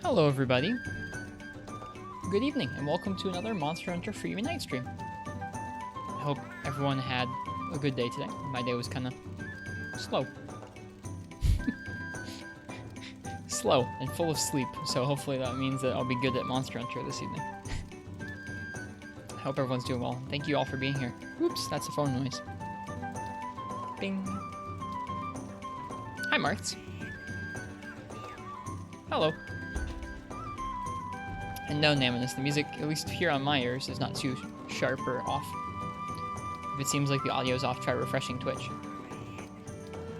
Hello everybody. Good evening and welcome to another Monster Hunter Freedom Night stream. I hope everyone had a good day today. My day was kind of slow. Slow and full of sleep, so hopefully that means that I'll be good at Monster Hunter this evening. I hope everyone's doing well. Thank you all for being here. Oops, that's a phone noise. Bing. Hi Marks. Hello. And no, Naminus, the music, at least here on my ears, is not too sharp or off. If it seems like the audio is off, try refreshing Twitch.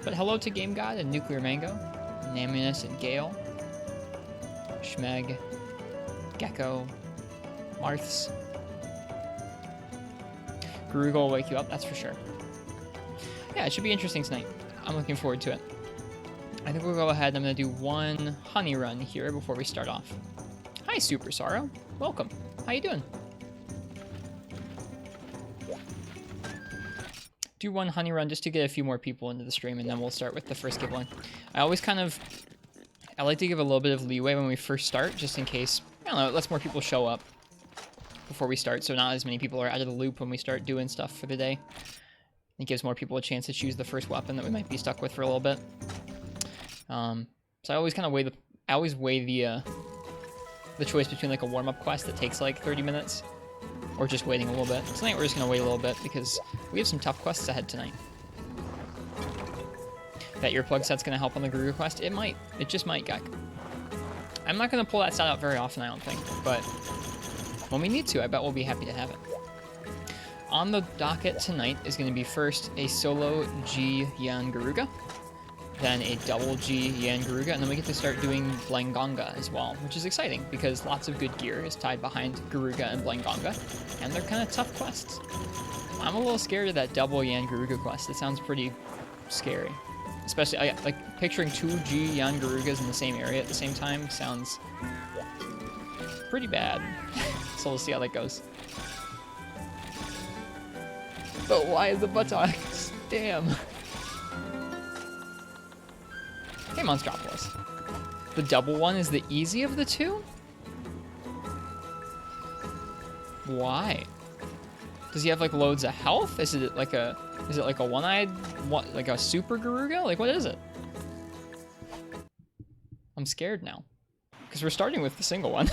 But hello to Game God and Nuclear Mango, Naminus and Gale, Schmeg, Gecko, Marths. Garuga will wake you up, that's for sure. Yeah, it should be interesting tonight. I'm looking forward to it. I think we'll go ahead. I'm going to do one honey run here before we start off. Hi, Super Sorrow. Welcome. How you doing? Do one honey run just to get a few more people into the stream, and then we'll start with the first giveaway. I like to give a little bit of leeway when we first start, just in case, I don't know, it lets more people show up before we start, so not as many people are out of the loop when we start doing stuff for the day. It gives more people a chance to choose the first weapon that we might be stuck with for a little bit. So I always kind of weigh the choice between like a warm-up quest that takes like 30 minutes or just waiting a little bit. Tonight we're just going to wait a little bit because we have some tough quests ahead tonight. That earplug set's going to help on the Garuga quest? It might. It just might, Gek. I'm not going to pull that set out very often, I don't think, but when we need to, I bet we'll be happy to have it. On the docket tonight is going to be first a solo G Yan Garuga, then a double G Yan Garuga, and then we get to start doing Blangonga as well, which is exciting because lots of good gear is tied behind Garuga and Blangonga, and they're kind of tough quests. I'm a little scared of that double Yan Garuga quest. It sounds pretty scary. Especially, like, picturing two G Yan Garugas in the same area at the same time sounds pretty bad. So we'll see how that goes. But why the buttocks? Damn. Hey, Monstropolis. The double one is the easy of the two? Why? Does he have like loads of health? Is it like a one-eyed, like a super Garuga? Like what is it? I'm scared now. Because we're starting with the single one.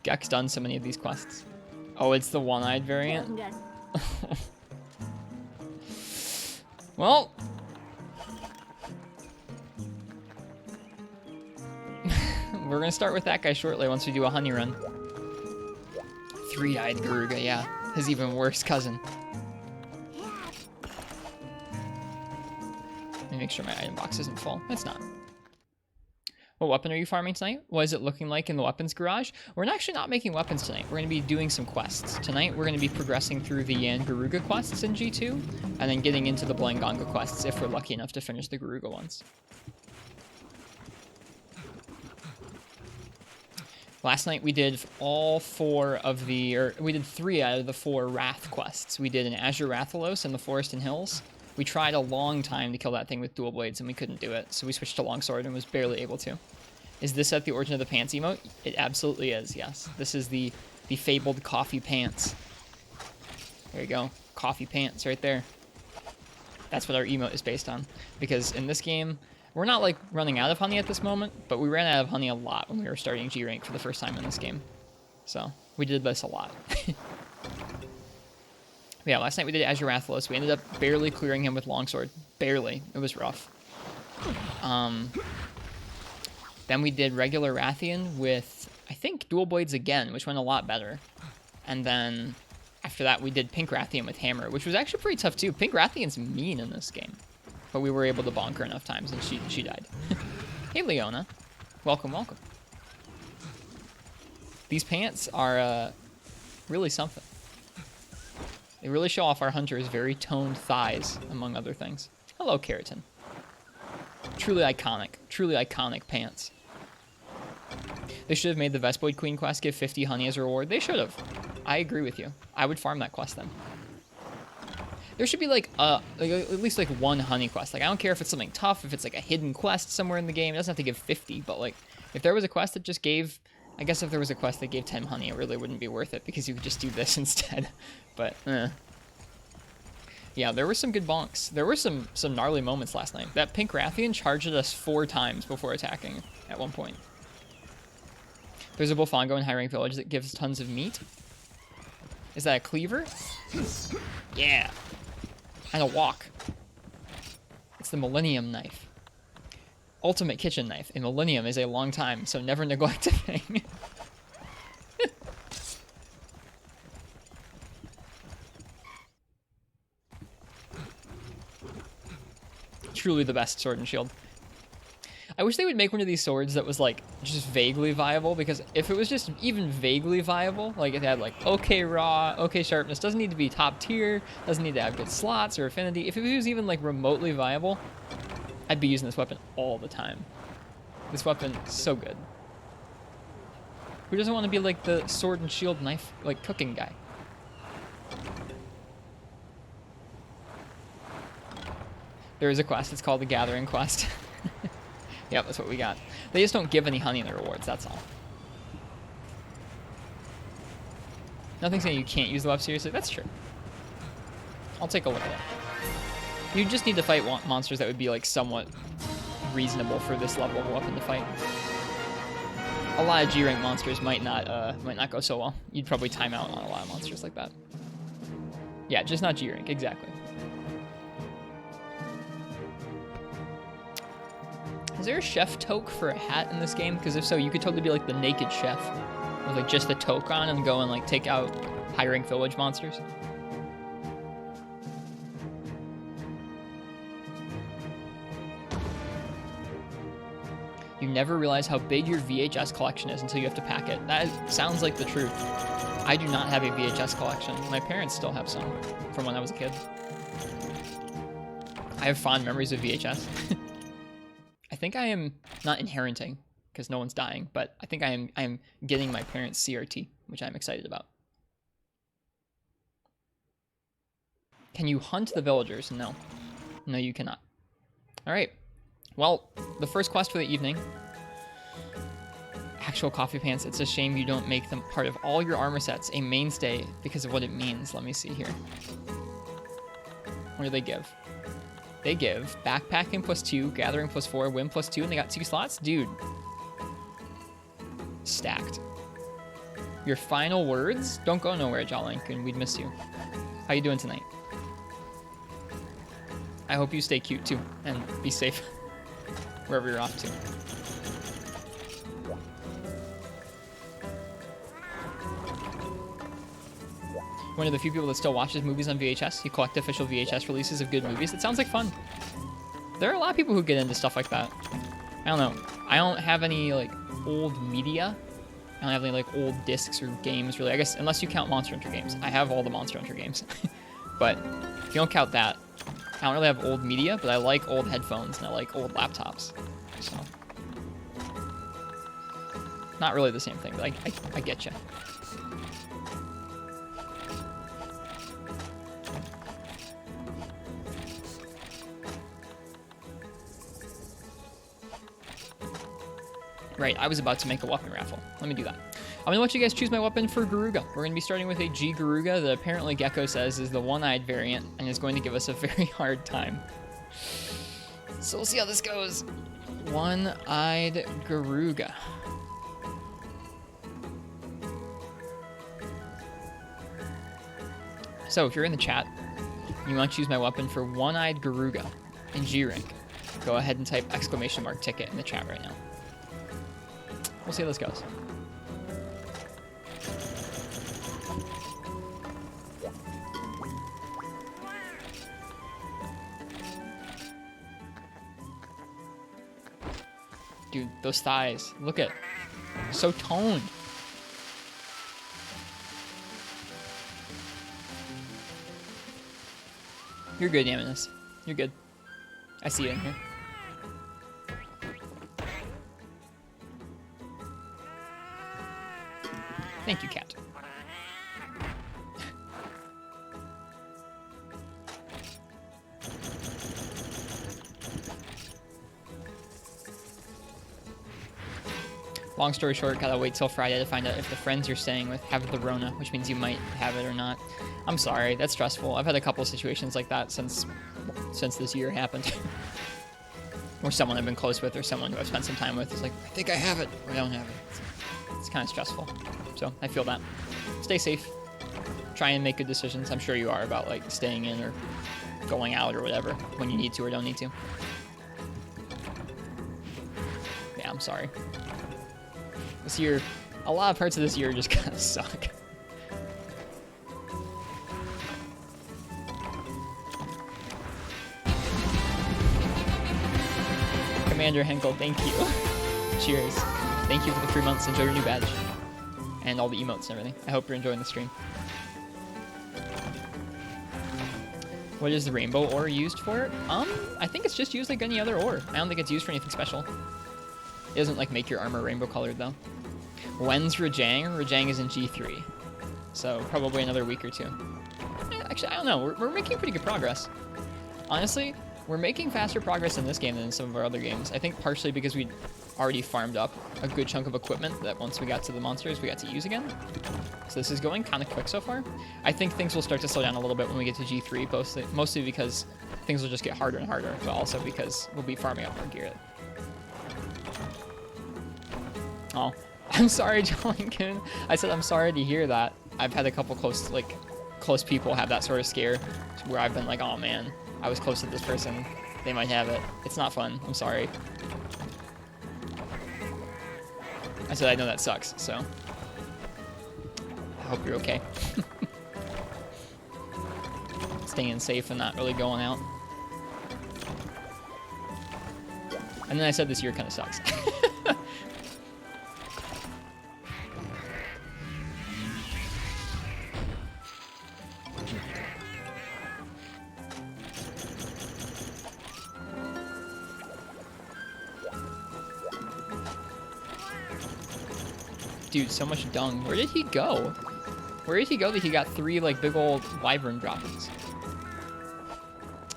Gek's done so many of these quests. Oh, it's the one-eyed variant? Well, we're gonna start with that guy shortly once we do a honey run. Three-eyed Garuga, yeah. His even worse cousin. Let me make sure my item box isn't full. It's not. What weapon are you farming tonight? What is it looking like in the weapons garage? We're actually not making weapons tonight. We're going to be doing some quests. Tonight, we're going to be progressing through the Yan Garuga quests in G2, and then getting into the Blangonga quests if we're lucky enough to finish the Garuga ones. Last night, we did we did 3 out of the 4 Wrath quests. We did an Azure Rathalos in the Forest and Hills. We tried a long time to kill that thing with dual blades, and we couldn't do it, so we switched to longsword and was barely able to. Is this at the origin of the pants emote? It absolutely is, yes. This is the fabled coffee pants. There you go. Coffee pants right there. That's what our emote is based on. Because in this game, we're not like running out of honey at this moment, but we ran out of honey a lot when we were starting G-Rank for the first time in this game. So, we did this a lot. Yeah, last night we did Azure Rathalos. We ended up barely clearing him with longsword. Barely. It was rough. Then we did regular Rathian with, I think, dual blades again, which went a lot better. And then after that we did Pink Rathian with hammer, which was actually pretty tough too. Pink Rathian's mean in this game. But we were able to bonk her enough times and she died. Hey, Leona. Welcome, welcome. These pants are really something. They really show off our hunter's very toned thighs, among other things. Hello, Keratin. Truly iconic pants. They should have made the Vespoid Queen quest give 50 honey as a reward. They should have. I agree with you. I would farm that quest then. There should be like at least like one honey quest. Like I don't care if it's something tough, if it's like a hidden quest somewhere in the game. It doesn't have to give 50, but like if there was a quest that just gave, I guess if there was a quest that gave 10 honey, it really wouldn't be worth it because you could just do this instead. But yeah, there were some good bonks. There were some gnarly moments last night. That pink Rathian charged us 4 times before attacking at one point. There's a Bullfongo in High Rank Village that gives tons of meat. Is that a cleaver? Yeah. And a wok. It's the Millennium Knife. Ultimate kitchen knife. A millennium is a long time, so never neglect a thing. Truly the best sword and shield. I wish they would make one of these swords that was like just vaguely viable, because if it was just even vaguely viable, like it had like okay raw, okay sharpness, doesn't need to be top tier, doesn't need to have good slots or affinity. If it was even like remotely viable, I'd be using this weapon all the time. This weapon is so good. Who doesn't want to be like the sword and shield knife, like cooking guy? There is a quest, it's called the Gathering Quest. Yep, that's what we got. They just don't give any honey in the rewards, that's all. Nothing saying you can't use the weapon seriously, that's true. I'll take a look at it. You just need to fight monsters that would be like somewhat reasonable for this level of weapon to fight. A lot of G-rank monsters might not go so well. You'd probably time out on a lot of monsters like that. Yeah, just not G-rank, exactly. Is there a chef toque for a hat in this game? Because if so, you could totally be like the naked chef with like just the toque on and go and like take out high rank village monsters. You never realize how big your VHS collection is until you have to pack it. That sounds like the truth. I do not have a VHS collection. My parents still have some from when I was a kid. I have fond memories of VHS. I think I am not inheriting because no one's dying, but I think I am getting my parents' CRT, which I'm excited about. Can you hunt the villagers? No. No, you cannot. All right. Well, the first quest for the evening. Actual coffee pants. It's a shame you don't make them part of all your armor sets, a mainstay because of what it means. Let me see here. What do they give? They give backpacking +2, gathering +4, win +2, and they got 2 slots? Dude. Stacked. Your final words? Don't go nowhere, Jolink, and we'd miss you. How you doing tonight? I hope you stay cute too, and be safe wherever you're off to. One of the few people that still watches movies on VHS. You collect official VHS releases of good movies. It sounds like fun. There are a lot of people who get into stuff like that. I don't know. I don't have any like old media. I don't have any like old discs or games really. I guess unless you count Monster Hunter games. I have all the Monster Hunter games. But if you don't count that, I don't really have old media, but I like old headphones and I like old laptops. So not really the same thing, but I get you. Right, I was about to make a weapon raffle. Let me do that. I'm going to let you guys choose my weapon for Garuga. We're going to be starting with a G Garuga that apparently Gecko says is the one-eyed variant and is going to give us a very hard time. So we'll see how this goes. One-eyed Garuga. So if you're in the chat, you want to choose my weapon for one-eyed Garuga in G-Rank, go ahead and type !ticket in the chat right now. We'll see how this goes. Dude, those thighs. Look at. So toned. You're good, Yaminus. You're good. I see it in here. Thank you, cat. Long story short, gotta wait till Friday to find out if the friends you're staying with have the Rona, which means you might have it or not. I'm sorry, that's stressful. I've had a couple of situations like that since this year happened. Or someone I've been close with or someone who I've spent some time with is like, I think I have it, or I don't have it. It's kind of stressful. So I feel that. Stay safe. Try and make good decisions. I'm sure you are about like staying in or going out or whatever when you need to or don't need to. Yeah, I'm sorry. This year, a lot of parts of this year just kind of suck. Commander Henkel, thank you. Cheers. Thank you for the 3 months. Enjoy your new badge. And all the emotes and everything. I hope you're enjoying the stream. What is the rainbow ore used for? I think it's just used like any other ore. I don't think it's used for anything special. It doesn't like make your armor rainbow colored though. When's Rajang? Rajang is in G3. So probably another week or two. Actually, I don't know. We're making pretty good progress. Honestly, we're making faster progress in this game than in some of our other games. I think partially because we already farmed up a good chunk of equipment that once we got to the monsters, we got to use again. So this is going kind of quick so far. I think things will start to slow down a little bit when we get to G3, mostly because things will just get harder and harder, but also because we'll be farming up our gear. Oh, I'm sorry, Jolly-kun. I said I'm sorry to hear that. I've had a couple close people have that sort of scare where I've been like, oh man, I was close to this person. They might have it. It's not fun. I'm sorry. I said I know that sucks, so I hope you're okay. Staying safe and not really going out. And then I said this year kind of sucks. Dude, so much dung. Where did he go? Where did he go that he got 3 like big old wyvern droppings?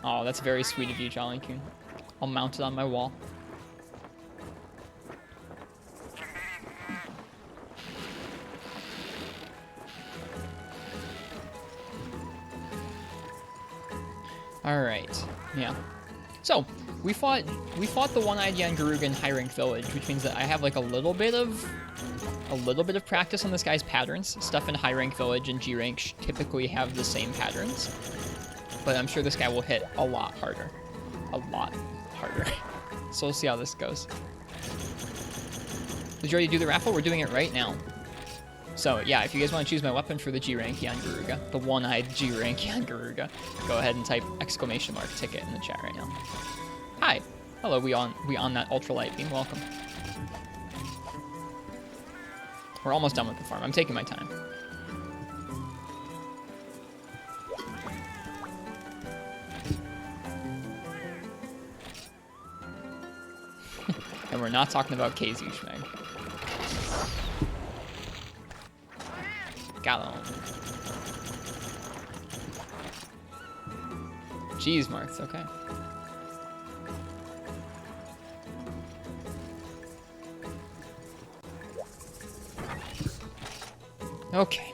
Oh, that's very sweet of you, Jolly-kun. I'll mount it on my wall. Alright. Yeah. So, we fought the one-eyed Yangaruga in High Rank Village, which means that I have like a little bit of practice on this guy's patterns. Stuff in High Rank Village and G Rank typically have the same patterns, but I'm sure this guy will hit a lot harder. A lot harder. So we'll see how this goes. Did you already do the raffle? We're doing it right now. So yeah, if you guys want to choose my weapon for the G Rank Yangaruga, the one-eyed G Rank Yangaruga, go ahead and type ! ticket in the chat right now. Hi. Hello, we on that ultralight beam. Welcome. We're almost done with the farm. I'm taking my time. And we're not talking about KZ Schmeg. Got him. Cheese marks, okay. Okay.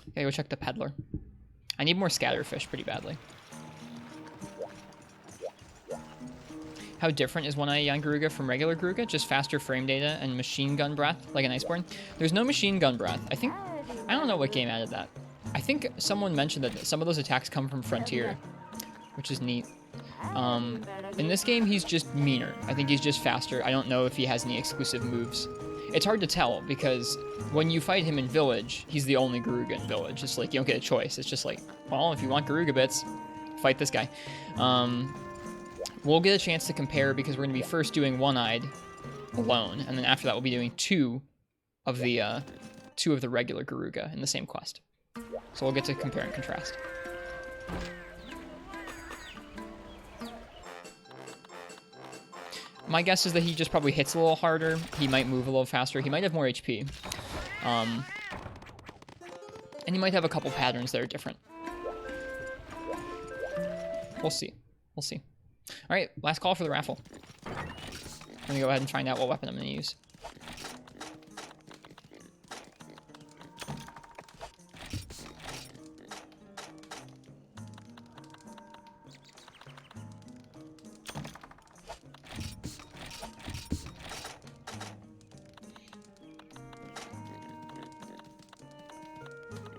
Okay, go check the peddler. I need more scatterfish pretty badly. How different is one-eyed Yangaruga from regular Garuga? Just faster frame data and machine gun breath, like an Iceborne? There's no machine gun breath. I don't know what game added that. I think someone mentioned that some of those attacks come from Frontier, which is neat. In this game, he's just meaner. I think he's just faster. I don't know if he has any exclusive moves. It's hard to tell because when you fight him in Village, he's the only Garuga in Village. It's like you don't get a choice. It's just like, well, if you want Garuga bits, fight this guy. We'll get a chance to compare because we're going to be first doing one-eyed alone, and then after that we'll be doing two of the regular Garuga in the same quest. So we'll get to compare and contrast. My guess is that he just probably hits a little harder. He might move a little faster. He might have more HP. And he might have a couple patterns that are different. We'll see. We'll see. All right, last call for the raffle. I'm gonna go ahead and find out what weapon I'm gonna use.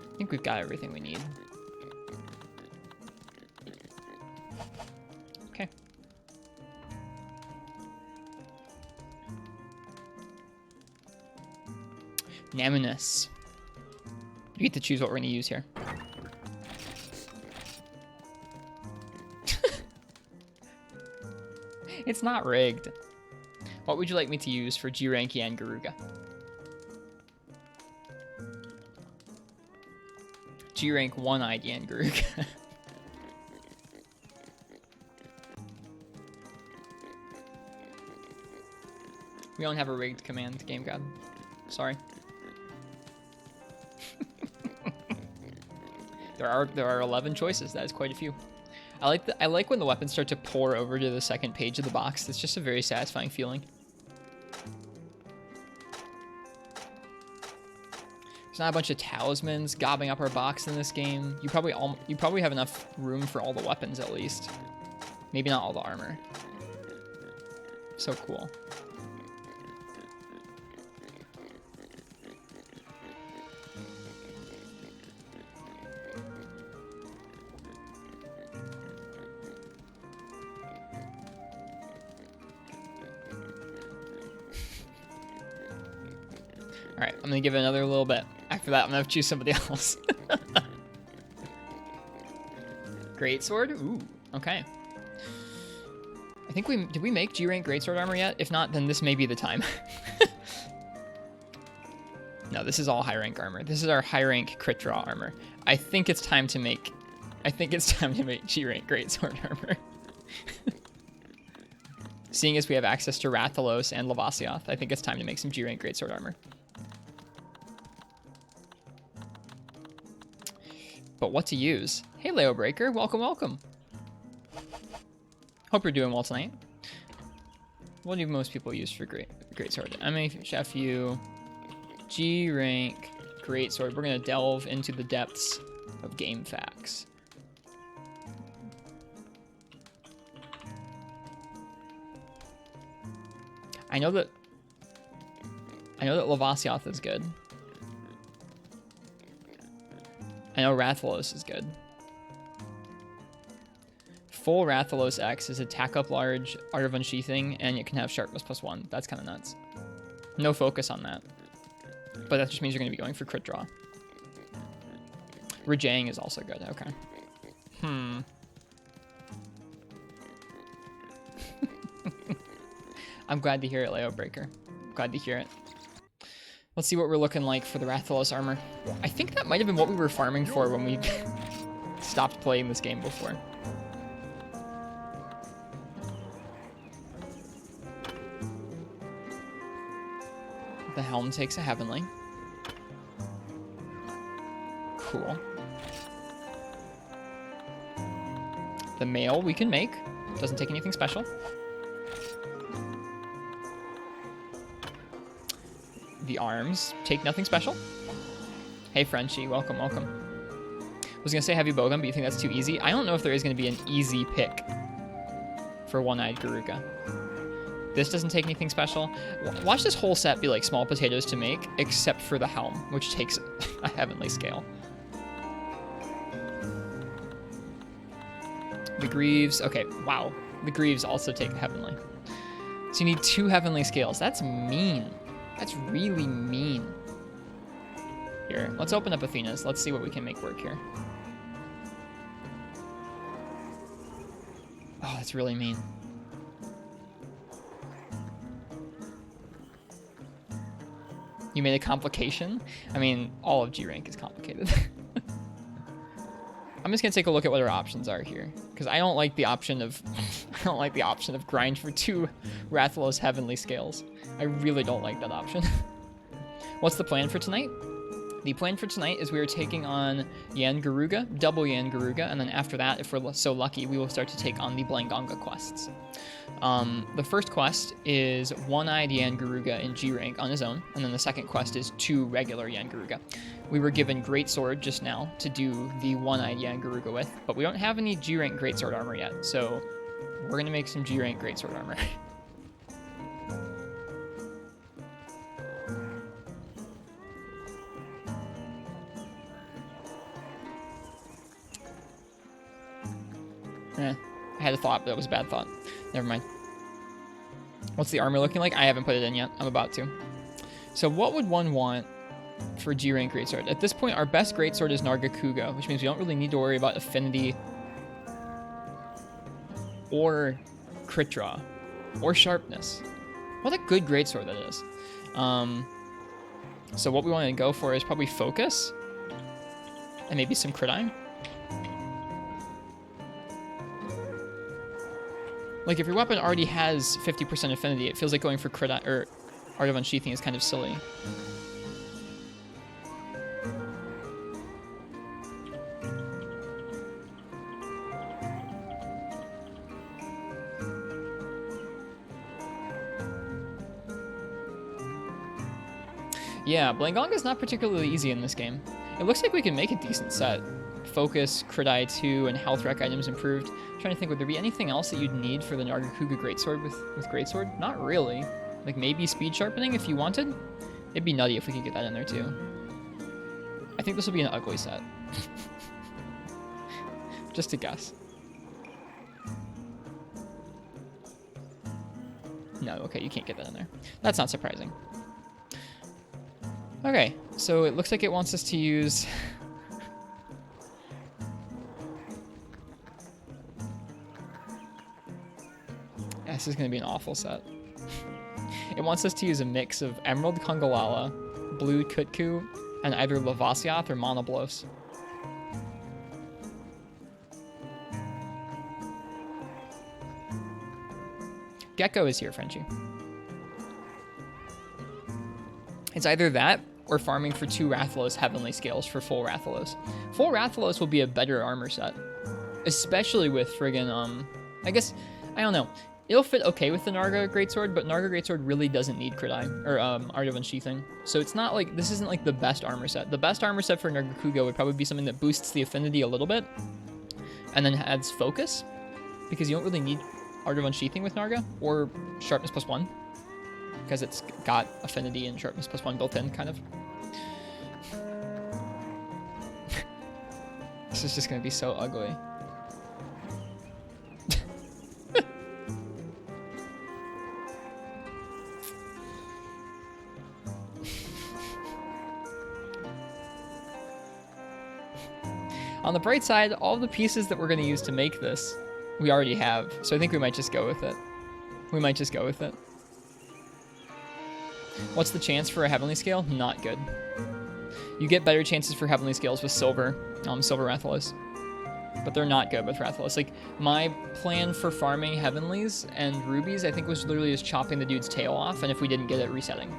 I think we've got everything we need. Okay. Naminus. You get to choose what we're going to use here. It's not rigged. What would you like me to use for G-Ranky and Garuga? G-Rank One-Eyed and Garuga. We don't have a rigged command, Game God. Sorry. There are 11 choices. That is quite a few. I like when the weapons start to pour over to the second page of the box. It's just a very satisfying feeling. There's not a bunch of talismans gobbing up our box in this game. You probably have enough room for all the weapons at least. Maybe not all the armor. So cool. Alright, I'm gonna give it another little bit. After that, I'm gonna have to choose somebody else. Greatsword? Ooh, okay. I think did we make G-Rank Greatsword armor yet? If not, then this may be the time. No, this is all high rank armor. This is our high rank crit draw armor. I think it's time to make G-Rank Greatsword armor. Seeing as we have access to Rathalos and Lavasioth, I think it's time to make some G-Rank Greatsword armor. But what to use? Hey, Leo Breaker, welcome, welcome. Hope you're doing well tonight. What do most people use for Greatsword? MHFU, G-Rank Greatsword. We're gonna delve into the depths of game facts. I know that Lavasioth is good. I know Rathalos is good. Full Rathalos X is attack up large, Art of Unsheathing, and it can have sharpness +1. That's kind of nuts. No focus on that. But that just means you're going to be going for crit draw. Rajang is also good. Okay. I'm glad to hear it, Leo Breaker. Glad to hear it. Let's see what we're looking like for the Rathalos armor. I think that might have been what we were farming for when we stopped playing this game before. The helm takes a heavenly. Cool. The mail we can make. Doesn't take anything special. The arms take nothing special. Hey, Frenchie, welcome, welcome. I was gonna say heavy bowgun, but you think that's too easy? I don't know if there is gonna be an easy pick for One-Eyed Garuga. This doesn't take anything special. Watch this whole set be like small potatoes to make, except for the helm, which takes a heavenly scale. The greaves, okay, wow. The greaves also take a heavenly. So you need 2 heavenly scales. That's mean. That's really mean. Here, let's open up Athena's. Let's see what we can make work here. Oh, that's really mean. You made a complication? I mean, all of G-Rank is complicated. I'm just gonna take a look at what our options are here, because I don't like the option of grind for 2 Rathalos heavenly scales. I really don't like that option. What's the plan for tonight? The plan for tonight is we are taking on Yan Garuga, double Yan Garuga, and then after that, if we're so lucky, we will start to take on the Blanganga quests. The first quest is one-eyed Yan Garuga in G rank on his own, and then the second quest is 2 regular Yan Garuga. We were given Greatsword just now to do the one-eyed Yan Garuga with, but we don't have any G rank Greatsword armor yet, so we're gonna make some G rank Greatsword armor. I had a thought, but that was a bad thought. Never mind. What's the armor looking like? I haven't put it in yet. I'm about to. So what would one want for G-Rank Greatsword? At this point, our best Greatsword is Nargacuga, which means we don't really need to worry about affinity or crit draw or sharpness. What a good Greatsword that is. So what we want to go for is probably focus and maybe some crit eye. Like, if your weapon already has 50% affinity, it feels like going for crit or Art of Unsheathing is kind of silly. Yeah, Blanganga is not particularly easy in this game. It looks like we can make a decent set. Focus, crit eye 2, and health rec items improved. I'm trying to think, would there be anything else that you'd need for the Nargacuga Greatsword with Greatsword? Not really. Like, maybe speed sharpening if you wanted? It'd be nutty if we could get that in there too. I think this will be an ugly set. Just to guess. No, okay, you can't get that in there. That's not surprising. Okay, so it looks like it wants us to use... This is going to be an awful set. It wants us to use a mix of Emerald Kongalala, Blue Kutku, and either Lavassioth or Monoblos. Gecko is here, Frenchie. It's either that or farming for 2 Rathalos Heavenly Scales for full Rathalos. Full Rathalos will be a better armor set. Especially with friggin', I guess, I don't know. It'll fit okay with the Narga Greatsword, but Narga Greatsword really doesn't need Crit Eye, or Art of Unsheathing. So it's not like, this isn't like the best armor set. The best armor set for Nargacuga would probably be something that boosts the affinity a little bit, and then adds focus, because you don't really need Art of Unsheathing with Narga, or Sharpness +1, because it's got affinity and Sharpness +1 built in, kind of. This is just going to be so ugly. On the bright side, all the pieces that we're going to use to make this, we already have. So I think we might just go with it. We might just go with it. What's the chance for a Heavenly Scale? Not good. You get better chances for Heavenly Scales with Silver Rathalos. But they're not good with Rathalos. Like, my plan for farming Heavenlies and Rubies, I think, was literally just chopping the dude's tail off, and if we didn't get it, resetting.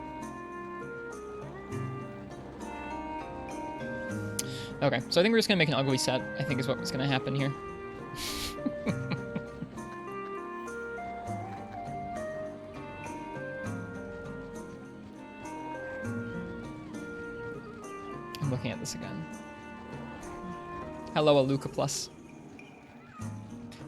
Okay, so I think we're just going to make an ugly set, I think is what's going to happen here. I'm looking at this again. Hello, Aluka Plus.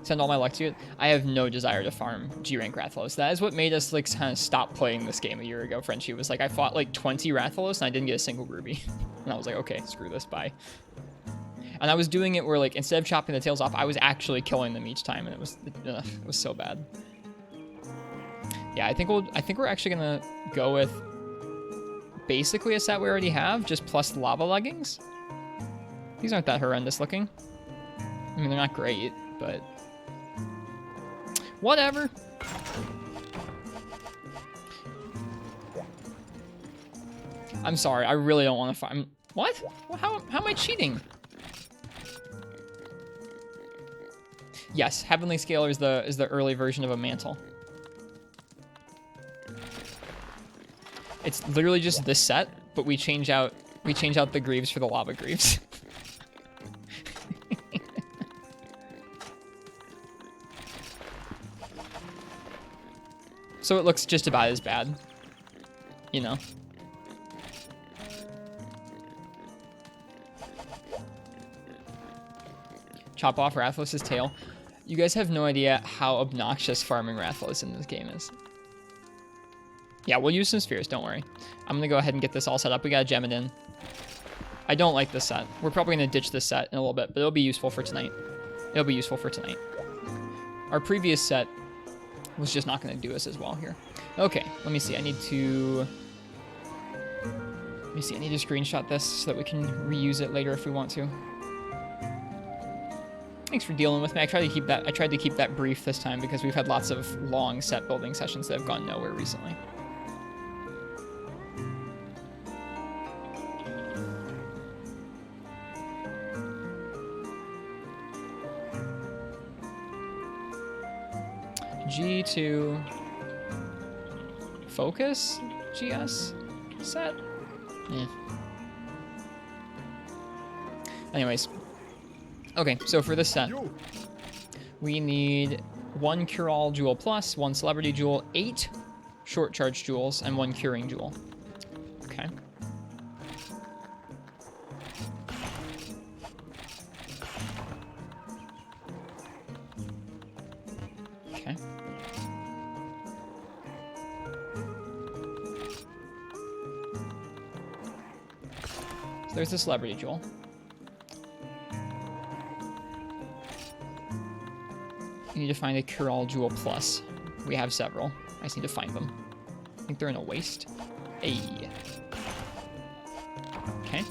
Send all my luck to you. I have no desire to farm G-Rank Rathalos. That is what made us like kind of stop playing this game a year ago. Frenchie was like, I fought like 20 Rathalos and I didn't get a single Ruby. And I was like, okay, screw this, bye. And I was doing it where like, instead of chopping the tails off, I was actually killing them each time, and it was so bad. Yeah, I think we're actually gonna go with basically a set we already have, just plus lava leggings. These aren't that horrendous looking. I mean, they're not great, but whatever. I'm sorry, I really don't want to farm. What? How am I cheating? Yes, Heavenly Scaler is the early version of a mantle. It's literally just this set, but we change out We change out the Greaves for the Lava Greaves. So it looks just about as bad, you know. Chop off Rathalos' tail. You guys have no idea how obnoxious farming Rathalos in this game is. Yeah, we'll use some spheres, don't worry. I'm gonna go ahead and get this all set up. We gotta gem it in. I don't like this set. We're probably gonna ditch this set in a little bit, but it'll be useful for tonight. It'll be useful for tonight. Our previous set was just not gonna do us as well here. Okay, let me see. I need to screenshot this so that we can reuse it later if we want to. Thanks for dealing with me. I tried to keep that brief this time because we've had lots of long set building sessions that have gone nowhere recently. G2 focus GS set. Yeah. Anyways. Okay, so for this set, we need 1 Cure-All Jewel Plus, 1 Celebrity Jewel, 8 Short Charge Jewels, and 1 Curing Jewel. Okay. Okay. So there's the Celebrity Jewel. You need to find a Cure-All Jewel Plus. We have several. I just need to find them. I think they're in a waste. Hey. Okay.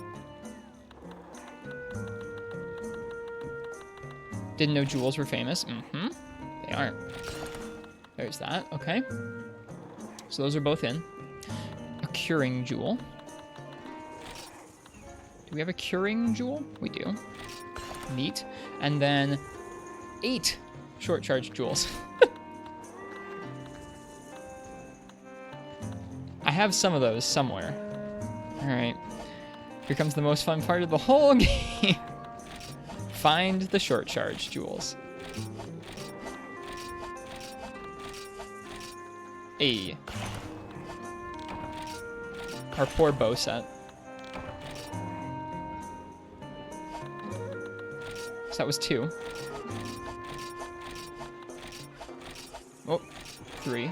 Didn't know jewels were famous. Mm-hmm. They aren't. There's that. Okay. So those are both in. A Curing Jewel. Do we have a Curing Jewel? We do. Neat. And then 8 Short Charge Jewels. I have some of those somewhere. Alright. Here comes the most fun part of the whole game. Find the Short Charge Jewels. Hey. Our poor bow set. So that was 2. Oh, 3.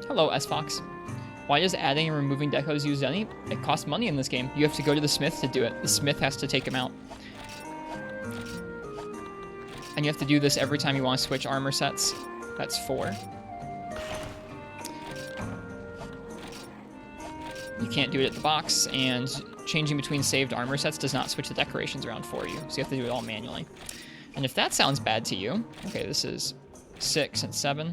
Hello, S-Fox. Why does adding and removing decos use any? It costs money in this game. You have to go to the smith to do it. The smith has to take them out. And you have to do this every time you want to switch armor sets. That's 4. You can't do it at the box, and changing between saved armor sets does not switch the decorations around for you, so you have to do it all manually. And if that sounds bad to you, okay, this is 6 and 7.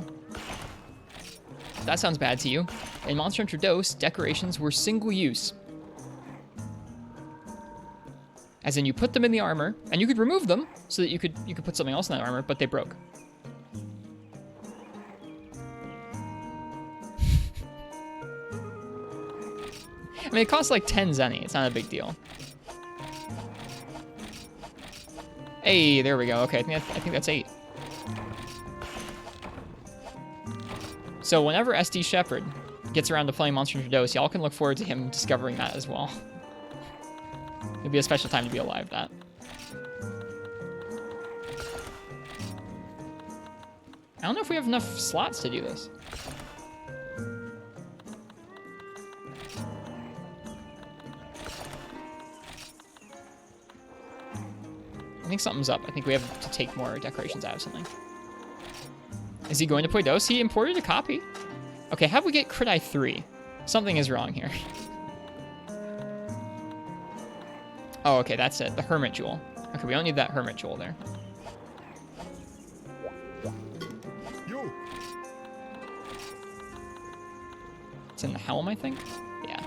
If that sounds bad to you, in Monster Hunter DOS, decorations were single use. As in, you put them in the armor, and you could remove them so that you could put something else in that armor, but they broke. I mean, it costs like 10 zenny. It's not a big deal. Hey, there we go. Okay, I think that's 8. So whenever SD Shepherd gets around to playing Monster Hunter DOS, y'all can look forward to him discovering that as well. It'll be a special time to be alive, that. I don't know if we have enough slots to do this. I think something's up. I think we have to take more decorations out of something. Is he going to play DOS? He imported a copy. Okay, how do we get Crit Eye 3? Something is wrong here. Oh, okay, that's it. The Hermit Jewel. Okay, we don't need that Hermit Jewel there. It's in the helm, I think? Yeah.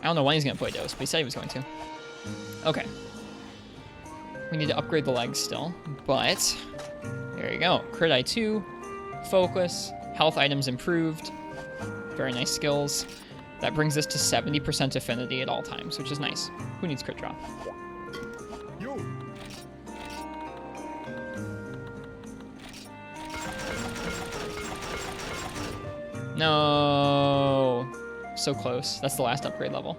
I don't know when he's going to play Dose, but he said he was going to. Okay. We need to upgrade the legs still, but there you go. Crit I2, focus, health items improved. Very nice skills. That brings us to 70% affinity at all times, which is nice. Who needs crit drop? No. So close. That's the last upgrade level.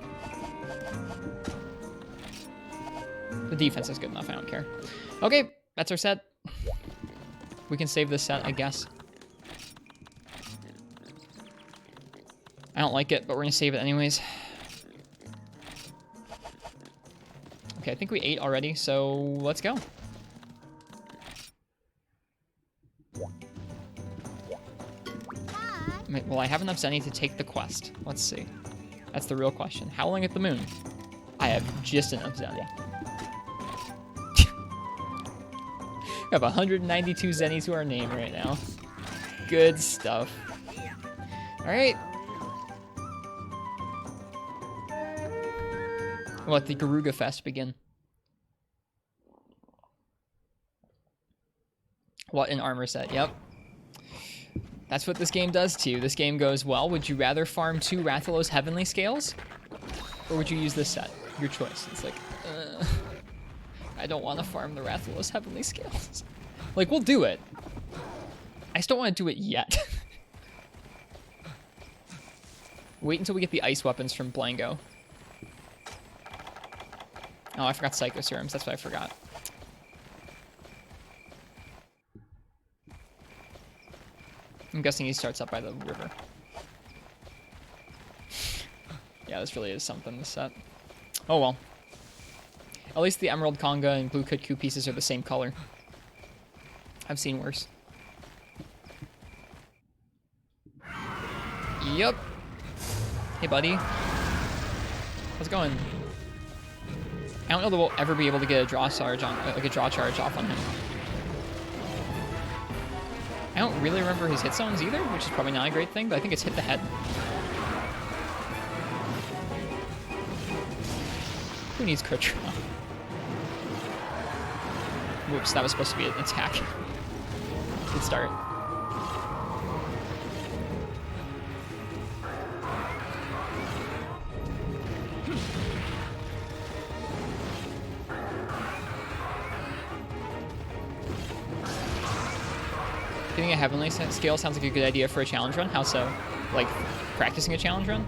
The defense is good enough. I don't care. Okay, that's our set. We can save this set, I guess. I don't like it, but we're going to save it anyways. Okay, I think we ate already, so let's go. Will I have enough Zenny to take the quest? Let's see. That's the real question. Howling at the Moon. I have just enough Zenny. We have 192 Zenny to our name right now. Good stuff. Alright. Let the Garuga Fest begin. What an armor set. Yep. That's what this game does to you. This game goes, well, would you rather farm 2 Rathalos Heavenly Scales? Or would you use this set? Your choice. It's like, I don't want to farm the Rathalos Heavenly Scales. Like, we'll do it. I just don't want to do it yet. Wait until we get the ice weapons from Blango. Oh, I forgot Psycho Serums. That's what I forgot. I'm guessing he starts up by the river. Yeah, this really is something, this set. Oh well. At least the Emerald Conga and Blue Kutku pieces are the same color. I've seen worse. Yup. Hey, buddy. How's it going? I don't know that we'll ever be able to get a draw charge on, like a draw charge off on him. I don't really remember his hit zones either, which is probably not a great thing, but I think it's hit the head. Who needs crit draw? Whoops, that was supposed to be an attack. Good start. Getting a Heavenly Scale sounds like a good idea for a challenge run. How so? Like, practicing a challenge run?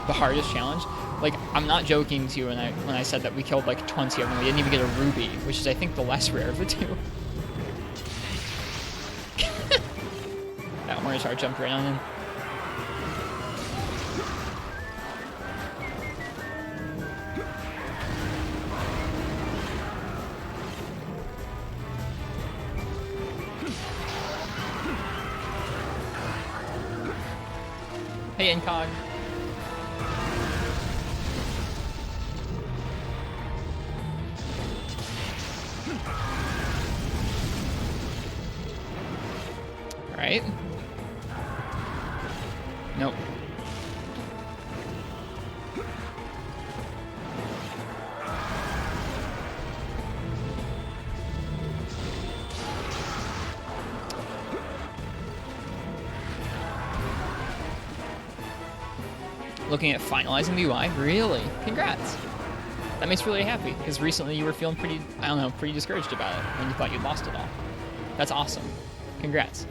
The hardest challenge? Like, I'm not joking to you when I said that we killed like 20 of them. We didn't even get a Ruby, which is, I think, the less rare of the two. That Hornitar jumped right on in. Hey, Incog. Alright. Nope. Looking at finalizing the UI? Really? Congrats. That makes me really happy, because recently you were feeling pretty, I don't know, pretty discouraged about it when you thought you'd lost it all. That's awesome. Congrats.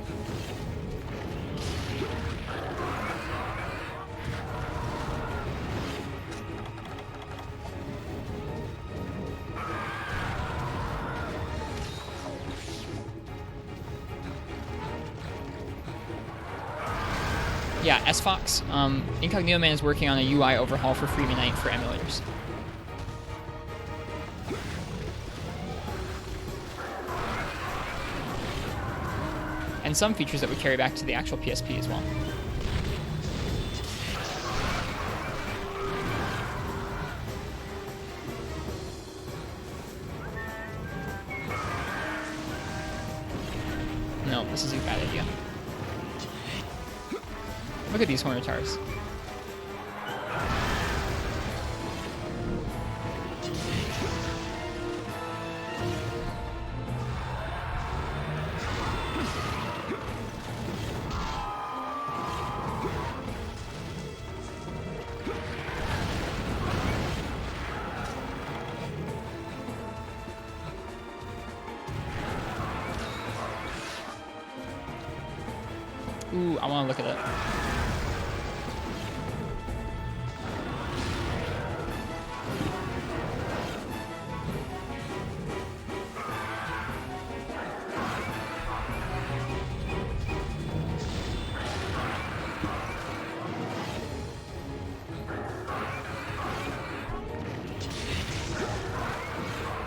Yeah, S-Fox. Incognito Man is working on a UI overhaul for Freeman Knight for emulators. And some features that we carry back to the actual PSP as well. No, this is a bad idea. Look at these Hornitars. Ooh, I want to look at it.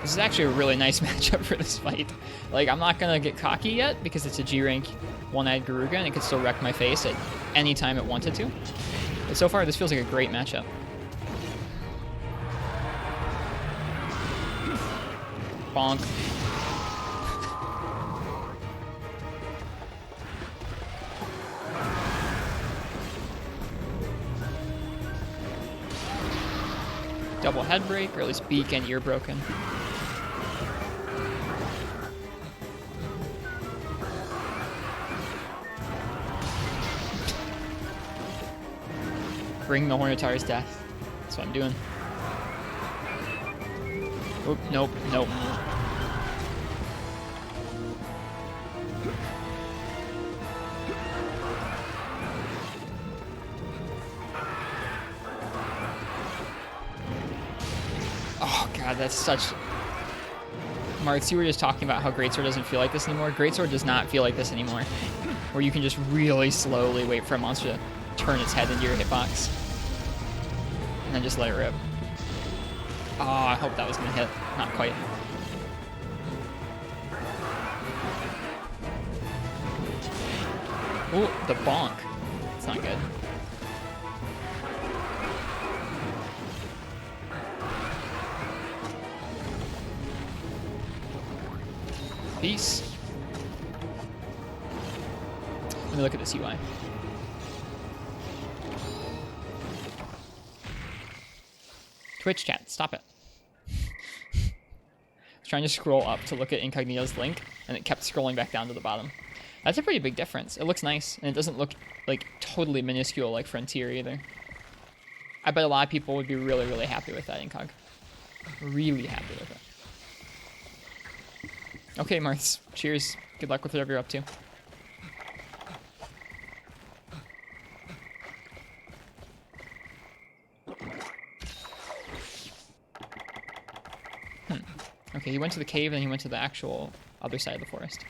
This is actually a really nice matchup for this fight. Like, I'm not gonna get cocky yet because it's a G rank one-eyed Garuga and it could still wreck my face at any time it wanted to. But so far, this feels like a great matchup. Bonk. Double head break, or at least beak and ear broken. Bring the Hornitar's death. That's what I'm doing. Oop, nope, nope. Oh god, that's such... Martz, you were just talking about how Greatsword doesn't feel like this anymore. Greatsword does not feel like this anymore. Where you can just really slowly wait for a monster to turn its head into your hitbox. And then just let it rip. Oh, I hope that was gonna hit. Not quite. Ooh, the bonk. It's not good. Peace. Let me look at this UI. Twitch chat, stop it. I was trying to scroll up to look at Incognito's link, and it kept scrolling back down to the bottom. That's a pretty big difference. It looks nice, and it doesn't look like totally minuscule like Frontier either. I bet a lot of people would be really, really happy with that, Incog. Really happy with it. Okay, Martz. Cheers. Good luck with whatever you're up to. Okay, he went to the cave and then he went to the actual other side of the forest.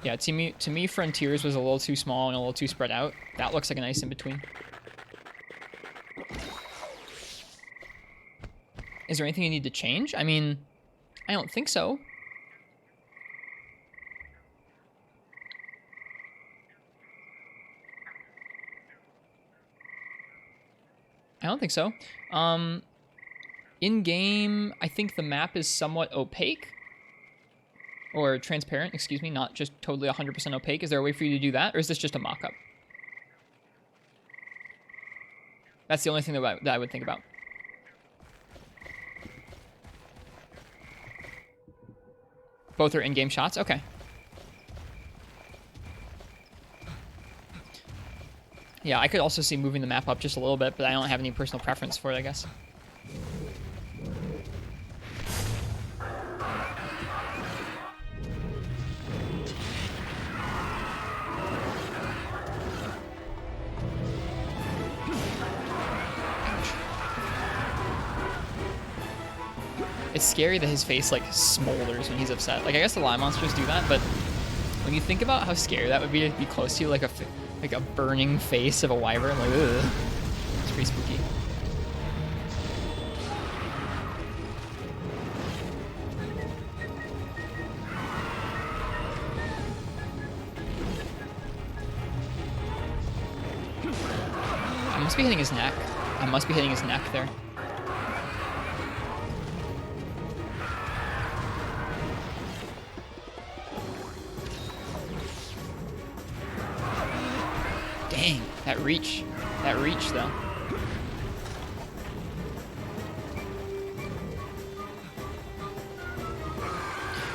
Yeah, to me, Frontiers was a little too small and a little too spread out. That looks like a nice in-between. Is there anything you need to change? I mean, I don't think so. I don't think so. In-game, I think the map is somewhat opaque. Or transparent, excuse me, not just totally 100% opaque. Is there a way for you to do that? Or is this just a mock-up? That's the only thing that I would think about. Both are in-game shots? Okay. Yeah, I could also see moving the map up just a little bit, but I don't have any personal preference for it, I guess. It's scary that his face, like, smolders when he's upset. Like, I guess a lot of monsters do that, but when you think about how scary that would be to be close to, like a burning face of a wyvern, like, ugh. It's pretty spooky. I must be hitting his neck. I must be hitting his neck there. Dang, that reach though.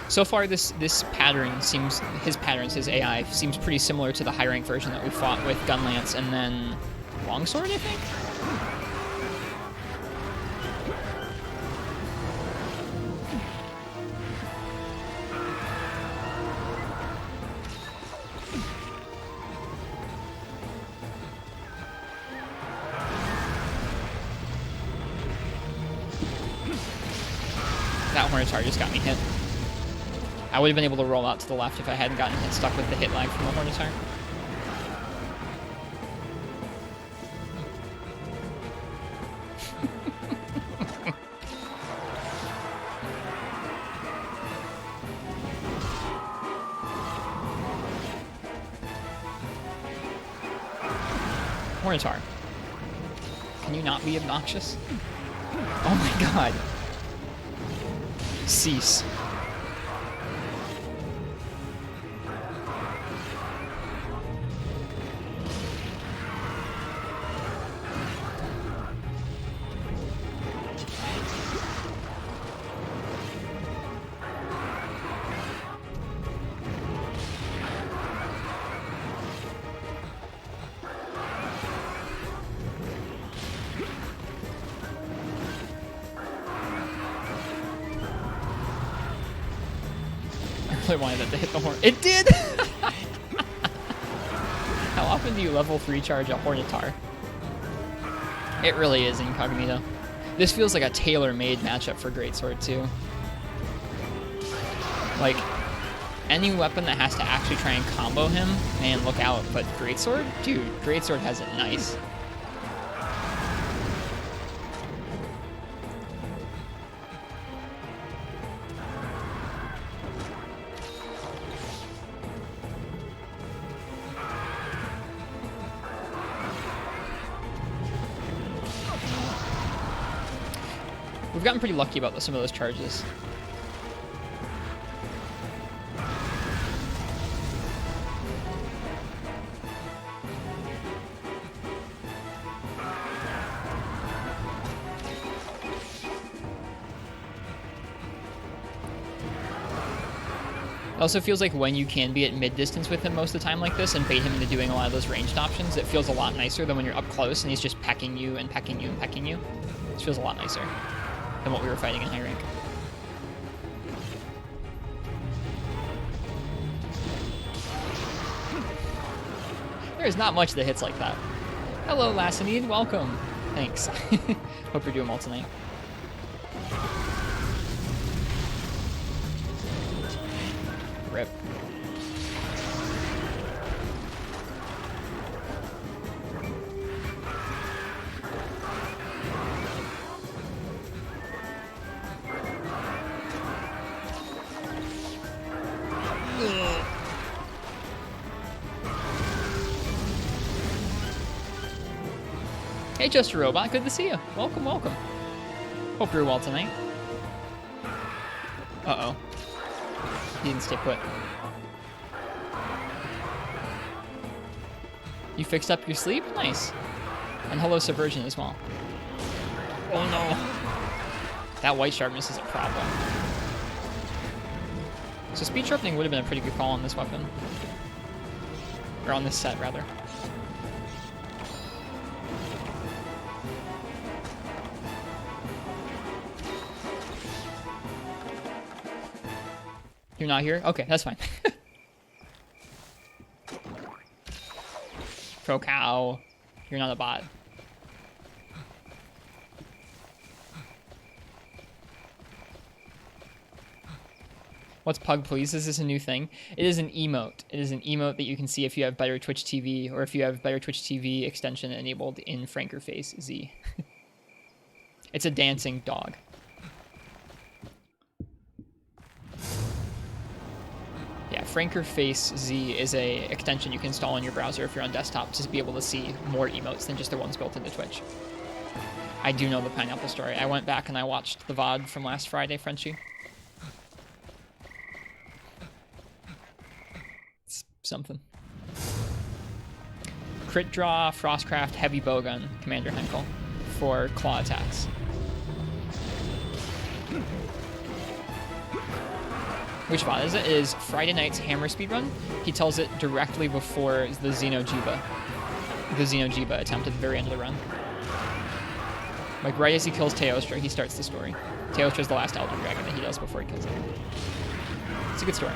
So far, this pattern seems, his AI seems pretty similar to the high rank version that we fought with Gunlance and then Longsword, I think? Hornitar just got me hit. I would have been able to roll out to the left if I hadn't gotten hit, stuck with the hit lag from the Hornitar. Hornitar. Can you not be obnoxious? Oh my god. Cease. I really wanted that to hit the horn. It did! How often do you level 3 charge a Hornitar? It really is incognito. This feels like a tailor-made matchup for Greatsword too. Like, any weapon that has to actually try and combo him, man, look out. But Greatsword? Dude, Greatsword has it nice. We've gotten pretty lucky about some of those charges. It also feels like when you can be at mid-distance with him most of the time like this and bait him into doing a lot of those ranged options, it feels a lot nicer than when you're up close and he's just pecking you and pecking you and pecking you. It feels a lot nicer than what we were fighting in high rank. There's not much that hits like that. Hello, Lassinide. Welcome. Thanks. Hope you're doing well tonight. Rip. Hey, Just a Robot. Good to see you. Welcome, welcome. Hope you're well tonight. Uh-oh. He didn't stay put. You fixed up your sleep? Nice. And hello, Subversion as well. Oh no. That white sharpness is a problem. So speed sharpening would have been a pretty good call on this weapon. Or on this set, rather. You're not here? Okay, that's fine. Pro cow. You're not a bot. What's Pug Please? Is this a new thing? It is an emote. It is an emote that you can see if you have Better Twitch TV or if you have Better Twitch TV extension enabled in Franker Face Z. It's a dancing dog. Yeah, Franker Face Z is a extension you can install in your browser if you're on desktop to be able to see more emotes than just the ones built into Twitch. I do know the pineapple story. I went back and I watched the VOD from last Friday, Frenchie. It's something. Crit draw, Frostcraft, heavy bowgun, Commander Henkel for claw attacks. Which VOD is it? It is Friday night's Hammer speedrun. He tells it directly before the Xenojiba attempt at the very end of the run. Like right as he kills Teostra, he starts the story. Teostra's the last Elder Dragon that he does before he kills him. It's a good story.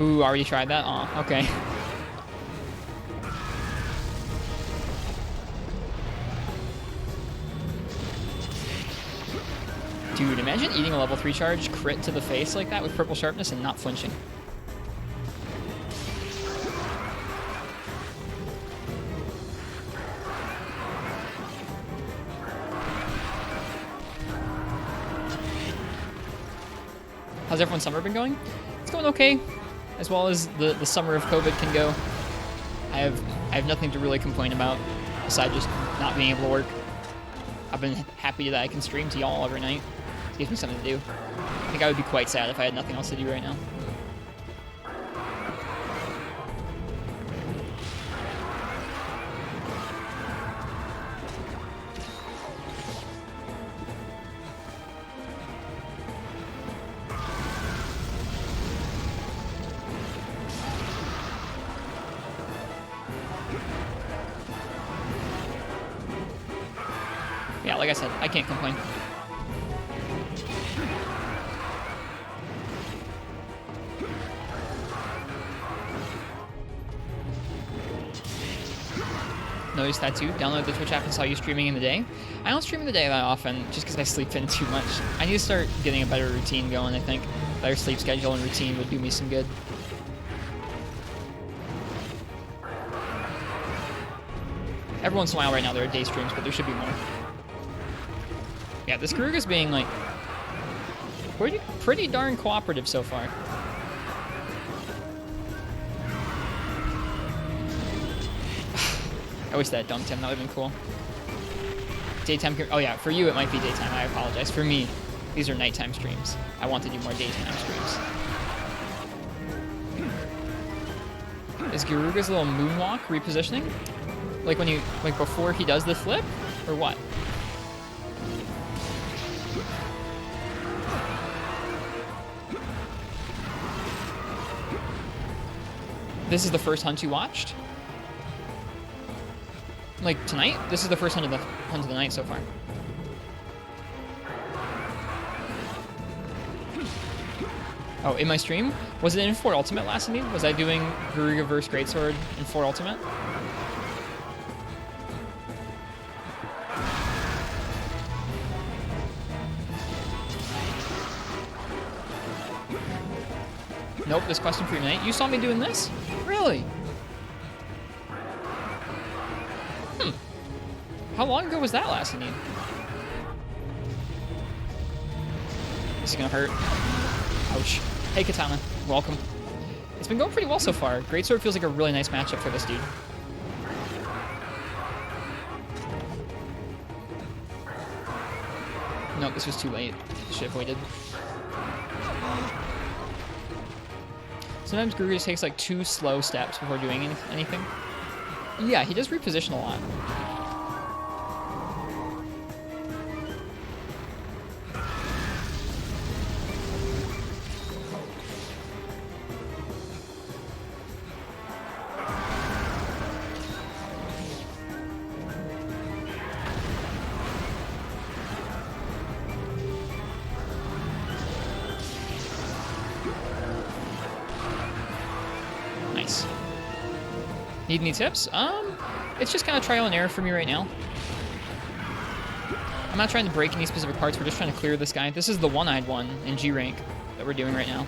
Ooh, already tried that? Aw, okay. Dude, imagine eating a level 3 charge crit to the face like that with purple sharpness and not flinching. How's everyone's summer been going? It's going okay, as well as the summer of COVID can go. I have nothing to really complain about, aside just not being able to work. I've been happy that I can stream to y'all every night. It gives me something to do. I think I would be quite sad if I had nothing else to do right now. Yeah, like I said, I can't complain. Noticed that too. Download the Twitch app and saw you streaming in the day. I don't stream in the day that often just because I sleep in too much. I need to start getting a better routine going, I think. Better sleep schedule and routine would do me some good. Every once in a while right now there are day streams, but there should be more. Yeah, this Garuga's being, like, pretty darn cooperative so far. I wish that had dumped him. That would have been cool. Daytime... Oh, yeah. For you, it might be daytime. I apologize. For me, these are nighttime streams. I want to do more daytime streams. Is Garuga's little moonwalk repositioning? Like when you... Like before he does the flip? Or what? This is the first hunt you watched? Like tonight? This is the first hunt of the night so far. Oh, in my stream? Was it in 4 Ultimate last indeed? Was I doing Garuga vs Greatsword in 4 Ultimate? Nope, this question for you tonight. You saw me doing this? Really? How long ago was that last indeed? This is gonna hurt. Ouch. Hey, Katana. Welcome. It's been going pretty well so far. Greatsword feels like a really nice matchup for this dude. Nope, this was too late. Should have waited. Sometimes Garuga just takes like 2 slow steps before doing anything. Yeah, he does reposition a lot. Need any tips? It's just kind of trial and error for me right now. I'm not trying to break any specific parts. We're just trying to clear this guy. This is the one-eyed one in G rank that we're doing right now.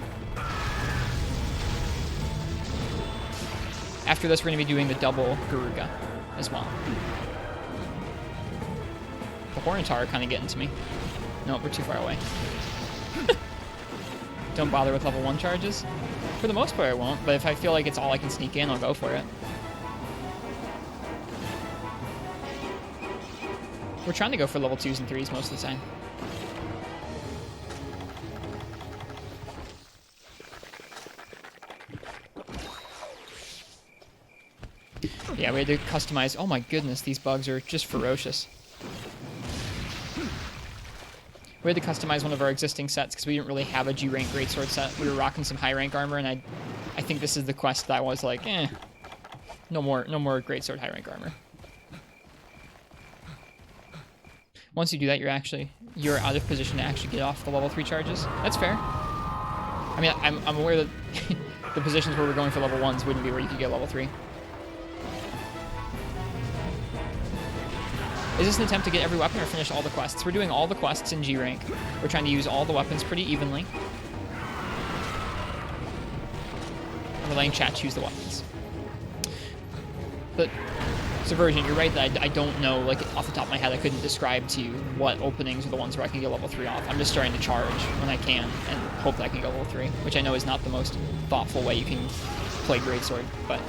After this, we're going to be doing the double Garuga as well. The Hornitar are kind of getting to me. No, we're too far away. Don't bother with level 1 charges. For the most part, I won't, but if I feel like it's all I can sneak in, I'll go for it. We're trying to go for level 2s and 3s most of the time. Yeah, we had to customize. Oh my goodness, these bugs are just ferocious. We had to customize one of our existing sets because we didn't really have a G rank greatsword set. We were rocking some high rank armor, and I think this is the quest that I was like, no more greatsword high rank armor. Once you do that, you're out of position to actually get off the level 3 charges. That's fair. I mean, I'm aware that the positions where we're going for level 1s wouldn't be where you could get level 3. Is this an attempt to get every weapon or finish all the quests? We're doing all the quests in G rank. We're trying to use all the weapons pretty evenly. And we're letting chat choose the weapons. But Subversion, you're right that I don't know, like off the top of my head, I couldn't describe to you what openings are the ones where I can get level 3 off. I'm just starting to charge when I can and hope that I can get level 3, which I know is not the most thoughtful way you can play Greatsword, but...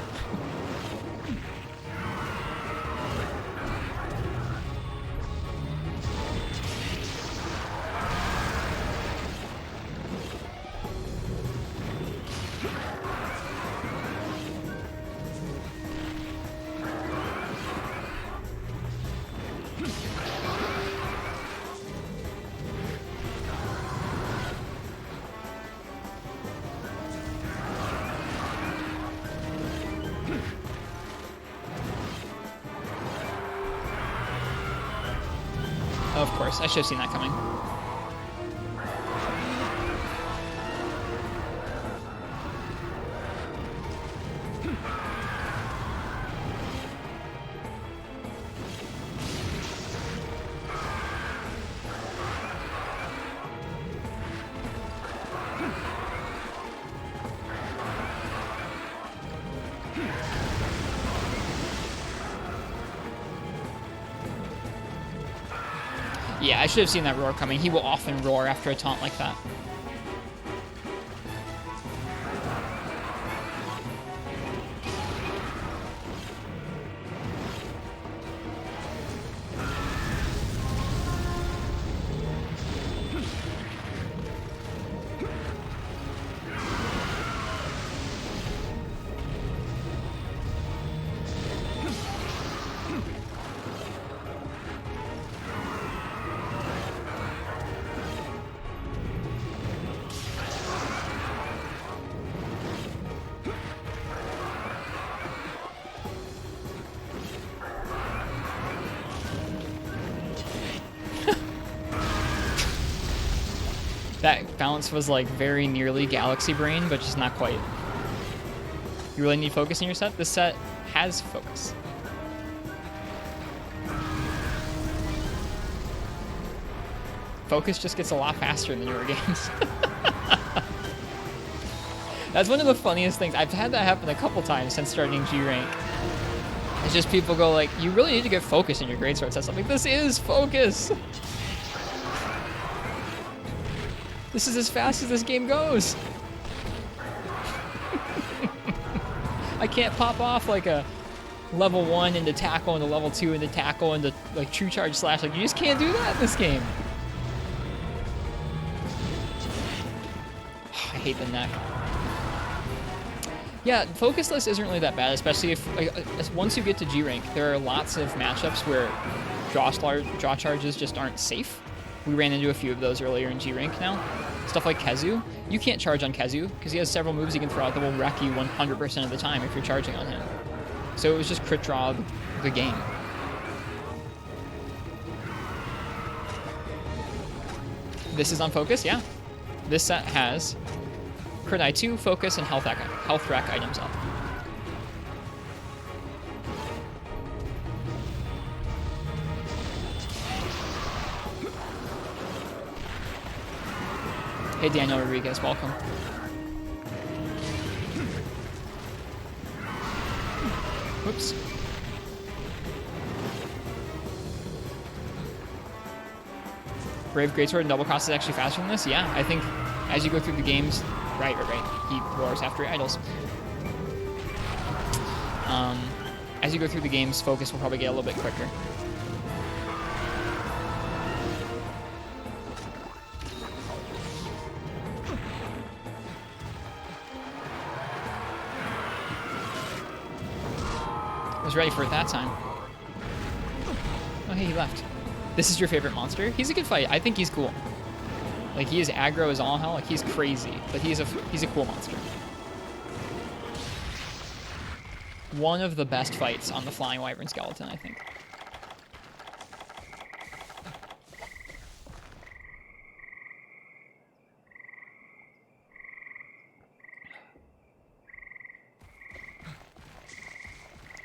Of course, I should have seen that coming. Yeah, I should have seen that roar coming. He will often roar after a taunt like that. That bounce was like very nearly Galaxy Brain, but just not quite. You really need focus in your set? This set has focus. Focus just gets a lot faster in the newer games. That's one of the funniest things. I've had that happen a couple times since starting G rank. It's just people go like, you really need to get focus in your Greatsword set. I'm like, this is focus. This is as fast as this game goes. I can't pop off like a level 1 into tackle into level 2 into tackle into like true charge slash. Like you just can't do that in this game. I hate the neck. Yeah, focusless isn't really that bad, especially if like, once you get to G rank, there are lots of matchups where draw charges just aren't safe. We ran into a few of those earlier in G rank now. Stuff like Kezu. You can't charge on Kezu because he has several moves he can throw out that will wreck you 100% of the time if you're charging on him. So it was just crit draw the game. This is on focus, yeah. This set has crit I2, focus, and health rack items up. Hey, Daniel Rodriguez, welcome. Whoops. Brave Greatsword and Double Cross is actually faster than this? Yeah, I think as you go through the games, right. He roars after idols. As you go through the games, focus will probably get a little bit quicker. I was ready for it that time. Oh, hey, he left. This is your favorite monster? He's a good fight. I think he's cool. Like, he is aggro as all hell. Like, he's crazy, but he's a cool monster. One of the best fights on the Flying Wyvern Skeleton, I think.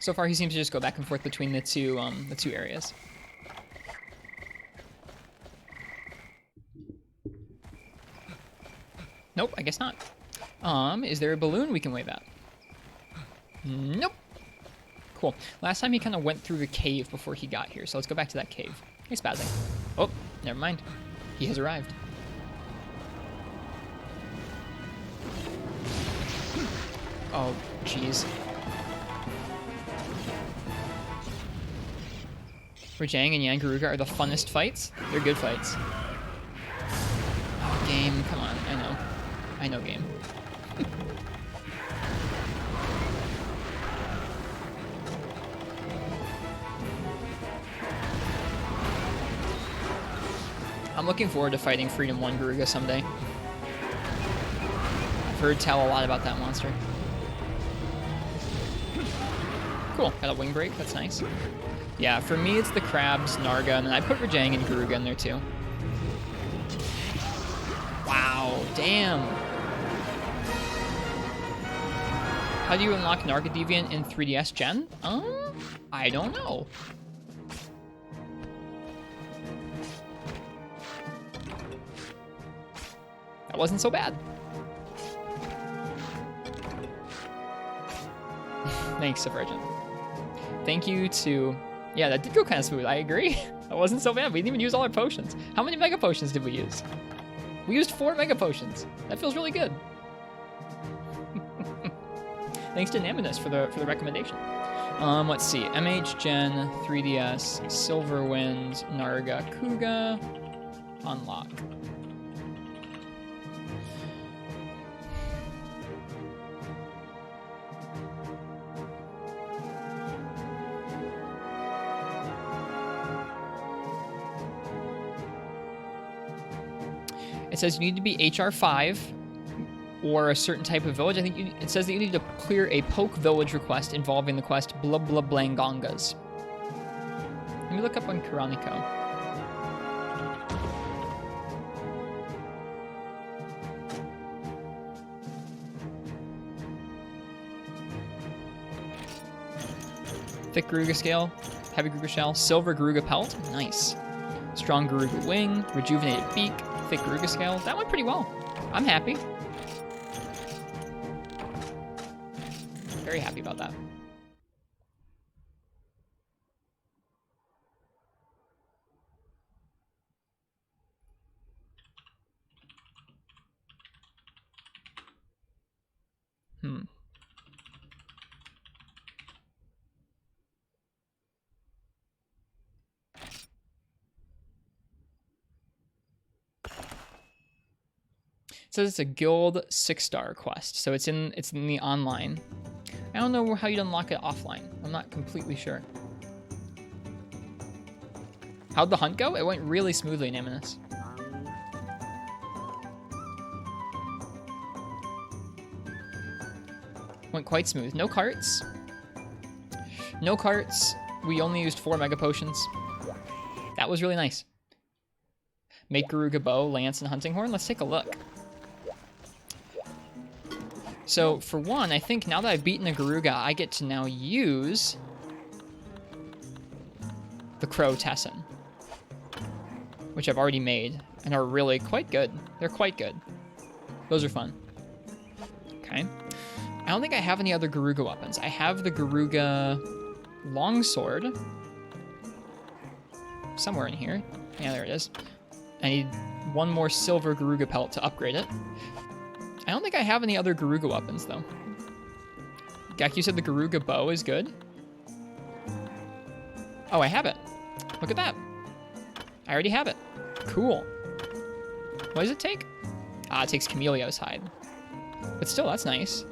So far, he seems to just go back and forth between the two areas. Nope, I guess not. Is there a balloon we can wave at? Nope. Cool. Last time he kind of went through the cave before he got here, so let's go back to that cave. Hey, spazzing. Oh, never mind. He has arrived. Oh, jeez. Rajang and Yangaruga are the funnest fights. They're good fights. Oh, game, come on. I know. I know, game. I'm looking forward to fighting Freedom 1 Garuga someday. I've heard tell a lot about that monster. Cool, got a wing break, that's nice. Yeah, for me it's the crabs, Narga, and then I put Rajang and Garuga in there too. Wow, damn. How do you unlock Narga Deviant in 3DS Gen? I don't know. That wasn't so bad. Thanks, Subvergent. Thank you to... Yeah, that did go kind of smooth. I agree. That wasn't so bad. We didn't even use all our potions. How many Mega Potions did we use? We used 4 Mega Potions. That feels really good. Thanks to Naminus for the recommendation. Let's see. MH Gen, 3DS, Silverwind, Narga, Kuga, unlock. It says you need to be HR 5 or a certain type of village. I think it says that you need to clear a Poke Village request involving the quest Blah Blah Blangongas. Let me look up on Kuranico. Thick Garuga Scale, Heavy Garuga Shell, Silver Garuga Pelt, nice. Strong Garuga Wing, Rejuvenated Beak, Thick Garuga Scale. That went pretty well. I'm happy. Very happy about that. It says it's a guild 6-star quest, so it's in the online. I don't know how you'd unlock it offline. I'm not completely sure. How'd the hunt go? It went really smoothly, Naminus. Went quite smooth. No carts. No carts. We only used 4 Mega Potions. That was really nice. Make Garuga Bow, Lance, and Hunting Horn. Let's take a look. So, for one, I think now that I've beaten a Garuga, I get to now use the Crow Tessin, which I've already made, and are really quite good. They're quite good. Those are fun. Okay. I don't think I have any other Garuga weapons. I have the Garuga Longsword somewhere in here. Yeah, there it is. I need one more Silver Garuga Pelt to upgrade it. I don't think I have any other Garuga weapons, though. Gak, you said the Garuga Bow is good? Oh, I have it. Look at that. I already have it. Cool. What does it take? Ah, it takes Camellia's hide. But still, that's nice.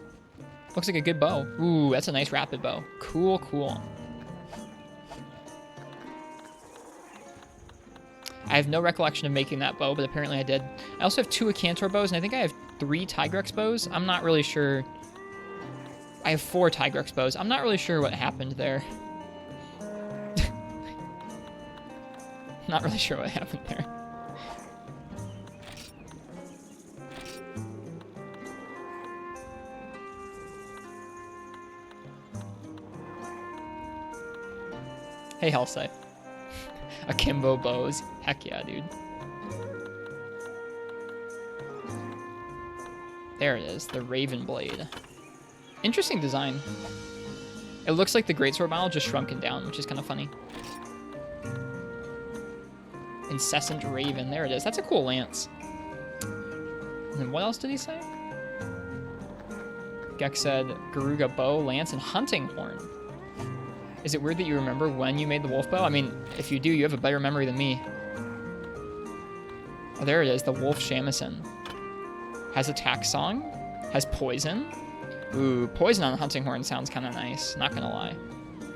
Looks like a good bow. Ooh, that's a nice rapid bow. Cool, cool. I have no recollection of making that bow, but apparently I did. I also have 2 Acantor bows, and I think I have 3 Tigrex bows. I'm not really sure. I have 4 Tigrex bows. I'm not really sure what happened there. Not really sure what happened there. Hey, Hellsite. Akimbo bows. Heck yeah, dude. There it is, the Raven Blade. Interesting design. It looks like the Greatsword model just shrunken down, which is kind of funny. Incessant Raven, there it is. That's a cool lance. And then what else did he say? Gek said Garuga bow, lance, and hunting horn. Is it weird that you remember when you made the wolf bow? I mean, if you do, you have a better memory than me. Oh, there it is, the wolf shamisen. Has attack song, has poison. Ooh, poison on the hunting horn sounds kind of nice, not gonna lie.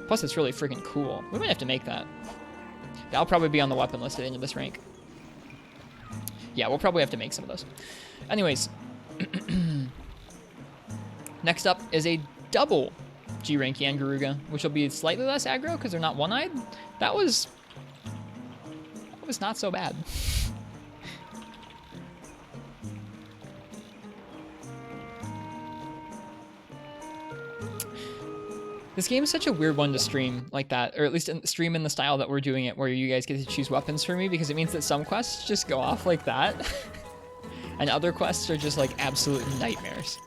Plus, it's really freaking cool. We might have to make that. That'll probably be on the weapon list at the end of this rank. Yeah, we'll probably have to make some of those. Anyways, next up is a double G-rank Yan Garuga, which will be slightly less aggro because they're not one-eyed. That was not so bad. This game is such a weird one to stream like that, or at least stream in the style that we're doing it, where you guys get to choose weapons for me, because it means that some quests just go off like that, and other quests are just like absolute nightmares.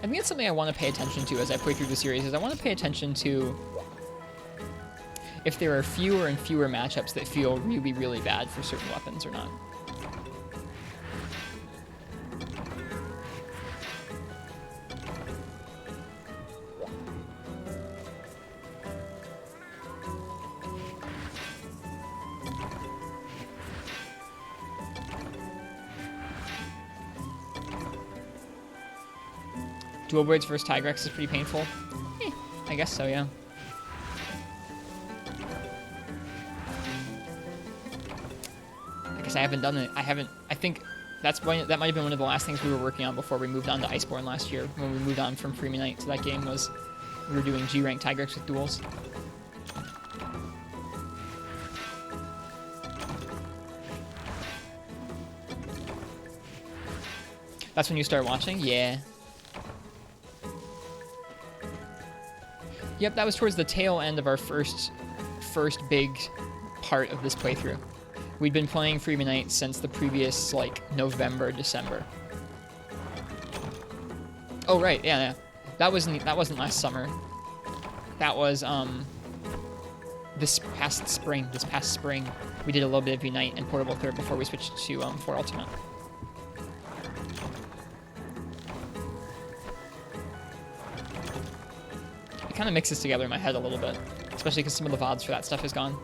I think it's something I want to pay attention to as I play through the series, is I want to pay attention to if there are fewer and fewer matchups that feel really, really bad for certain weapons or not. Dual Blades versus Tigrex is pretty painful. I guess so, yeah. I guess I haven't done it. I think that might have been one of the last things we were working on before we moved on to Iceborne last year, when we moved on from Freeman Knight to that game, was we were doing G-rank Tigrex with duels. That's when you start watching? Yeah. Yep, that was towards the tail end of our first big part of this playthrough. We'd been playing Freeman Knight since the previous, like, November, December. Oh, right, yeah. That wasn't last summer. That was, this past spring. We did a little bit of Unite and Portable Third before we switched to, 4 Ultimate. It kind of mixes together in my head a little bit, especially because some of the VODs for that stuff is gone.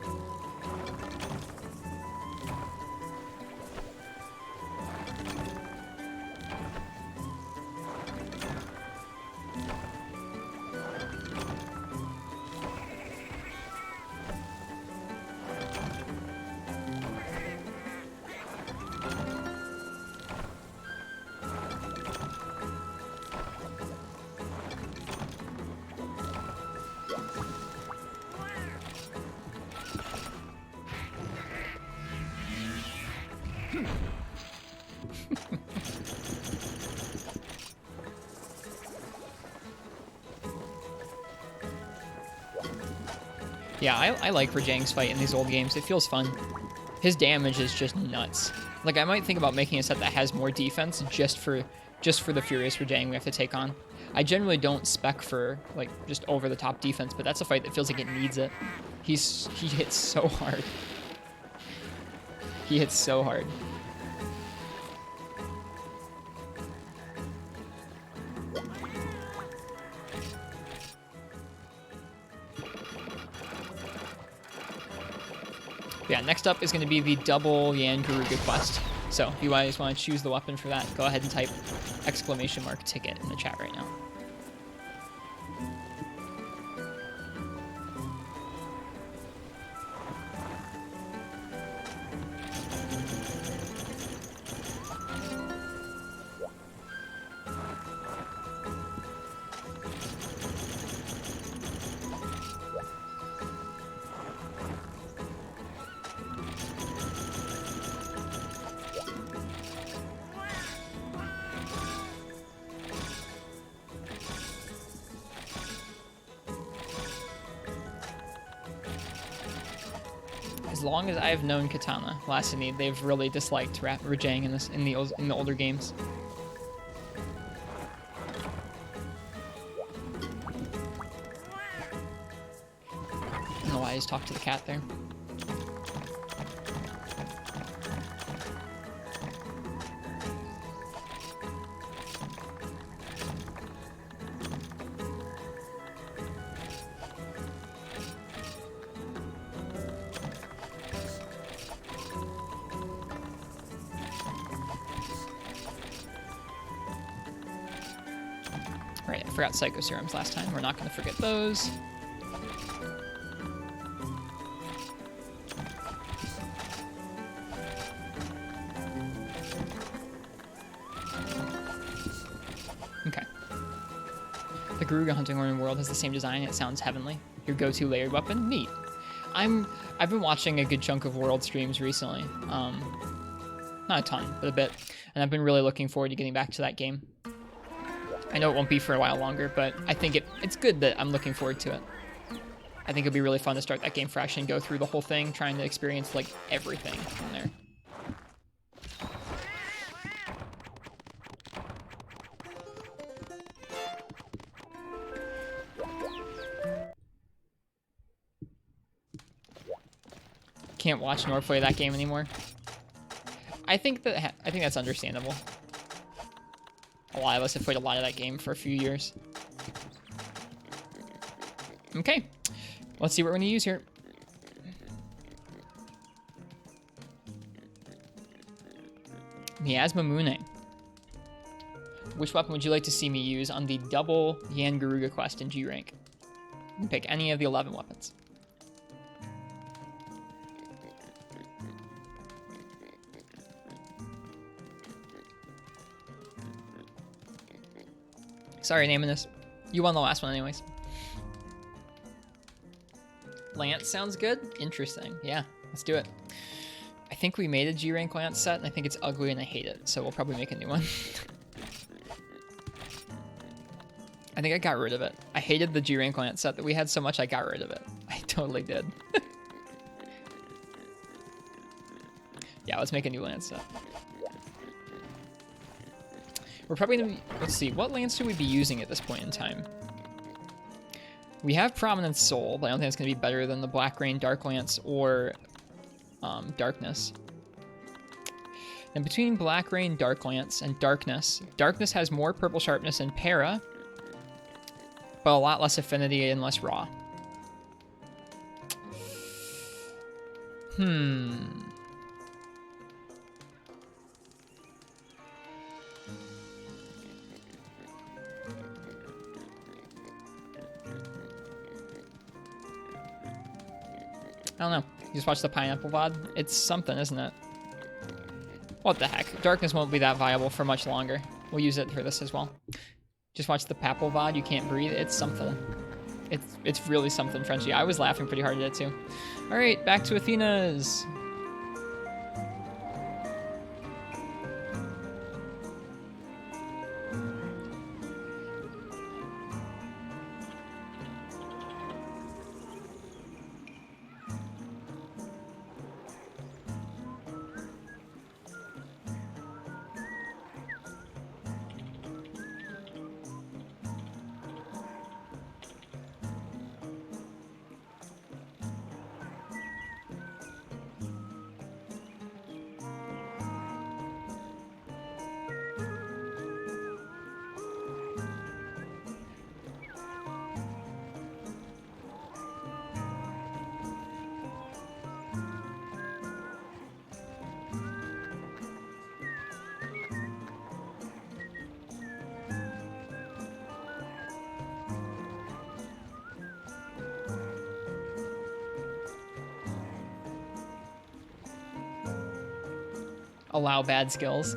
Yeah, I like Rajang's fight in these old games. It feels fun. His damage is just nuts. Like, I might think about making a set that has more defense just for the Furious Rajang we have to take on. I generally don't spec for, like, just over-the-top defense, but that's a fight that feels like it needs it. He hits so hard. He hits so hard. Yeah, next up is going to be the double Yan Garuga quest. So if you guys want to choose the weapon for that, go ahead and type !ticket in the chat right now. as long as I've known Katana, Lassini, they've really disliked Rajang in the older games. I don't know why I just talked to the cat there. Right, I forgot Psycho Serums last time. We're not going to forget those. Okay. The Garuga Hunting Horn world has the same design. It sounds heavenly. Your go-to layered weapon? Neat. I've been watching a good chunk of world streams recently. Not a ton, but a bit. And I've been really looking forward to getting back to that game. I know it won't be for a while longer, but I think it's good that I'm looking forward to it. I think it'll be really fun to start that game fresh and go through the whole thing, trying to experience, like, everything in there. Can't watch nor play that game anymore. I think that's understandable. A lot of us have played a lot of that game for a few years. Okay, let's see what we're going to use here. Miasma Mune. Which weapon would you like to see me use on the double Yan Garuga quest in G rank? You can pick any of the 11 weapons. Sorry, naming this. You won the last one anyways. Lance sounds good. Interesting. Yeah, let's do it. I think we made a G rank Lance set, and I think it's ugly and I hate it, so we'll probably make a new one. I think I got rid of it. I hated the G rank Lance set that we had so much I got rid of it. I totally did. Yeah, let's make a new Lance set. We're probably gonna be, let's see, what lance should we be using at this point in time? We have Prominence Soul, but I don't think it's gonna be better than the Black Rain Dark Lance or Darkness. And between Black Rain Dark Lance and Darkness, Darkness has more purple sharpness than Para, but a lot less affinity and less raw. I don't know. You just watch the Pineapple VOD? It's something, isn't it? What the heck? Darkness won't be that viable for much longer. We'll use it for this as well. Just watch the Papple VOD. You can't breathe. It's something. It's really something, Frenchie. I was laughing pretty hard at it too. All right, back to Athena's. Allow bad skills.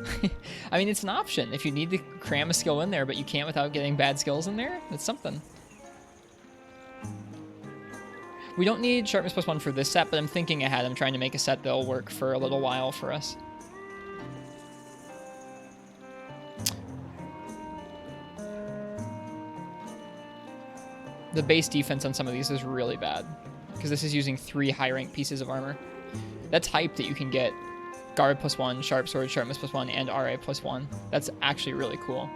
I mean, it's an option. If you need to cram a skill in there, but you can't without getting bad skills in there, it's something. We don't need sharpness +1 for this set, but I'm thinking ahead. I'm trying to make a set that'll work for a little while for us. The base defense on some of these is really bad, because this is using 3 high rank pieces of armor. That's hype that you can get guard +1, sharp sword, sharpness +1, and RA +1. That's actually really cool.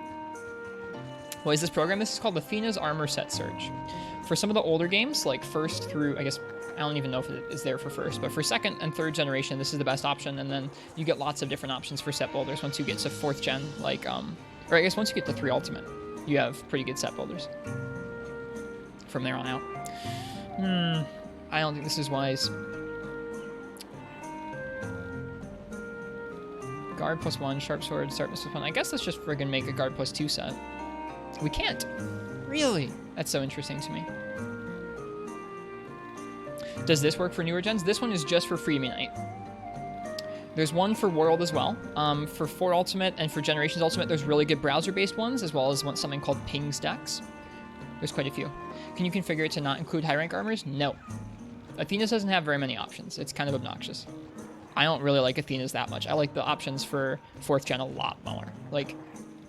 What is this program? This is called Athena's Armor Set Search. For some of the older games, like first through, I guess, I don't even know if it is there for first, but for second and third generation, this is the best option, and then you get lots of different options for set builders once you get to 4th gen, like, or I guess once you get to 3 Ultimate, you have pretty good set builders from there on out. I don't think this is wise. Guard +1, sharp sword, sharpness +1. I guess let's just friggin' make a guard +2 set. We can't. Really? That's so interesting to me. Does this work for newer gens? This one is just for Freebie Night. There's one for World as well. For 4 Ultimate and for Generations Ultimate, there's really good browser-based ones, as well as something called ping stacks. There's quite a few. Can you configure it to not include high-rank armors? No. Athena's doesn't have very many options. It's kind of obnoxious. I don't really like Athena's that much. I like the options for 4th gen a lot more. Like,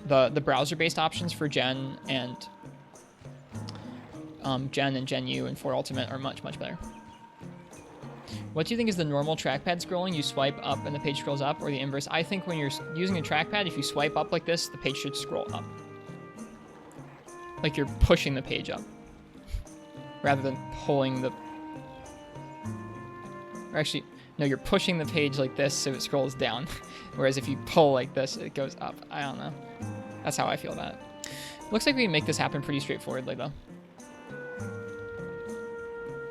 the browser-based options for Gen and Gen U and 4 Ultimate are much, much better. What do you think is the normal trackpad scrolling? You swipe up and the page scrolls up, or the inverse? I think when you're using a trackpad, if you swipe up like this, the page should scroll up. Like you're pushing the page up, rather than pulling the... Or actually, no, you're pushing the page like this so it scrolls down. Whereas if you pull like this, it goes up. I don't know. That's how I feel about it. Looks like we can make this happen pretty straightforwardly, though.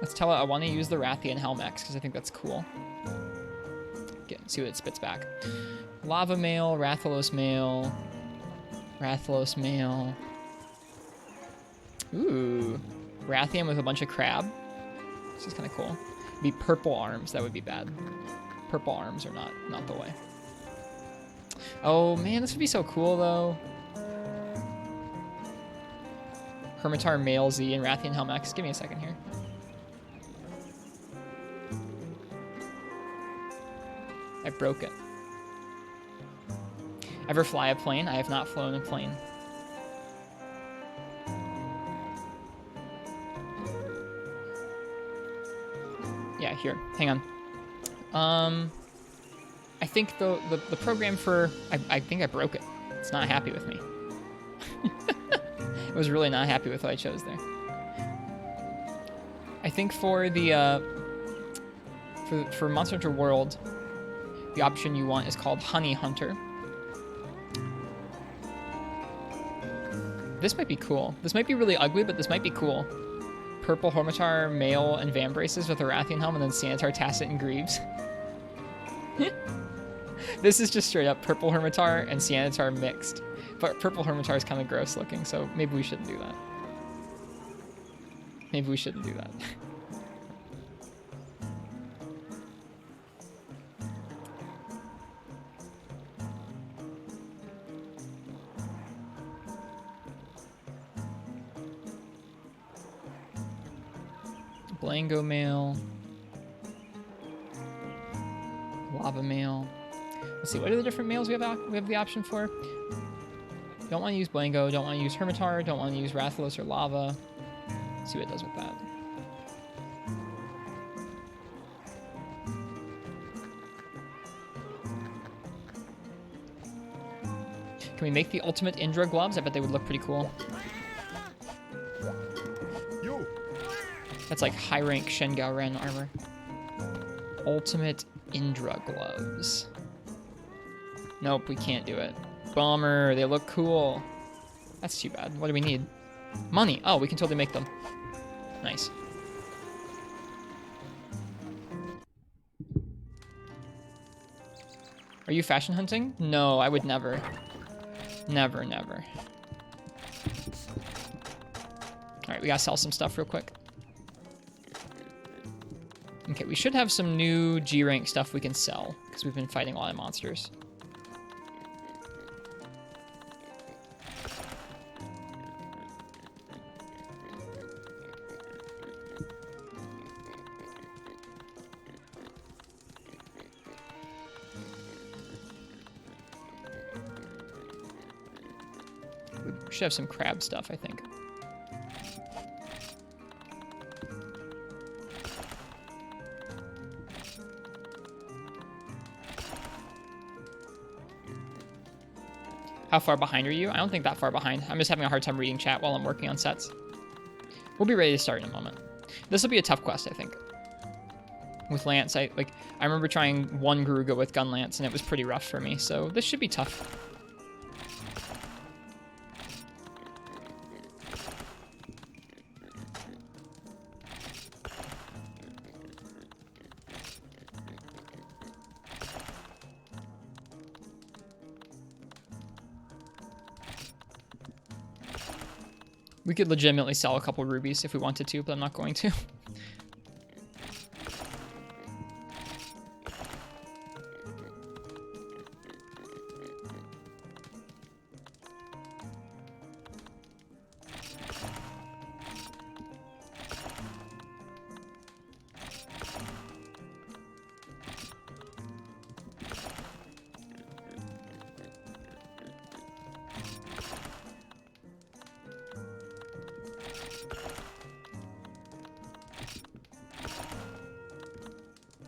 Let's tell it I want to use the Rathian Helmex, because I think that's cool. See what it spits back. Lava Mail, Rathalos Mail, Rathalos Mail. Ooh. Rathian with a bunch of crab. This is kind of cool. It'd be purple arms. That would be bad. Purple arms are not the way. Oh, man, this would be so cool, though. Hermitar Male Z and Rathian Helmex. Give me a second here. I broke it. Ever fly a plane? I have not flown a plane. Yeah, here. Hang on. I think the program for... I think I broke it. It's not happy with me. It was really not happy with what I chose there. I think for the... for Monster Hunter World, the option you want is called Honey Hunter. This might be cool. This might be really ugly, but this might be cool. Purple Hormitar, Male, and Vambraces with a Rathian Helm, and then Sanitar, Tacet, and Greaves. This is just straight up Purple Hermitar and Sanitar mixed. But Purple Hermitar is kind of gross looking, so maybe we shouldn't do that. Maybe we shouldn't do that. Blango Mail. Lava Mail. Let's see, what are the different mails we have the option for? Don't want to use Blango, don't want to use Hermitar, don't want to use Rathalos or Lava. Let's see what it does with that. Can we make the ultimate Indra gloves? I bet they would look pretty cool. That's like high rank Shengao Ren armor. Ultimate Indra gloves. Nope, we can't do it. Bummer, they look cool. That's too bad. What do we need? Money. Oh, we can totally make them. Nice. Are you fashion hunting? No, I would never. Never, never. Alright, we gotta sell some stuff real quick. Okay, we should have some new G-rank stuff we can sell, because we've been fighting a lot of monsters. We should have some crab stuff, I think. How far behind are you? I don't think that far behind. I'm just having a hard time reading chat while I'm working on sets. We'll be ready to start in a moment. This will be a tough quest, I think. With Lance, I remember trying one Garuga with Gun Lance, and it was pretty rough for me, so this should be tough. We could legitimately sell a couple rubies if we wanted to, but I'm not going to.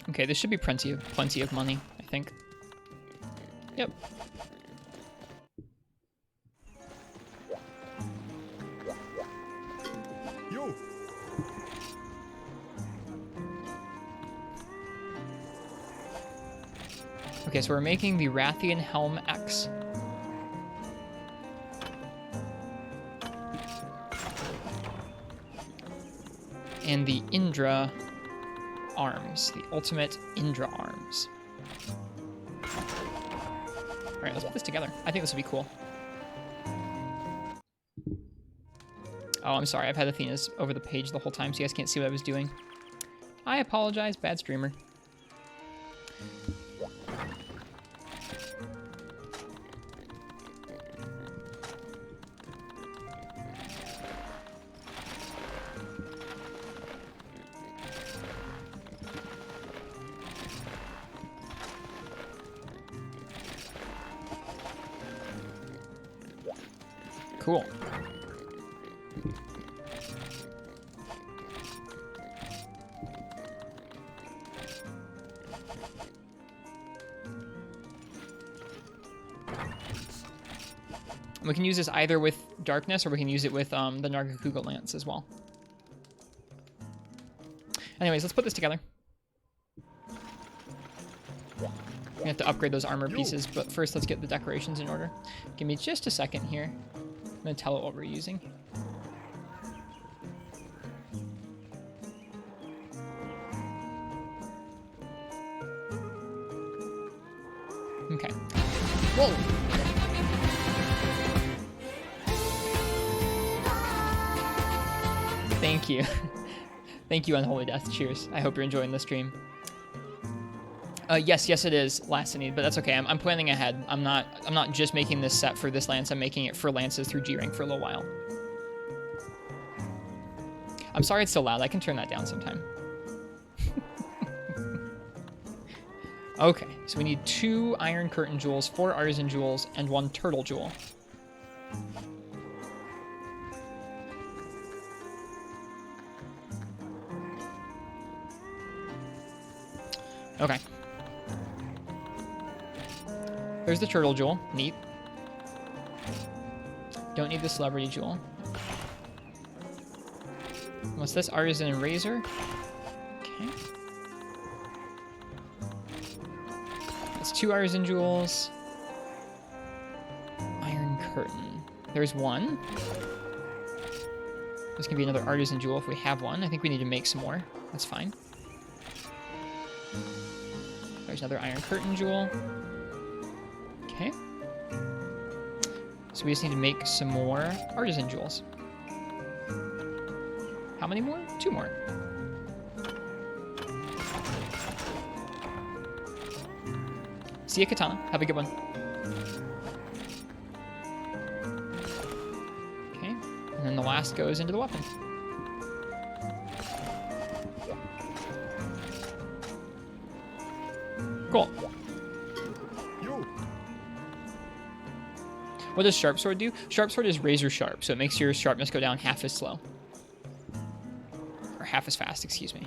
Okay, this should be plenty of money, I think. Yep. Yo. Okay, so we're making the Rathian Helm X. And the Indra arms, the ultimate Indra arms. All right, let's put this together. I think this would be cool. Oh, I'm sorry. I've had Athena's over the page the whole time, so you guys can't see what I was doing. I apologize, bad streamer. Cool. We can use this either with Darkness, or we can use it with the Nargacuga Lance as well. Anyways, let's put this together. We have to upgrade those armor pieces, but first let's get the decorations in order. Give me just a second here. I'm going to tell it what we're using. Okay. Whoa! Thank you. Thank you, Unholy Death. Cheers. I hope you're enjoying the stream. Yes, it is Lassini, but that's okay. I'm planning ahead. I'm not just making this set for this lance. I'm making it for lances through G rank for a little while. I'm sorry it's so loud. I can turn that down sometime. Okay, so we need 2 Iron Curtain Jewels, 4 Artisan Jewels, and 1 Turtle Jewel. Okay. There's the Turtle Jewel. Neat. Don't need the Celebrity Jewel. What's this? Artisan and Razor. Okay. That's 2 Artisan Jewels. Iron Curtain. There's 1. This can be another Artisan Jewel if we have one. I think we need to make some more. That's fine. There's another Iron Curtain Jewel. Okay. So we just need to make some more Artisan Jewels. How many more? 2 more. See ya, Katana. Have a good one. Okay. And then the last goes into the weapon. Cool. What does Sharp Sword do? Sharp Sword is razor sharp, so it makes your sharpness go down half as slow. Or half as fast, excuse me.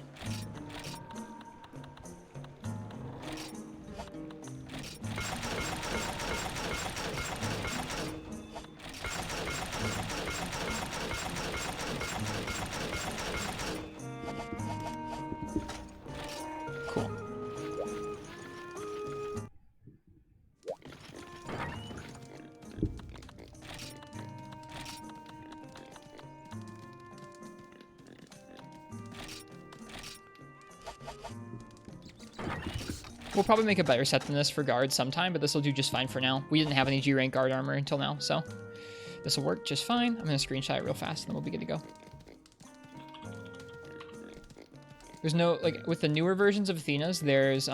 We'll probably make a better set than this for guard sometime, but this will do just fine for now. We didn't have any G rank guard armor until now, so this will work just fine. I'm going to screenshot it real fast, and then we'll be good to go. There's no, like, with the newer versions of Athena's, there's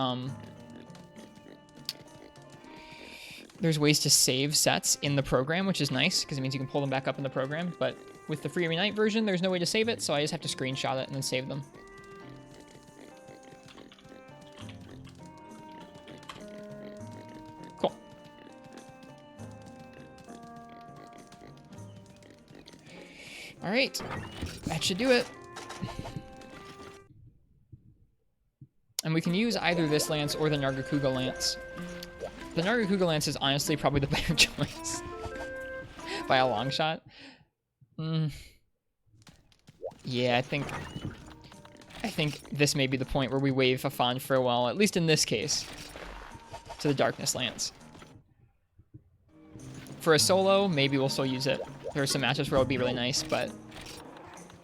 ways to save sets in the program, which is nice, because it means you can pull them back up in the program, but with the free every night version, there's no way to save it, so I just have to screenshot it and then save them. Cool. All right, that should do it. And we can use either this lance or the Nargacuga lance. The Nargacuga lance is honestly probably the better choice by a long shot. Yeah, I think this may be the point where we wave a fond farewell, at least in this case, to the Darkness lance. For a solo, maybe we'll still use it. There are some matchups where it would be really nice, but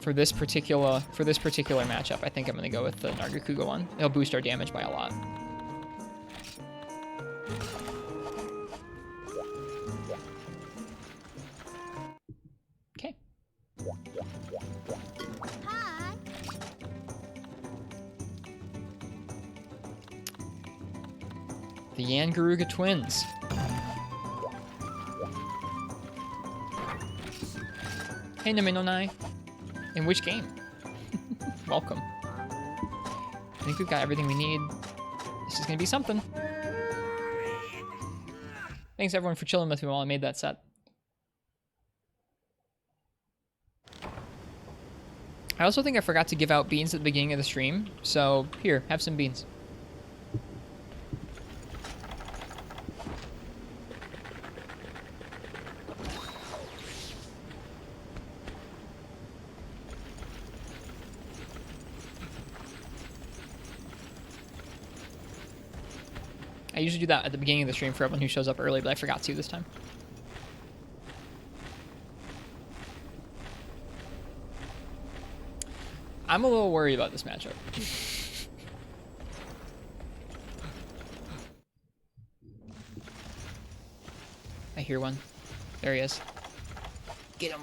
for this particular matchup, I think I'm gonna go with the Nargacuga one. It'll boost our damage by a lot. Okay. Hi. The Yangaruga twins. Hey Naminonai. In which game? Welcome. I think we've got everything we need. This is gonna be something. Thanks everyone for chilling with me while I made that set. I also think I forgot to give out beans at the beginning of the stream, so here, have some beans. I usually do that at the beginning of the stream for everyone who shows up early, but I forgot to this time. I'm a little worried about this matchup. I hear one. There he is. Get him.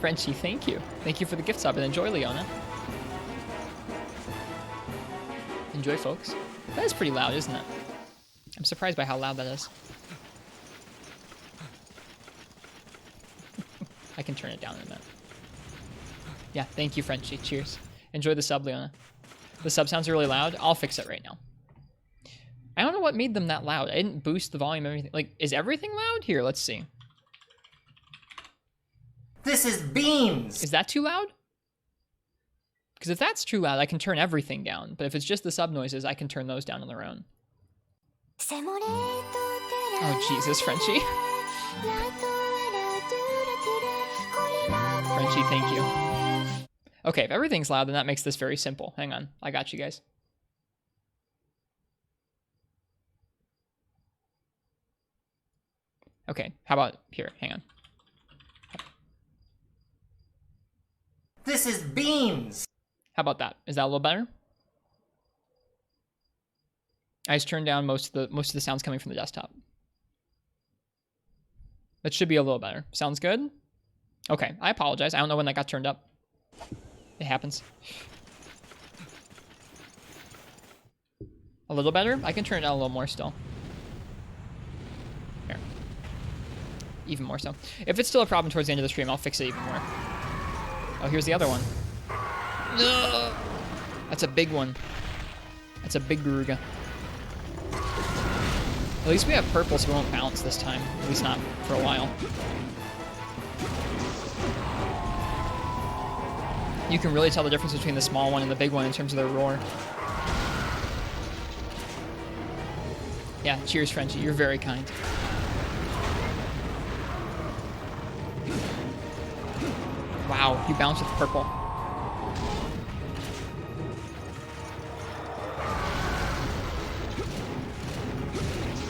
Frenchie, thank you. Thank you for the gift sub, and enjoy, Leona. Enjoy, folks. That is pretty loud, isn't it? I'm surprised by how loud that is. I can turn it down in a minute. Yeah, thank you, Frenchie. Cheers. Enjoy the sub, Leona. The sub sounds really loud. I'll fix it right now. I don't know what made them that loud. I didn't boost the volume of everything. Like, is everything loud? Here, let's see. This is beans! Is that too loud? Because if that's too loud, I can turn everything down. But if it's just the sub noises, I can turn those down on their own. Oh, Jesus, Frenchie. Frenchie, thank you. Okay, if everything's loud, then that makes this very simple. Hang on. I got you guys. Okay, how about here? Hang on. This is beans! How about that? Is that a little better? I just turned down most of the sounds coming from the desktop. That should be a little better. Sounds good? Okay, I apologize. I don't know when that got turned up. It happens. A little better? I can turn it down a little more still. Here. Even more so. If it's still a problem towards the end of the stream, I'll fix it even more. Oh, here's the other one. No! That's a big one. That's a big Garuga. At least we have purple, so we won't bounce this time. At least not for a while. You can really tell the difference between the small one and the big one in terms of their roar. Yeah, cheers, Frenchie. You're very kind. Wow, you bounce with purple.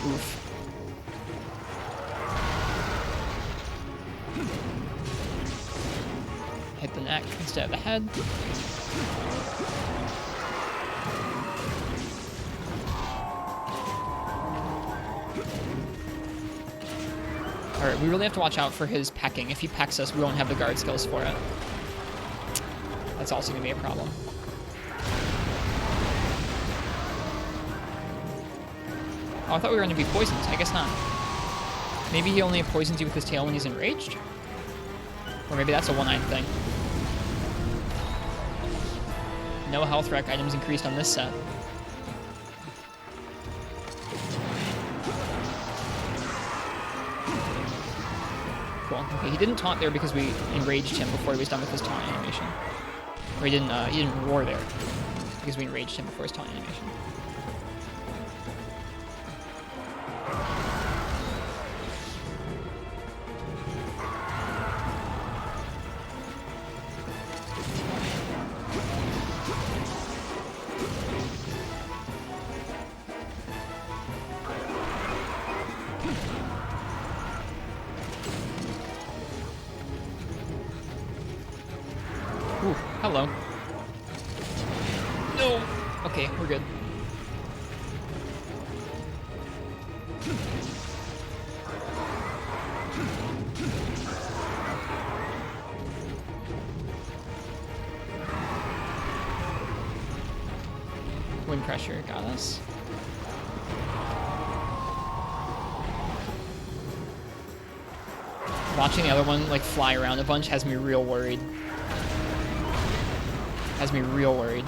Oof. stay at the head. Alright, we really have to watch out for his pecking. If he pecks us, we won't have the guard skills for it. That's also going to be a problem. Oh, I thought we were going to be poisoned. I guess not. Maybe he only poisons you with his tail when he's enraged? Or maybe that's a one-eyed thing. No health rec items increased on this set. Cool. Okay, he didn't taunt there because we enraged him before he was done with his taunt animation. Or he didn't roar there because we enraged him before his taunt animation. Ooh, hello. No! Okay, we're good. Wind pressure got us. Watching the other one like fly around a bunch has me real worried. Has me real worried.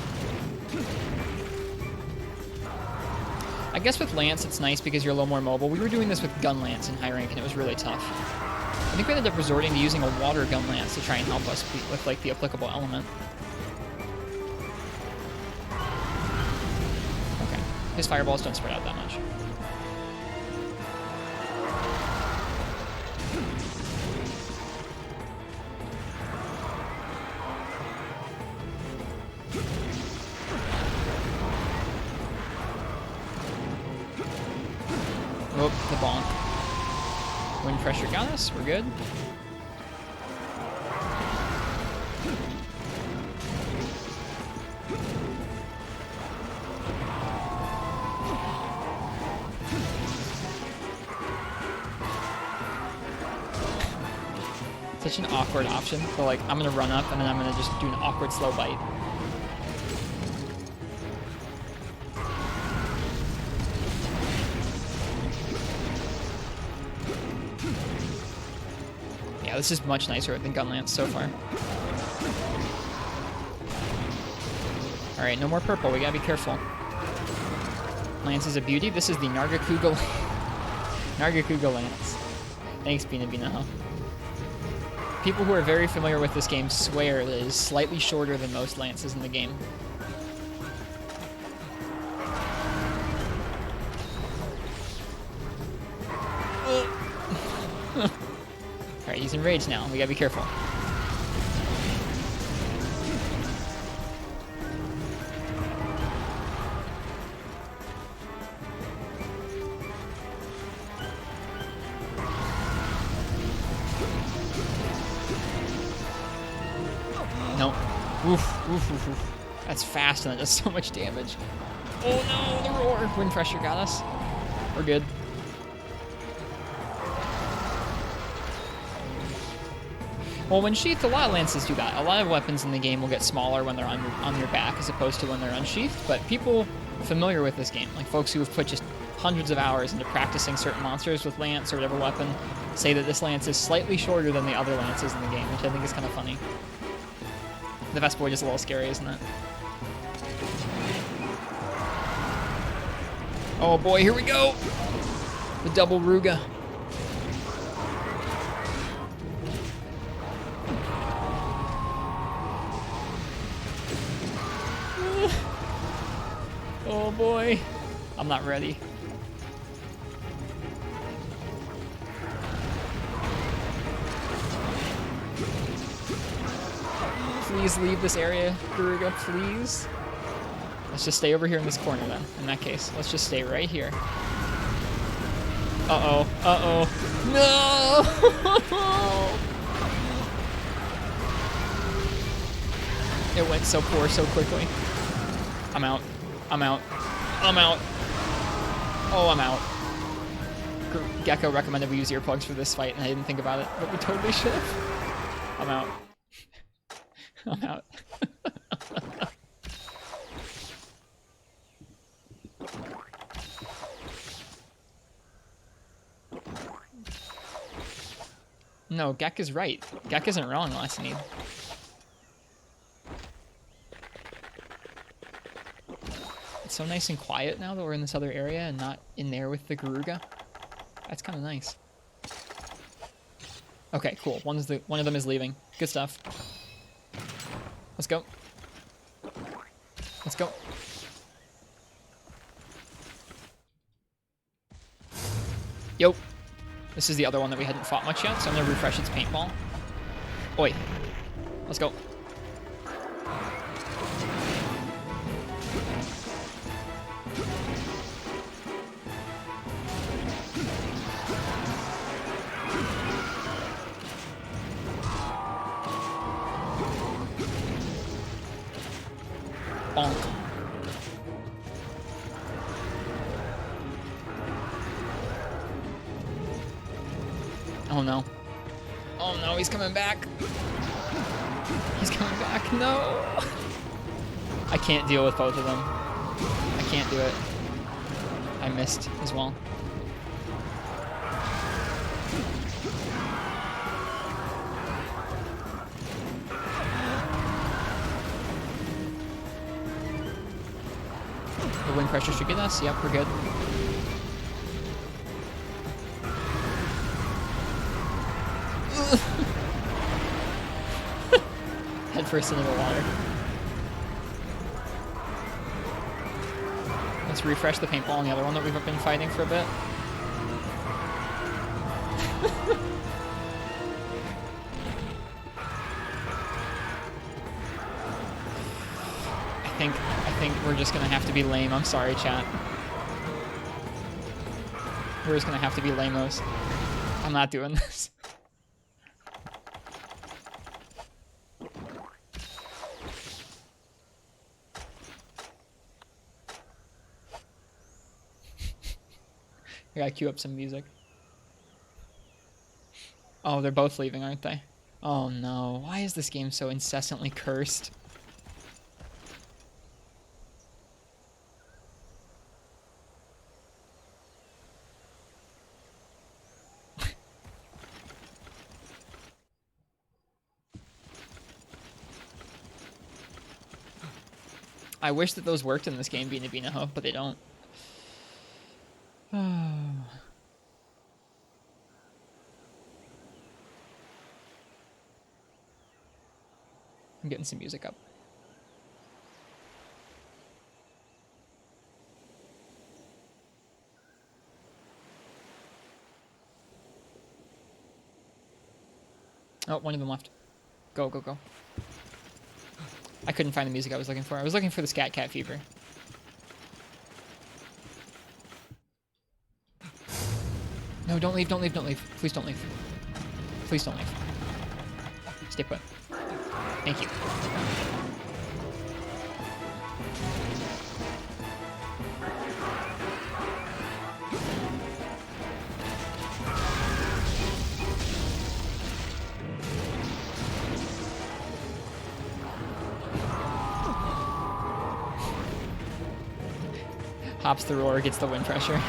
I guess with Lance it's nice because you're a little more mobile. We were doing this with Gun Lance in high rank and it was really tough. I think we ended up resorting to using a water Gun Lance to try and help us with like the applicable element. Okay. His fireballs don't spread out that much. Oh, the bonk. Wind pressure got us. We're good. Such an awkward option. So like, I'm gonna run up and then I'm gonna just do an awkward slow bite. Yeah, this is much nicer than Gun Lance so far. Alright, no more purple. We gotta be careful. Lance is a beauty. This is the Nargacuga Nargacuga Lance. Thanks, Bina Bina. People who are very familiar with this game swear that it is slightly shorter than most lances in the game. Alright, he's enraged now. We gotta be careful. Nope. Oof, oof, oof, oof. That's fast and that does so much damage. Oh no, the roar! Wind pressure got us. We're good. Well, when sheathed, a lot of lances do that. A lot of weapons in the game will get smaller when they're on your back as opposed to when they're unsheathed, but people familiar with this game, like folks who have put just hundreds of hours into practicing certain monsters with lance or whatever weapon, say that this lance is slightly shorter than the other lances in the game, which I think is kind of funny. The Vespoid is a little scary, isn't it? Oh boy, here we go! The double Ruga. Oh boy. I'm not ready. Please leave this area, Garuga, please. Let's just stay over here in this corner then, in that case. Let's just stay right here. Uh-oh, uh-oh. No! It went so poor so quickly. I'm out. I'm out. I'm out. Oh, I'm out. Gecko recommended we use earplugs for this fight, and I didn't think about it, but we totally should have. I'm out. I'm out. No, Gek is right. Gek isn't wrong, Lassinide. It's so nice and quiet now that we're in this other area and not in there with the Garuga. That's kind of nice. Okay, cool. One of them is leaving. Good stuff. Let's go. Let's go. Yo. This is the other one that we hadn't fought much yet, so I'm gonna refresh its paintball. Oi. Let's go. Bonk. Oh no. Oh no, he's coming back. He's coming back. No. I can't deal with both of them. I can't do it. I missed as well. The wind pressure should get us. Yep, we're good. Head first into the water. Let's refresh the paintball on the other one that we've been fighting for a bit. I think we're just gonna have to be lame. I'm sorry, chat. We're just gonna have to be lame-os. I'm not doing this. I gotta queue up some music. Oh, they're both leaving, aren't they? Oh no, why is this game so incessantly cursed? I wish that those worked in this game, Bina Bina, but they don't. I'm getting some music up. Oh, one of them left. Go, go, go. I couldn't find the music I was looking for. I was looking for the Scat Cat Fever. No, don't leave, don't leave, don't leave. Please don't leave. Please don't leave. Stay put. Thank you. Hops the roar, gets the wind pressure.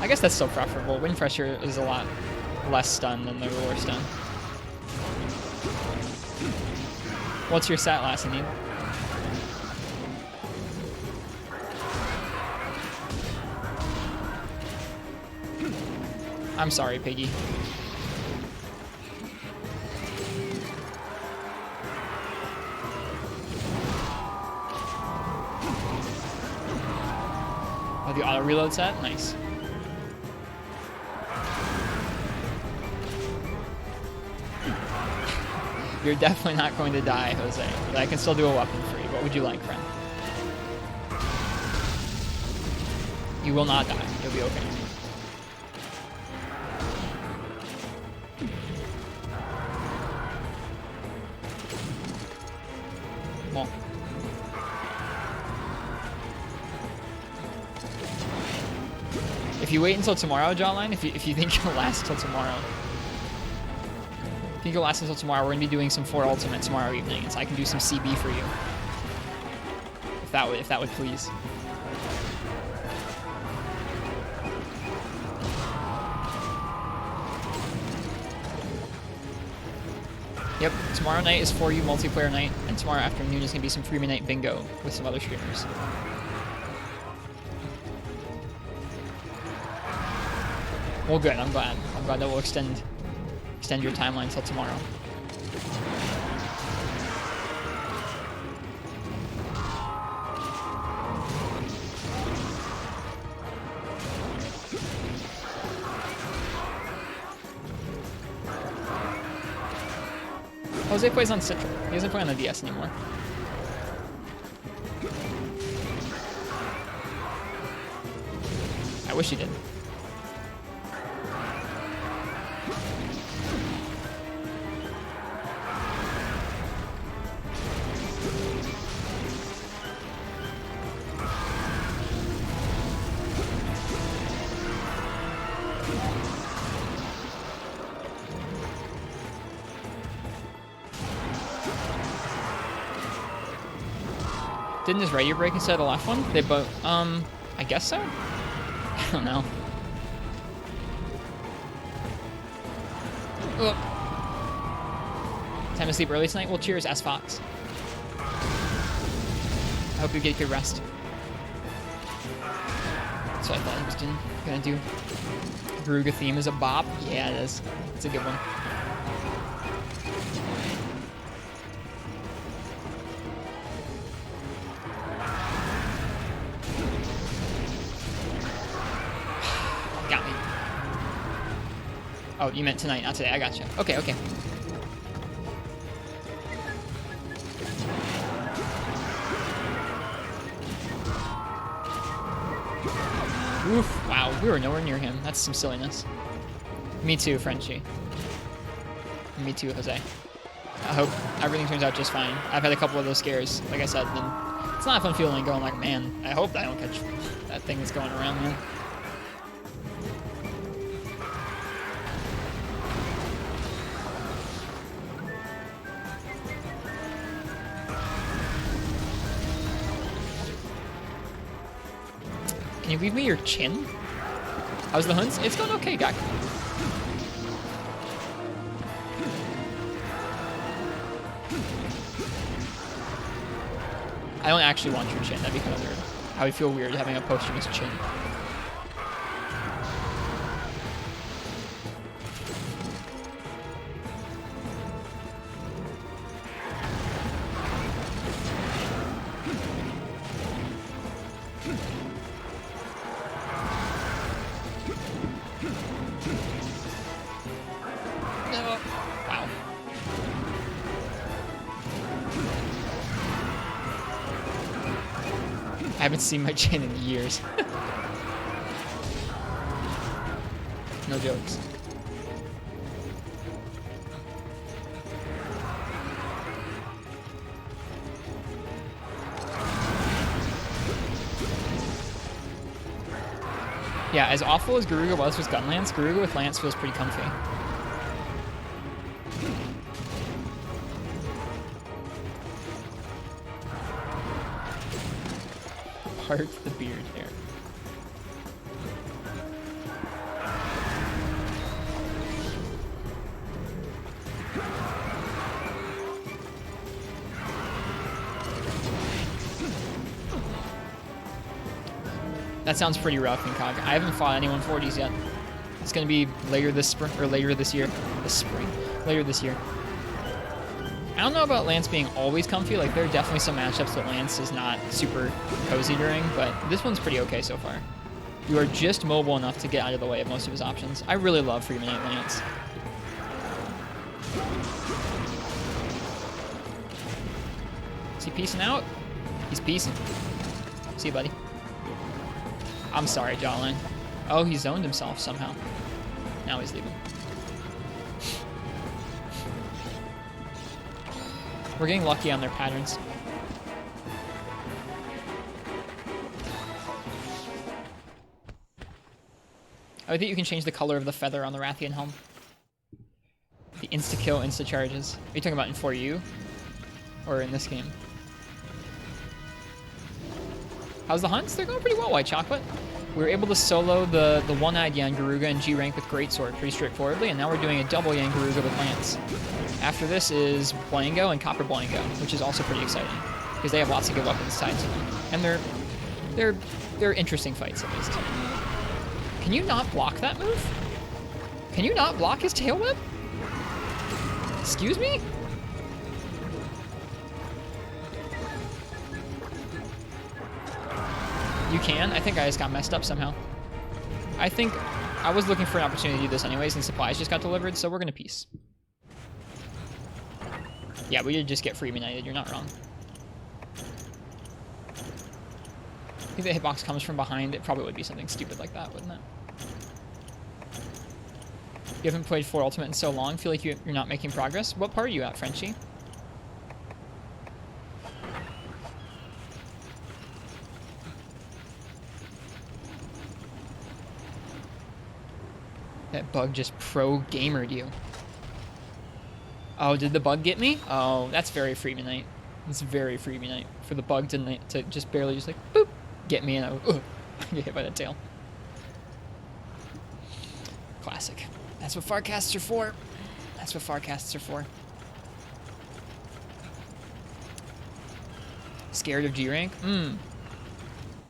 I guess that's still preferable. Wind pressure is a lot less stun than the roar stun. What's your stat, Lassinide? I'm sorry, Piggy. Oh, the auto reload set? Nice. You're definitely not going to die, Jose. But I can still do a weapon free. What would you like, friend? You will not die. You'll be okay. If you wait until tomorrow, Jawline, if you think it'll last till tomorrow. If you think it'll last until tomorrow, we're gonna be doing some 4 Ultimate tomorrow evening, and so I can do some CB for you. If that would please. Yep, tomorrow night is For You multiplayer night, and tomorrow afternoon is gonna be some Free Midnight Bingo with some other streamers. Well, good. I'm glad. I'm glad that we'll extend your timeline till tomorrow. Jose plays on Citra. He doesn't play on the DS anymore. I wish he did. Didn't his radio break instead of the left one? They both, I guess so? I don't know. Ugh. Time to sleep early tonight? Well, cheers, S Fox. I hope you get good rest. That's what I thought he was gonna do. Garuga theme is a bop? Yeah, it is. It's a good one. Oh, you meant tonight, not today. I got you. Okay, okay. Oof, wow, we were nowhere near him. That's some silliness. Me too, Frenchie. Me too, Jose. I hope everything turns out just fine. I've had a couple of those scares, like I said, and it's not a fun feeling going like, man, I hope I don't catch that thing that's going around, man. Can you leave me your chin? How's the hunts? It's going okay, Gak. I don't actually want your chin. That'd be kind of weird. I would feel weird having a posthumous chin. I haven't seen my chin in years. No jokes. Yeah, as awful as Garuga was with Gunlance, Garuga with Lance feels pretty comfy. Part the beard here. That sounds pretty rough, Incog. I haven't fought anyone 40s yet. It's gonna be later this spring, or later this year. Later this year. I don't know about Lance being always comfy. Like, there are definitely some matchups that Lance is not super cozy during, but this one's pretty okay so far. You are just mobile enough to get out of the way of most of his options. I really love Free Midnight Lance. Is he peacing out? He's peacing. See you, buddy. I'm sorry, Jawline. Oh, he zoned himself somehow. Now he's leaving. We're getting lucky on their patterns. I think you can change the color of the feather on the Rathian helm. The insta-kill, insta-charges. Are you talking about in 4U? Or in this game? How's the hunts? They're going pretty well, White Chocolate. We were able to solo the one-eyed Yangaruga and G rank with Greatsword pretty straightforwardly, and now we're doing a double Yangaruga with Lance. After this is Blango and Copper Blango, which is also pretty exciting, because they have lots of good weapons tied to them. And they're interesting fights, at least. Can you not block that move? Can you not block his tail whip? Excuse me? You can? I think I just got messed up somehow. I think I was looking for an opportunity to do this anyways, and supplies just got delivered, so we're gonna peace. Yeah, we did just get Freeman United, you're not wrong. I think the hitbox comes from behind. It probably would be something stupid like that, wouldn't it? You haven't played 4 Ultimate in so long. Feel like you're not making progress. What part are you at, Frenchie? That bug just pro-gamered you. Oh, did the bug get me? Oh, that's very Freemanite. It's very Freemanite for the bug to just barely just like, boop, get me and I get hit by the tail. Classic. That's what Farcasts are for. That's what Farcasts are for. Scared of G rank?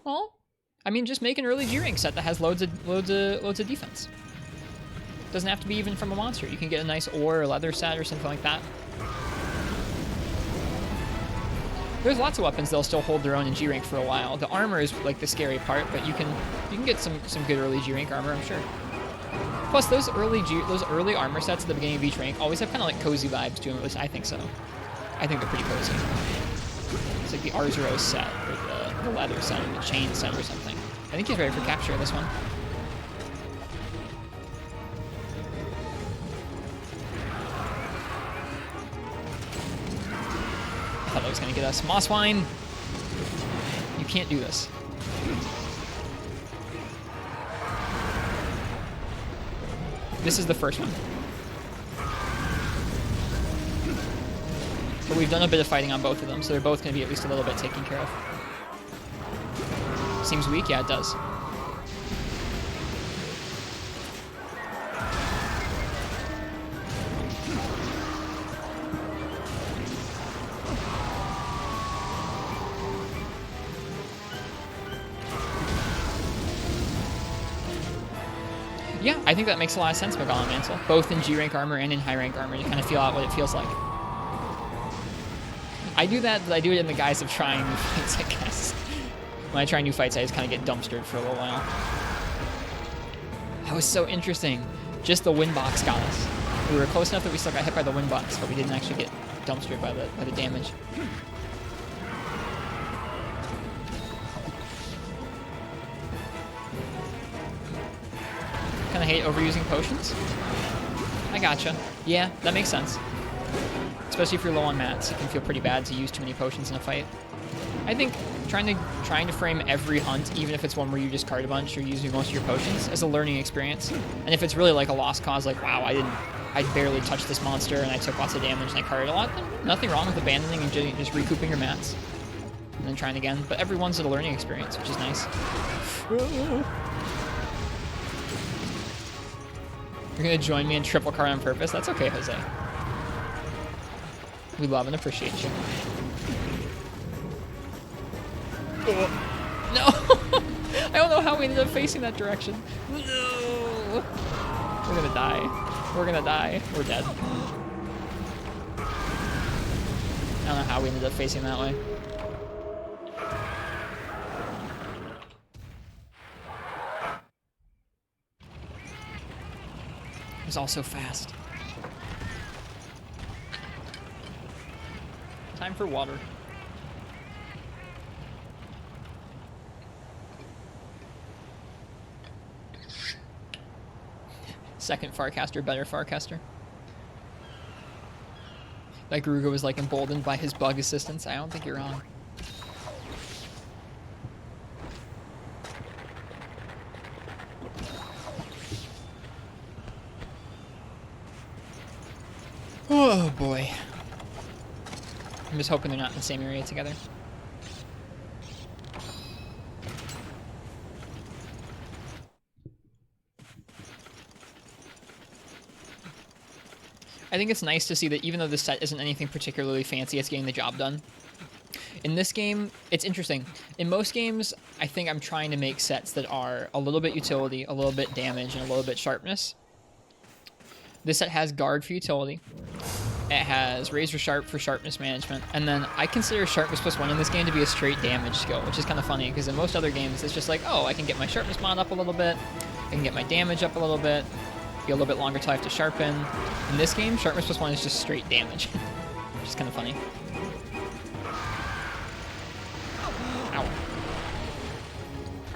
Well, I mean, just make an early G rank set that has loads of defense. Doesn't have to be even from a monster. You can get a nice ore or leather set or something like that. There's lots of weapons that'll still hold their own in G rank for a while. The armor is like the scary part, but you can get some good early G rank armor, I'm sure. Plus, those early armor sets at the beginning of each rank always have kind of like cozy vibes to them. At least I think so. I think they're pretty cozy. It's like the Arzuros set, or the leather set, or the chain set, or something. I think he's ready for capture this one. I thought that was gonna get us. Mosswine, you can't do this. This is the first one. But we've done a bit of fighting on both of them, so they're both going to be at least a little bit taken care of. Seems weak? Yeah, it does. Yeah, I think that makes a lot of sense, Magallan Mantle. Both in G-rank armor and in high-rank armor, you kind of feel out what it feels like. I do that, but I do it in the guise of trying new fights, I guess. When I try new fights, I just kind of get dumpstered for a little while. That was so interesting. Just the wind box got us. We were close enough that we still got hit by the wind box, but we didn't actually get dumpstered by the damage. Kind of hate overusing potions. I gotcha. Yeah, that makes sense. Especially if you're low on mats, it can feel pretty bad to use too many potions in a fight. I think trying to frame every hunt, even if it's one where you discard a bunch or using most of your potions, as a learning experience. And if it's really like a lost cause, like wow, I barely touched this monster and I took lots of damage and I carried a lot, then nothing wrong with abandoning and just recouping your mats. And then trying again. But everyone's a learning experience, which is nice. You're gonna join me in triple card on purpose? That's okay, Jose. We love and appreciate you. No! I don't know how we ended up facing that direction. No! We're gonna die. We're gonna die. We're dead. I don't know how we ended up facing that way. It was all so fast. Time for water. Second Farcaster, better Farcaster. That Garuga was like emboldened by his bug assistance. I don't think you're wrong. Oh boy. I'm just hoping they're not in the same area together. I think it's nice to see that even though this set isn't anything particularly fancy, it's getting the job done. In this game, it's interesting. In most games, I think I'm trying to make sets that are a little bit utility, a little bit damage, and a little bit sharpness. This set has guard for utility. It has razor sharp for sharpness management. And then I consider sharpness +1 in this game to be a straight damage skill, which is kind of funny because in most other games, it's just like, oh, I can get my sharpness mod up a little bit. I can get my damage up a little bit. Be a little bit longer till I have to sharpen. In this game, sharpness +1 is just straight damage, which is kind of funny. Ow.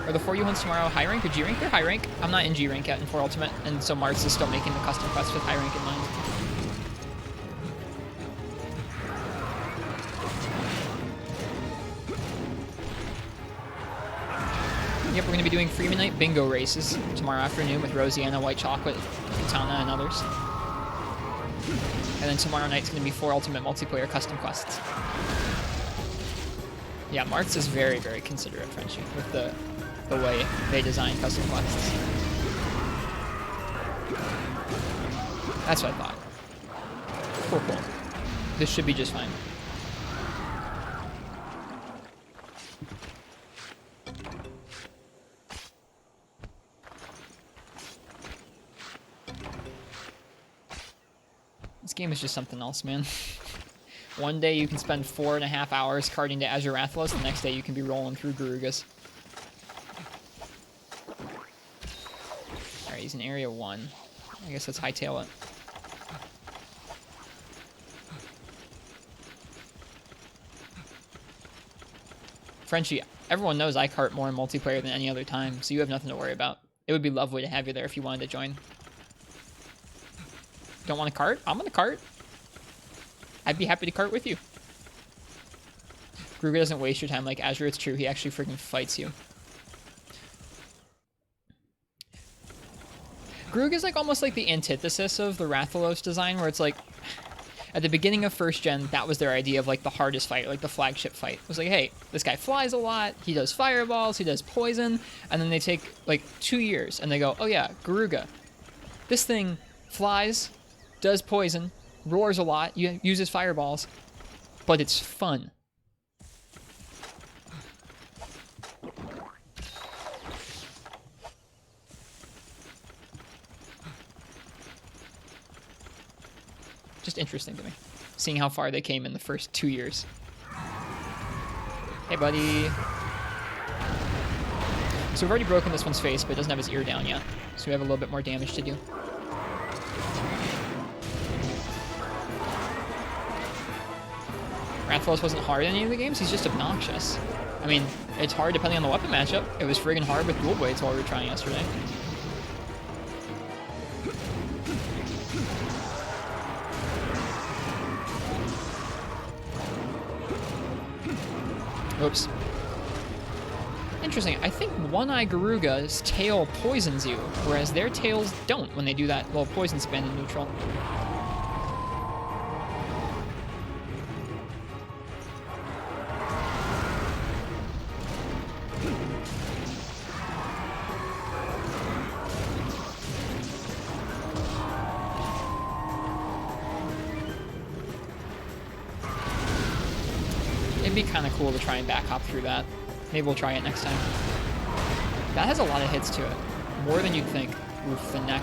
Are the 4U hunts tomorrow high rank or G rank? They're high rank. I'm not in G rank yet in 4 Ultimate, and so Martz is still making the custom quests with high rank in mind. Yep, we're going to be doing free midnight bingo races tomorrow afternoon with Rosianna, White Chocolate, Katana, and others. And then tomorrow night's going to be 4 Ultimate multiplayer custom quests. Yeah, Martz is very, very considerate, Frenchie, with the way they design custom quests. That's what I thought. Cool, cool. This should be just fine. This game is just something else, man. One day you can spend 4.5 hours carting to Azure Rathalos, the next day you can be rolling through Garugas. Alright, he's in Area 1. I guess let's hightail it. Frenchie, everyone knows I cart more in multiplayer than any other time, so you have nothing to worry about. It would be lovely to have you there if you wanted to join. Don't want to cart? I'm going to cart. I'd be happy to cart with you. Garuga doesn't waste your time like Azure. It's true. He actually freaking fights you. Garuga's like almost like the antithesis of the Rathalos design, where it's like at the beginning of first gen, that was their idea of like the hardest fight, like the flagship fight. It was like, hey, this guy flies a lot, he does fireballs, he does poison, and then they take like 2 years and they go, oh yeah, Garuga, this thing flies, does poison, roars a lot, uses fireballs, but it's fun. Just interesting to me, seeing how far they came in the first 2 years. Hey, buddy. So we've already broken this one's face, but it doesn't have his ear down yet. So we have a little bit more damage to do. Rathalos wasn't hard in any of the games, he's just obnoxious. I mean, it's hard depending on the weapon matchup. It was friggin' hard with dual blades while we were trying yesterday. Oops. Interesting. I think One-Eye Garuga's tail poisons you, whereas their tails don't when they do that little poison spin in neutral. It'd be kind of cool to try and back hop through that. Maybe we'll try it next time. That has a lot of hits to it. More than you'd think. Oof, the neck.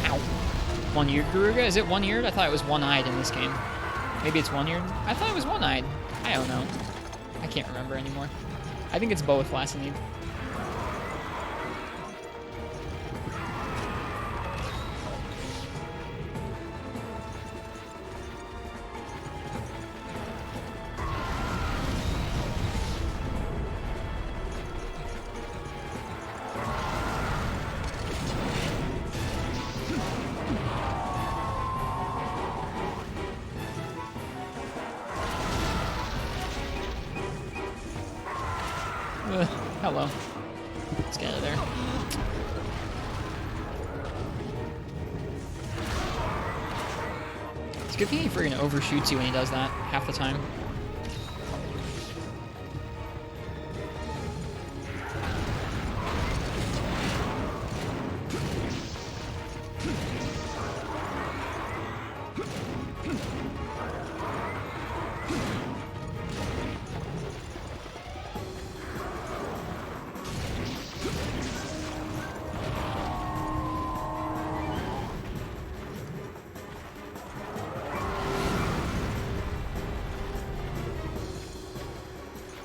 Ow. One-eared Garuga? Is it one-eared? I thought it was one-eyed in this game. Maybe it's one-eared? I thought it was one-eyed. I don't know. I can't remember anymore. I think it's both, Lassinade. Hello. Let's get out of there. It's a good thing he friggin' overshoots you when he does that half the time.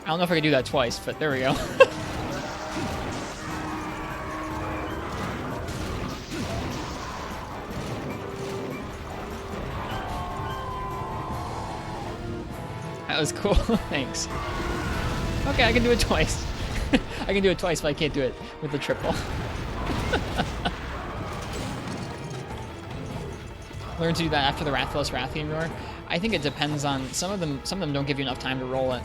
I don't know if I could do that twice, but there we go. That was cool. Thanks. Okay, I can do it twice. I can do it twice, but I can't do it with the triple. Learn to do that after the Rathless Rathianor. I think it depends on some of them don't give you enough time to roll it.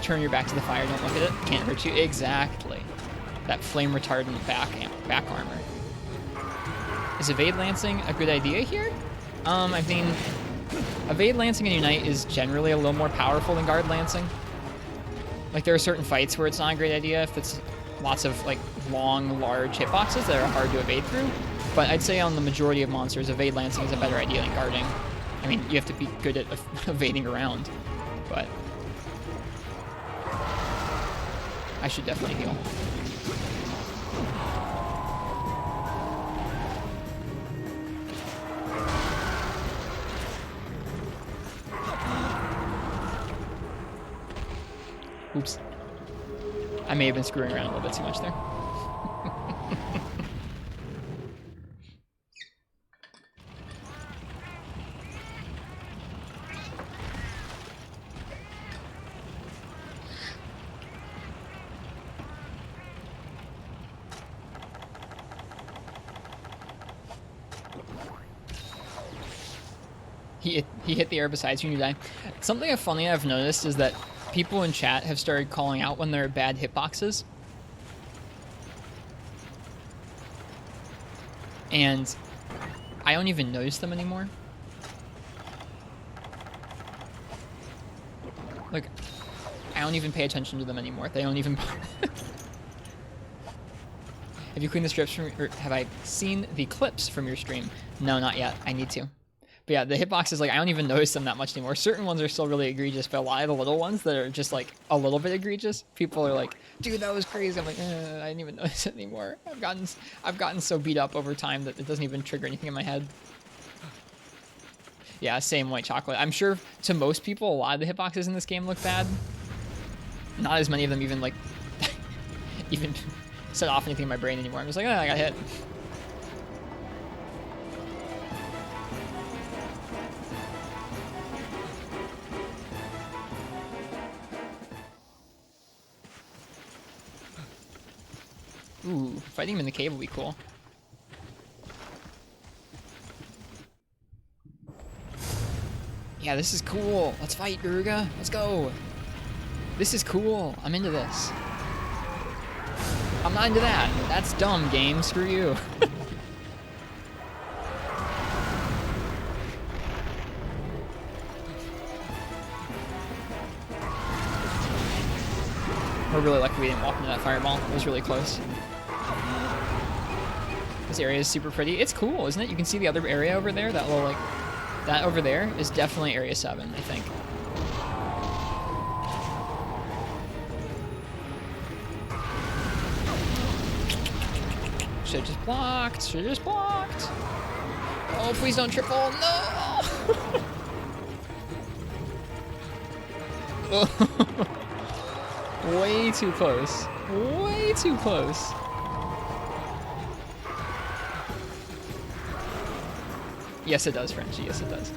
Turn your back to the fire, don't look at it. Can't hurt you. Exactly. That flame retardant back armor. Is evade lancing a good idea here? I mean, evade lancing and unite is generally a little more powerful than guard lancing. Like there are certain fights where it's not a great idea if it's lots of like long, large hitboxes that are hard to evade through. But I'd say on the majority of monsters, evade lancing is a better idea than guarding. I mean, you have to be good at evading around, but I should definitely heal. Oops. I may have been screwing around a little bit too much there. He hit the air besides you and you die. Something funny I've noticed is that people in chat have started calling out when there are bad hitboxes. And I don't even notice them anymore. Like, I don't even pay attention to them anymore. They don't even... Have you cleaned the strips from... Or have I seen the clips from your stream? No, not yet. I need to. But yeah, the hitboxes, like, I don't even notice them that much anymore. Certain ones are still really egregious, but a lot of the little ones that are just, like, a little bit egregious, people are like, dude, that was crazy. I'm like, I didn't even notice it anymore. I've gotten so beat up over time that it doesn't even trigger anything in my head. Yeah, same white chocolate. I'm sure to most people, a lot of the hitboxes in this game look bad. Not as many of them even, like, even set off anything in my brain anymore. I'm just like, oh, I got hit. Ooh, fighting him in the cave will be cool. Yeah, this is cool. Let's fight, Garuga. Let's go. This is cool. I'm into this. I'm not into that. That's dumb, game. Screw you. We're really lucky we didn't walk into that fireball. It was really close. This area is super pretty. It's cool, isn't it? You can see the other area over there. That little, like, that over there is definitely Area 7, I think. Should've just blocked. Should've just blocked. Oh, please don't triple. No! Way too close. Way too close. Yes, it does, Frenchie. Yes, it does.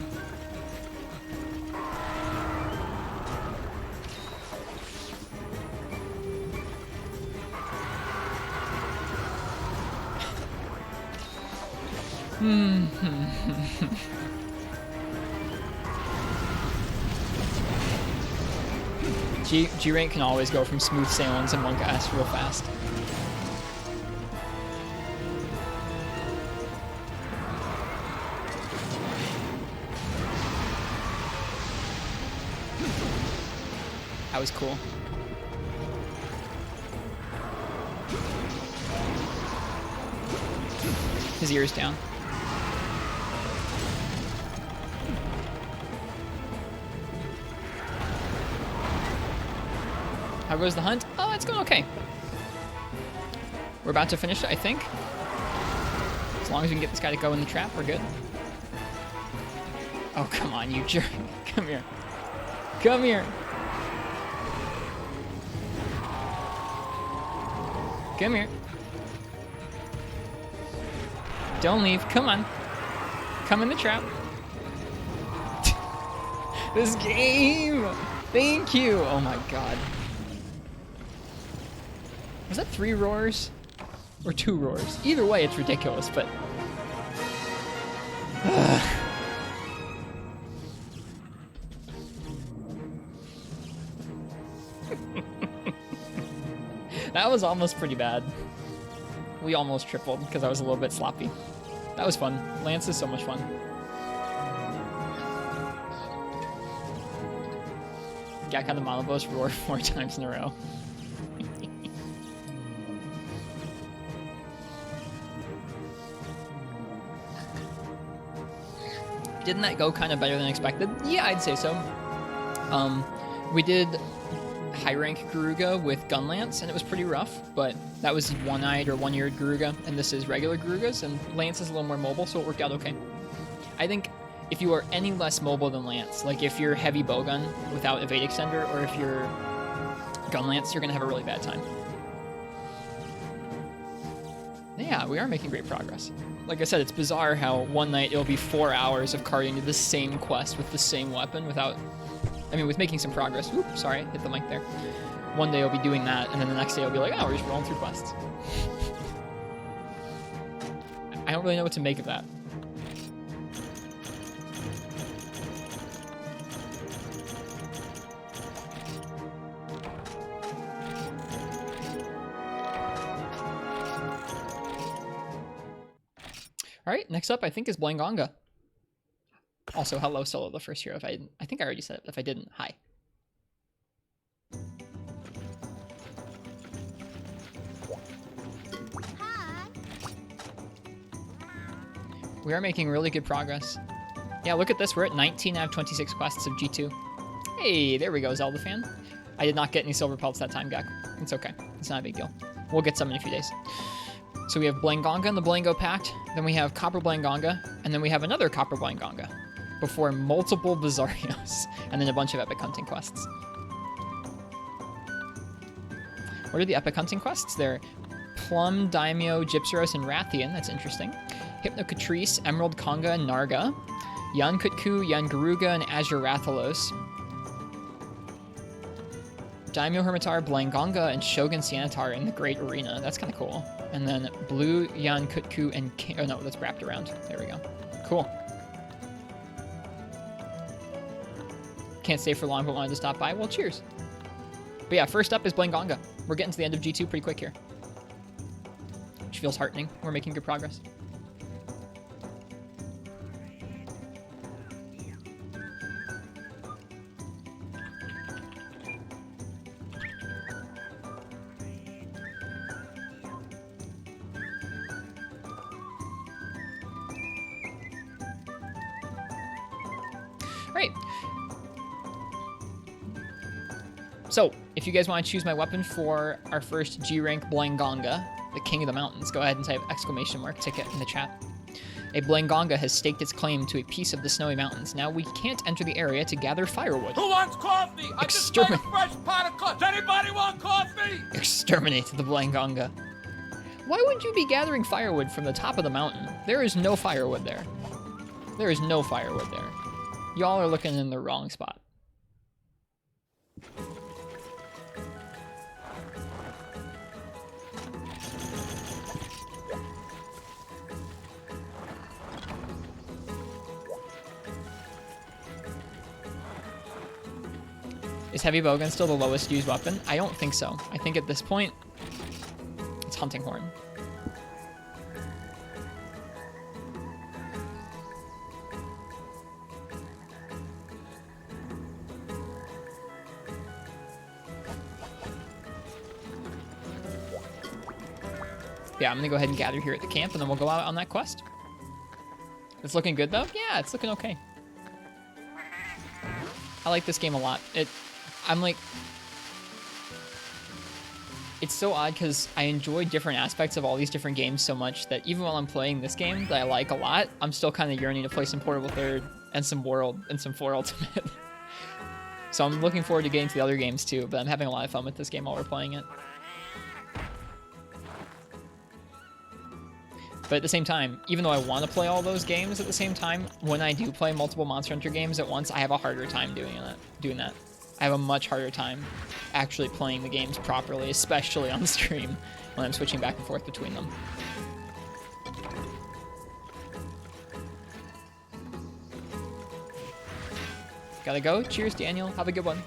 G-Rank can always go from smooth sailing to Monk S real fast. That was cool. His ear's down. How goes the hunt? Oh, it's going okay. We're about to finish it, I think. As long as we can get this guy to go in the trap, we're good. Oh, come on, you jerk. Come here. Come here. Come here. Don't leave. Come on. Come in the trap. This game. Thank you. Oh my god. Was that 3 roars? Or 2 roars? Either way, it's ridiculous, but... That was almost pretty bad. We almost tripled because I was a little bit sloppy. That was fun. Lance is so much fun. Gak had the Monobos roar 4 times in a row. Didn't that go kind of better than expected? Yeah, I'd say so. We did high rank Garuga with Gunlance, and it was pretty rough, but that was one-eyed or one-eared Garuga, and this is regular Garugas, and Lance is a little more mobile, so it worked out okay. I think if you are any less mobile than Lance, like if you're heavy bowgun without evade extender, or if you're Gunlance, you're gonna have a really bad time. Yeah, we are making great progress. Like I said, it's bizarre how one night it'll be 4 hours of carting to the same quest with the same weapon without... I mean, with making some progress. Oop, sorry, hit the mic there. One day I'll be doing that, and then the next day I'll be like, oh, we're just rolling through quests. I don't really know what to make of that. All right, next up I think is Blangonga. Also, hello, Solo, the first hero. I think I already said it, but if I didn't, hi. Hi. We are making really good progress. Yeah, look at this. We're at 19 out of 26 quests of G2. Hey, there we go, Zelda fan. I did not get any silver pelts that time, Gak. It's okay. It's not a big deal. We'll get some in a few days. So we have Blangonga in the Blango Pact, then we have Copper Blangonga, and then we have another Copper Blangonga, before multiple Bizarrios, and then a bunch of epic hunting quests. What are the epic hunting quests? They're Plum, Daimyo, Gypsaros, and Rathian. That's interesting. Hypnocatrice, Emerald Conga, and Narga. Yan Kutku, Yan Garuga, and Azure Rathalos. Daimyo Hermitar, Blangonga, and Shogun Sanitar in the Great Arena. That's kind of cool. And then Blue, Yan Kutku, and... Oh no, that's wrapped around. There we go. Cool. Can't stay for long, but wanted to stop by. Well, cheers. But yeah, first up is Blangonga. We're getting to the end of G2 pretty quick here. Which feels heartening. We're making good progress. Right. So, if you guys want to choose my weapon for our first G-Rank Blangonga, the King of the Mountains, go ahead and type !ticket in the chat. A Blangonga has staked its claim to a piece of the snowy mountains. Now we can't enter the area to gather firewood. Who wants coffee? I just got a fresh pot of coffee. Does anybody want coffee? Exterminate the Blangonga. Why would you be gathering firewood from the top of the mountain? There is no firewood there. There is no firewood there. Y'all are looking in the wrong spot. Is heavy bowgun still the lowest used weapon? I don't think so. I think at this point, it's hunting horn. Yeah, I'm gonna go ahead and gather here at the camp, and then we'll go out on that quest. It's looking good, though? Yeah, it's looking okay. I like this game a lot. I'm like... It's so odd, because I enjoy different aspects of all these different games so much that even while I'm playing this game that I like a lot, I'm still kind of yearning to play some Portable Third and some World and some 4 Ultimate. So I'm looking forward to getting to the other games, too, but I'm having a lot of fun with this game while we're playing it. But at the same time, even though I want to play all those games at the same time, when I do play multiple Monster Hunter games at once, I have a harder time doing that. I have a much harder time actually playing the games properly, especially on stream, when I'm switching back and forth between them. Gotta go. Cheers, Daniel. Have a good one.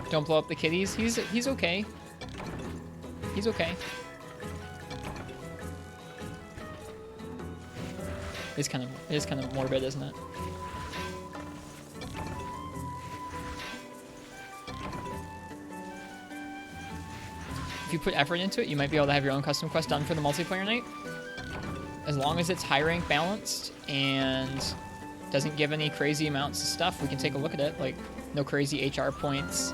Don't blow up the kitties. He's okay. He's okay. It is kind of morbid, isn't it? If you put effort into it, you might be able to have your own custom quest done for the multiplayer night. As long as it's high rank balanced and doesn't give any crazy amounts of stuff, we can take a look at it. Like, no crazy HR points.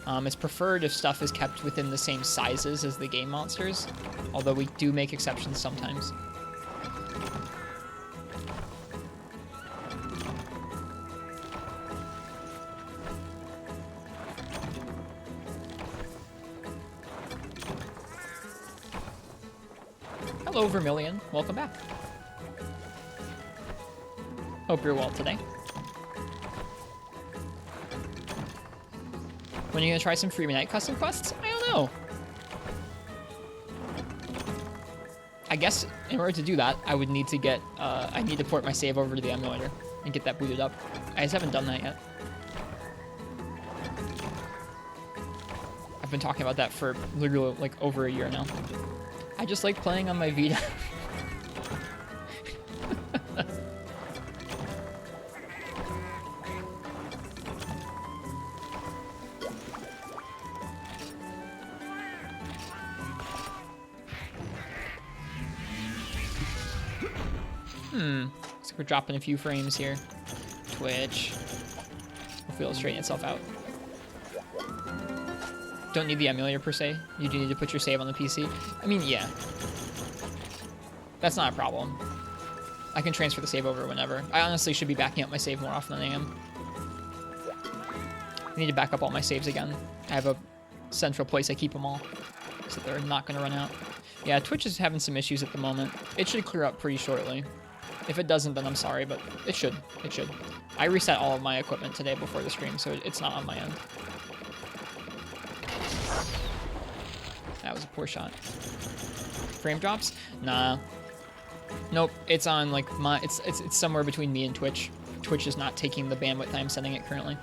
It's preferred if stuff is kept within the same sizes as the game monsters, although we do make exceptions sometimes. Hello, Vermilion. Welcome back. Hope you're well today. When are you gonna try some Freeman Night custom quests? I don't know. I guess in order to do that, I would need to get, I need to port my save over to the emulator and get that booted up. I just haven't done that yet. I've been talking about that for literally like over a year now. I just like playing on my Vita. Looks like we're dropping a few frames here. Twitch. Hopefully it'll straighten itself out. Don't need the emulator per se. You do need to put your save on the PC. I mean, yeah. That's not a problem. I can transfer the save over whenever. I honestly should be backing up my save more often than I am. I need to back up all my saves again. I have a central place I keep them all, so they're not going to run out. Yeah, Twitch is having some issues at the moment. It should clear up pretty shortly. If it doesn't, then I'm sorry, but it should. It should. I reset all of my equipment today before the stream, so it's not on my end. That was a poor shot. Frame drops? Nah. Nope. It's on like my. It's somewhere between me and Twitch. Twitch is not taking the bandwidth I'm sending it currently.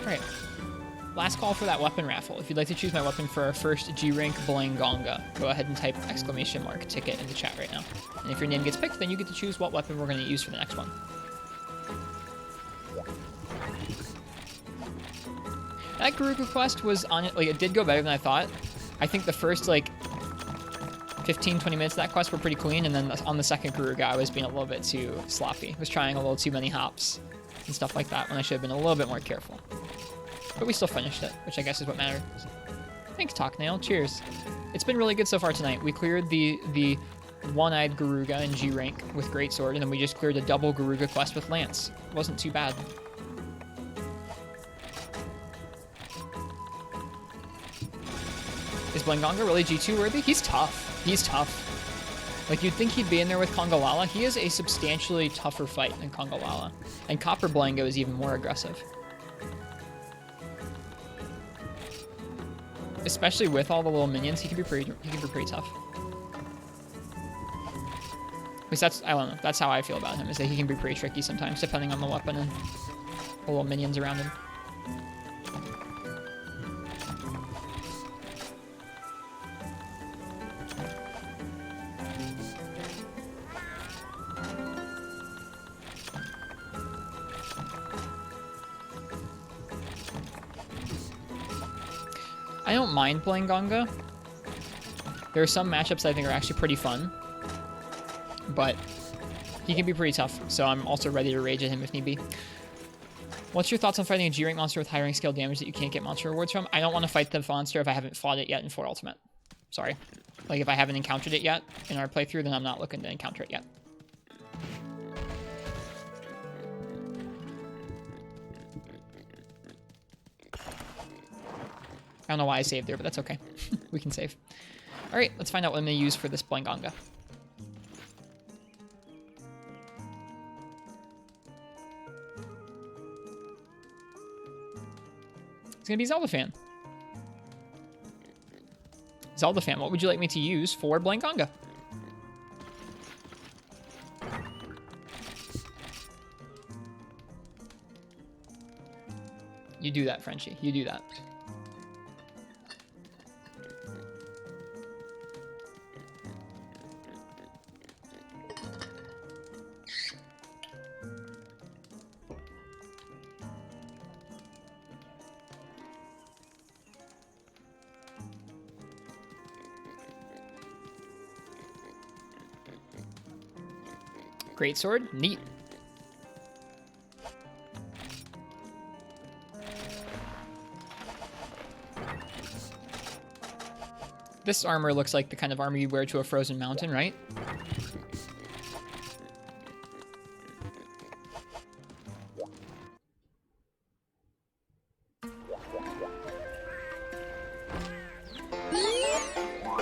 Alright. Last call for that weapon raffle. If you'd like to choose my weapon for our first G-Rank Blangonga, go ahead and type !ticket in the chat right now. And if your name gets picked, then you get to choose what weapon we're going to use for the next one. That Garuga quest was on it, like, it did go better than I thought. I think the first, like, 15-20 minutes of that quest were pretty clean, and then on the second Garuga, I was being a little bit too sloppy. I was trying a little too many hops and stuff like that when I should have been a little bit more careful. But we still finished it, which I guess is what matters. Thanks, Talknail. Cheers. It's been really good so far tonight. We cleared the one-eyed Garuga in G rank with Greatsword, and then we just cleared a double Garuga quest with Lance. Wasn't too bad. Is Blangonga really G2 worthy? He's tough. He's tough. Like, you'd think he'd be in there with Congalala. He is a substantially tougher fight than Congalala. And Copper Blango is even more aggressive. Especially with all the little minions, he can be pretty tough. At least that's, I don't know, that's how I feel about him, is that he can be pretty tricky sometimes, depending on the weapon and the little minions around him. I don't mind playing Gonga. There are some matchups I think are actually pretty fun, but he can be pretty tough, so I'm also ready to rage at him if need be. What's your thoughts on fighting a G-rank monster with high rank scale damage that you can't get monster rewards from? I don't want to fight the monster if I haven't fought it yet in 4 Ultimate. Sorry. Like, if I haven't encountered it yet in our playthrough, then I'm not looking to encounter it yet. I don't know why I saved there, but that's okay. We can save. All right, let's find out what I'm going to use for this Blangonga. It's going to be Zelda Fan. Zelda Fan, what would you like me to use for Blangonga? You do that, Frenchie. You do that. Greatsword, neat. This armor looks like the kind of armor you wear to a frozen mountain, right?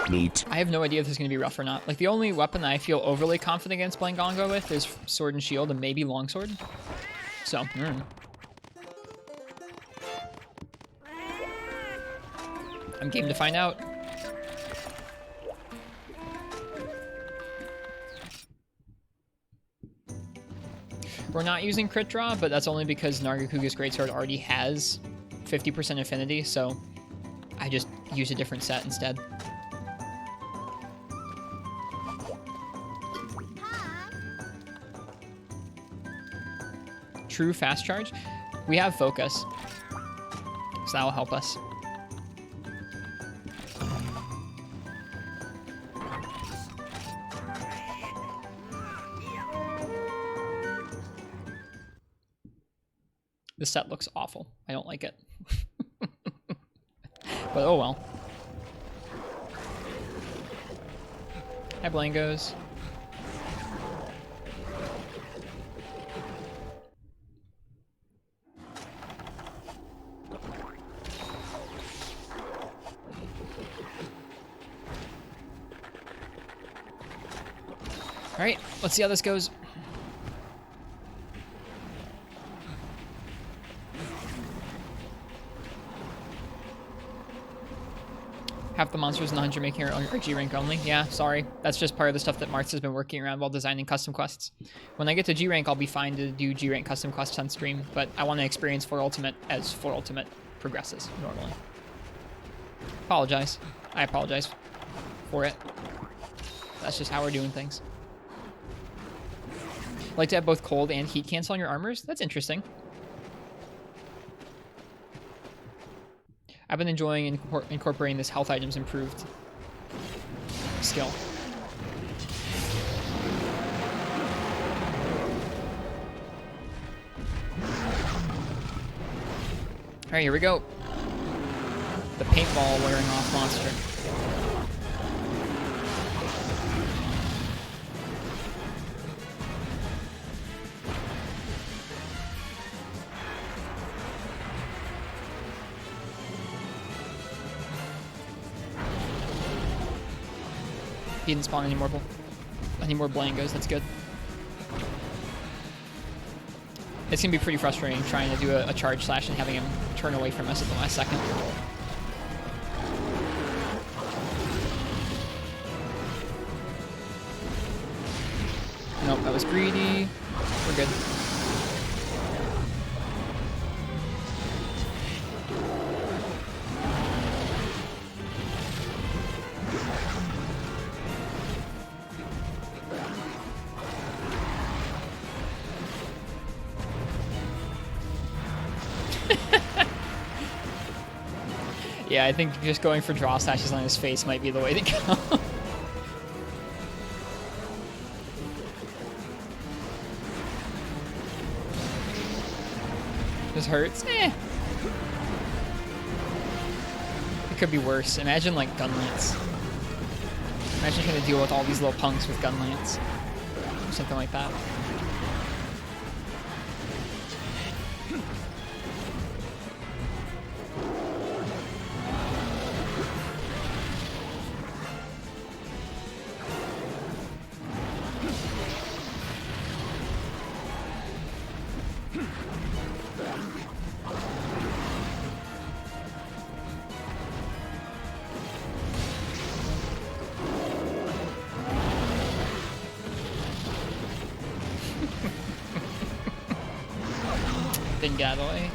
Neat. I have no idea if this is going to be rough or not. Like, the only weapon that I feel overly confident against Blangonga with is Sword and Shield and maybe Longsword. So, I'm game to find out. We're not using Crit Draw, but that's only because Nargacuga's Greatsword already has 50% affinity, so I just use a different set instead. True fast charge. We have focus, so that will help us. This set looks awful. I don't like it. But oh well. Hi, Blangos. All right, let's see how this goes. Half the monsters in the hunter making are G rank only. Yeah, sorry. That's just part of the stuff that Martz has been working around while designing custom quests. When I get to G rank, I'll be fine to do G rank custom quests on stream, but I want to experience 4 Ultimate as 4 Ultimate progresses normally. Apologize. I apologize for it. That's just how we're doing things. Like to have both cold and heat cancel on your armors? That's interesting. I've been enjoying incorporating this health items improved skill. All right, here we go. The paintball wearing off monster. He didn't spawn any more Blangos. That's good. It's gonna be pretty frustrating trying to do a charge slash and having him turn away from us at the last second. Nope, that was greedy. We're good. Yeah, I think just going for draw slashes on his face might be the way to go. This hurts. Eh. It could be worse. Imagine like gun lance. Imagine trying to deal with all these little punks with gun lance. Something like that. Didn't get out of the way.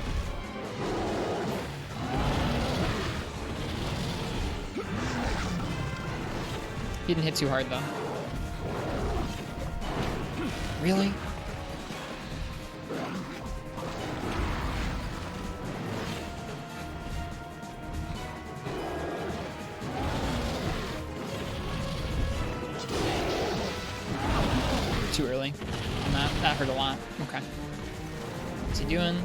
He didn't hit too hard though. Really? Too early. And that hurt a lot. Okay. What's he doing?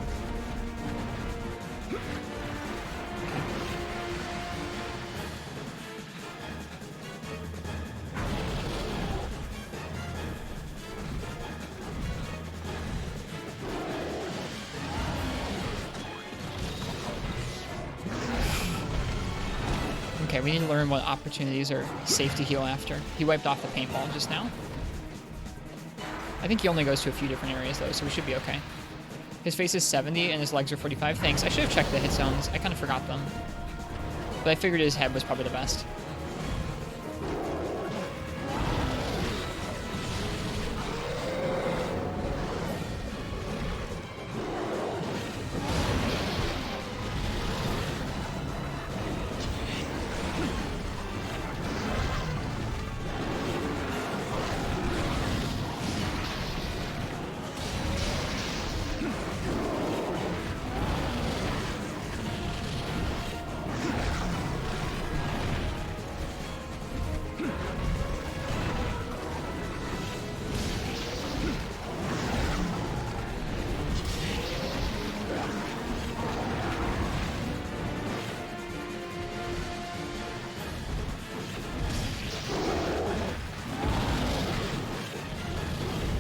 Okay, we need to learn what opportunities are safe to heal after. He wiped off the paintball just now. I think he only goes to a few different areas though, so we should be okay. His face is 70 and his legs are 45. Thanks. I should have checked the hit zones. I kind of forgot them. But I figured his head was probably the best.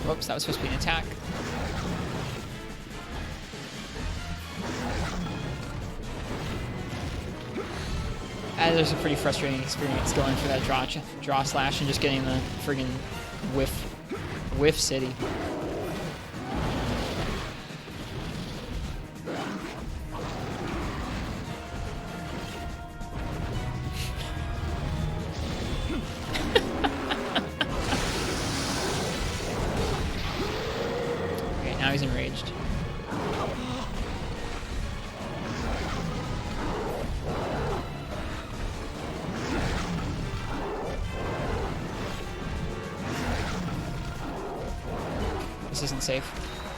Whoops, that was supposed to be an attack. There's a pretty frustrating experience going for that draw slash and just getting the friggin' whiff city. Now he's enraged. This isn't safe.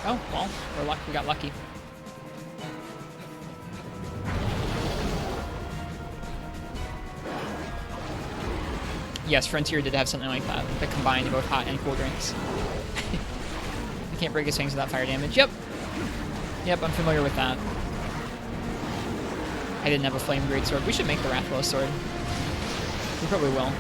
Oh, well, we got lucky. Yes, Frontier did have something like that combined both hot and cool drinks. Can't break his wings without fire damage. Yep, I'm familiar with that. I didn't have a flame greatsword. We should make the Wrathwell sword. We probably will.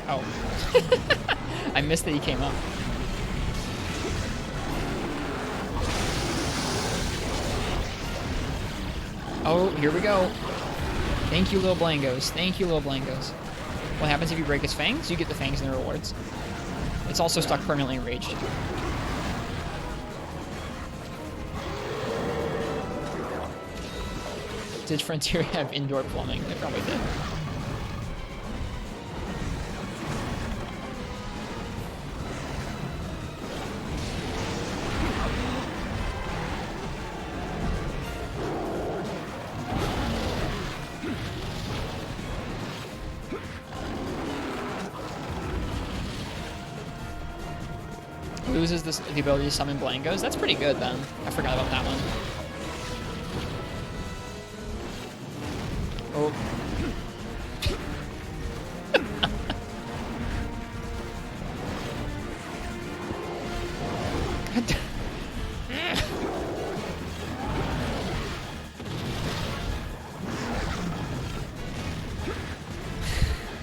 Oh. I missed that he came up. Oh, here we go. Thank you, little Blangos. Thank you, little Blangos. What happens if you break his fangs? You get the fangs and the rewards. It's also stuck permanently enraged. Did Frontier have indoor plumbing? It probably did. Loses the ability to summon Blangos. That's pretty good then. I forgot about that one. Oh.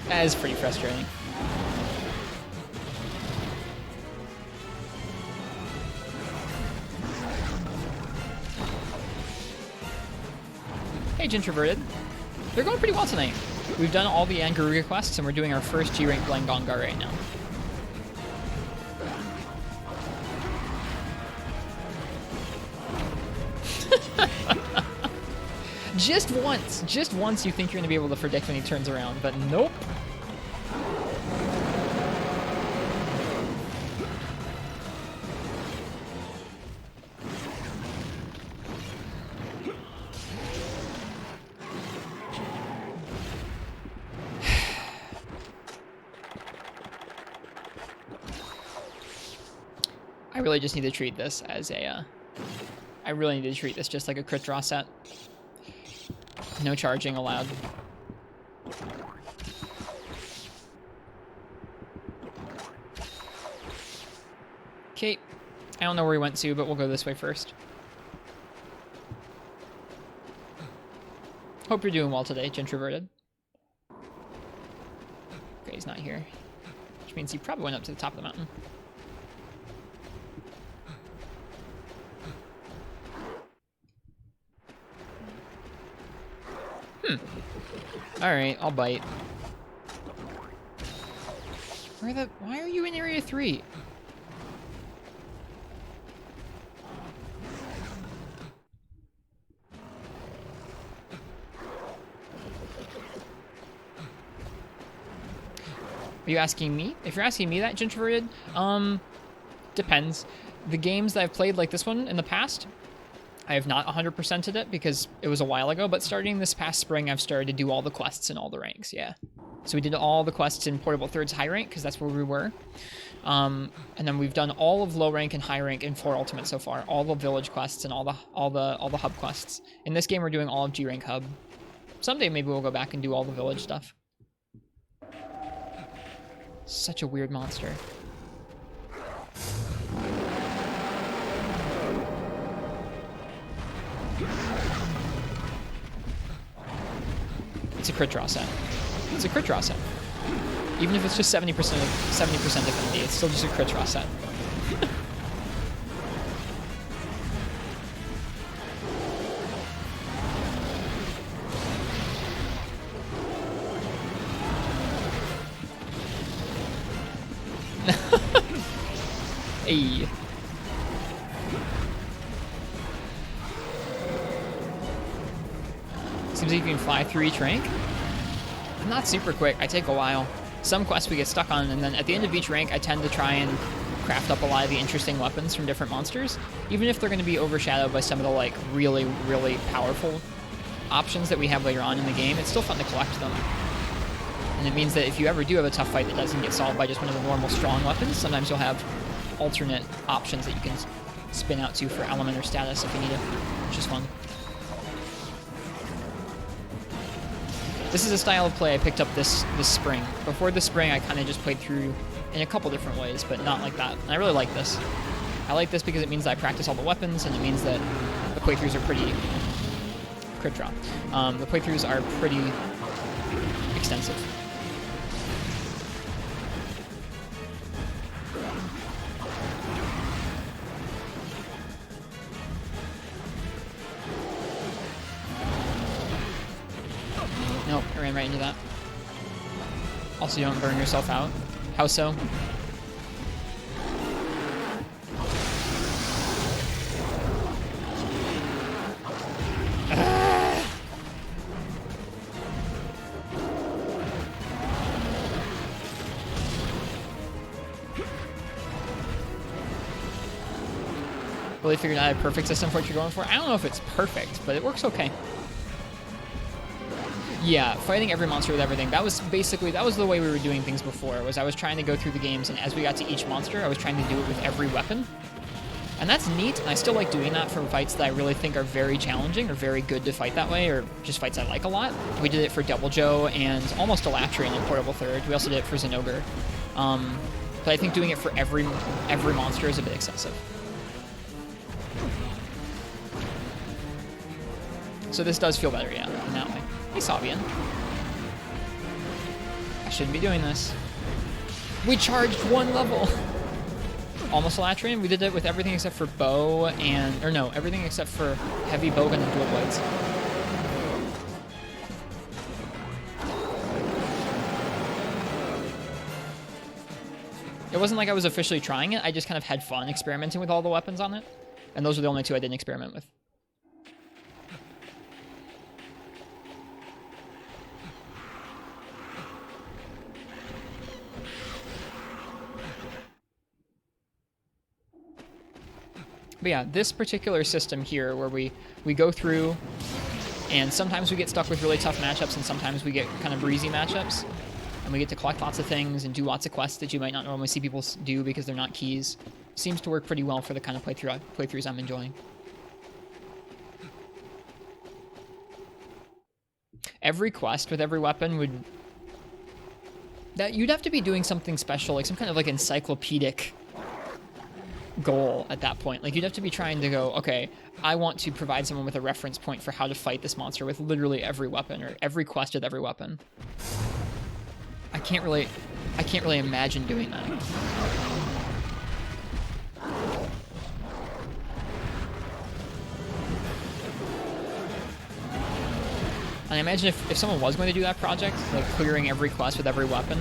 That is pretty frustrating. Hey, Introverted. They're going pretty well tonight. We've done all the Angaruga quests, and we're doing our first G-Rank Blangongar right now. Just once you think you're going to be able to predict when he turns around, but nope. I really just need to treat this as a, I really need to treat this just like a crit draw set. No charging allowed. Okay, I don't know where he went to, but we'll go this way first. Hope you're doing well today, Introverted. Okay, he's not here. Which means he probably went up to the top of the mountain. Alright, I'll bite. Why are you in Area 3? Are you asking me? If you're asking me that, Introverted, depends. The games that I've played like this one in the past, I have not 100%ed it because it was a while ago, but starting this past spring, I've started to do all the quests in all the ranks, yeah. So we did all the quests in Portable Thirds high rank, because that's where we were. And then we've done all of low rank and high rank in 4 Ultimate so far, all the village quests and all the hub quests. In this game, we're doing all of G rank hub. Someday maybe we'll go back and do all the village stuff. Such a weird monster. It's a crit draw set. It's a crit draw set. Even if it's just 70% affinity, it's still just a crit draw set. Hey. Seems like you can fly through each rank. I'm not super quick. I take a while. Some quests we get stuck on, and then at the end of each rank, I tend to try and craft up a lot of the interesting weapons from different monsters, even if they're going to be overshadowed by some of the like really, really powerful options that we have later on in the game. It's still fun to collect them. And it means that if you ever do have a tough fight that doesn't get solved by just one of the normal strong weapons, sometimes you'll have alternate options that you can spin out to for element or status if you need it, which is fun. This is a style of play I picked up this spring. Before this spring, I kind of just played through in a couple different ways, but not like that. And I really like this. I like this because it means that I practice all the weapons, and it means that the playthroughs are pretty... Crit draw. The playthroughs are pretty extensive. Nope, I ran right into that. Also, you don't burn yourself out. How so? Really figured out a perfect system for what you're going for. I don't know if it's perfect, but it works okay. Yeah, fighting every monster with everything. That was the way we were doing things before, was I was trying to go through the games, and as we got to each monster, I was trying to do it with every weapon. And that's neat, and I still like doing that for fights that I really think are very challenging or very good to fight that way, or just fights I like a lot. We did it for Double Joe and almost Elatrian in Portable Third. We also did it for Zenogre. But I think doing it for every monster is a bit excessive. So this does feel better, yeah, in that way. Hey, Sabian. I shouldn't be doing this. We charged 1 level. Almost Elatrian. We did it with everything except for bow and... Or no, everything except for heavy bowgun and dual blades. It wasn't like I was officially trying it. I just kind of had fun experimenting with all the weapons on it. And those are the only 2 I didn't experiment with. But yeah, this particular system here where we go through and sometimes we get stuck with really tough matchups and sometimes we get kind of breezy matchups and we get to collect lots of things and do lots of quests that you might not normally see people do because they're not keys. Seems to work pretty well for the kind of playthroughs I'm enjoying. Every quest with every weapon you'd have to be doing something special, like some kind of like encyclopedic goal at that point. Like you'd have to be trying to go, okay, I want to provide someone with a reference point for how to fight this monster with literally every weapon or every quest with every weapon. I can't really imagine doing that. And I imagine if someone was going to do that project, like clearing every quest with every weapon,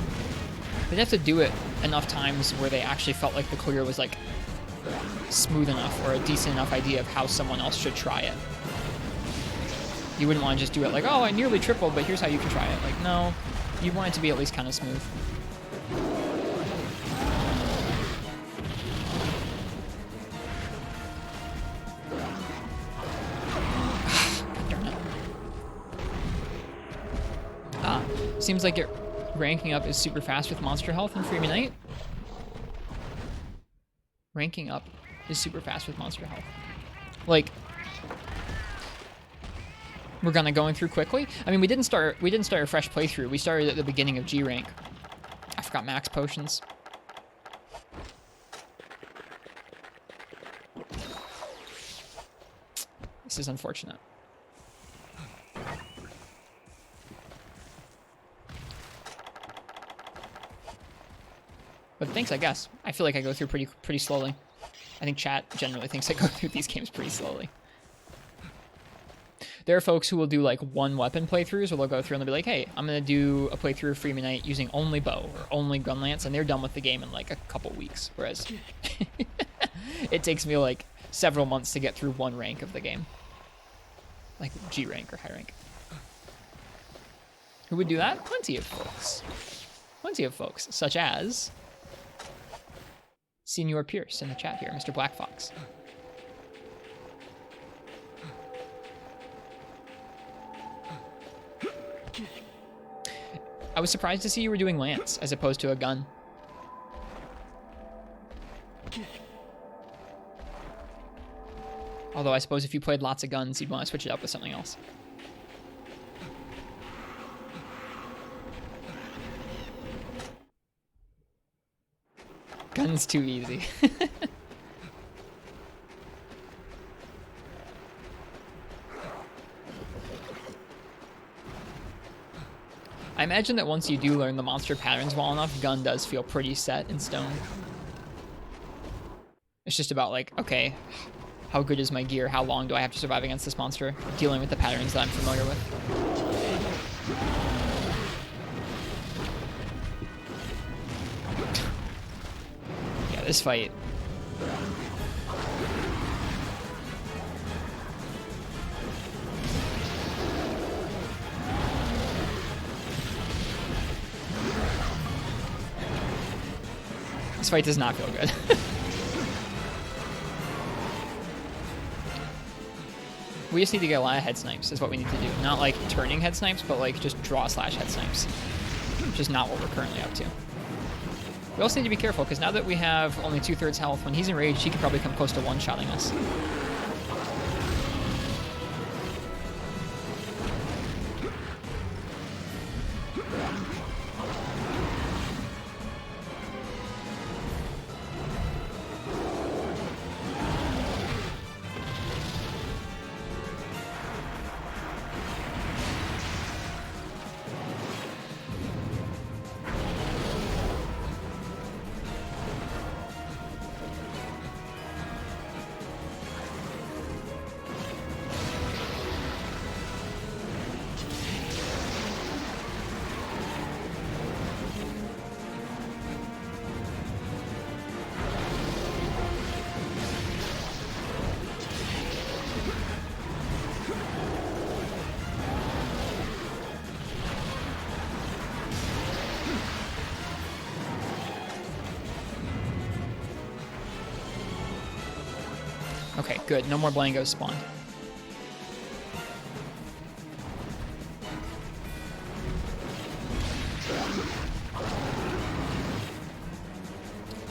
they'd have to do it enough times where they actually felt like the clear was like smooth enough or a decent enough idea of how someone else should try it. You wouldn't want to just do it like, oh, I nearly tripled, but here's how you can try it. Like, no, you want it to be at least kind of smooth. Darn it. Seems like ranking up is super fast with monster health in Freeman Knight. Ranking up is super fast with monster health. Like, we're kind of going through quickly. I mean, we didn't start a fresh playthrough. We started at the beginning of G rank. I forgot max potions. This is unfortunate. But thanks, I guess. I feel like I go through pretty slowly. I think chat generally thinks I go through these games pretty slowly. There are folks who will do like 1 weapon playthroughs where they'll go through and they'll be like, hey, I'm going to do a playthrough of Freeman Knight using only bow or only gun lance, and they're done with the game in like a couple weeks. Whereas it takes me like several months to get through 1 rank of the game. Like G rank or high rank. Who would do that? Plenty of folks. Plenty of folks, such as Senior Pierce in the chat here, Mr. Black Fox. I was surprised to see you were doing lance as opposed to a gun. Although I suppose if you played lots of guns, you'd want to switch it up with something else. Gun's too easy. I imagine that once you do learn the monster patterns well enough, gun does feel pretty set in stone. It's just about like, okay, how good is my gear? How long do I have to survive against this monster? Dealing with the patterns that I'm familiar with. Yeah, this fight. This fight does not feel good. We just need to get a lot of head snipes is what we need to do. Not like turning head snipes, but like just draw slash head snipes. Which is not what we're currently up to. We also need to be careful because now that we have only 2/3 health, when he's enraged, he could probably come close to one-shotting us. Okay, good. No more Blangos spawned.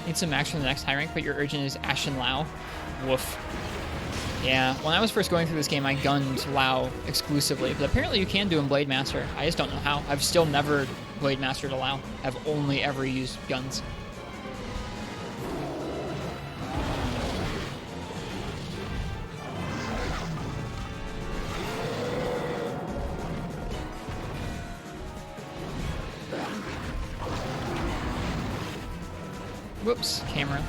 Need some max for the next high rank, but your urgent is Ashen Lao. Woof. Yeah, when I was first going through this game, I gunned Lao exclusively, but apparently you can do him Blade Master. I just don't know how. I've still never Blade Mastered a Lao. I've only ever used guns. Whoops, camera.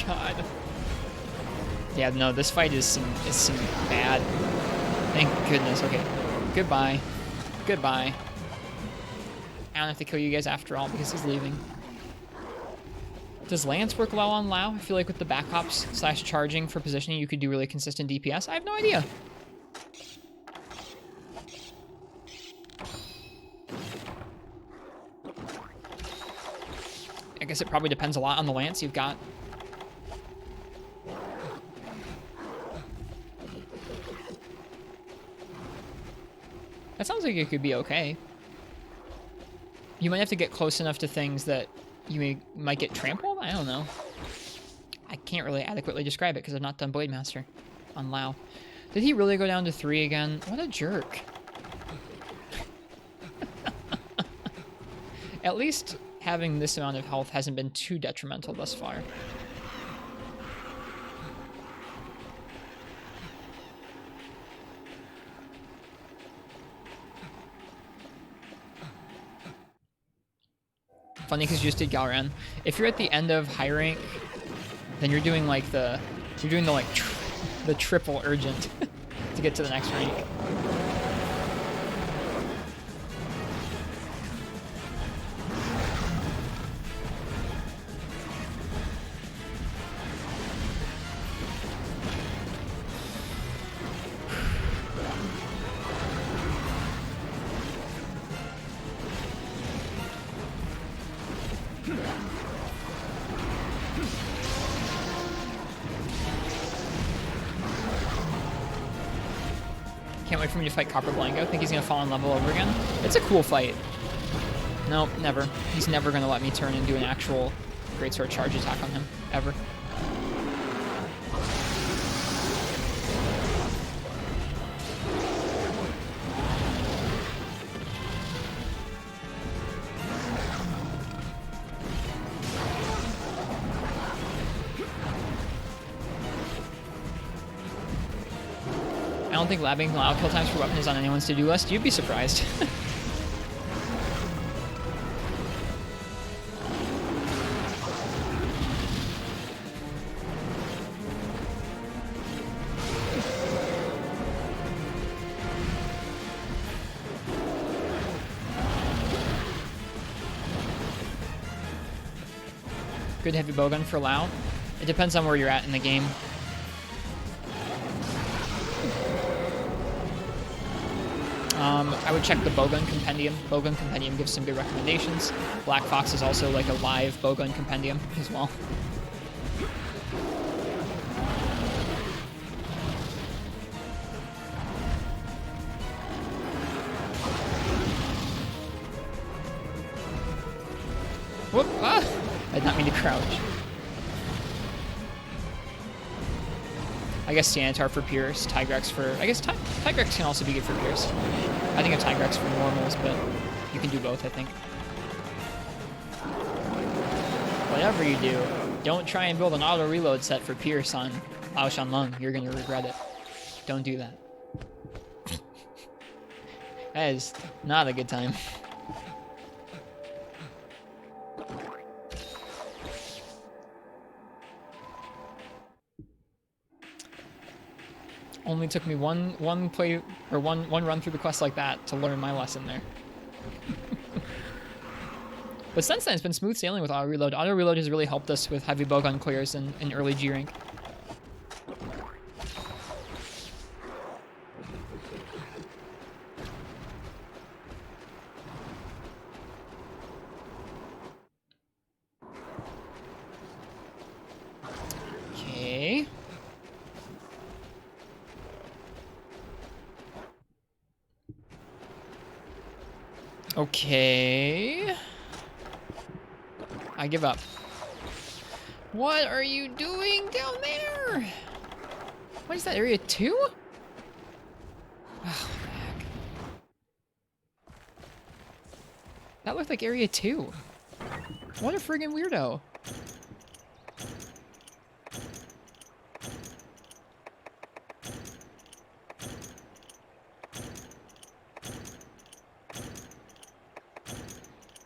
God. Yeah, no, this fight is some bad. Thank goodness. Okay. Goodbye. Goodbye. I don't have to kill you guys after all because he's leaving. Does Lance work well on Lao? I feel like with the back hops / charging for positioning, you could do really consistent DPS. I have no idea. I guess it probably depends a lot on the Lance you've got. That sounds like it could be okay. You might have to get close enough to things that you might get trampled? I don't know. I can't really adequately describe it because I've not done Blade Master on Lao. Did he really go down to 3 again? What a jerk. At least having this amount of health hasn't been too detrimental thus far. Funny because you just did Galran. If you're at the end of high rank, then you're doing like the triple urgent to get to the next rank. Can't wait for me to fight Copper Blanco. Think he's gonna fall in level over again. It's a cool fight. Nope, never. He's never gonna let me turn and do an actual greatsword charge attack on him, ever. I don't think labbing allow kill times for weapon is on anyone's to-do list. You'd be surprised. Good heavy bowgun for Lao. It depends on where you're at in the game. I would check the bowgun compendium. Bowgun compendium gives some good recommendations. Black Fox is also like a live bowgun compendium as well. Whoop! Ah! I did not mean to crouch. I guess Sanitar for Pierce, Tigrex for... I guess Tigrex can also be good for Pierce. I think of Tigrex for normals, but you can do both, I think. Whatever you do, don't try and build an auto-reload set for Pierce on Lao Shanlong. You're going to regret it. Don't do that. That is not a good time. Only took me one run through the quest like that to learn my lesson there. But since then, it's been smooth sailing with auto reload. Auto reload has really helped us with heavy bowgun clears in early G rank. Okay. Okay. I give up. What are you doing down there? What is that, area 2? Oh, heck. That looked like area 2. What a friggin' weirdo.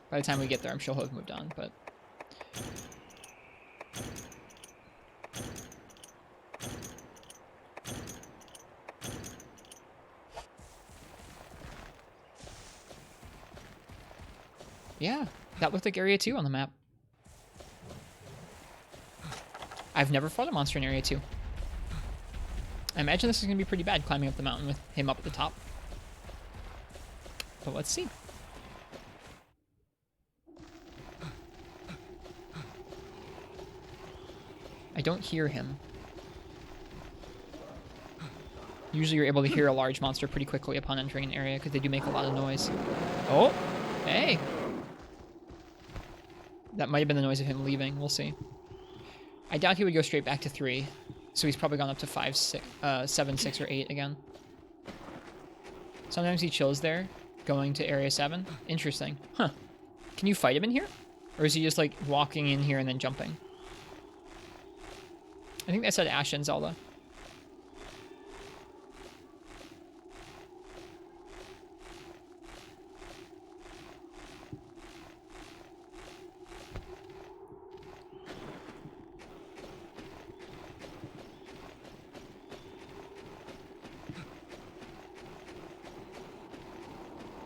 By the time we get there, I'm sure he'll have moved on, but... Yeah, that looked like Area 2 on the map. I've never fought a monster in Area 2. I imagine this is going to be pretty bad, climbing up the mountain with him up at the top. But let's see. I don't hear him. Usually you're able to hear a large monster pretty quickly upon entering an area because they do make a lot of noise. Oh, hey. That might have been the noise of him leaving. We'll see. I doubt he would go straight back to 3. So he's probably gone up to 5, 6, 7, 6, or 8 again. Sometimes he chills there, going to area 7. Interesting. Huh. Can you fight him in here? Or is he just like walking in here and then jumping? I think that said Ash and Zelda.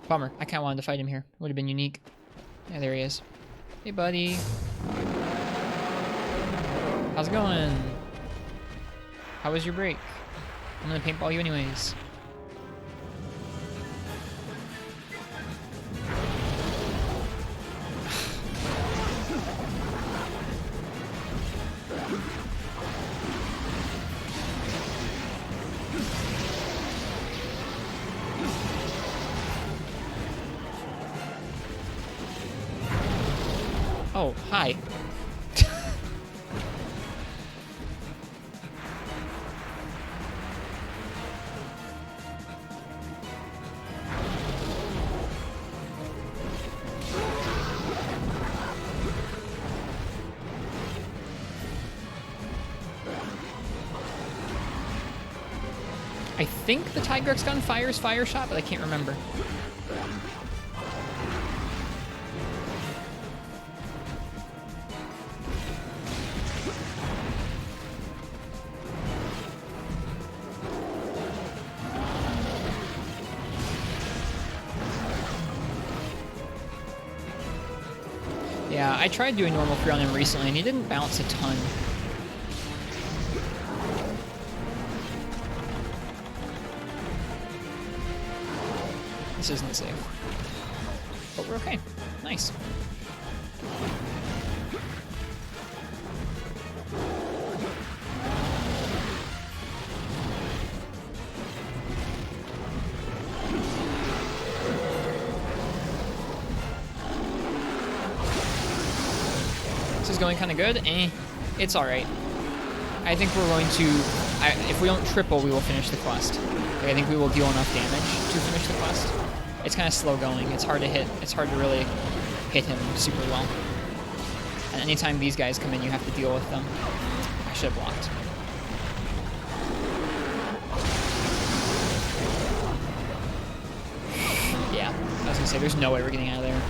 Bummer. I kinda wanted to fight him here. Would have been unique. Yeah, there he is. Hey, buddy. How's it going? How was your break? I'm gonna paintball you anyways. Oh, hi. I think the Tigrex gun fires Fire Shot, but I can't remember. Yeah, I tried doing normal free on him recently, and he didn't bounce a ton. This isn't safe. But we're okay. Nice. This is going kind of good. It's alright. I think we're going to... if we don't triple, we will finish the quest. Like, I think we will deal enough damage to finish the quest. It's kind of slow going. It's hard to hit. It's hard to really hit him super well. And anytime these guys come in, you have to deal with them. I should have blocked. Yeah, I was gonna say, there's no way we're getting out of there.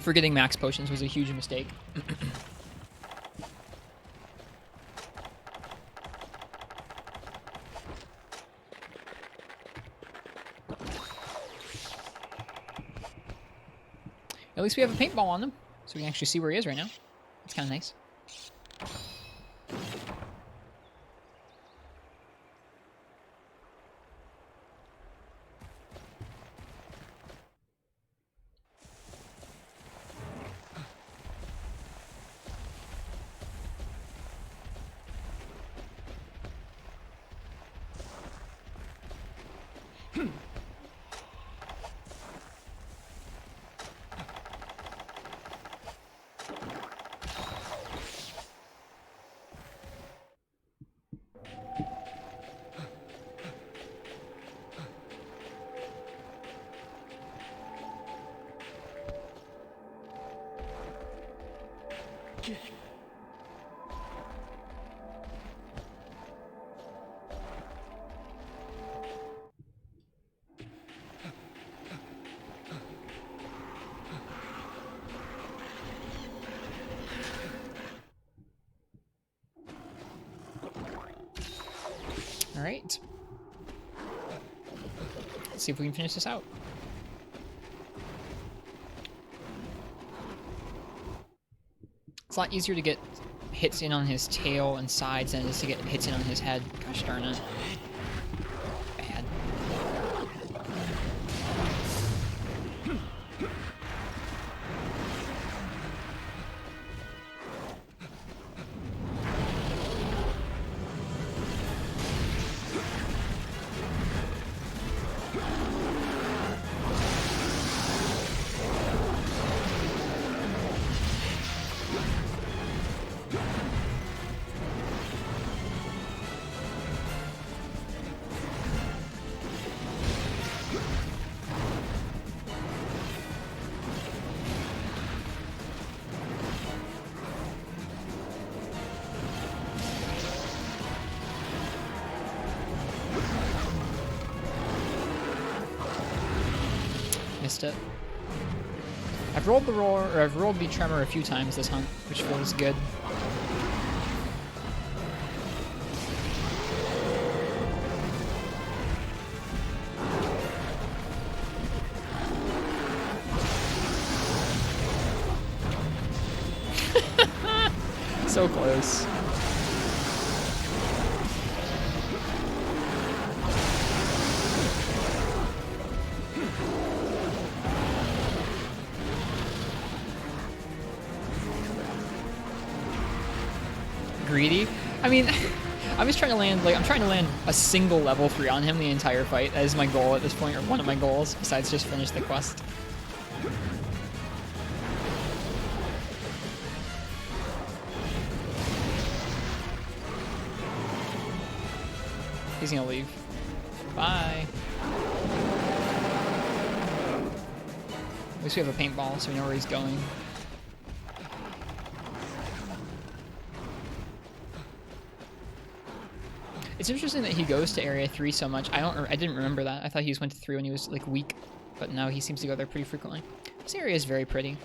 Forgetting max potions was a huge mistake. At least we have a paintball on them, so we can actually see where he is right now. That's kind of nice. All right. Let's see if we can finish this out. It's a lot easier to get hits in on his tail and sides than it is to get hits in on his head. Gosh darn it. Bad. Missed it. I've rolled the roar, or I've rolled the tremor a few times this hunt, which feels good. So close. greedy. I mean, I'm just trying to land, like, I'm trying to land a single level 3 on him the entire fight. That is my goal at this point, or one of my goals, besides just finish the quest. He's gonna leave. Bye. At least we have a paintball, so we know where he's going. It's interesting that he goes to Area 3 so much. I didn't remember that. I thought he just went to 3 when he was like weak, but now he seems to go there pretty frequently. This area is very pretty.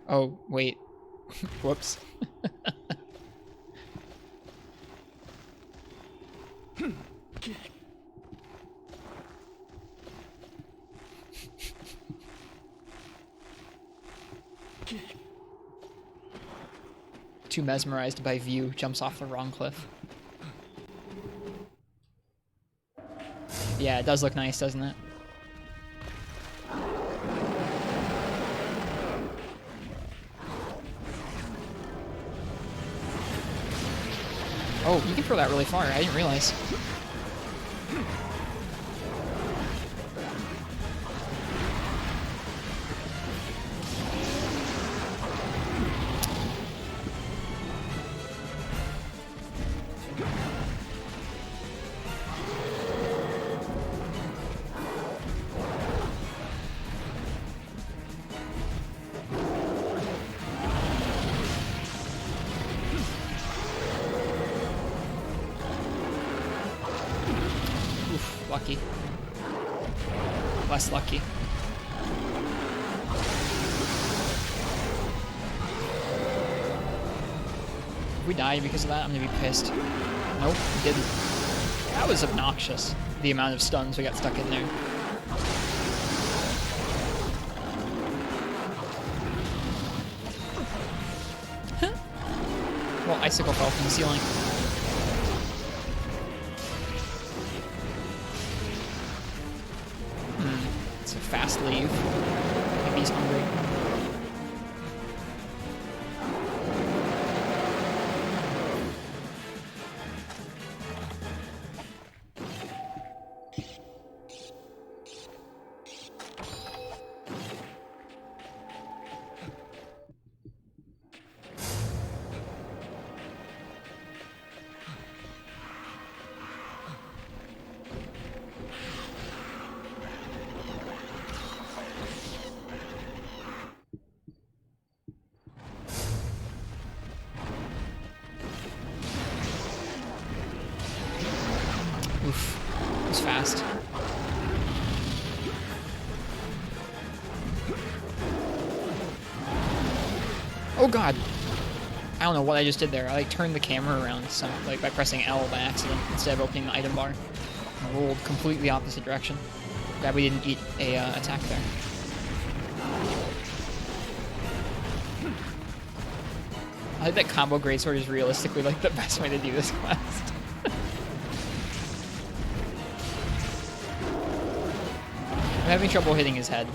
Oh, wait. Whoops. Too mesmerized by view, jumps off the wrong cliff. Yeah, it does look nice, doesn't it? Oh, you can throw that really far. I didn't realize. Lucky. Less lucky. If we die because of that, I'm gonna be pissed. Nope, we didn't. That was obnoxious, the amount of stuns we got stuck in there. Well, icicle fell from the ceiling. It's a fast leave. Maybe he's hungry. Oof. It was fast. Oh god! I don't know what I just did there. I like turned the camera around like by pressing L by accident instead of opening the item bar. And rolled completely opposite direction. Glad we didn't eat a attack there. I think that combo greatsword is realistically like the best way to do this quest. I'm having trouble hitting his head.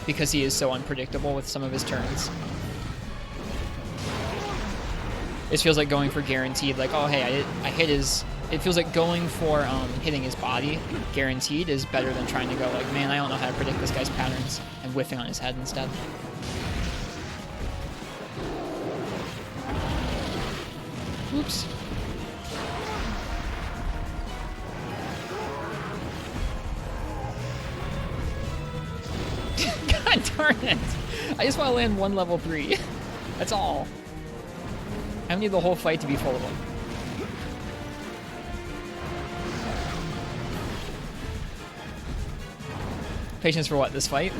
Because he is so unpredictable with some of his turns. It feels like going for guaranteed, like, oh hey, I hit his... It feels like going for hitting his body guaranteed is better than trying to go like, man, I don't know how to predict this guy's patterns, and whiffing on his head instead. Oops. God darn it! I just want to land one level 3. That's all. I don't need the whole fight to be full of them. Patience for what? This fight?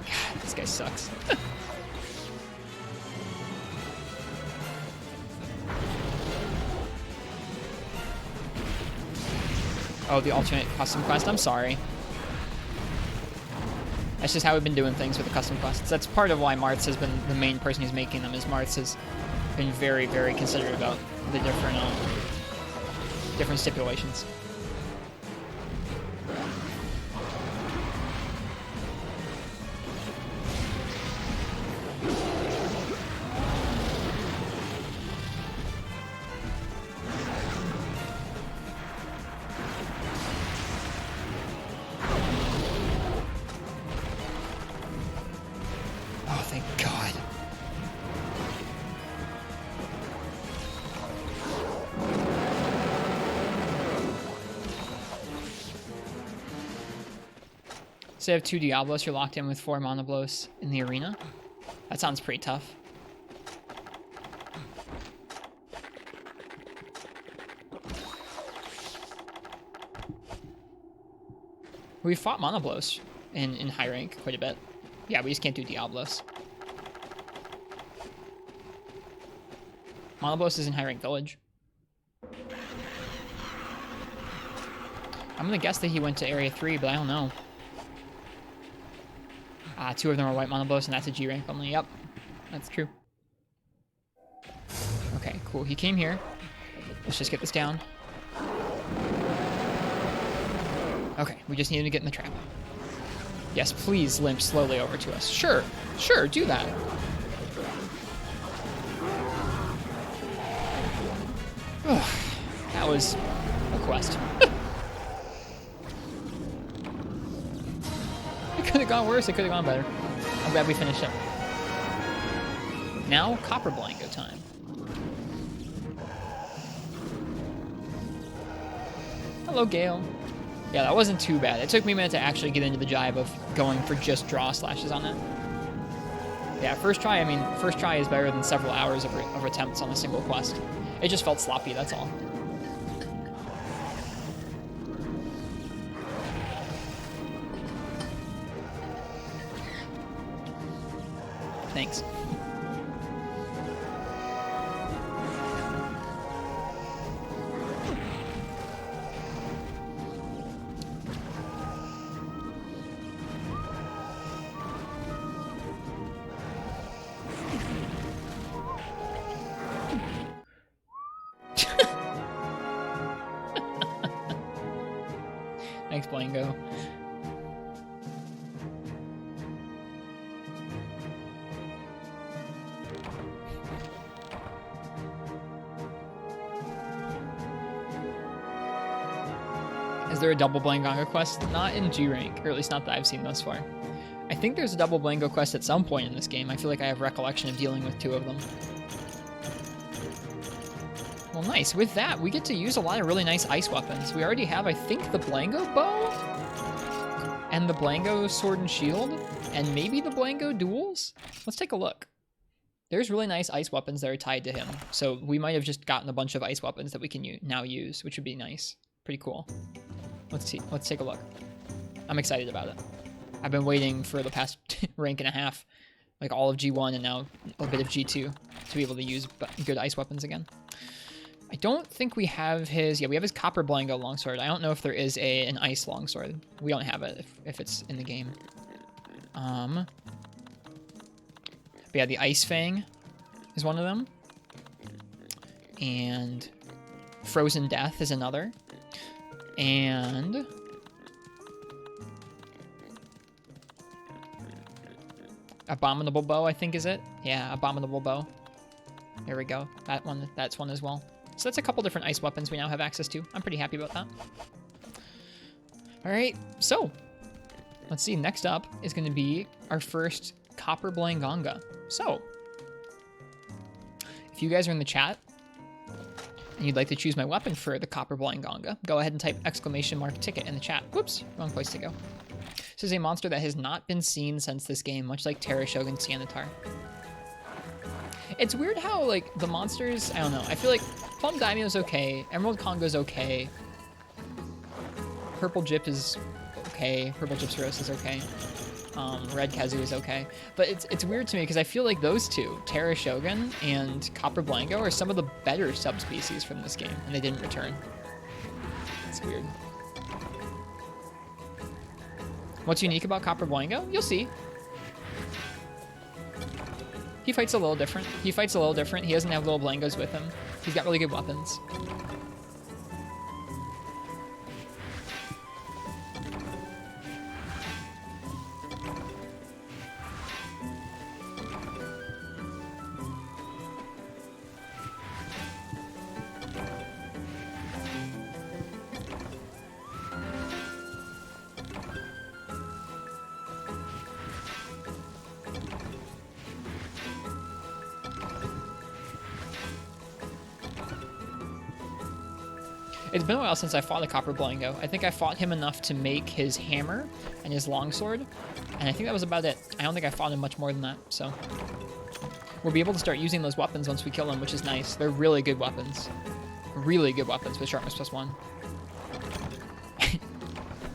God, this guy sucks. Oh, the alternate custom quest? I'm sorry. That's just how we've been doing things with the custom quests. That's part of why Martz has been the main person who's making them, is Martz has been very, very considerate about the different stipulations. Oh, thank God. Instead of 2 Diablos, you're locked in with 4 Monoblos in the arena? That sounds pretty tough. We've fought Monoblos in high rank quite a bit. Yeah, we just can't do Diablos. Monoblos is in high rank village. I'm gonna guess that he went to area 3, but I don't know. 2 of them are white Monoblos, and that's a G rank only. Yep, that's true. Okay, cool. He came here. Let's just get this down. Okay, we just need him to get in the trap. Yes, please limp slowly over to us. Sure, sure, do that. That was a quest. It could have gone worse, it could have gone better. I'm glad we finished it. Now, Copper Blanco time. Hello, Gale. Yeah, that wasn't too bad. It took me a minute to actually get into the jibe of going for just draw slashes on that. Yeah, first try, I mean, first try is better than several hours of attempts on a single quest. It just felt sloppy, that's all. Thanks. Thanks, Blango. Is there a double Blangonga quest? Not in G rank, or at least not that I've seen thus far. I think there's a double Blango quest at some point in this game. I feel like I have recollection of dealing with 2 of them. Well, nice. With that, we get to use a lot of really nice ice weapons. We already have, I think, the Blango bow, and the Blango sword and shield, and maybe the Blango duels? Let's take a look. There's really nice ice weapons that are tied to him, so we might have just gotten a bunch of ice weapons that we can now use, which would be nice. Pretty cool. Let's see. Let's take a look. I'm excited about it. I've been waiting for the past rank and a half, like all of G1 and now a bit of G2, to be able to use good ice weapons again. I don't think we have his... Yeah, we have his Copper Blango longsword. I don't know if there is an ice longsword. We don't have it if it's in the game. But yeah, the Ice Fang is one of them. And Frozen Death is another. And... Abominable Bow, I think, is it? Yeah, Abominable Bow. There we go. That's one as well. So that's a couple different ice weapons we now have access to. I'm pretty happy about that. All right, so let's see. Next up is going to be our first Copper Blangonga. So if you guys are in the chat and you'd like to choose my weapon for the Copper Blangonga, go ahead and type !ticket in the chat. Whoops, wrong place to go. This is a monster that has not been seen since this game, much like Terra Shogun Sianatar. It's weird how, like, the monsters, I don't know, I feel like Plum Daimyo's okay, Emerald Congo's okay, Purple Gyp is okay, Purple Gypsaros is okay, Red Kazoo is okay, but it's weird to me because I feel like those two, Terra Shogun and Copper Blanco, are some of the better subspecies from this game, and they didn't return. It's weird. What's unique about Copper Blango? You'll see. He fights a little different. He doesn't have little Blangos with him. He's got really good weapons. It's been a while since I fought a Copper Blango. I think I fought him enough to make his hammer and his longsword, and I think that was about it. I don't think I fought him much more than that, so. We'll be able to start using those weapons once we kill him, which is nice. They're really good weapons. Really good weapons with sharpness +1.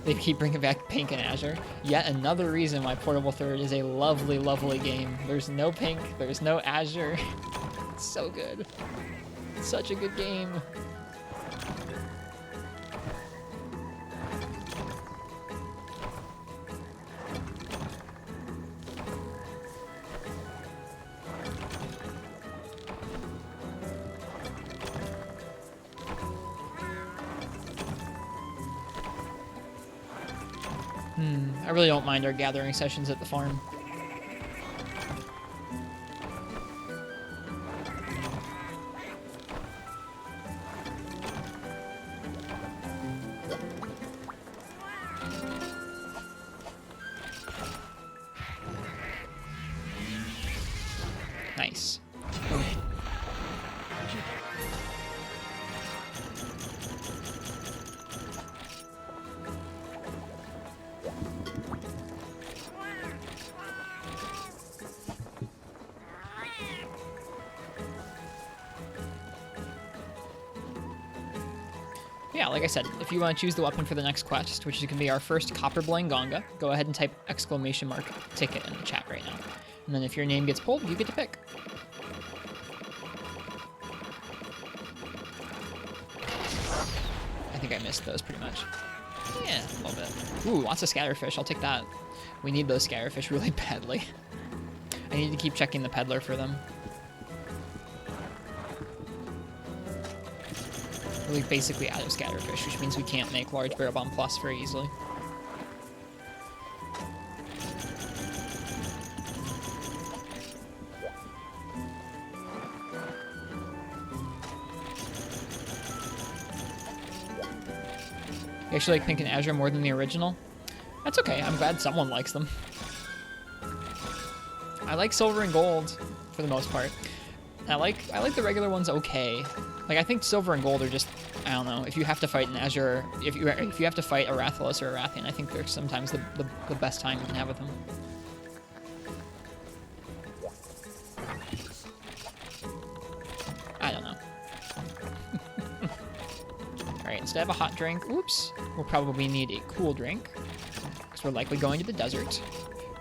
They keep bringing back Pink and Azure. Yet another reason why Portable Third is a lovely, lovely game. There's no Pink, there's no Azure. It's so good. It's such a good game. I really don't mind our gathering sessions at the farm. Nice. Yeah, like I said, if you want to choose the weapon for the next quest, which is going to be our first Copper Blangonga, go ahead and type !ticket in the chat right now. And then if your name gets pulled, you get to pick. I think I missed those pretty much. Yeah, a little bit. Ooh, lots of scatterfish. I'll take that. We need those scatterfish really badly. I need to keep checking the peddler for them. We're like basically out of scatterfish, which means we can't make large barrel bomb plus very easily. You actually like Pink and Azure more than the original? That's okay. I'm glad someone likes them. I like Silver and Gold for the most part. I like the regular ones okay. Like, I think Silver and Gold are just, I don't know, if you have to fight an Azure, if you have to fight a Rathalos or a Rathian, I think they're sometimes the best time you can have with them. I don't know. Alright, instead of a hot drink, oops, we'll probably need a cool drink, because we're likely going to the desert.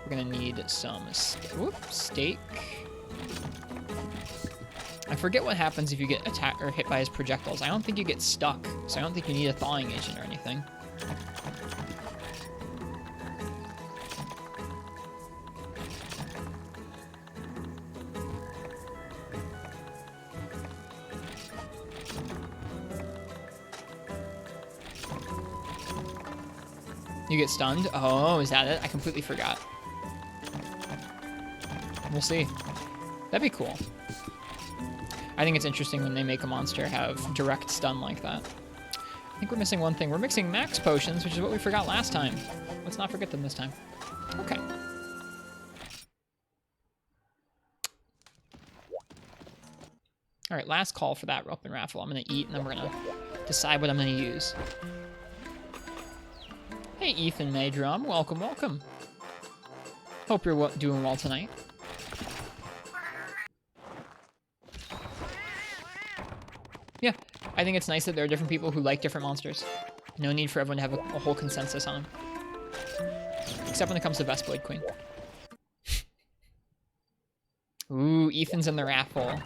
We're gonna need some steak. I forget what happens if you get attacked or hit by his projectiles. I don't think you get stuck, so I don't think you need a thawing agent or anything. You get stunned? Oh, is that it? I completely forgot. We'll see. That'd be cool. I think it's interesting when they make a monster have direct stun like that. I think we're missing one thing. We're mixing max potions, which is what we forgot last time. Let's not forget them this time. Okay. All right, last call for that rope and raffle. I'm gonna eat, and then we're gonna decide what I'm gonna use. Hey, Ethan Maydrum, welcome, welcome. Hope you're doing well tonight. Yeah, I think it's nice that there are different people who like different monsters. No need for everyone to have a whole consensus on them. Except when it comes to Best Blade Queen. Ooh, Ethan's in the raffle.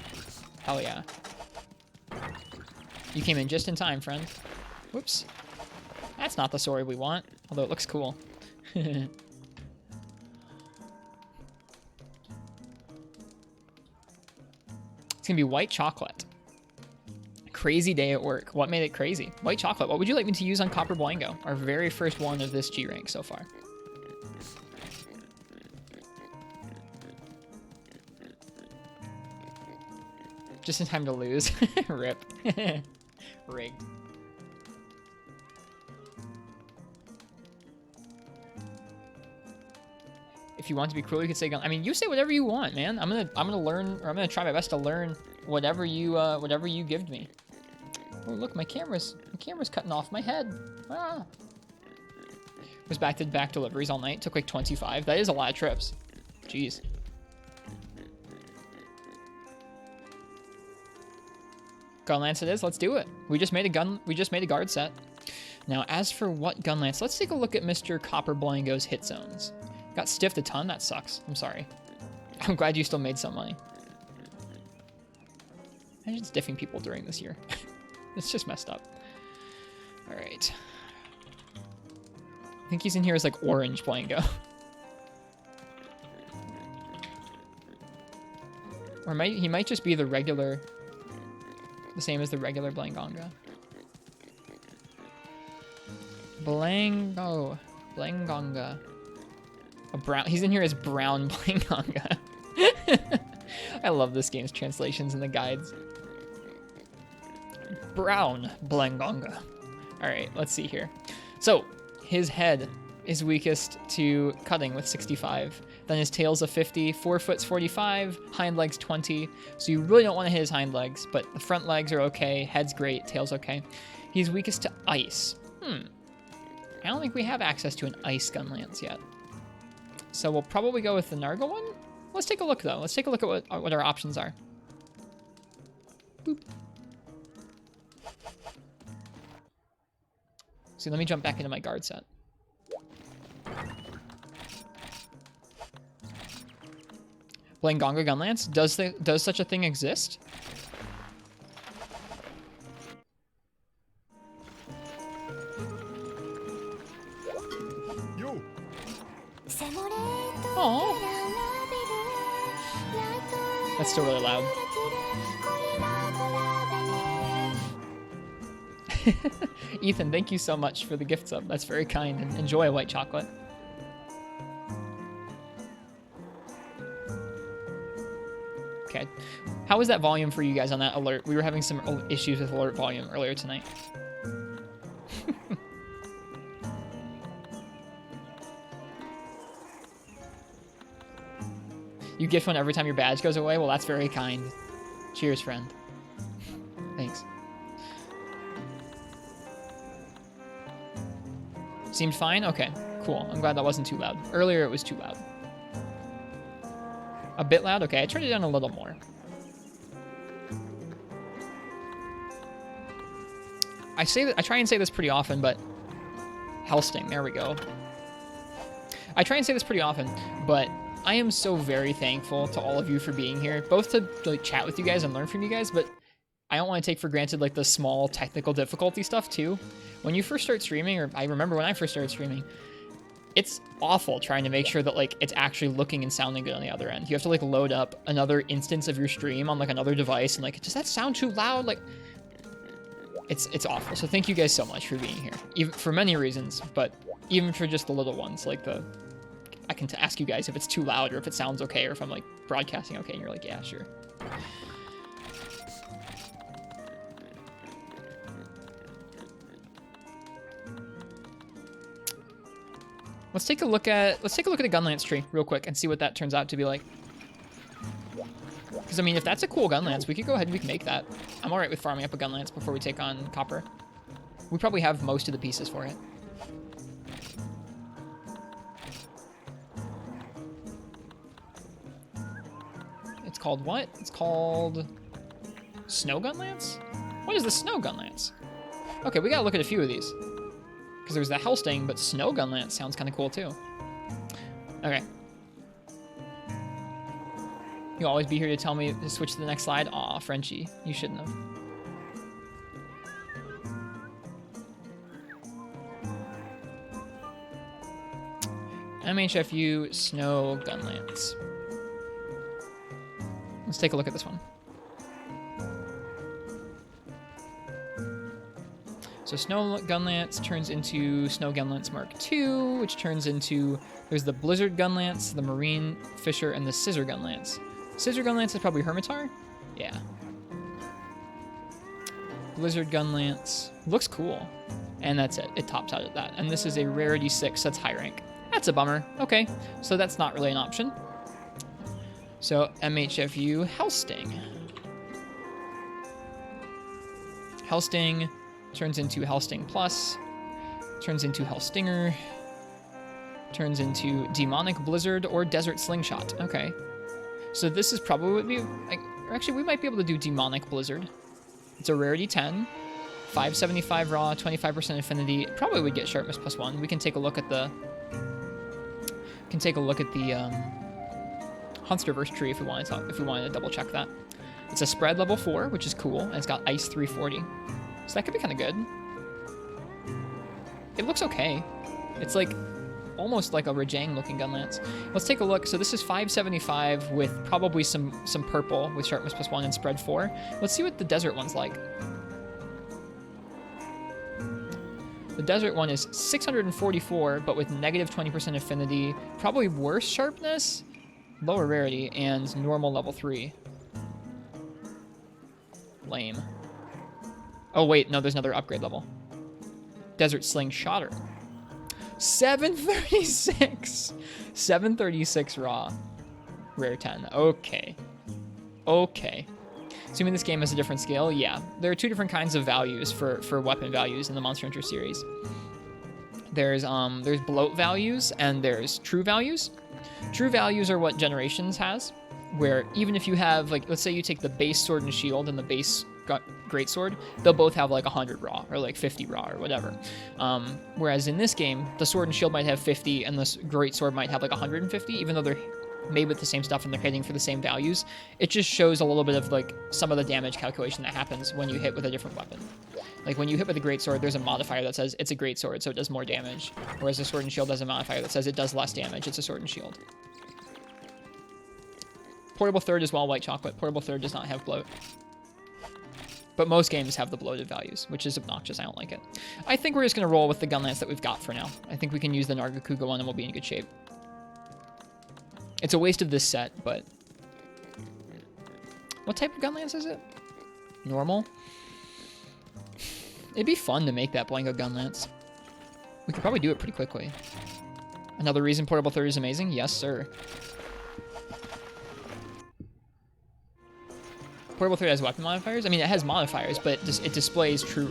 Hell yeah. You came in just in time, friend. Whoops. That's not the sword we want, although it looks cool. It's gonna be white chocolate. Crazy day at work. What made it crazy? White chocolate. What would you like me to use on Copper Blango? Our very first one of this G rank so far. Just in time to lose. Rip. Rigged. If you want to be cruel, you could say gun. I mean, you say whatever you want, man. I'm gonna learn, or I'm gonna try my best to learn whatever you give me. Oh look, my camera's cutting off my head. Ah. Was back to back deliveries all night. Took like 25. That is a lot of trips. Jeez. Gun lance it is. Let's do it. We just made a guard set. Now, as for what gun lance, let's take a look at Mr. Copper Blango's hit zones. Got stiffed a ton. That sucks. I'm sorry. I'm glad you still made some money. Imagine stiffing people during this year. It's just messed up. All right. I think he's in here as like orange Blango. Or he might just be the regular, the same as the regular Blangonga. Blangonga. A brown. He's in here as brown Blangonga. I love this game's translations and the guides. Brown Blangonga. All right, let's see here. So his head is weakest to cutting with 65. Then his tail's a 50, forefoot's 45, hind legs 20. So you really don't want to hit his hind legs, but the front legs are okay. Head's great, tail's okay. He's weakest to ice. I don't think we have access to an ice gun lance yet. So we'll probably go with the Narga one. Let's take a look though. Let's take a look at what our options are. Boop. So let me jump back into my guard set. Blangonga gun lance. Does such a thing exist? Aww. That's still really loud. Ethan, thank you so much for the gift sub. That's very kind, and enjoy white chocolate. Okay. How was that volume for you guys on that alert? We were having some issues with alert volume earlier tonight. You gift one every time your badge goes away? Well, that's very kind. Cheers, friend. Thanks. Seemed fine? Okay, cool. I'm glad that wasn't too loud. Earlier, it was too loud. A bit loud? Okay, I turned it down a little more. I try and say this pretty often, but... Helsting, there we go. I try and say this pretty often, but... I am so very thankful to all of you for being here, both to like chat with you guys and learn from you guys, but I don't want to take for granted like the small technical difficulty stuff too. When you first start streaming, or I remember when I first started streaming, it's awful trying to make sure that like it's actually looking and sounding good on the other end. You have to like load up another instance of your stream on like another device and like, does that sound too loud? Like, it's awful. So thank you guys so much for being here, even for many reasons, but even for just the little ones, like I can ask you guys if it's too loud or if it sounds okay or if I'm like broadcasting okay and you're like, yeah, sure. Let's take a look at the gun lance tree real quick and see what that turns out to be like. Because I mean, if that's a cool gun lance, we could go ahead and we can make that. I'm all right with farming up a gun lance before we take on copper. We probably have most of the pieces for it. It's called what? It's called Snow Gun Lance? What is the Snow Gun Lance? Okay, we gotta look at a few of these. Because there's the Hellsting, but Snow Gun Lance sounds kind of cool too. Okay. You'll always be here to tell me to switch to the next slide? Aw, Frenchie, you shouldn't have. MHFU Snow Gunlance. Let's take a look at this one. So Snow Gunlance turns into Snow Gunlance Mark II, which turns into, there's the Blizzard Gunlance, the Marine Fisher, and the Scissor Gunlance. Scissor Gunlance is probably Hermitar? Yeah. Blizzard Gunlance. Looks cool. And that's it. It tops out at that. And this is a Rarity 6, that's high rank. That's a bummer. Okay, so that's not really an option. So MHFU Hellsting. Hellsting turns into Hellsting Plus, turns into Hellstinger, turns into Demonic Blizzard or Desert Slingshot. Okay. So this is probably would be, like, actually we might be able to do Demonic Blizzard. It's a Rarity 10, 575 raw, 25% affinity. It probably would get Sharpness +1. We can take a look at the Hunsterverse tree if we wanted to double check that. It's a spread level 4, which is cool, and it's got ice 340. So that could be kind of good. It looks okay. It's like almost like a Rajang looking Gunlance. Let's take a look. So this is 575 with probably some purple with Sharpness +1 and spread 4. Let's see what the desert one's like. The desert one is 644, but with negative 20% affinity. Probably worse sharpness, lower rarity, and normal level 3. Lame. Oh wait, no, there's another upgrade level. Desert Slingshotter. 736. 736 raw. Rare 10. Okay. Okay. Assuming this game has a different scale, yeah. There are two different kinds of values for weapon values in the Monster Hunter series. There's bloat values and there's true values. True values are what Generations has, where even if you have, like, let's say you take the base sword and shield and the base greatsword, they'll both have like 100 raw or like 50 raw or whatever. Whereas in this game, the sword and shield might have 50 and the greatsword might have like 150, even though they're made with the same stuff and they're hitting for the same values. It just shows a little bit of like some of the damage calculation that happens when you hit with a different weapon. Like when you hit with a greatsword, there's a modifier that says it's a greatsword, so it does more damage. Whereas the sword and shield has a modifier that says it does less damage. It's a sword and shield. Portable third is well white chocolate. Portable third does not have bloat. But most games have the bloated values, which is obnoxious. I don't like it. I think we're just going to roll with the Gunlance that we've got for now. I think we can use the Nargacuga one and we'll be in good shape. It's a waste of this set, but... What type of Gunlance is it? Normal? It'd be fun to make that Blanco Gunlance. We could probably do it pretty quickly. Another reason Portable Third is amazing? Yes, sir. Portable Third has weapon modifiers? I mean, it has modifiers, but it displays true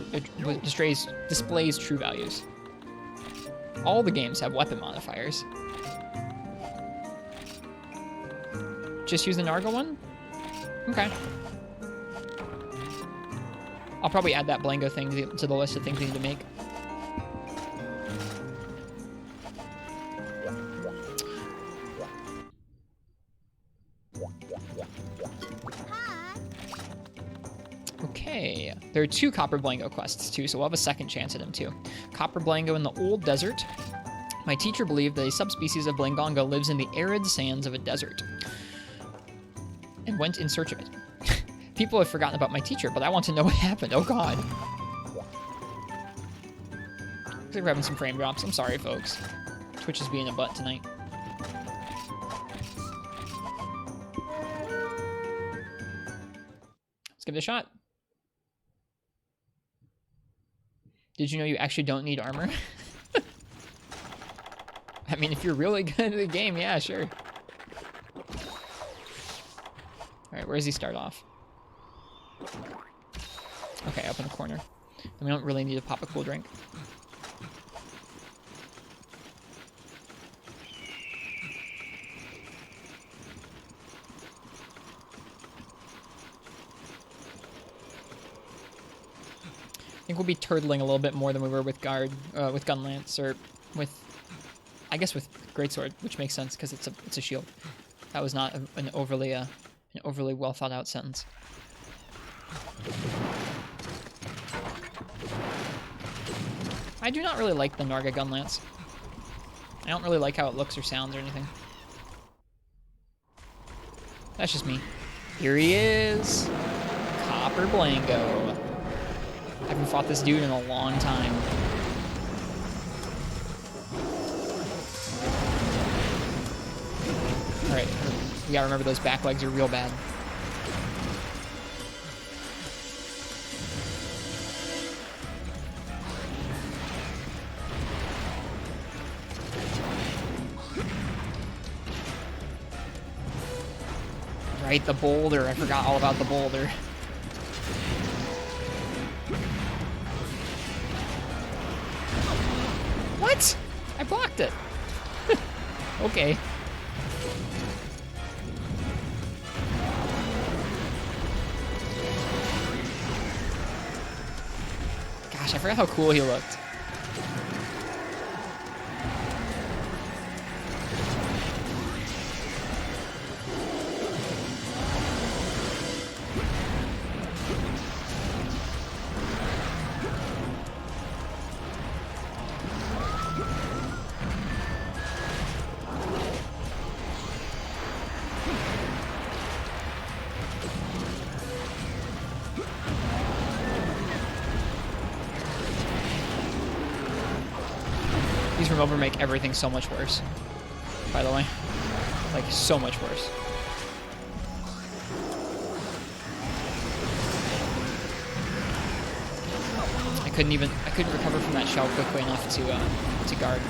values. All the games have weapon modifiers. Just use the Narga one? Okay. I'll probably add that Blanco thing to the list of things we need to make. Okay. There are 2 Copper Blanco quests, too, so we'll have a second chance at them, too. Copper Blanco in the Old Desert. My teacher believed that a subspecies of Blangonga lives in the arid sands of a desert, and went in search of it. People have forgotten about my teacher, but I want to know what happened. Oh, God. Looks like we're having some frame drops. I'm sorry, folks. Twitch is being a butt tonight. Let's give it a shot. Did you know you actually don't need armor? I mean, if you're really good at the game, yeah, sure. Alright, where does he start off? Okay, up in the corner. And we don't really need to pop a cool drink. I think we'll be turtling a little bit more than we were with with Gunlance, or with, I guess with Greatsword, which makes sense because it's a shield. That was not an overly well thought out sentence. I do not really like the Narga Gunlance. I don't really like how it looks or sounds or anything. That's just me. Here he is. Copper Blango. I haven't fought this dude in a long time. Alright, we gotta remember those back legs are real bad. Right, the boulder. I forgot all about the boulder. What? I blocked it. Okay. Gosh, I forgot how cool he looked. These remover make everything so much worse, by the way. Like, so much worse. I couldn't recover from that shell quickly enough to guard.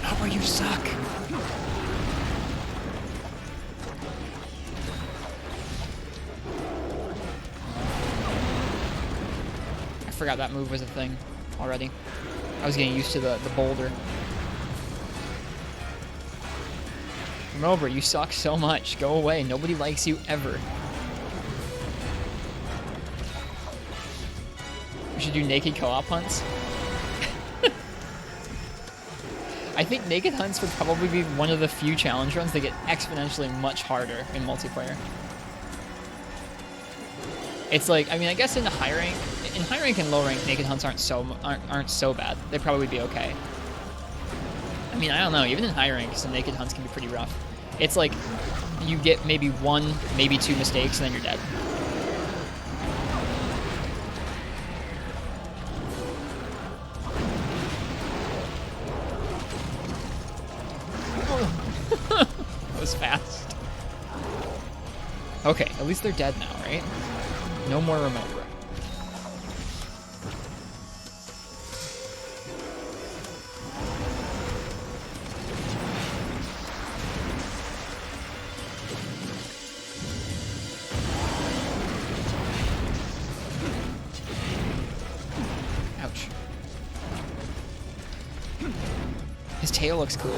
Not where you suck. I forgot that move was a thing already. I was getting used to the boulder. Remover, you suck so much. Go away. Nobody likes you ever. We should do naked co-op hunts. I think naked hunts would probably be one of the few challenge runs that get exponentially much harder in multiplayer. It's like, I mean, I guess in high rank and low rank, naked hunts aren't so bad. They'd probably be okay. I mean, I don't know. Even in high rank, some naked hunts can be pretty rough. It's like you get maybe one, maybe two mistakes, and then you're dead. That was fast. Okay, at least they're dead now, right? No more remote. Ouch. His tail looks cool.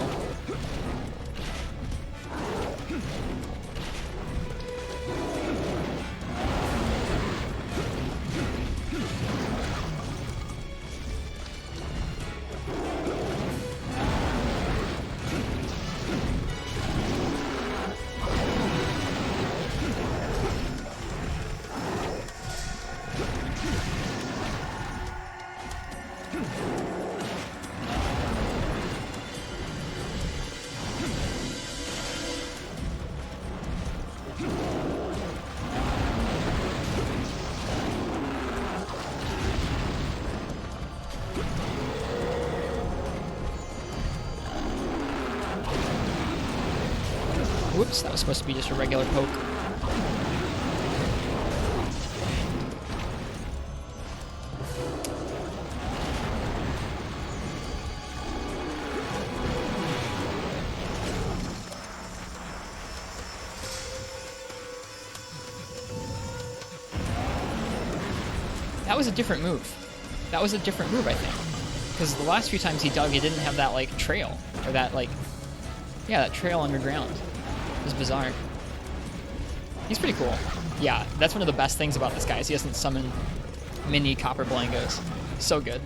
Whoops, that was supposed to be just a regular poke. That was a different move. That was a different move, I think. Because the last few times he dug, he didn't have that, like, trail. Or that, like... Yeah, that trail underground. It was bizarre. He's pretty cool. Yeah, that's one of the best things about this guy, is he doesn't summon mini Copper Blangos. So good.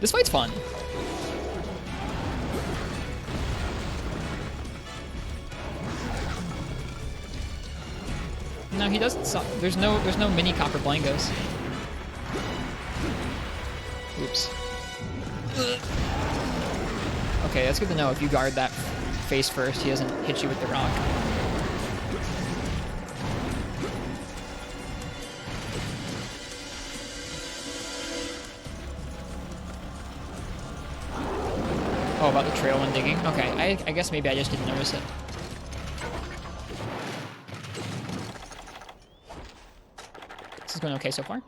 This fight's fun. No, he doesn't. There's no mini Copper Blangos. Oops. Okay, that's good to know. If you guard that face first, he doesn't hit you with the rock. Oh, about the trail when digging? Okay, I guess maybe I just didn't notice it. This is going okay so far.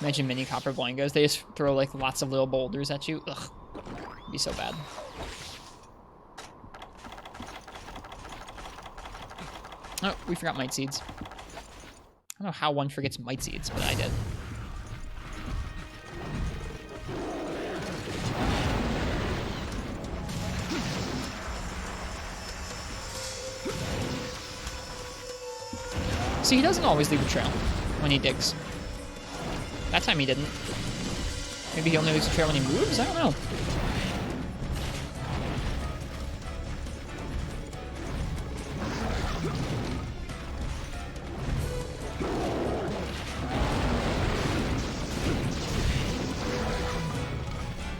Imagine mini copper blangos. They just throw like lots of little boulders at you. Ugh. It'd be so bad. Oh, we forgot mite seeds. I don't know how one forgets mite seeds, but I did. See, he doesn't always leave a trail when he digs. That time he didn't. Maybe he only leaves a trail when he moves? I don't know.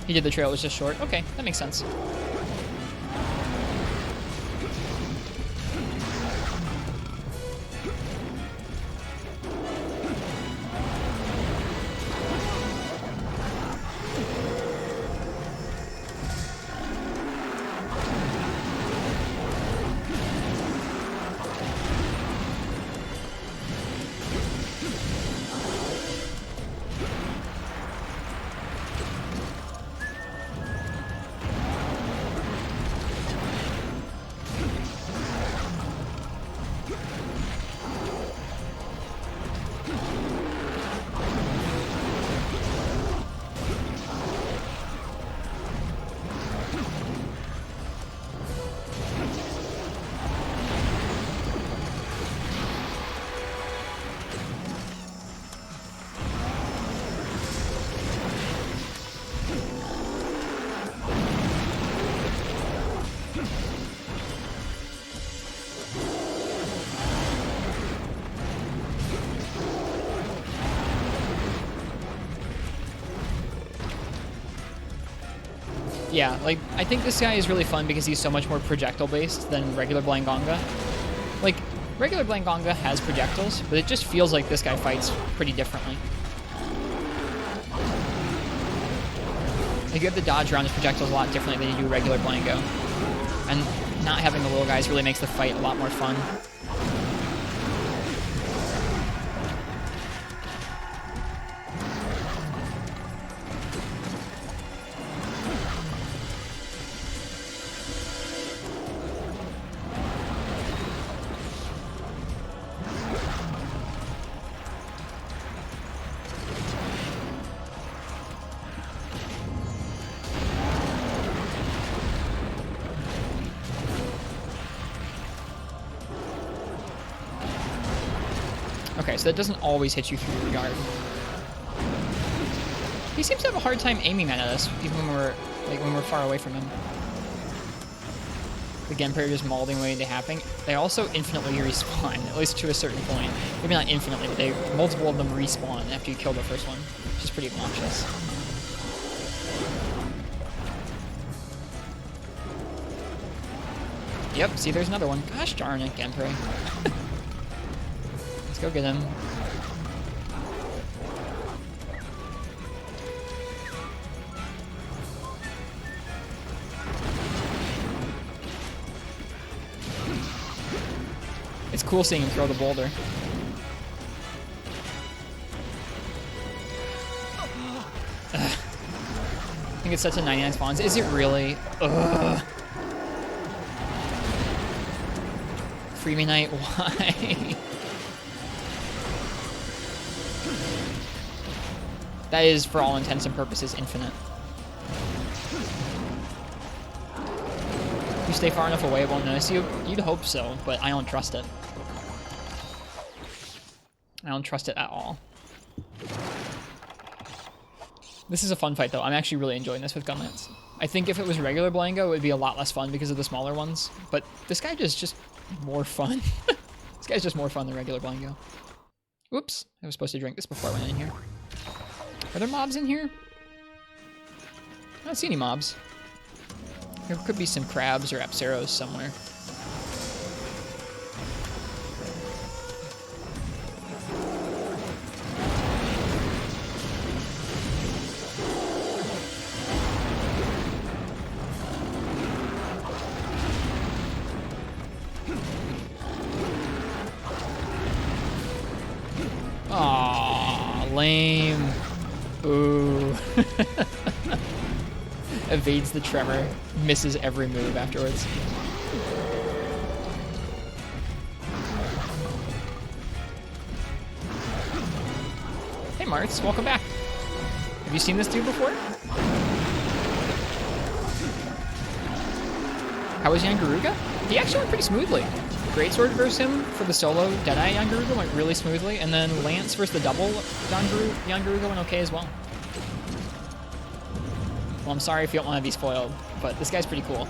He did the trail, it was just short. Okay, that makes sense. Yeah, like, I think this guy is really fun because he's so much more projectile-based than regular Blangonga. Like, regular Blangonga has projectiles, but it just feels like this guy fights pretty differently. Like, you have to dodge around his projectiles a lot differently than you do regular Blango. And not having the little guys really makes the fight a lot more fun. Okay, so that doesn't always hit you through your guard. He seems to have a hard time aiming that at us, even when we're far away from him. The Genpei just mauling away into happening. They also infinitely respawn, at least to a certain point. Maybe not infinitely, but multiple of them respawn after you kill the first one, which is pretty obnoxious. Yep, see, there's another one. Gosh darn it, Genpei. Let's go get him. It's cool seeing him throw the boulder. Ugh. I think it's set to 99 spawns. Is it really? Ugh. Freemy Knight, why? That is, for all intents and purposes, infinite. If you stay far enough away, it won't notice you. You'd hope so, but I don't trust it. I don't trust it at all. This is a fun fight, though. I'm actually really enjoying this with Gunlance. I think if it was regular Blango, it would be a lot less fun because of the smaller ones. But this guy is just more fun. This guy's just more fun than regular Blango. Oops. I was supposed to drink this before I went in here. Are there mobs in here? I don't see any mobs. There could be some crabs or apsaros somewhere. Aw, lame. Ooh. Evades the tremor, misses every move afterwards. Hey Martz, welcome back. Have you seen this dude before? How was Yangaruga? He actually went pretty smoothly. Greatsword versus him for the solo Deadeye Yangaruga went really smoothly, and then Lance versus the double Yangaruga went okay as well. Well, I'm sorry if you don't want to be spoiled, but this guy's pretty cool.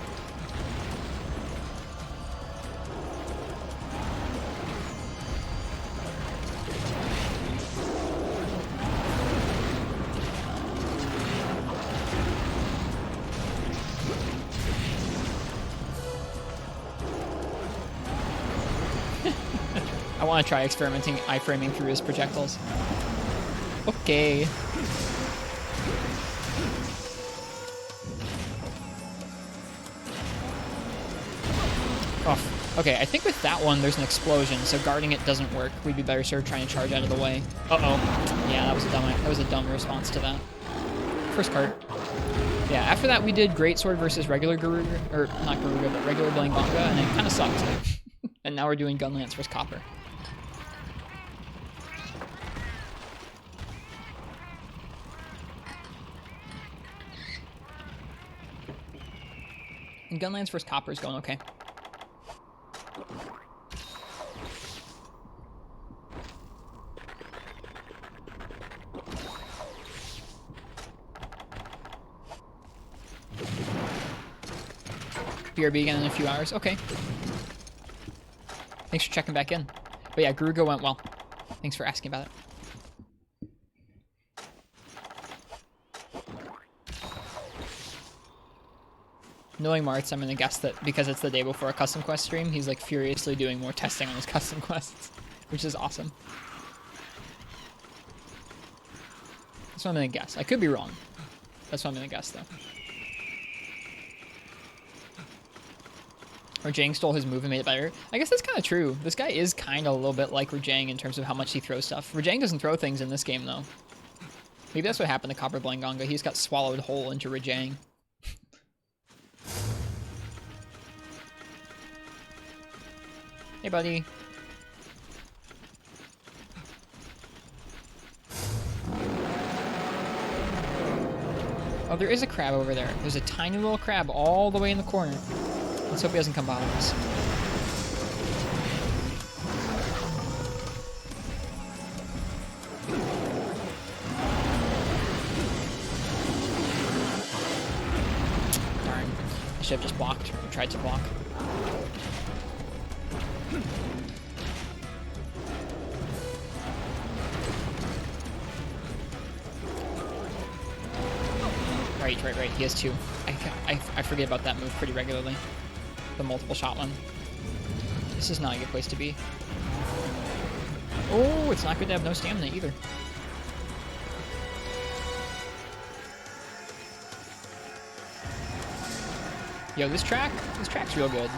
I want to try experimenting iframing through his projectiles. Okay. Oh, okay, I think with that one, there's an explosion, so guarding it doesn't work. We'd be better served trying to charge out of the way. Uh-oh. Yeah, that was a dumb response to that. First card. Yeah, after that, we did Greatsword versus regular Garuga, or not Garuga, but regular Blangonga, and it kind of sucked. And now we're doing Gunlance versus Copper. And Gunlance versus Copper is going okay. BRB again in a few hours. Okay. Thanks for checking back in. But yeah, Garuga went well. Thanks for asking about it. Knowing Martz, I'm gonna guess that because it's the day before a custom quest stream, he's like furiously doing more testing on his custom quests, which is awesome. That's what I'm gonna guess. I could be wrong. That's what I'm gonna guess though. Rajang stole his move and made it better. I guess that's kind of true. This guy is kind of a little bit like Rajang in terms of how much he throws stuff. Rajang doesn't throw things in this game though. Maybe that's what happened to Copper Blangonga. He just got swallowed whole into Rajang. Hey, buddy. Oh, there is a crab over there. There's a tiny little crab all the way in the corner. Let's hope he doesn't come bother us. Darn. I should have just blocked, or tried to block. Right. He has two. I forget about that move pretty regularly. The multiple shot one. This is not a good place to be. Oh, it's not good to have no stamina either. Yo, this track's real good.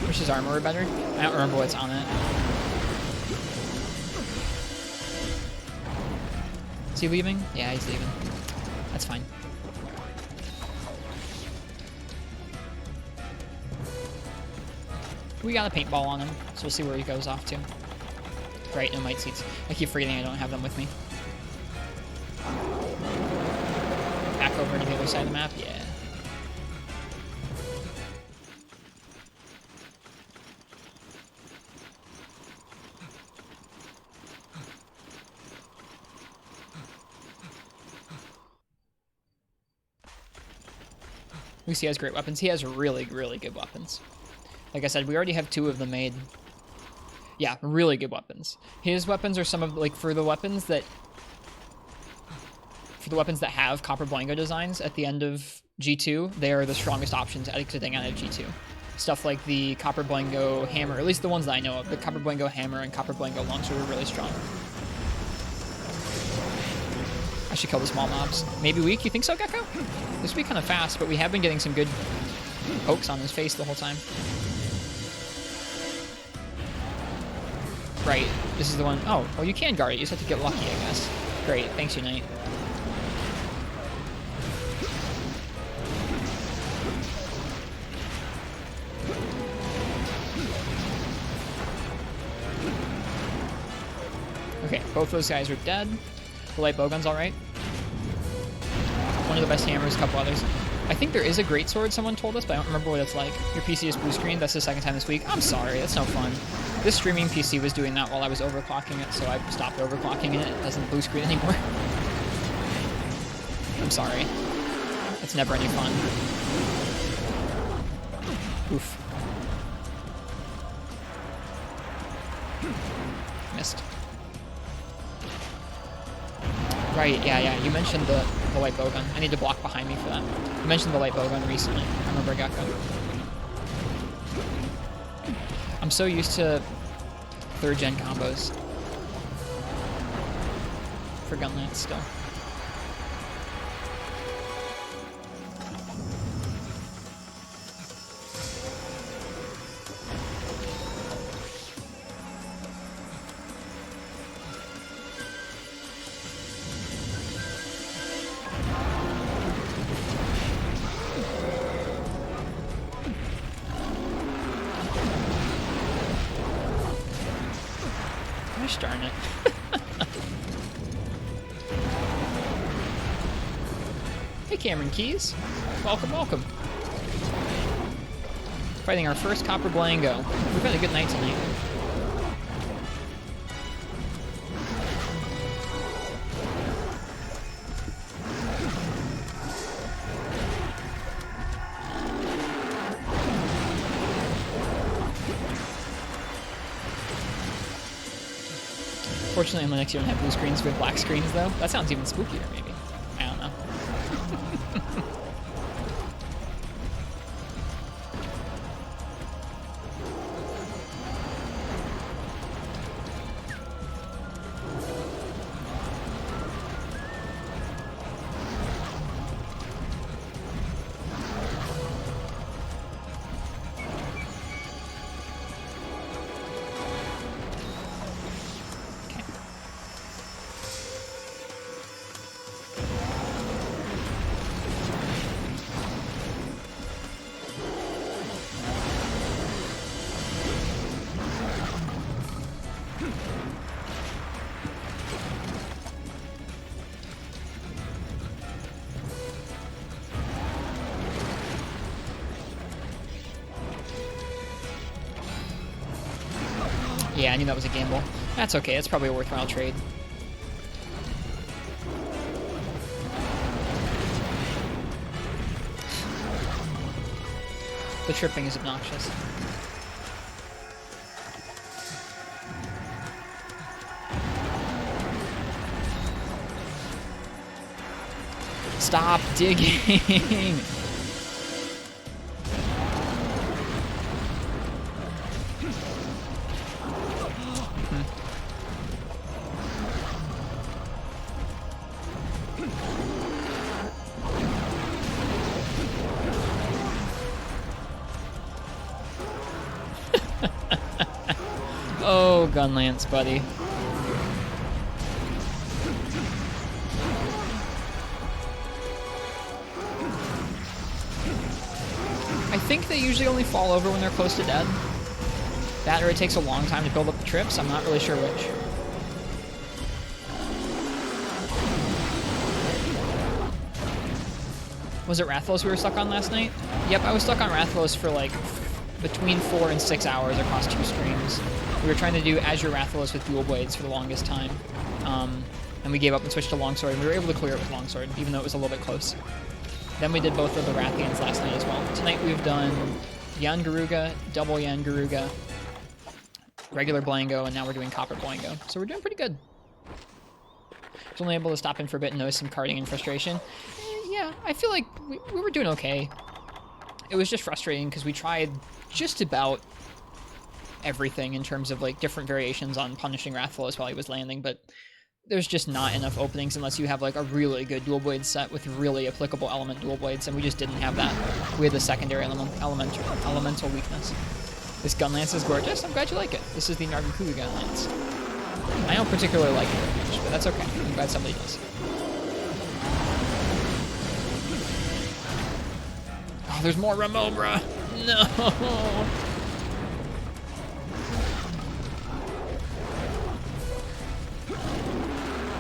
Wish his armor were better. I don't remember what's on it. Is he leaving? Yeah, he's leaving. That's fine. We got a paintball on him, so we'll see where he goes off to. Right, no might seats. I keep forgetting I don't have them with me. Back over to the other side of the map, yeah. Lucy has great weapons. He has really, really good weapons. Like I said, we already have 2 of them made. Yeah, really good weapons. His weapons are some of, like, for the weapons that have Copper Blango designs at the end of G2, they are the strongest options exiting out of G2. Stuff like the Copper Blango hammer, at least the ones that I know of, the Copper Blango hammer and Copper Blango launcher are really strong. I should kill the small mobs. Maybe weak, you think so, Gecko? This would be kind of fast, but we have been getting some good pokes on his face the whole time. Right, this is the one. Oh, well, you can guard it. You just have to get lucky, I guess. Great, thanks, Unite. Okay, both those guys are dead. The light bowgun's alright. One of the best hammers, a couple others. I think there is a greatsword, someone told us, but I don't remember what it's like. Your PC is blue screen. That's the second time this week. I'm sorry, that's no fun. This streaming PC was doing that while I was overclocking it, so I stopped overclocking it. It doesn't blue screen anymore. I'm sorry. It's never any fun. Oof. Missed. Right, yeah. You mentioned the light bowgun. I need to block behind me for that. You mentioned the light bowgun recently. I remember Gecko. I'm so used to 3rd gen combos for Gunlance still. Gosh darn it. Hey Cameron Keys. Welcome, welcome. Fighting our first Copper Blango. We've had a good night tonight. Fortunately, on the next year, I don't have blue screens with black screens, though. That sounds even spookier, maybe. I don't know. Yeah, I knew that was a gamble. That's okay, it's probably a worthwhile trade. The tripping is obnoxious. Stop digging! Oh, Gunlance, buddy. I think they usually only fall over when they're close to dead. That or it takes a long time to build up the trips. I'm not really sure which. Was it Rathalos we were stuck on last night? Yep, I was stuck on Rathalos for like between 4 and 6 hours across 2 streams. We were trying to do Azure Rathalos with dual blades for the longest time. And we gave up and switched to Longsword, and we were able to clear it with Longsword, even though it was a little bit close. Then we did both of the Rathians last night as well. Tonight we've done Yan Garuga, double Yan Garuga, regular Blango, and now we're doing Copper Blango. So we're doing pretty good. I was only able to stop in for a bit and notice some karting and frustration. Yeah, I feel like we were doing okay. It was just frustrating because we tried just about everything in terms of like different variations on punishing Rathalos while he was landing, but there's just not enough openings unless you have like a really good dual blade set with really applicable element dual blades, and we just didn't have that. We had the secondary elemental weakness. This gun lance is gorgeous. I'm glad you like it. This is the Nargacuga gun lance. I don't particularly like it very much, but that's okay. I'm glad somebody does. Oh, there's more Remobra. No.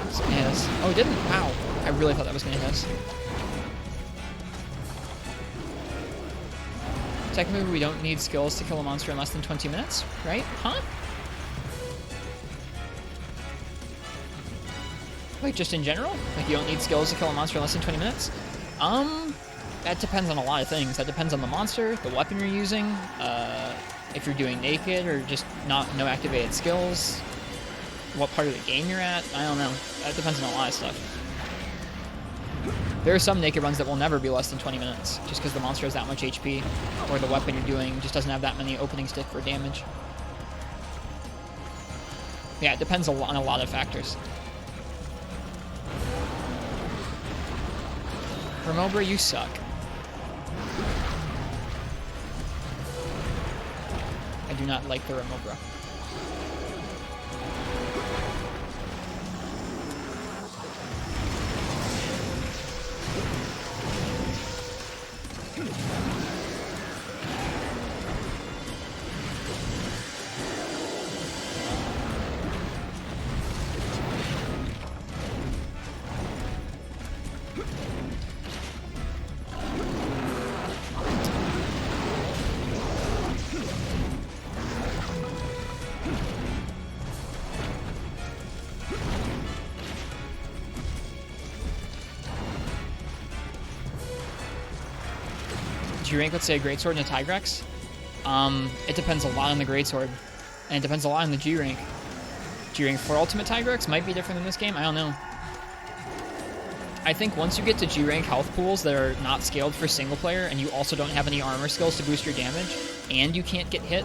It's gonna hit us. Oh, it didn't? Wow. I really thought that was gonna hit us. Technically, we don't need skills to kill a monster in less than 20 minutes, right? Huh? Like, just in general? Like, you don't need skills to kill a monster in less than 20 minutes? That depends on a lot of things. That depends on the monster, the weapon you're using, if you're doing naked or just no activated skills, what part of the game you're at. I don't know. That depends on a lot of stuff. There are some naked runs that will never be less than 20 minutes, just because the monster has that much HP, or the weapon you're doing just doesn't have that many openings for damage. Yeah, it depends on a lot of factors. Remobra, you suck. I do not like the Remobra. Do you rank, let's say, a Greatsword and a Tigrex? It depends a lot on the Greatsword, and it depends a lot on the G rank. G rank for Ultimate Tigrex might be different in this game. I don't know. I think once you get to G rank health pools that are not scaled for single player, and you also don't have any armor skills to boost your damage, and you can't get hit,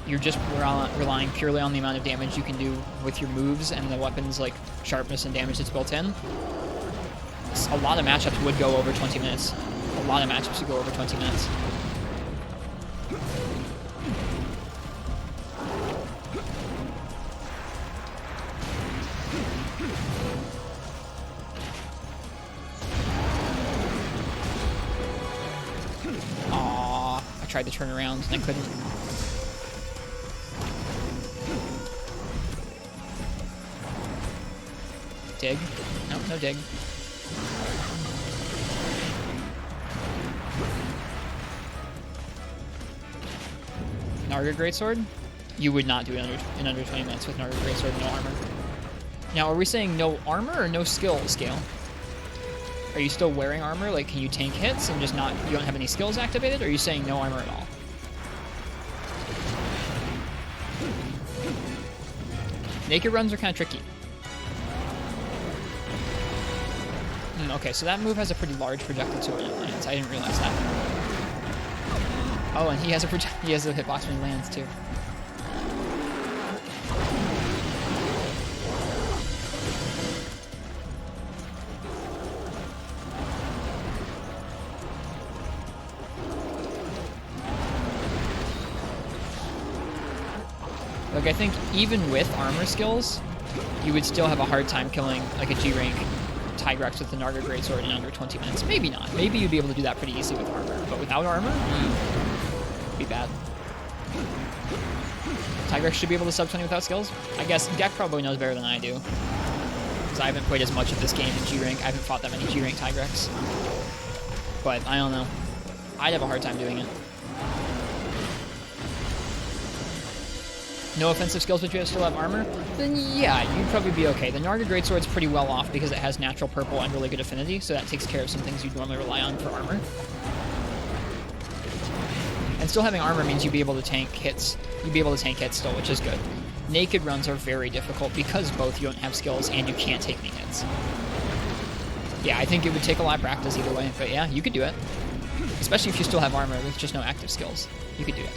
you're just relying purely on the amount of damage you can do with your moves and the weapons like sharpness and damage that's built in. A lot of matchups would go over 20 minutes. A lot of matchups would go over 20 minutes. Aww, I tried to turn around and I couldn't. Dig? No, no dig. Narga Greatsword? You would not do it in under 20 minutes with Narga Greatsword, no armor. Now, are we saying no armor or no skill scale? Are you still wearing armor? Like, can you tank hits and just not, you don't have any skills activated? Or are you saying no armor at all? Naked runs are kind of tricky. Okay, so that move has a pretty large projectile to it when it lands. I didn't realize that. Oh, and he has a hitbox when he lands too. Like, I think even with armor skills, you would still have a hard time killing like a G rank Tigrex with the Narga Greatsword in under 20 minutes. Maybe not. Maybe you'd be able to do that pretty easy with armor, but without armor, be bad. Tigrex should be able to sub 20 without skills. I guess Gek probably knows better than I do. Because I haven't played as much of this game in G-Rank. I haven't fought that many G-Rank Tigrex. But I don't know. I'd have a hard time doing it. No offensive skills, but you still have armor? Then yeah, you'd probably be okay. The Narga Greatsword's pretty well off because it has natural purple and really good affinity, so that takes care of some things you'd normally rely on for armor. And still having armor means you'd be able to tank hits. You'd be able to tank hits still, which is good. Naked runs are very difficult because both you don't have skills and you can't take any hits. Yeah, I think it would take a lot of practice either way, but yeah, you could do it. Especially if you still have armor with just no active skills. You could do it.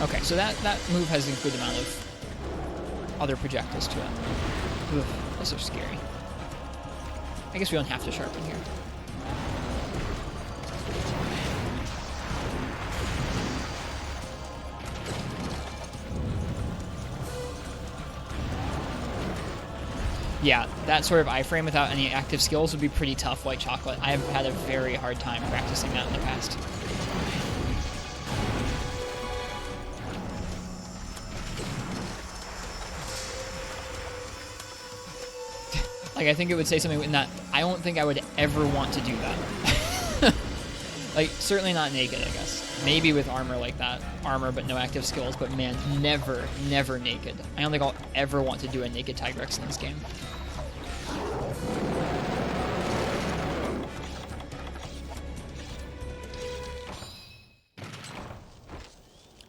Okay, so that move has a good amount of other projectiles to it. Ugh, those are scary. I guess we don't have to sharpen here. Yeah, that sort of iframe without any active skills would be pretty tough, White Chocolate. I have had a very hard time practicing that in the past. Like, I think it would say something in that I don't think I would ever want to do that. Like, certainly not naked, I guess. Maybe with armor like that. Armor, but no active skills. But man, never, never naked. I don't think I'll ever want to do a naked Tigrex in this game.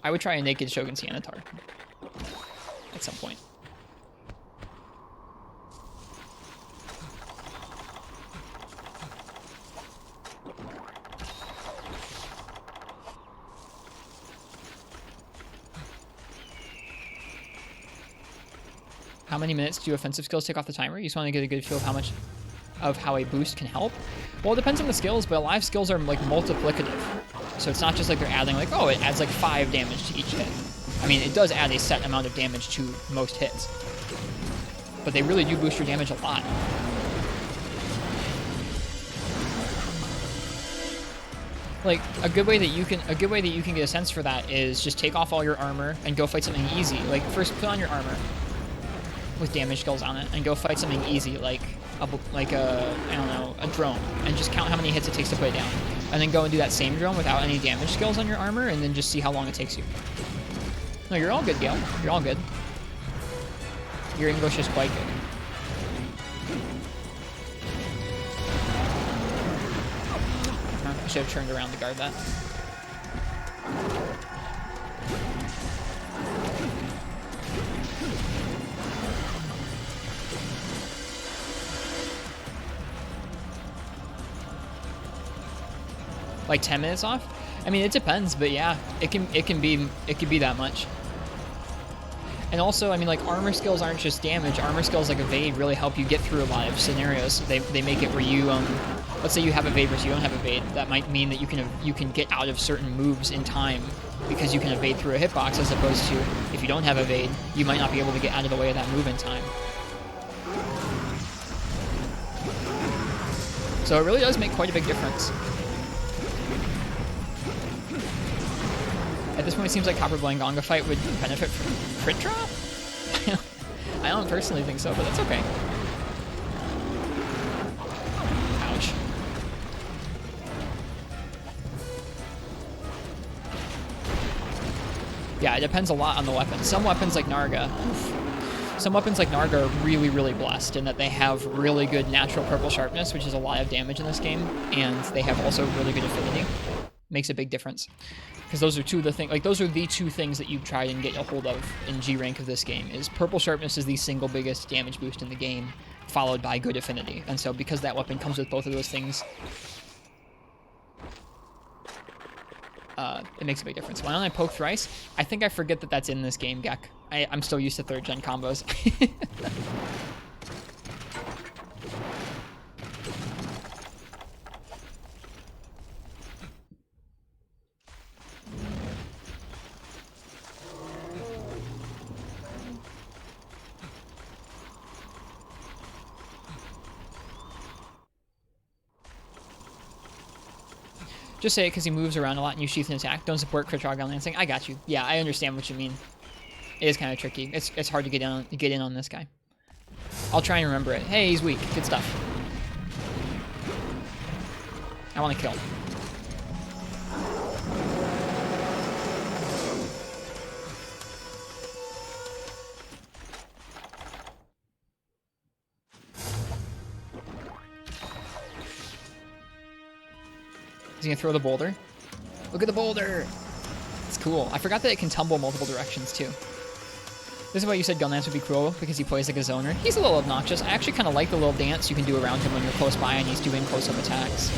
I would try a naked Shogun Sianatar at some point. How many minutes do offensive skills take off the timer? You just want to get a good feel of how a boost can help? Well, it depends on the skills, but a lot of skills are like multiplicative. So it's not just like they're adding like, oh, it adds like 5 damage to each hit. I mean, it does add a set amount of damage to most hits. But they really do boost your damage a lot. Like a good way that you can get a sense for that is just take off all your armor and go fight something easy. Like first put on your armor with damage skills on it and go fight something easy like a I don't know, a drone, and just count how many hits it takes to put it down. And then go and do that same drone without any damage skills on your armor and then just see how long it takes you. No, you're all good, Gale. You're all good. Your English is quite good. I should have turned around to guard that. Like 10 minutes off? I mean, it depends, but yeah, it could be that much. And also, I mean, like armor skills aren't just damage. Armor skills like evade really help you get through a lot of scenarios. They make it where you let's say you have evade versus you don't have evade. That might mean that you can get out of certain moves in time because you can evade through a hitbox, as opposed to if you don't have evade, you might not be able to get out of the way of that move in time. So it really does make quite a big difference. At this point, it seems like Copper Blade Gonga fight would benefit from crit drop? I don't personally think so, but that's okay. Ouch. Yeah, it depends a lot on the weapon. Some weapons like Narga, are really, really blessed in that they have really good natural purple sharpness, which is a lot of damage in this game, and they have also really good affinity. Makes a big difference. Because those are the two things that you try and get a hold of in G rank of this game. Is purple sharpness is the single biggest damage boost in the game, followed by good affinity. And so because that weapon comes with both of those things, it makes a big difference. Why don't I poke thrice? I think I forget that that's in this game, Gek. I'm still used to 3rd gen combos. Just say it because he moves around a lot and you sheath an attack. Don't support crit draw gun lancing. I got you. Yeah, I understand what you mean. It is kind of tricky. It's hard to get in on this guy. I'll try and remember it. Hey, he's weak. Good stuff. I want to kill. He's gonna throw the boulder. Look at the boulder. It's cool. I forgot that it can tumble multiple directions too. This is why you said Gunlance would be cruel, because he plays like a zoner. He's a little obnoxious. I actually kind of like the little dance you can do around him when you're close by and he's doing close-up attacks.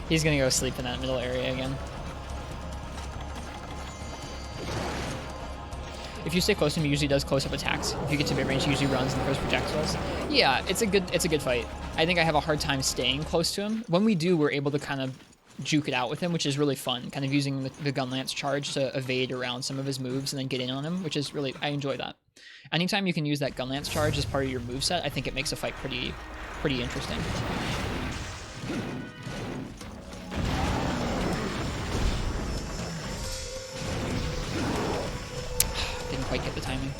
He's gonna go sleep in that middle area again. If you stay close to him, he usually does close-up attacks. If you get to mid-range, he usually runs and throws projectiles. Yeah, it's a good fight. I think I have a hard time staying close to him. When we do, we're able to kind of juke it out with him, which is really fun. Kind of using the Gunlance charge to evade around some of his moves and then get in on him, which is really, I enjoy that. Anytime you can use that Gunlance charge as part of your moveset, I think it makes a fight pretty interesting. Didn't quite get the timing.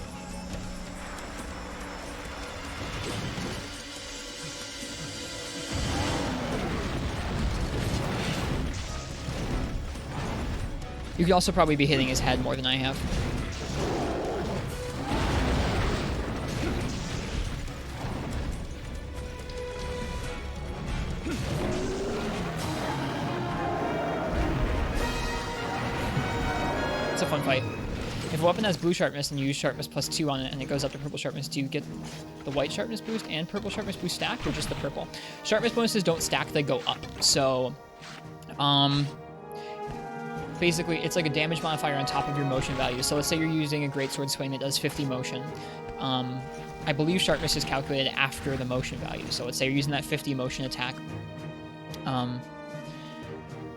You could also probably be hitting his head more than I have. It's a fun fight. If a weapon has blue sharpness and you use sharpness +2 on it and it goes up to purple sharpness, do you get the white sharpness boost and purple sharpness boost stacked, or just the purple? Sharpness bonuses don't stack, they go up. So, basically, it's like a damage modifier on top of your motion value. So let's say you're using a greatsword swing that does 50 motion. I believe sharpness is calculated after the motion value. So let's say you're using that 50 motion attack.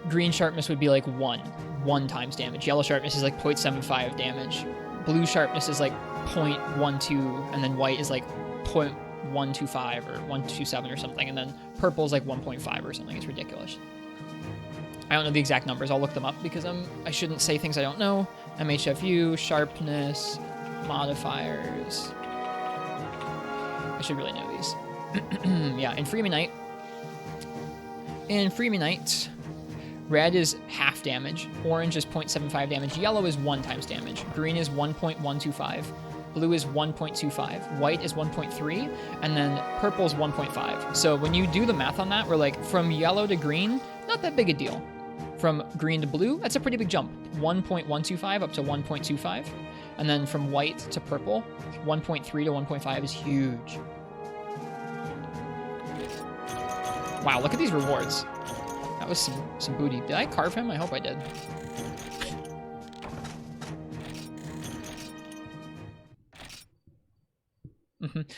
Green sharpness would be like 1 times damage. Yellow sharpness is like 0.75 damage. Blue sharpness is like 0.12, and then white is like 0.125 or 127 or something, and then purple is like 1.5 or something. It's ridiculous. I don't know the exact numbers. I'll look them up because I shouldn't say things I don't know. MHFU, sharpness, modifiers. I should really know these. Yeah, in Freeman Knight, red is half damage, orange is 0.75 damage, yellow is 1 times damage, green is 1.125, blue is 1.25, white is 1.3, and then purple is 1.5. So when you do the math on that, we're like, from yellow to green, not that big a deal. From green to blue, that's a pretty big jump. 1.125 up to 1.25. And then from white to purple, 1.3 to 1.5 is huge. Wow, look at these rewards. That was some booty. Did I carve him? I hope I did.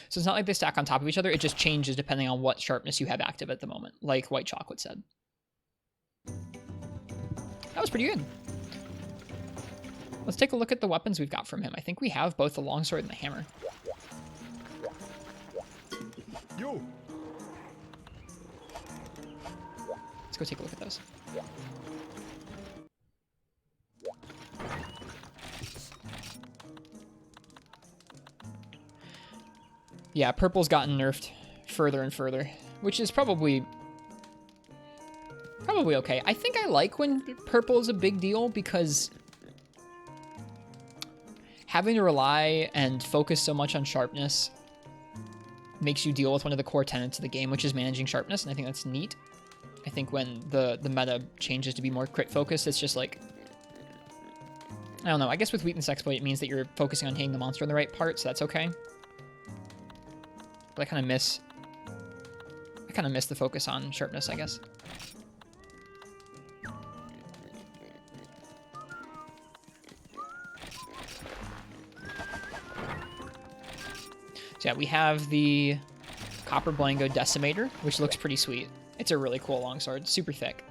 So it's not like they stack on top of each other. It just changes depending on what sharpness you have active at the moment, like White Chocolate said. That was pretty good. Let's take a look at the weapons we've got from him. I think we have both the longsword and the hammer. You. Let's go take a look at those. Yeah, purple's gotten nerfed further and further, which is probably okay. I think I like when purple is a big deal because having to rely and focus so much on sharpness makes you deal with one of the core tenets of the game, which is managing sharpness, and I think that's neat. I think when the meta changes to be more crit focused, it's just like, I don't know. I guess with weakness exploit, it means that you're focusing on hitting the monster in the right part, so that's okay. But I kind of miss the focus on sharpness, I guess. So yeah, we have the Copper Blango Decimator, which looks pretty sweet. It's a really cool longsword, super thick.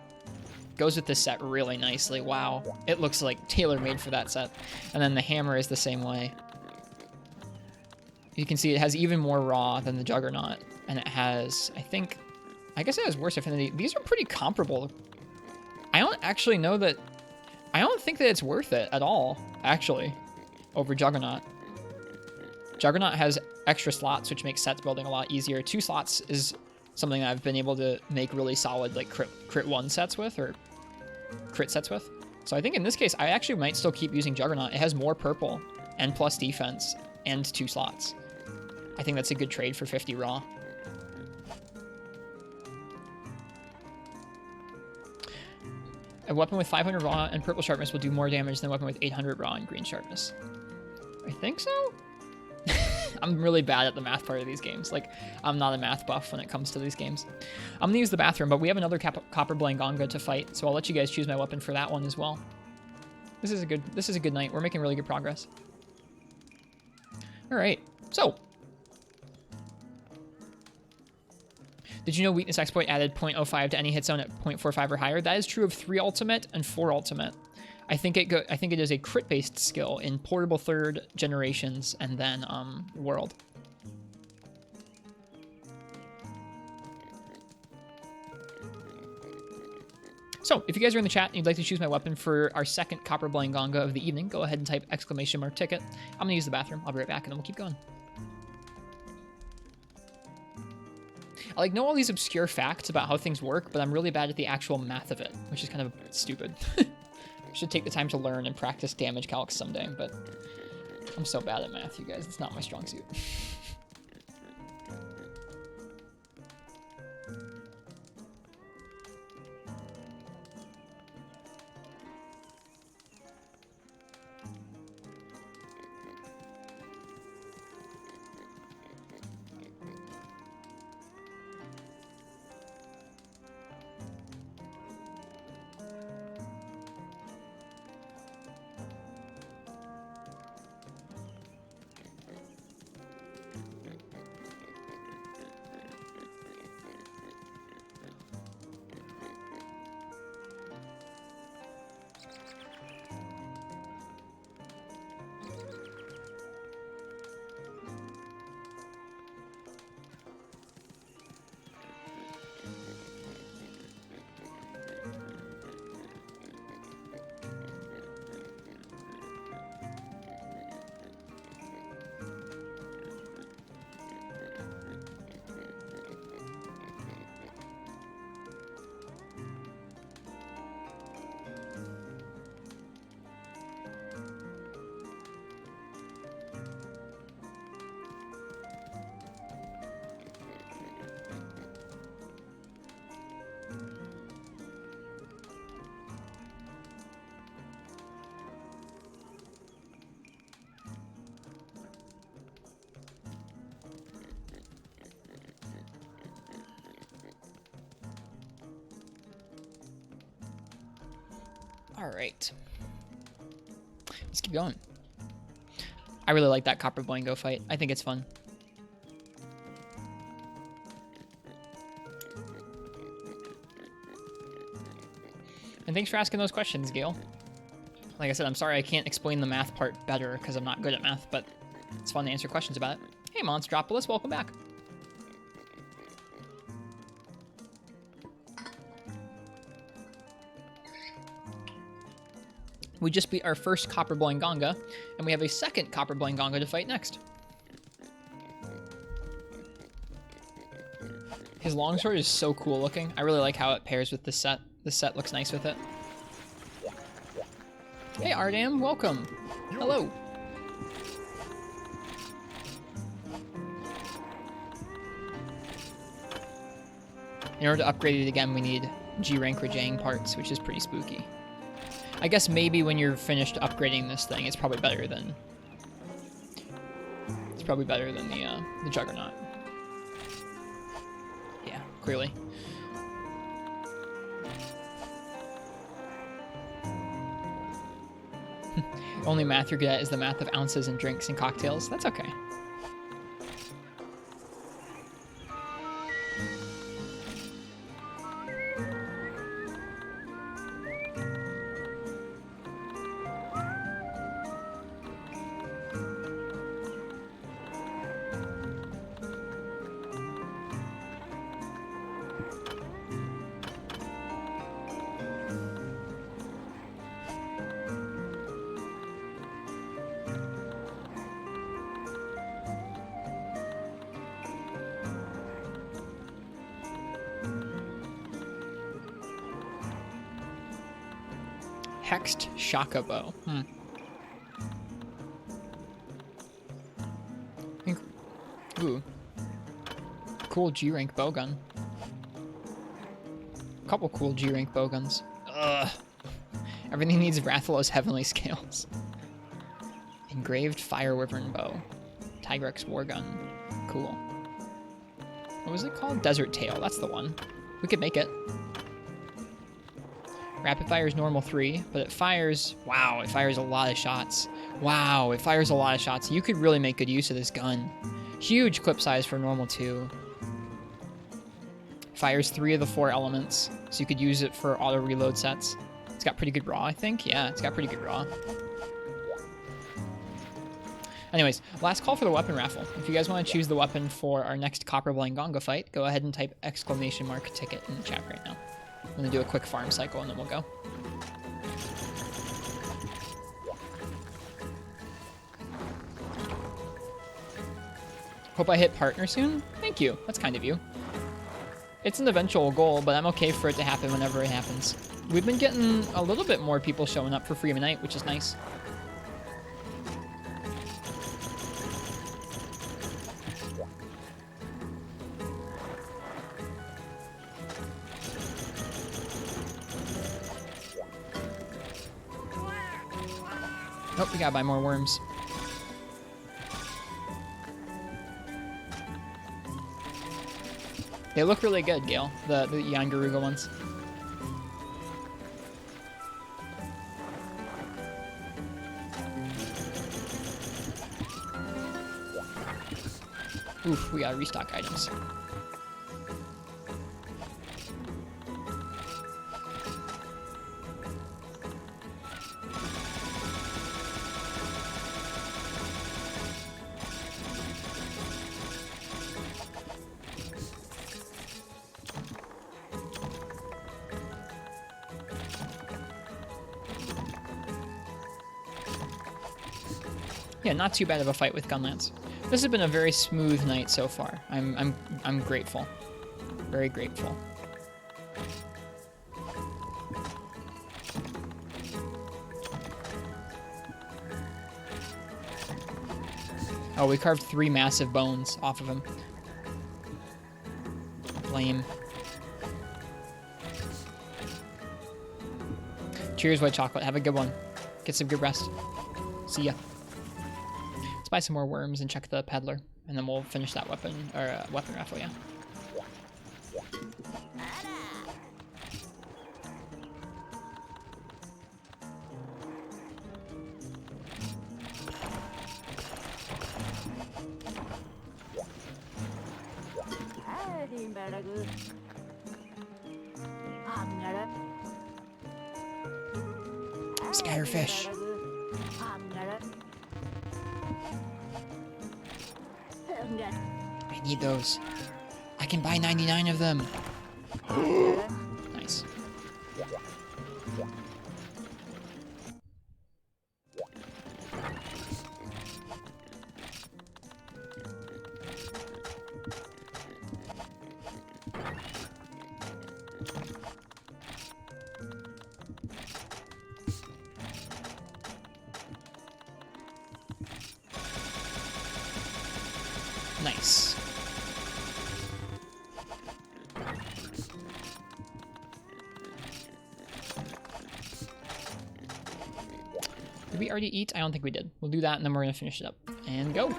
Goes with this set really nicely. Wow, it looks like tailor-made for that set. And then the hammer is the same way. You can see it has even more raw than the Juggernaut, and it has, I guess it has worse affinity. These are pretty comparable. I don't actually know that, I don't think that it's worth it at all, actually, over Juggernaut. Juggernaut has extra slots, which makes sets building a lot easier. 2 slots is something that I've been able to make really solid, like, crit 1 sets with, or crit sets with. So I think in this case, I actually might still keep using Juggernaut. It has more purple and plus defense and 2 slots. I think that's a good trade for 50 raw. A weapon with 500 raw and purple sharpness will do more damage than a weapon with 800 raw and green sharpness. I think so? I'm really bad at the math part of these games. Like, I'm not a math buff when it comes to these games. I'm gonna use the bathroom, but we have another Copper Blangonga to fight, so I'll let you guys choose my weapon for that one as well. This is a good night. We're making really good progress. All right, so. Did you know weakness exploit added 0.05 to any hit zone at 0.45 or higher? That is true of 3 ultimate and 4 ultimate. I think it is a crit-based skill in portable third generations and then world. So, if you guys are in the chat and you'd like to choose my weapon for our second Copper Blangonga of the evening, go ahead and type !ticket. I'm gonna use the bathroom. I'll be right back, and then we'll keep going. I like know all these obscure facts about how things work, but I'm really bad at the actual math of it, which is kind of stupid. Should take the time to learn and practice damage calcs someday, but I'm so bad at math, you guys. It's not my strong suit. All right. Let's keep going. I really like that Copper Blango fight. I think it's fun. And thanks for asking those questions, Gail. Like I said, I'm sorry I can't explain the math part better because I'm not good at math, but it's fun to answer questions about it. Hey, Monstropolis, welcome back. We just beat our first Copper Blangonga, and we have a second Copper Blangonga to fight next. His longsword is so cool looking. I really like how it pairs with this set. This set looks nice with it. Hey, Ardam, welcome. Hello. In order to upgrade it again, we need G rank Rajang parts, which is pretty spooky. I guess maybe when you're finished upgrading this thing, it's probably better than the Juggernaut. Yeah, clearly. Only math you're good at is the math of ounces and drinks and cocktails. That's okay. Hexed Shaka Bow. Ooh. Cool G-rank bowgun. Couple cool G-rank bowguns. Ugh. Everything needs Rathalos Heavenly Scales. Engraved Fire Wyvern Bow. Tigrex Wargun. Cool. What was it called? Desert Tail. That's the one. We could make it. Rapid fire is normal 3, but it fires... Wow, it fires a lot of shots. Wow, it fires a lot of shots. You could really make good use of this gun. Huge clip size for normal 2. Fires 3 of the 4 elements, so you could use it for auto reload sets. It's got pretty good raw, I think. Yeah, it's got pretty good raw. Anyways, last call for the weapon raffle. If you guys want to choose the weapon for our next Copper Blangonga fight, go ahead and type !ticket in the chat right now. I'm going to do a quick farm cycle and then we'll go. Hope I hit partner soon? Thank you. That's kind of you. It's an eventual goal, but I'm okay for it to happen whenever it happens. We've been getting a little bit more people showing up for Freedom Night, which is nice. Oh, we gotta buy more worms. They look really good, Gale. The Yangaruga ones. Oof, we gotta restock items. Yeah, not too bad of a fight with Gunlance. This has been a very smooth night so far. I'm grateful. Very grateful. Oh, we carved 3 massive bones off of him. Lame. Cheers, White Chocolate. Have a good one. Get some good rest. See ya. Let's buy some more worms and check the peddler, and then we'll finish that weapon raffle, yeah. Scatterfish. I need those. I can buy 99 of them. Nice. Nice. Did we already eat? I don't think we did. We'll do that, and then we're going to finish it up. And go.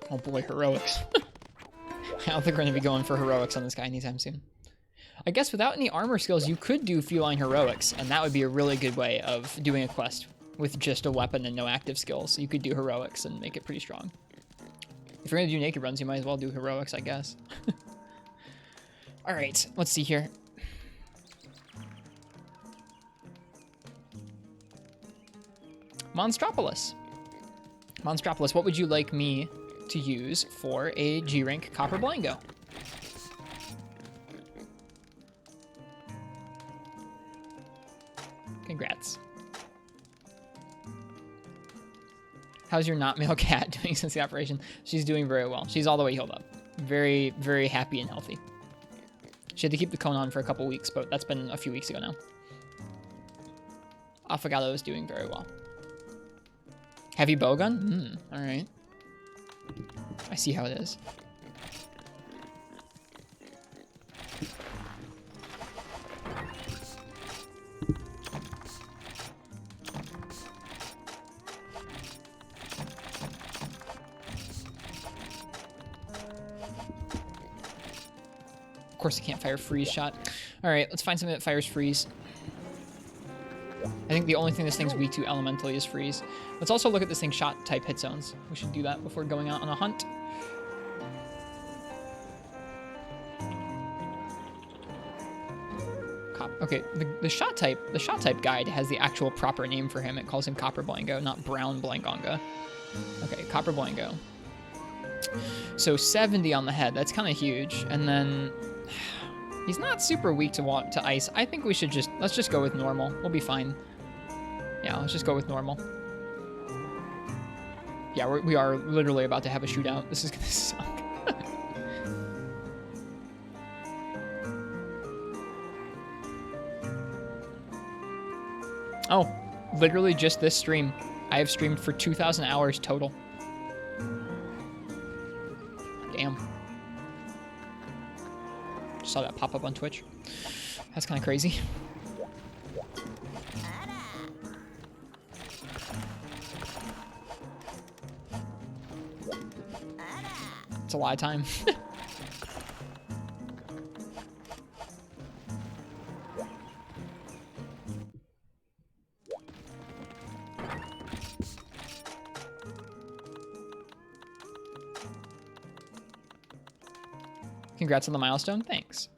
Oh boy, heroics. I don't think we're going to be going for heroics on this guy anytime soon. I guess without any armor skills, you could do feline heroics, and that would be a really good way of doing a quest with just a weapon and no active skills. You could do heroics and make it pretty strong. If you're going to do naked runs, you might as well do heroics, I guess. All right, let's see here. Monstropolis. Monstropolis, what would you like me to use for a G-rank Copper Blango? Congrats. How's your not male cat doing since the operation? She's doing very well. She's all the way healed up. Very, very happy and healthy. She had to keep the cone on for a couple weeks, but that's been a few weeks ago now. Affogato is doing very well. Heavy bowgun? Alright. I see how it is. Of course, I can't fire freeze shot. Alright, let's find something that fires freeze. I think the only thing this thing's weak to elementally is freeze. Let's also look at this thing's shot type hit zones. We should do that before going out on a hunt. Okay, the shot type guide has the actual proper name for him. It calls him Copper Blango, not Brown Blangonga. Okay, Copper Blango. So 70 on the head, that's kind of huge. And then he's not super weak to ice. I think we should let's just go with normal. We'll be fine. Yeah, let's just go with normal. Yeah, we are literally about to have a shootout. This is gonna suck. Oh, literally just this stream. I have streamed for 2,000 hours total. Damn. Just saw that pop up on Twitch. That's kind of crazy. It's a lot of time. Congrats on the milestone. Thanks.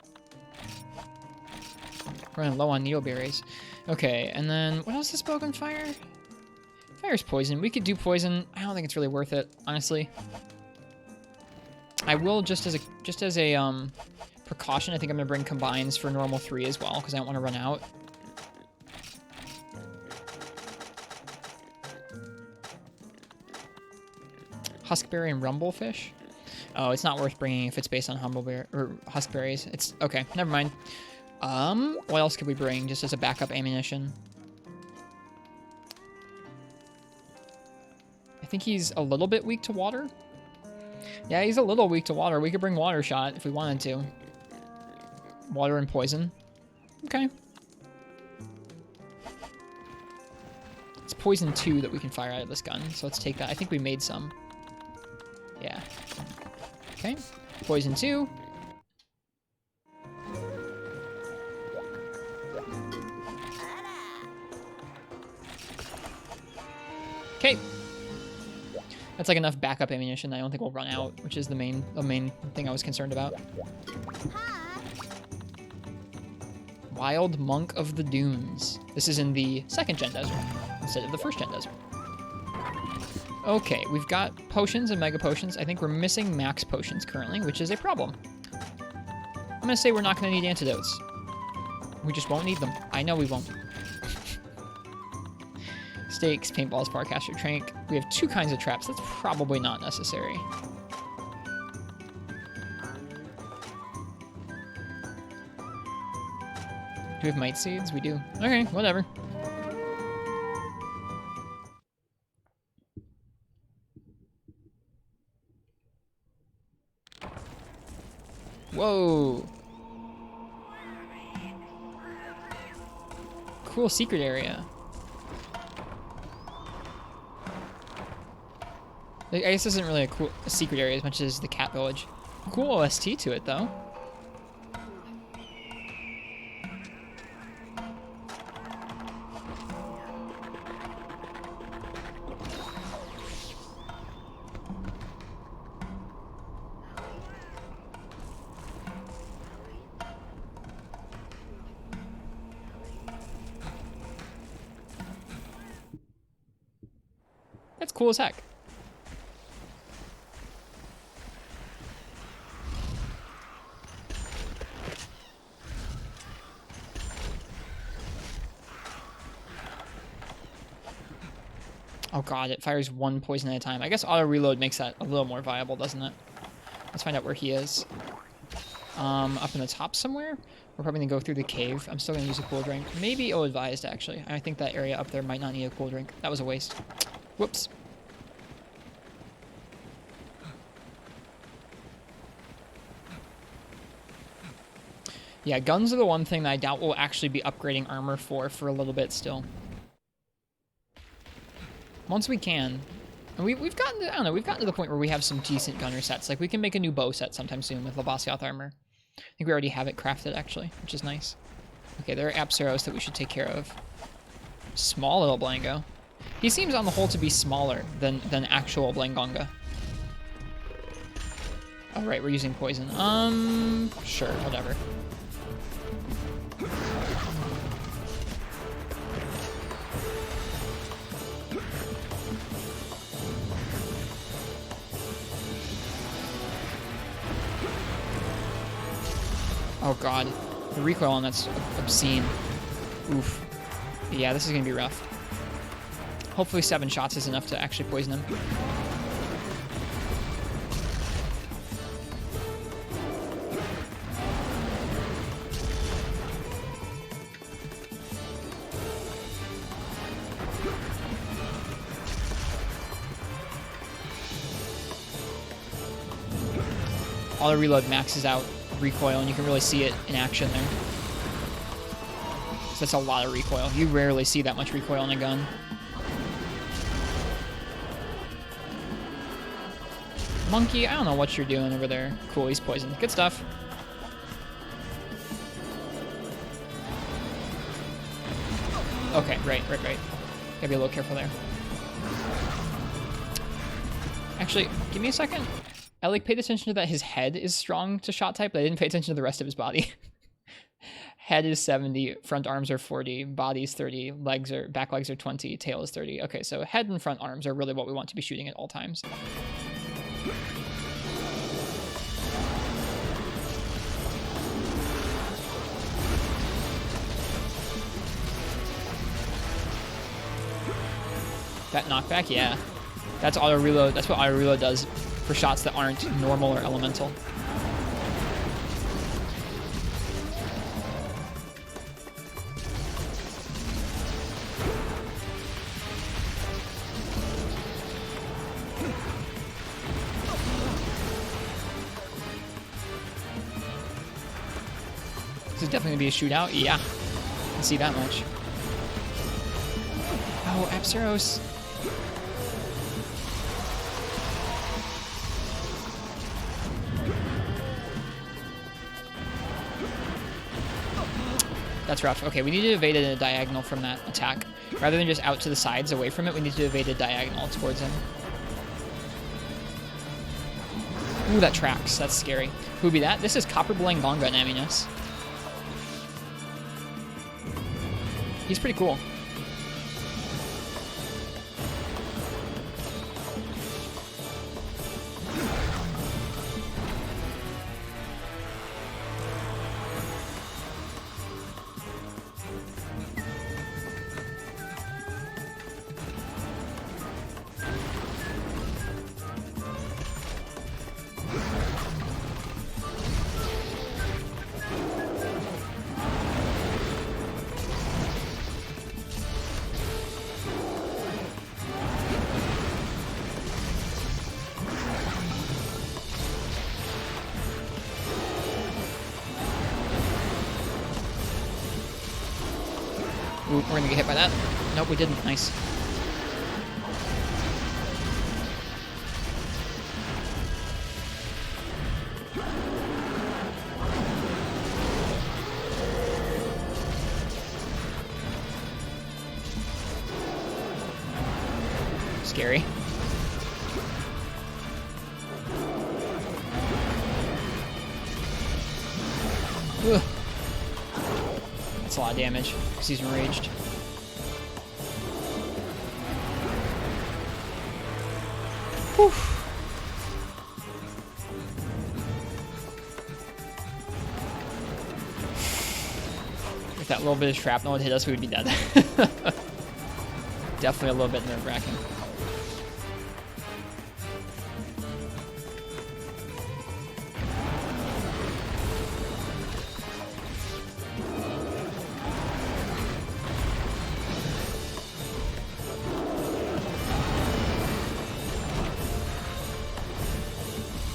We're running low on needleberries. Okay, and then what else is bowgun fire? Fire's poison. We could do poison. I don't think it's really worth it, honestly. I will just as a precaution. I think I'm gonna bring combines for normal 3 as well because I don't want to run out. Huskberry and rumblefish. Oh, it's not worth bringing if it's based on humbleberry or huskberries. It's okay. Never mind. What else could we bring just as a backup ammunition? I think he's a little bit weak to water. Yeah, he's a little weak to water. We could bring water shot if we wanted to. Water and poison. Okay. It's poison 2 that we can fire out of this gun, so let's take that. I think we made some. Yeah. Okay. Poison 2. Okay. That's like enough backup ammunition. I don't think we'll run out, which is the main thing I was concerned about. Wild Monk of the Dunes. This is in the 2nd gen desert instead of the 1st gen desert. Okay, we've got potions and mega potions. I think we're missing max potions currently, which is a problem. I'm gonna say we're not gonna need antidotes. We just won't need them. I know we won't. Stakes, paintballs, farcaster, trank. We have 2 kinds of traps. That's probably not necessary. Do we have mite seeds? We do. Okay, whatever. cool secret area. I guess this isn't really a secret area as much as the cat village. Cool OST to it, though. That's cool as heck. Oh god, it fires one poison at a time. I guess auto reload makes that a little more viable, doesn't it? Let's find out where he is. Up in the top somewhere? We're probably gonna go through the cave. I'm still gonna use a cool drink. Maybe ill-advised, actually. I think that area up there might not need a cool drink. That was a waste. Whoops. Yeah, guns are the one thing that I doubt we'll actually be upgrading armor for a little bit still. Once we can. And we've gotten to, I don't know, we've gotten to the point where we have some decent gunner sets. Like, we can make a new bow set sometime soon with Labasioth armor. I think we already have it crafted, actually, which is nice. Okay, there are Apsaros that we should take care of. Small little Blango. He seems, on the whole, to be smaller than actual Blangonga. Oh, right, we're using poison. Sure, whatever. Oh god, the recoil on that's obscene. Oof. Yeah, this is gonna be rough. Hopefully 7 shots is enough to actually poison him. Auto reload maxes out recoil, and you can really see it in action there. So that's a lot of recoil. You rarely see that much recoil in a gun. Monkey, I don't know what you're doing over there. Cool, he's poisoned. Good stuff. Okay, right. Gotta be a little careful there. Actually, give me a second. I like paid attention to that his head is strong to shot type, but I didn't pay attention to the rest of his body. Head is 70, front arms are 40, body's 30, back legs are 20, tail is 30. Okay, so head and front arms are really what we want to be shooting at all times. That knockback, yeah. That's auto reload. That's what auto reload does for shots that aren't normal or elemental. This is definitely gonna be a shootout. Yeah, I can see that much. Oh, Apsaros. That's rough. Okay, we need to evade it in a diagonal from that attack. Rather than just out to the sides away from it, we need to evade a diagonal towards him. Ooh, that tracks. That's scary. Who'd be that? This is Copper Blangonga Naminus. He's pretty cool. Ooh, we're gonna get hit by that. Nope, we didn't. Nice. Scary. Ugh. That's a lot of damage because he's enraged. Whew. If that little bit of shrapnel would hit us, we would be dead. Definitely a little bit nerve-wracking.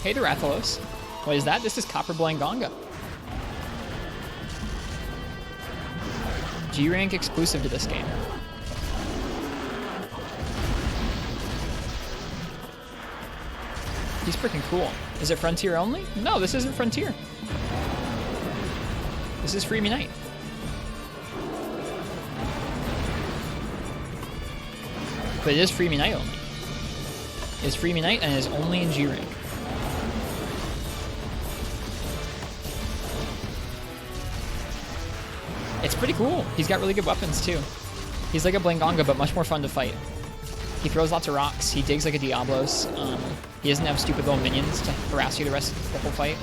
Hey, Rathalos. What is that? This is Copper Blangonga. G-Rank exclusive to this game. He's freaking cool. Is it Frontier only? No, this isn't Frontier. This is Free Me Night. But it is Free Me Night only. It's Free Me Night and it is only in G-Rank. It's pretty cool. He's got really good weapons too. He's like a Blangonga, but much more fun to fight. He throws lots of rocks. He digs like a Diablos. He doesn't have stupid little minions to harass you the rest of the whole fight.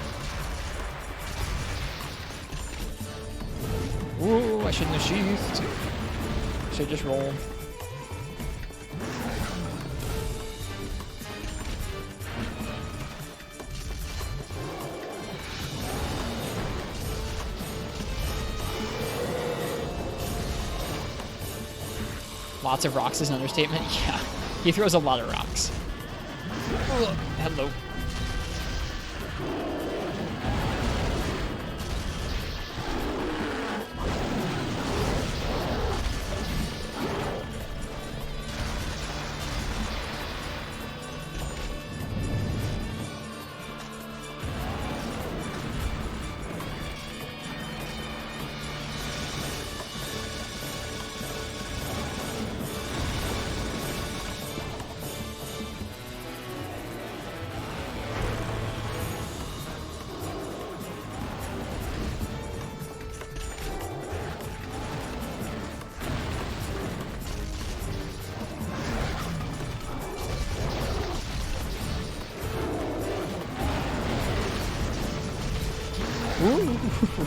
Ooh, I shouldn't have sheathed. Should've just rolled. Lots of rocks is an understatement. Yeah, he throws a lot of rocks. Oh, hello.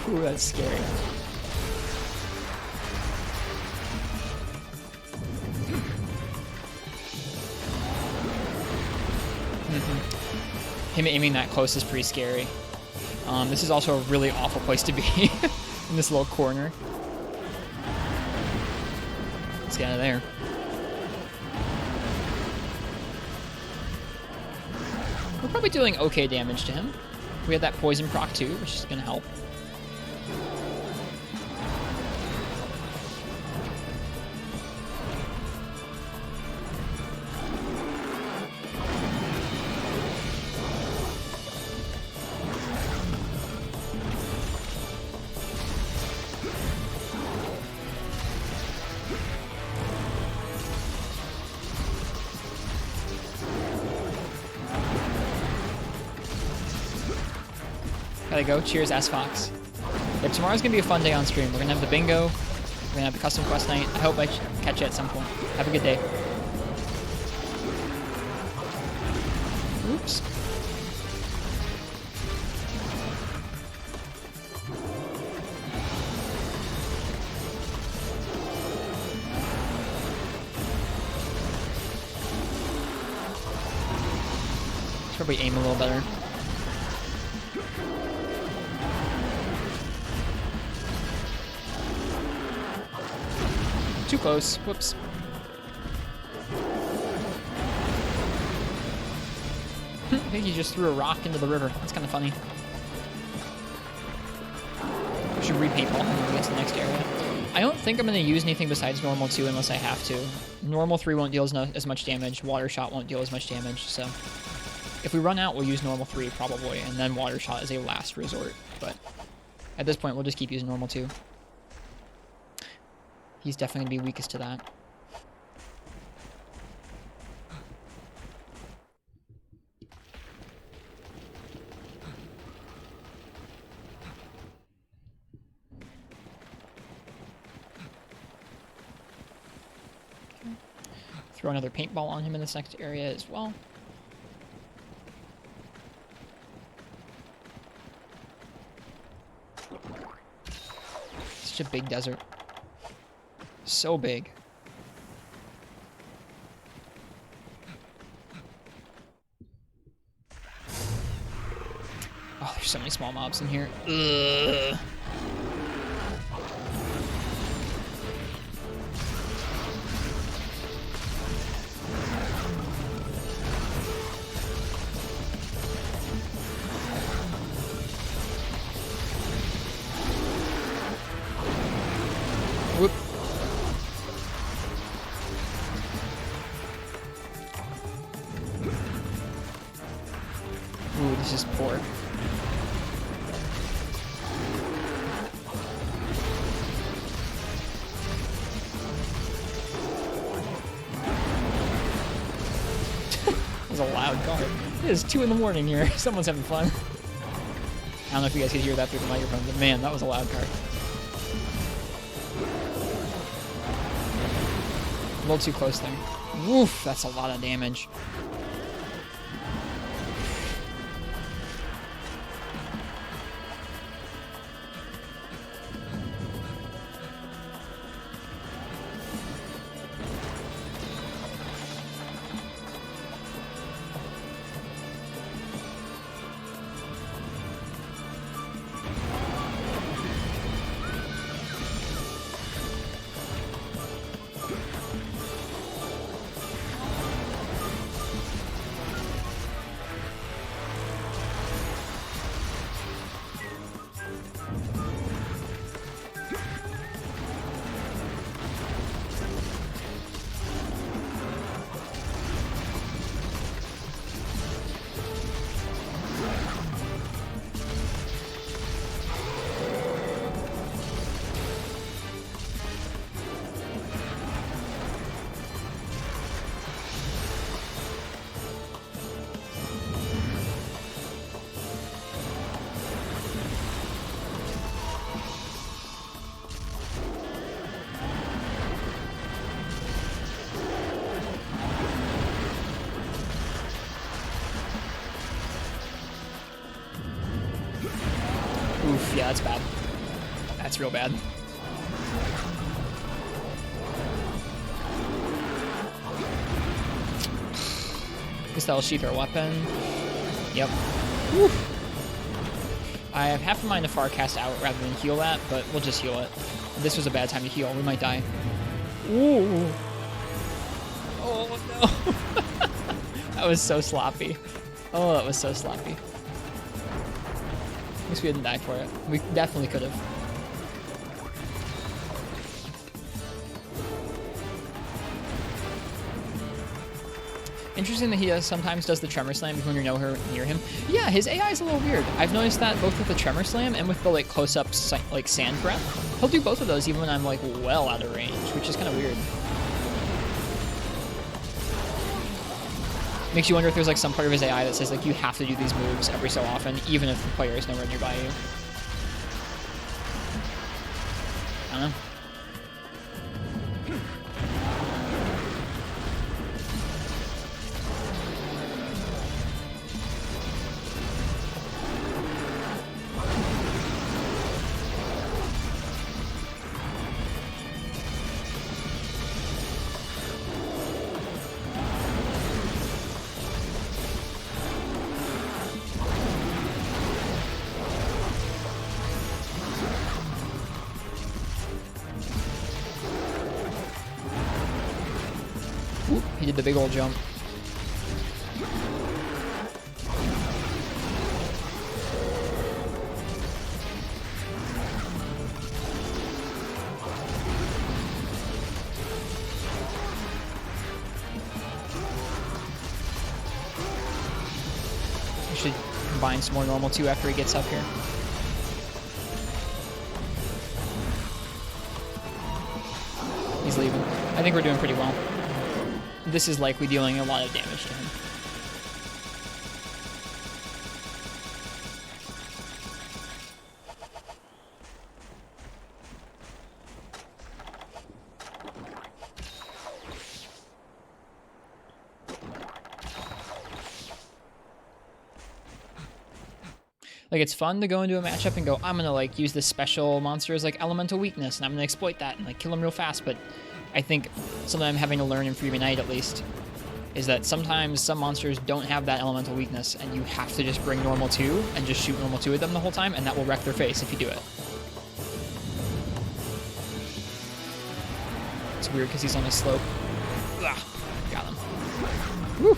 Ooh, that's scary. Him aiming that close is pretty scary. This is also a really awful place to be in this little corner. Let's get out of there. We're probably doing okay damage to him. We have that poison proc too, which is gonna help. Gotta go. Cheers, S-Fox. Yep, tomorrow's gonna be a fun day on stream. We're gonna have the bingo. We're gonna have the custom quest night. I hope I catch you at some point. Have a good day. Oops. Should probably aim a little better. Too close. Whoops. I think he just threw a rock into the river. That's kind of funny. We should repaint all when we get to the next area. I don't think I'm going to use anything besides normal 2 unless I have to. Normal 3 won't deal as much damage. Water shot won't deal as much damage, so... If we run out, we'll use normal 3 probably, and then water shot as a last resort. But at this point, we'll just keep using normal 2. He's definitely going to be weakest to that. Throw another paintball on him in this next area as well. Such a big desert. So big. Oh, there's so many small mobs in here. Ugh. Whoop. Ooh, this is poor. That was a loud card. It is 2 in the morning here. Someone's having fun. I don't know if you guys could hear that through the microphone, but man, that was a loud card. A little too close there. Woof, that's a lot of damage. Oof, yeah, that's bad. That's real bad. Guess that'll sheath our weapon. Yep. Woo. I have half a mind to far cast out rather than heal that, but we'll just heal it. This was a bad time to heal. We might die. Ooh. Oh, no. That was so sloppy. Oh, that was so sloppy. At least we didn't die for it. We definitely could have. Interesting that he sometimes does the Tremor Slam even when you're nowhere near him. Yeah, his AI is a little weird. I've noticed that both with the Tremor Slam and with the like close-up like sand breath. He'll do both of those even when I'm like well out of range, which is kind of weird. Makes you wonder if there's like some part of his AI that says like you have to do these moves every so often, even if the player is nowhere nearby you. I don't know. He did the big old jump. combine some more normal 2 after he gets up here. He's leaving. I think we're doing pretty well. This is likely dealing a lot of damage to him. Like, it's fun to go into a matchup and go, I'm gonna, like, use this special monster as, like, elemental weakness, and I'm gonna exploit that and, like, kill him real fast, but I think something I'm having to learn in Freebie Night, at least, is that sometimes some monsters don't have that elemental weakness, and you have to just bring normal 2 and just shoot normal 2 at them the whole time, and that will wreck their face if you do it. It's weird because he's on a slope. Ugh, got him. Woo!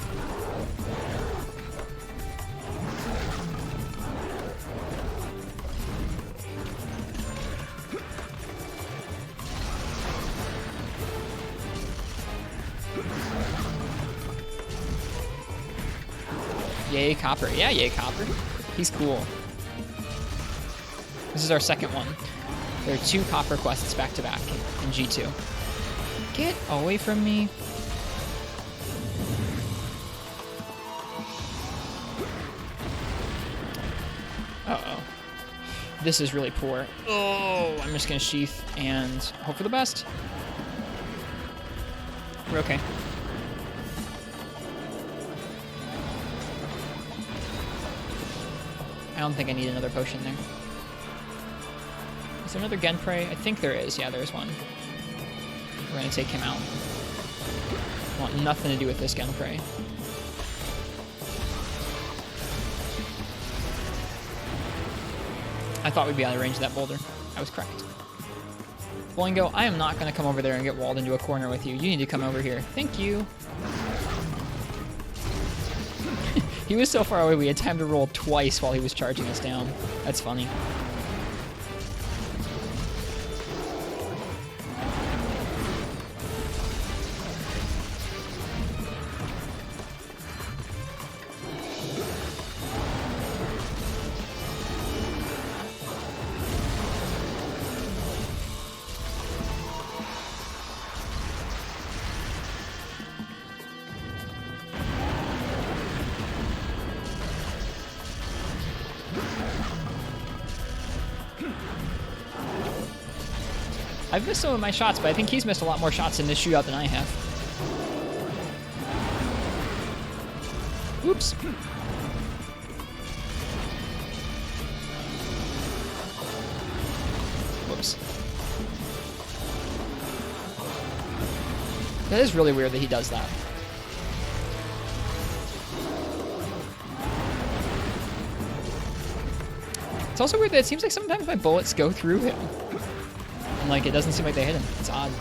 Yay, Copper. Yeah, yay, Copper. He's cool. This is our second one. There are 2 Copper quests back-to-back in G2. Get away from me. Uh-oh. This is really poor. Oh, I'm just going to sheath and hope for the best. We're okay. I don't think I need another potion there. Is there another Genprey? I think there is. Yeah, there's one. We're going to take him out. I want nothing to do with this Genprey. I thought we'd be out of range of that boulder. I was correct. Boingo, I am not going to come over there and get walled into a corner with you. You need to come over here. Thank you. He was so far away, we had time to roll twice while he was charging us down. That's funny. I've missed some of my shots, but I think he's missed a lot more shots in this shootout than I have. Oops. Whoops. That is really weird that he does that. It's also weird that it seems like sometimes my bullets go through him. And, like, it doesn't seem like they hit him. It's odd.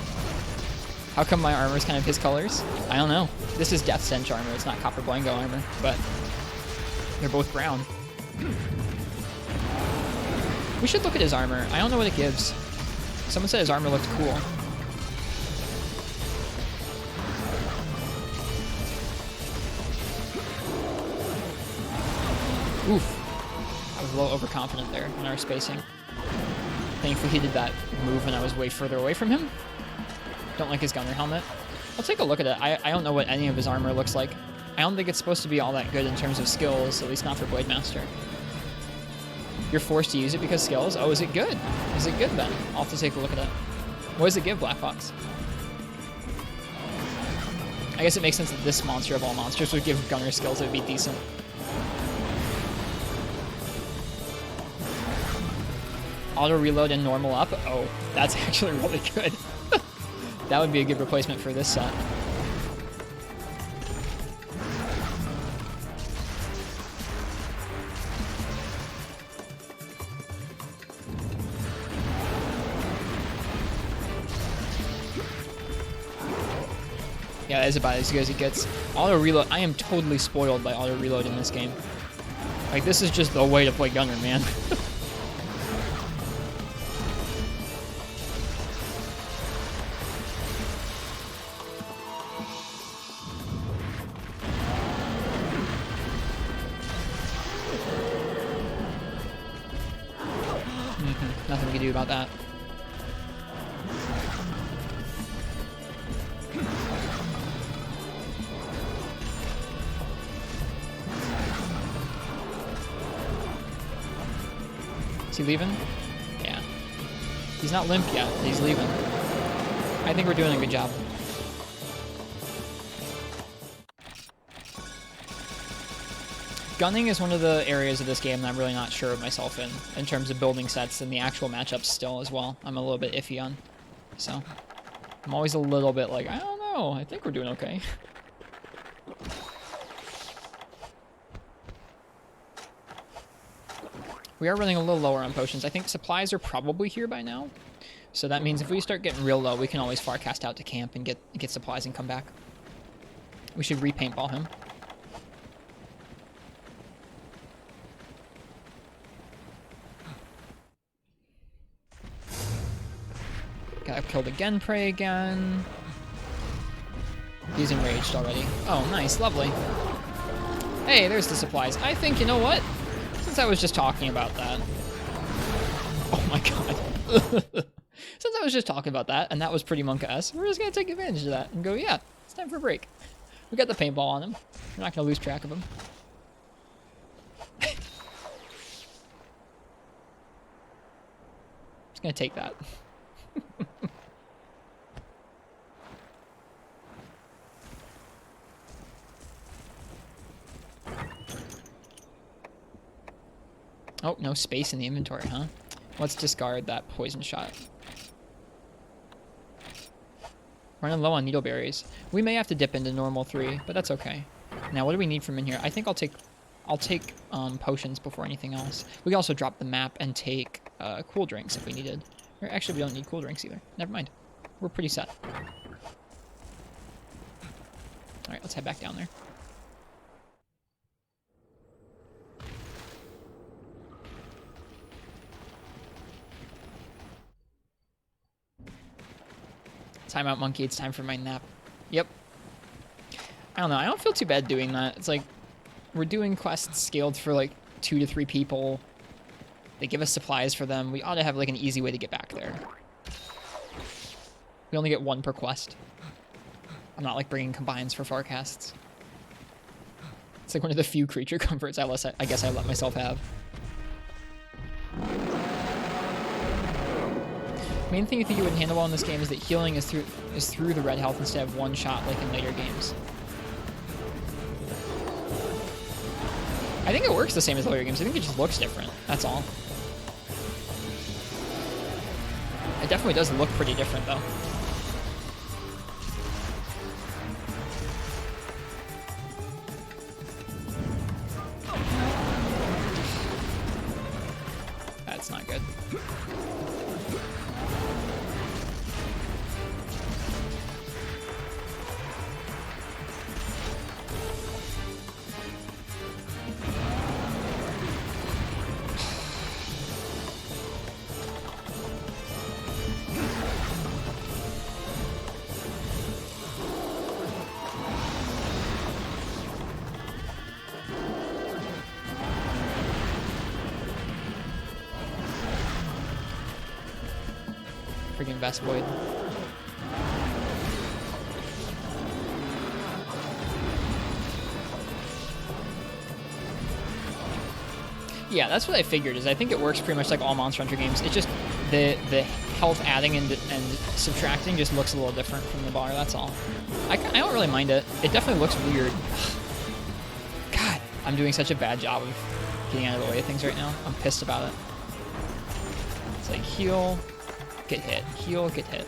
How come my armor is kind of his colors? I don't know. This is Death Stench armor. It's not Copper Boingo armor, but they're both brown. We should look at his armor. I don't know what it gives. Someone said his armor looked cool. Oof. I was a little overconfident there in our spacing. Thankfully he did that move when I was way further away from him. Don't like his gunner helmet. I'll take a look at it. I don't know what any of his armor looks like. I don't think it's supposed to be all that good in terms of skills, at least not for Blade Master. You're forced to use it because skills? Oh, is it good? Is it good then? I'll have to take a look at it. What does it give, Black Fox? I guess it makes sense that this monster of all monsters would give gunner skills that would be decent. Auto reload and normal up. Oh, that's actually really good. That would be a good replacement for this set. Yeah, that is about as good as it gets. Auto reload. I am totally spoiled by auto reload in this game. Like, this is just the way to play gunner, man. do about that. Is he leaving? Yeah. He's not limp yet. He's leaving. I think we're doing a good job. Gunning is one of the areas of this game that I'm really not sure of myself in terms of building sets and the actual matchups still as well. I'm a little bit iffy on. So, I'm always a little bit like, I don't know. I think we're doing okay. We are running a little lower on potions. I think supplies are probably here by now. So that means if we start getting real low, we can always farcast out to camp and get supplies and come back. We should repaintball him. Got killed again, pray again. He's enraged already. Oh, nice, lovely. Hey, there's the supplies. I think, you know what? Since I was just talking about that. Oh my god. Since I was just talking about that, and that was pretty Monka-esque, we're just gonna take advantage of that and go, yeah, it's time for a break. We got the paintball on him. We're not gonna lose track of him. Just gonna take that. Oh, no space in the inventory, huh? Let's discard that poison shot. Running low on needleberries. We may have to dip into normal 3, but that's okay. Now, what do we need from in here? I think I'll take potions before anything else. We can also drop the map and take cool drinks if we needed. Or actually, we don't need cool drinks either. Never mind. We're pretty set. All right, let's head back down there. Time out, monkey. It's time for my nap. Yep. I don't know. I don't feel too bad doing that. It's like, we're doing quests scaled for like 2 to 3 people. They give us supplies for them. We ought to have like an easy way to get back there. We only get 1 per quest. I'm not like bringing combines for forecasts. It's like one of the few creature comforts I guess I let myself have. Main thing you think you would handle well in this game is that healing is through the red health instead of 1 shot like in later games. I think it works the same as later games. I think it just looks different. That's all. It definitely does look pretty different though. That's not good. Freaking Vespoid. Yeah, that's what I figured, is I think it works pretty much like all Monster Hunter games. It's just the health adding and subtracting just looks a little different from the bar, that's all. I don't really mind it. It definitely looks weird. God, I'm doing such a bad job of getting out of the way of things right now. I'm pissed about it. It's like heal, get hit, heal, get hit.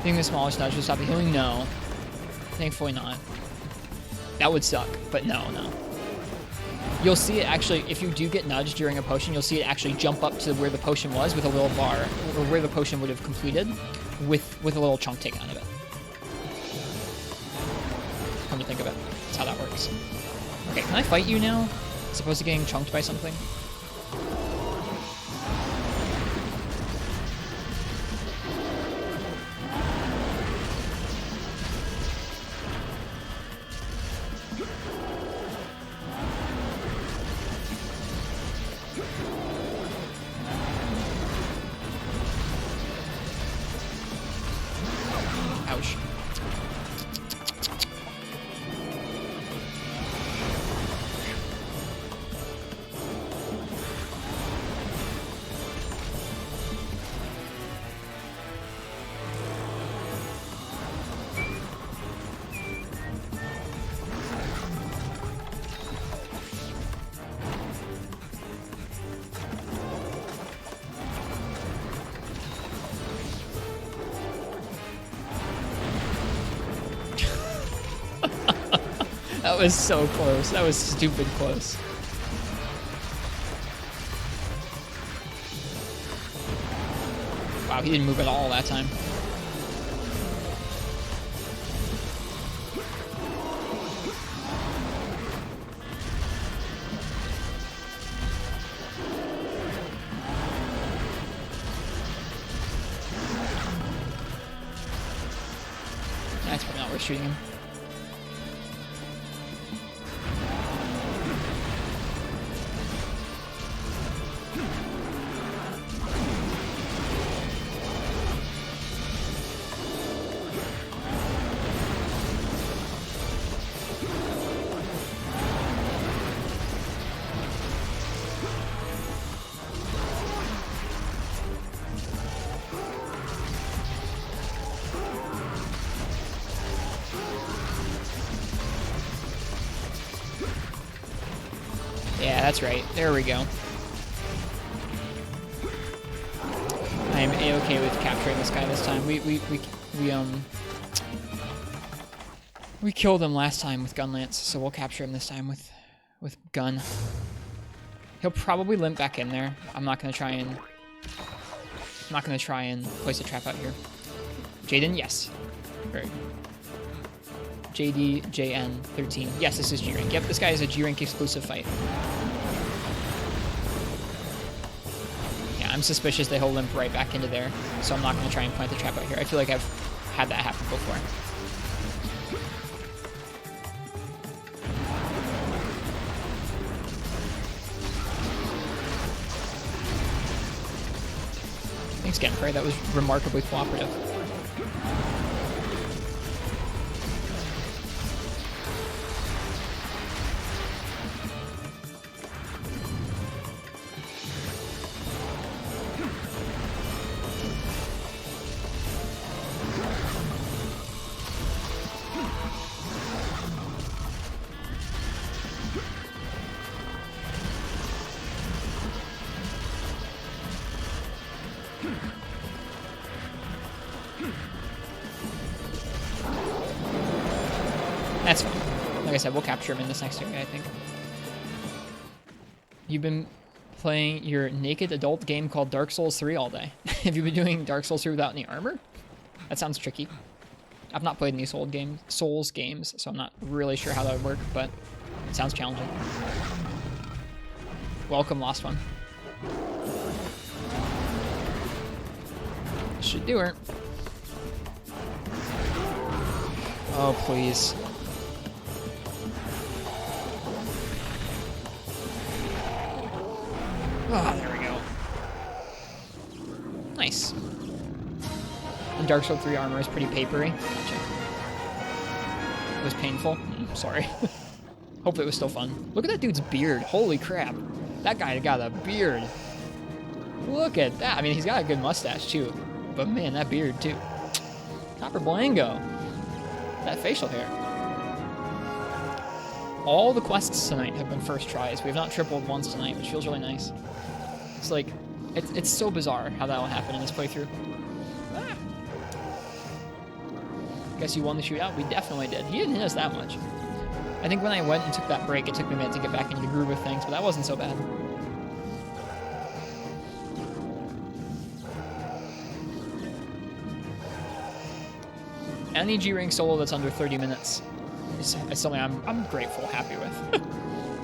Think the smallest nudge will stop the healing? No. Thankfully not. That would suck, but no. You'll see it actually, if you do get nudged during a potion, you'll see it actually jump up to where the potion was with a little bar, or where the potion would have completed, with a little chunk taken out of it. Come to think of it, that's how that works. Okay, can I fight you now? As opposed to getting chunked by something? That was so close. That was stupid close. Wow, he didn't move at all that time. That's probably not worth shooting him. Yeah, that's right. There we go. I am a-okay with capturing this guy this time. We killed him last time with gun lance, so we'll capture him this time with gun. He'll probably limp back in there. I'm not gonna try and place a trap out here. Jaden, yes. Right. JDJN13. Yes, this is G-Rank. Yep, this guy is a G-Rank exclusive fight. Yeah, I'm suspicious that he'll limp right back into there, so I'm not going to try and plant the trap out here. I feel like I've had that happen before. Thanks, Genfrey. That was remarkably cooperative. That's fine. Like I said, we'll capture him in this next area, I think. You've been playing your naked adult game called Dark Souls 3 all day. Have you been doing Dark Souls 3 without any armor? That sounds tricky. I've not played any Souls games, so I'm not really sure how that would work, but it sounds challenging. Welcome, Lost One. Should do her. Oh, please. Ah, there we go. Nice. And Dark Souls 3 armor is pretty papery. Gotcha. It was painful. Sorry. Hope it was still fun. Look at that dude's beard. Holy crap. That guy got a beard. Look at that. I mean, he's got a good mustache, too. But man, that beard, too. Copper Blango. That facial hair. All the quests tonight have been first tries. We have not tripled once tonight, which feels really nice. It's like, it's so bizarre how that will happen in this playthrough. Ah. Guess you won the shootout? We definitely did. He didn't hit us that much. I think when I went and took that break, it took me a minute to get back into the groove of things, but that wasn't so bad. Any G-Rank solo that's under 30 minutes is something I'm grateful, happy with.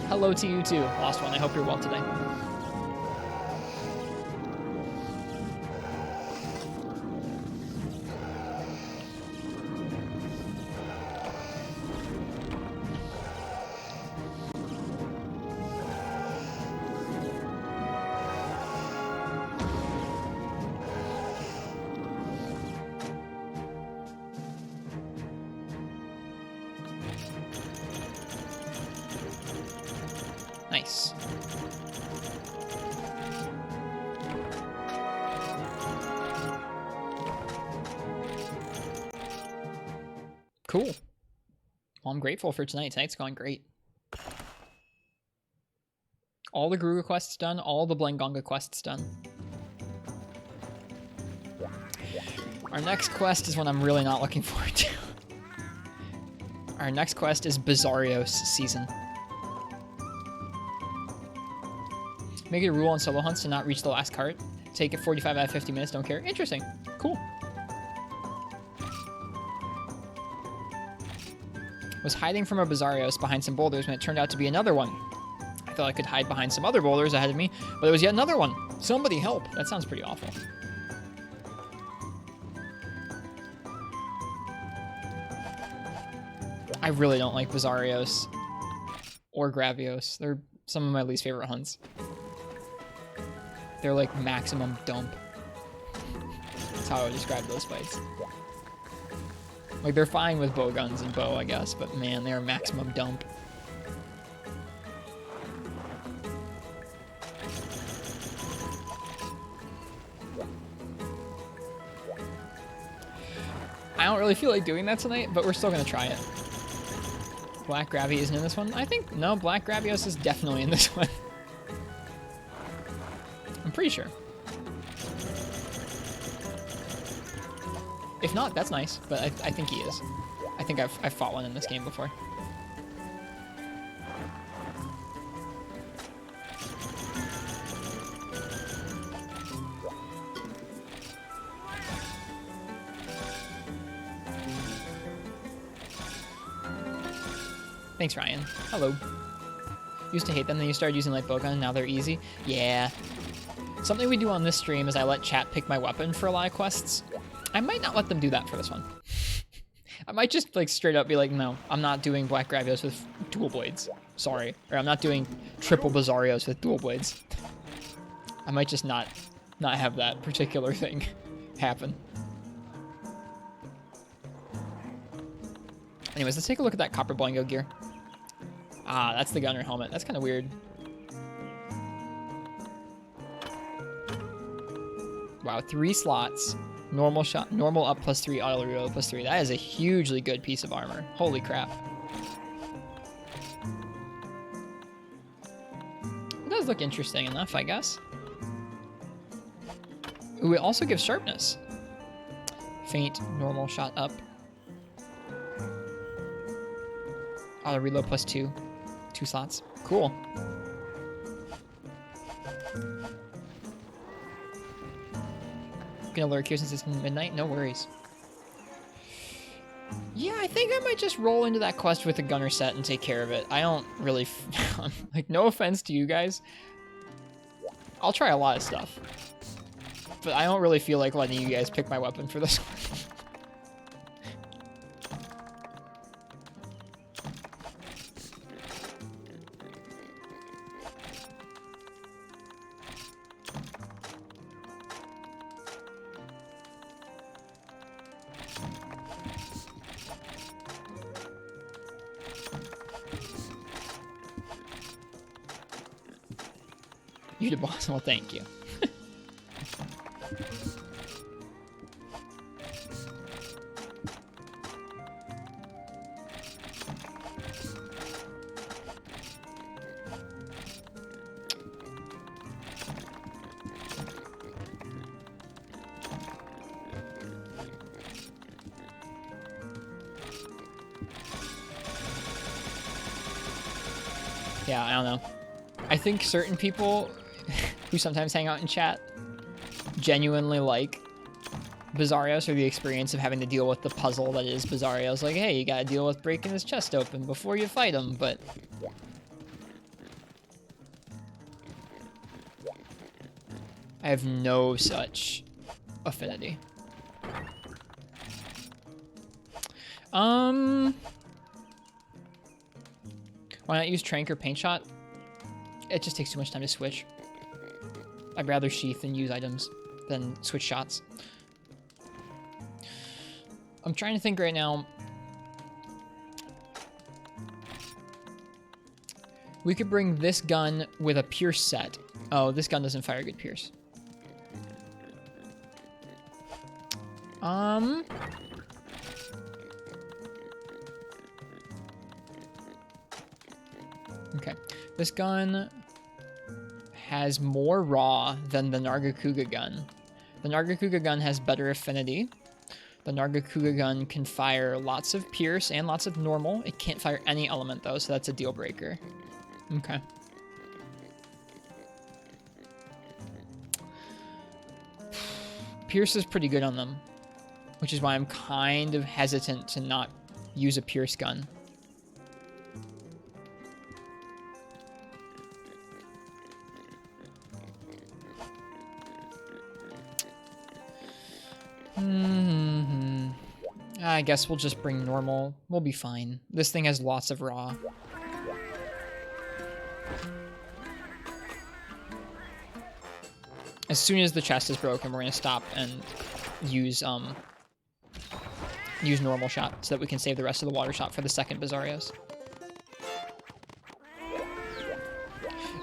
Hello to you too, Lost One. I hope you're well today. Nice. Cool. Well, I'm grateful for tonight. Tonight's gone great. All the Gruga quests done, all the Blangonga quests done. Our next quest is one I'm really not looking forward to. Our next quest is Bizarrios Season. Make it a rule on solo hunts to not reach the last cart. Take it 45 out of 50 minutes, don't care. Interesting. Cool. Was hiding from a Bizarrios behind some boulders when it turned out to be another one. I thought I could hide behind some other boulders ahead of me, but it was yet another one. Somebody help. That sounds pretty awful. I really don't like Bizarrios or Gravios. They're some of my least favorite hunts. They're like maximum dump. That's how I would describe those fights. Like, they're fine with bow guns and bow, I guess, but man, they're maximum dump. I don't really feel like doing that tonight, but we're still gonna try it. Black Gravy isn't in this one? I think, no, Black Gravios is definitely in this one. I'm pretty sure. If not, that's nice, but I think he is. I think I've fought one in this game before. Thanks, Ryan. Hello. Used to hate them, then you started using light bowgun, and now they're easy. Yeah. Something we do on this stream is I let chat pick my weapon for a lot of quests. I might not let them do that for this one. I might just like straight up be like, no, I'm not doing Black Gravios with dual blades. Sorry. Or I'm not doing triple Bizarrios with dual blades. I might just not have that particular thing happen. Anyways, let's take a look at that copper blango gear. Ah, that's the gunner helmet. That's kind of weird. Wow, 3 slots. Normal shot, normal up +3, auto reload +3. That is a hugely good piece of armor. Holy crap. It does look interesting enough, I guess. Ooh, it also gives sharpness. Faint, normal shot up. Auto reload +2. 2 slots. Cool. Gonna lurk here since it's midnight? No worries. Yeah, I think I might just roll into that quest with a gunner set and take care of it. I don't really... like, no offense to you guys. I'll try a lot of stuff. But I don't really feel like letting you guys pick my weapon for this one. You the boss? Well, thank you. Yeah, I don't know. I think certain people who sometimes hang out in chat genuinely like Bizarrios, or the experience of having to deal with the puzzle that is Bizarrios. Like, hey, you gotta deal with breaking his chest open before you fight him, but... I have no such affinity. Why not use Trank or Paint Shot? It just takes too much time to switch. I'd rather sheath and use items than switch shots. I'm trying to think right now. We could bring this gun with a pierce set. Oh, this gun doesn't fire good pierce. Okay. This gun has more raw than the Nargacuga gun. The Nargacuga gun has better affinity. The The Nargacuga gun can fire lots of pierce and lots of normal. It can't fire any element though, so that's a deal breaker. Okay. Pierce is pretty good on them, which is why I'm kind of hesitant to not use a pierce gun. I guess we'll just bring normal. We'll be fine. This thing has lots of raw. As soon as the chest is broken, we're gonna stop and use normal shot so that we can save the rest of the water shot for the second Bizarrios.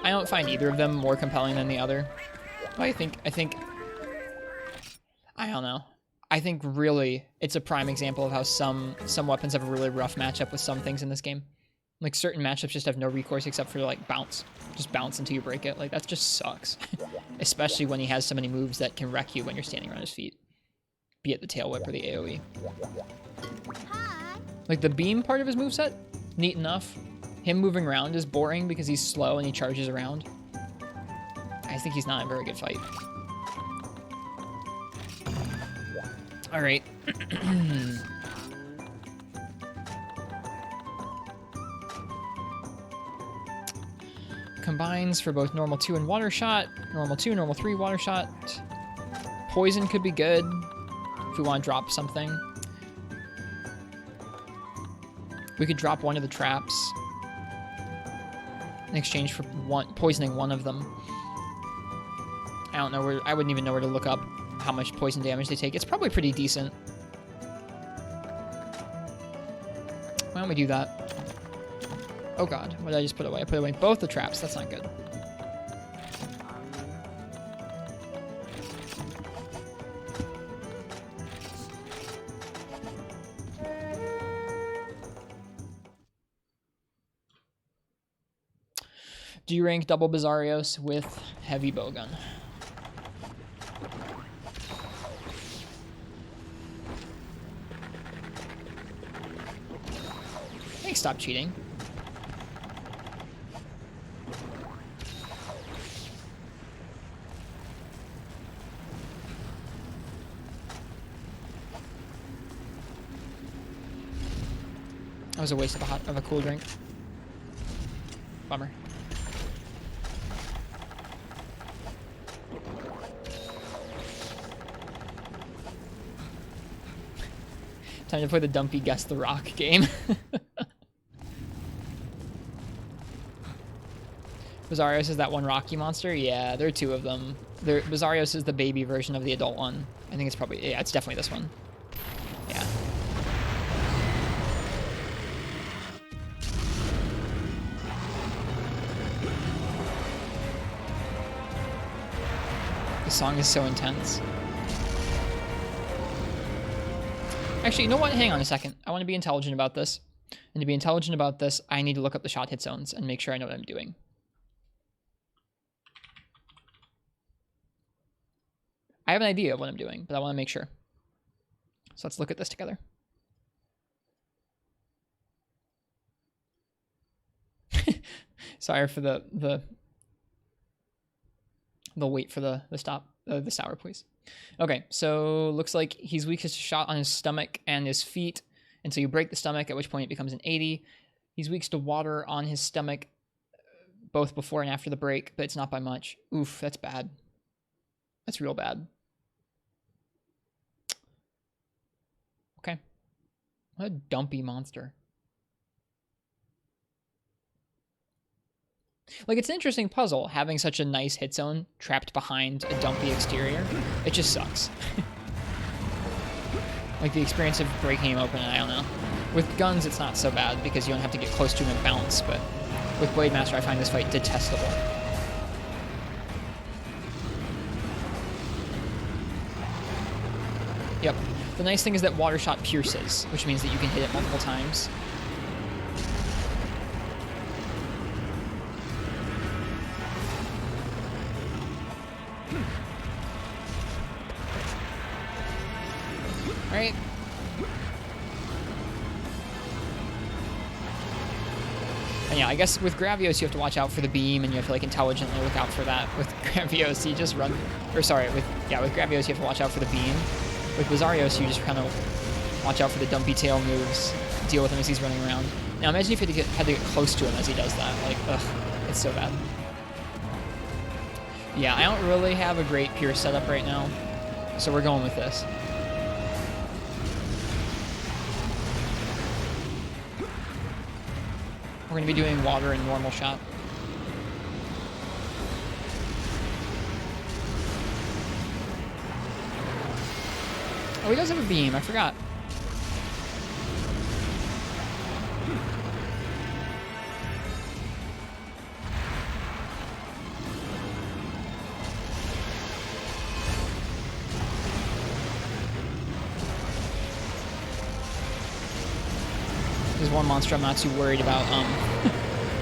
I don't find either of them more compelling than the other. I think I don't know. I think really it's a prime example of how some weapons have a really rough matchup with some things in this game. Like certain matchups just have no recourse except for like bounce. Just bounce until you break it. Like that just sucks. Especially when he has so many moves that can wreck you when you're standing around his feet. Be it the tail whip or the AoE. Like the beam part of his moveset, neat enough. Him moving around is boring because he's slow and he charges around. I think he's not a very good fight. All right. Combines for both normal 2 and water shot. Normal 2, normal 3, water shot. Poison could be good if we want to drop something. We could drop one of the traps in exchange for poisoning one of them. I don't know where. I wouldn't even know where to look up how much poison damage they take. It's probably pretty decent. Why don't we do that? Oh god, what did I just put away? I put away both the traps. That's not good. Do you rank double Bizarrios with heavy bowgun? Thanks, stop cheating. That was a waste of a cool drink. Bummer. Time to play the dumpy Guess the Rock game. Bizarrios is that one Rocky monster? Yeah, there are two of them. Bizarrios is the baby version of the adult one. I think it's probably, yeah, it's definitely this one. Yeah. The song is so intense. Actually, you know what? Hang on a second. I want to be intelligent about this. And to be intelligent about this, I need to look up the shot hit zones and make sure I know what I'm doing. I have an idea of what I'm doing, but I want to make sure. So let's look at this together. Sorry for the wait for the stop, the sour, please. Okay, so looks like he's weakest to shot on his stomach and his feet until you break the stomach, at which point it becomes an 80. He's weakest to water on his stomach, both before and after the break, but it's not by much. Oof, that's bad. That's real bad. Okay. What a dumpy monster. Like, it's an interesting puzzle, having such a nice hit zone trapped behind a dumpy exterior. It just sucks. Like, the experience of breaking him open, I don't know. With guns, it's not so bad, because you don't have to get close to him and bounce, but with Blade Master, I find this fight detestable. Yep. The nice thing is that Water Shot pierces, which means that you can hit it multiple times. Alright, Yeah, I guess with Gravios you have to watch out for the beam, and you have to like intelligently look out for that. With Gravios you just run, or sorry, with Gravios you have to watch out for the beam. With Bizarrios you just kind of watch out for the dumpy tail moves, deal with him as he's running around. Now imagine if you had to get close to him as he does that. Like, ugh, it's so bad. Yeah, I don't really have a great pure setup right now, so we're going with this. We're going to be doing water and normal shot. Oh, he does have a beam. I forgot. There's one monster I'm not too worried about.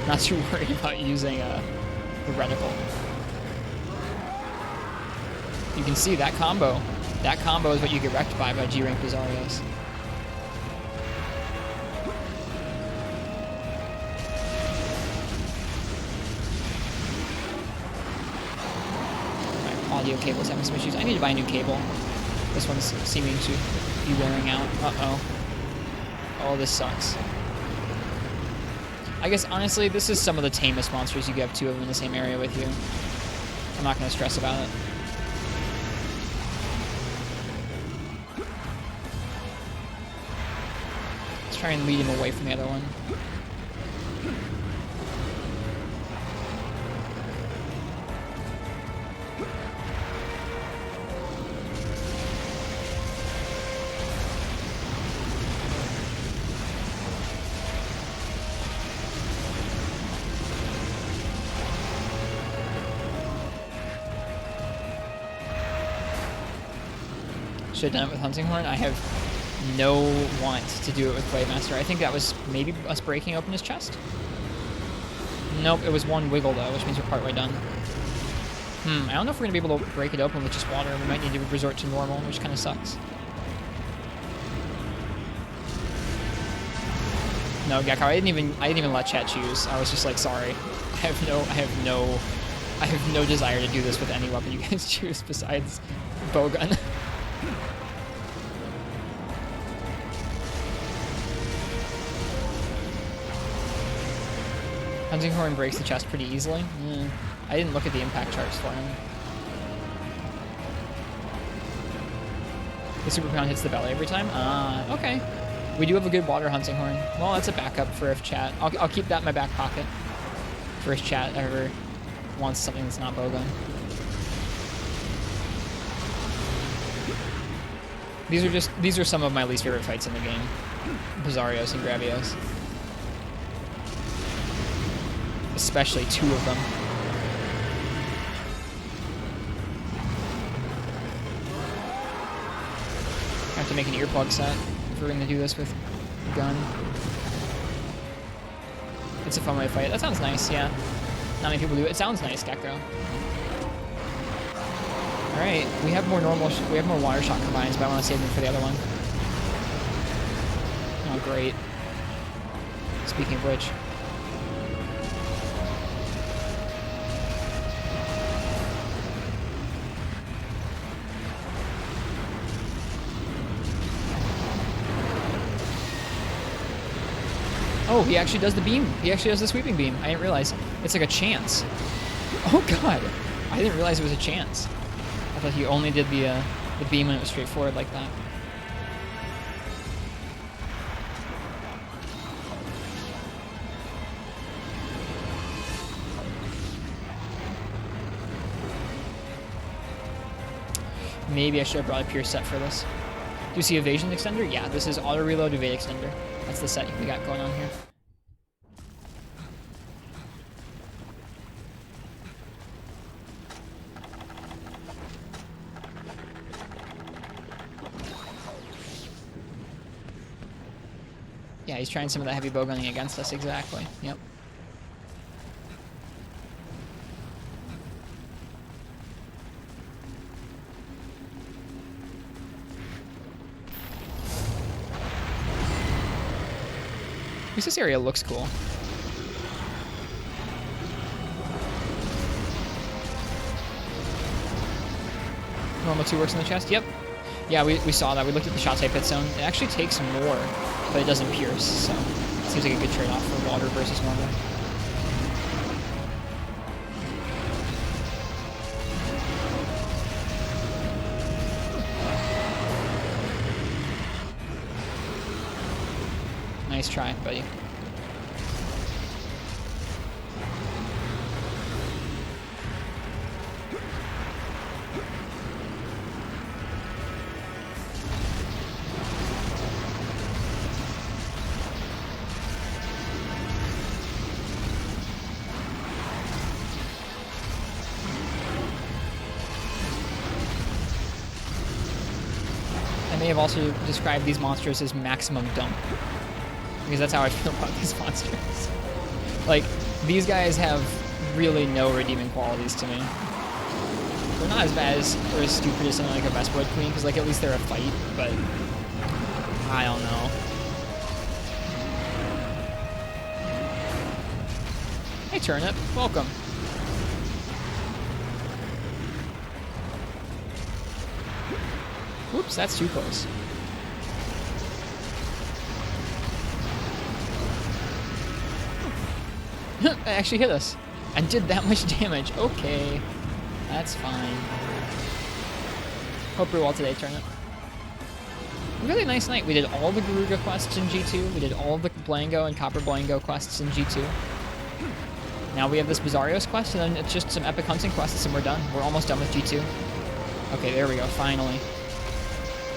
Not too worried about using the reticle. You can see that combo. That combo is what you get wrecked by G-Rank Bizarrios. My audio cable's having some issues. I need to buy a new cable. This one's seeming to be wearing out. Uh-oh. Oh, this sucks. I guess, honestly, this is some of the tamest monsters. You have two of them in the same area with you. I'm not going to stress about it. Let's try and lead him away from the other one. Should have done it with Hunting Horn. I have no want to do it with Playmaster. I think that was maybe us breaking open his chest. Nope, it was one wiggle though, which means we're partway done. I don't know if we're gonna be able to break it open with just water. We might need to resort to normal, which kind of sucks. No, Gekko, I didn't even let chat choose. I was just like, sorry. I have no desire to do this with any weapon you guys choose besides bowgun. Hunting Horn breaks the chest pretty easily. I didn't look at the impact charts for him. The Super Pound hits the belly every time? Ah, okay. We do have a good water Hunting Horn. Well, that's a backup for if chat. I'll keep that in my back pocket for if chat ever wants something that's not bowgun. These are some of my least favorite fights in the game. Bizarrios and Gravios. Especially two of them. I have to make an earplug set if we're going to do this with a gun. It's a fun way to fight. That sounds nice, yeah. Not many people do it. It sounds nice, Gekko. Alright, we have more we have more water shot combines, but I want to save them for the other one. Oh, great. Speaking of which. Oh, he actually does the beam. He actually does the sweeping beam. I didn't realize. It's like a chance. Oh, God. I didn't realize it was a chance. I thought he only did the beam when it was straightforward like that. Maybe I should have brought a pure set for this. Do you see evasion extender? Yeah, this is auto reload evade extender. That's the set we got going on here. Yeah, he's trying some of that heavy bowgunning against us, exactly. Yep. At least this area looks cool. Normal 2 works in the chest. Yep. Yeah, we saw that. We looked at the shot type hit zone. It actually takes more, but it doesn't pierce, so it seems like a good trade-off for water versus normal. Nice try, buddy. I may have also described these monsters as maximum dump, because that's how I feel about these monsters. Like, these guys have really no redeeming qualities to me. They're not as bad as, or as stupid as something like a Vespwood Queen, because like at least they're a fight, but I don't know. Hey Turnip, welcome. Oops, that's too close. It actually hit us and did that much damage. Okay, that's fine. Hope you're well today, Turnip. Really nice night. We did all the Garuga quests in G2. We did all the Blango and Copper Blango quests in G2. Now we have this Bizarrios quest, and then it's just some epic hunting quests, and we're done. We're almost done with G2. Okay, there we go, finally.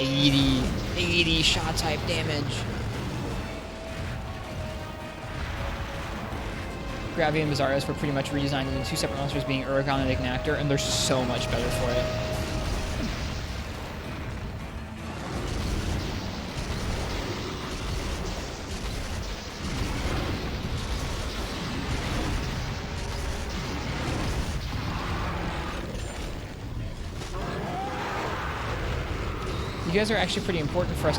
80 shot type damage. Gravity and Bizarros were pretty much redesigned into 2 separate monsters, being Uragon and Ignactor, and they're so much better for it. You guys are actually pretty important for us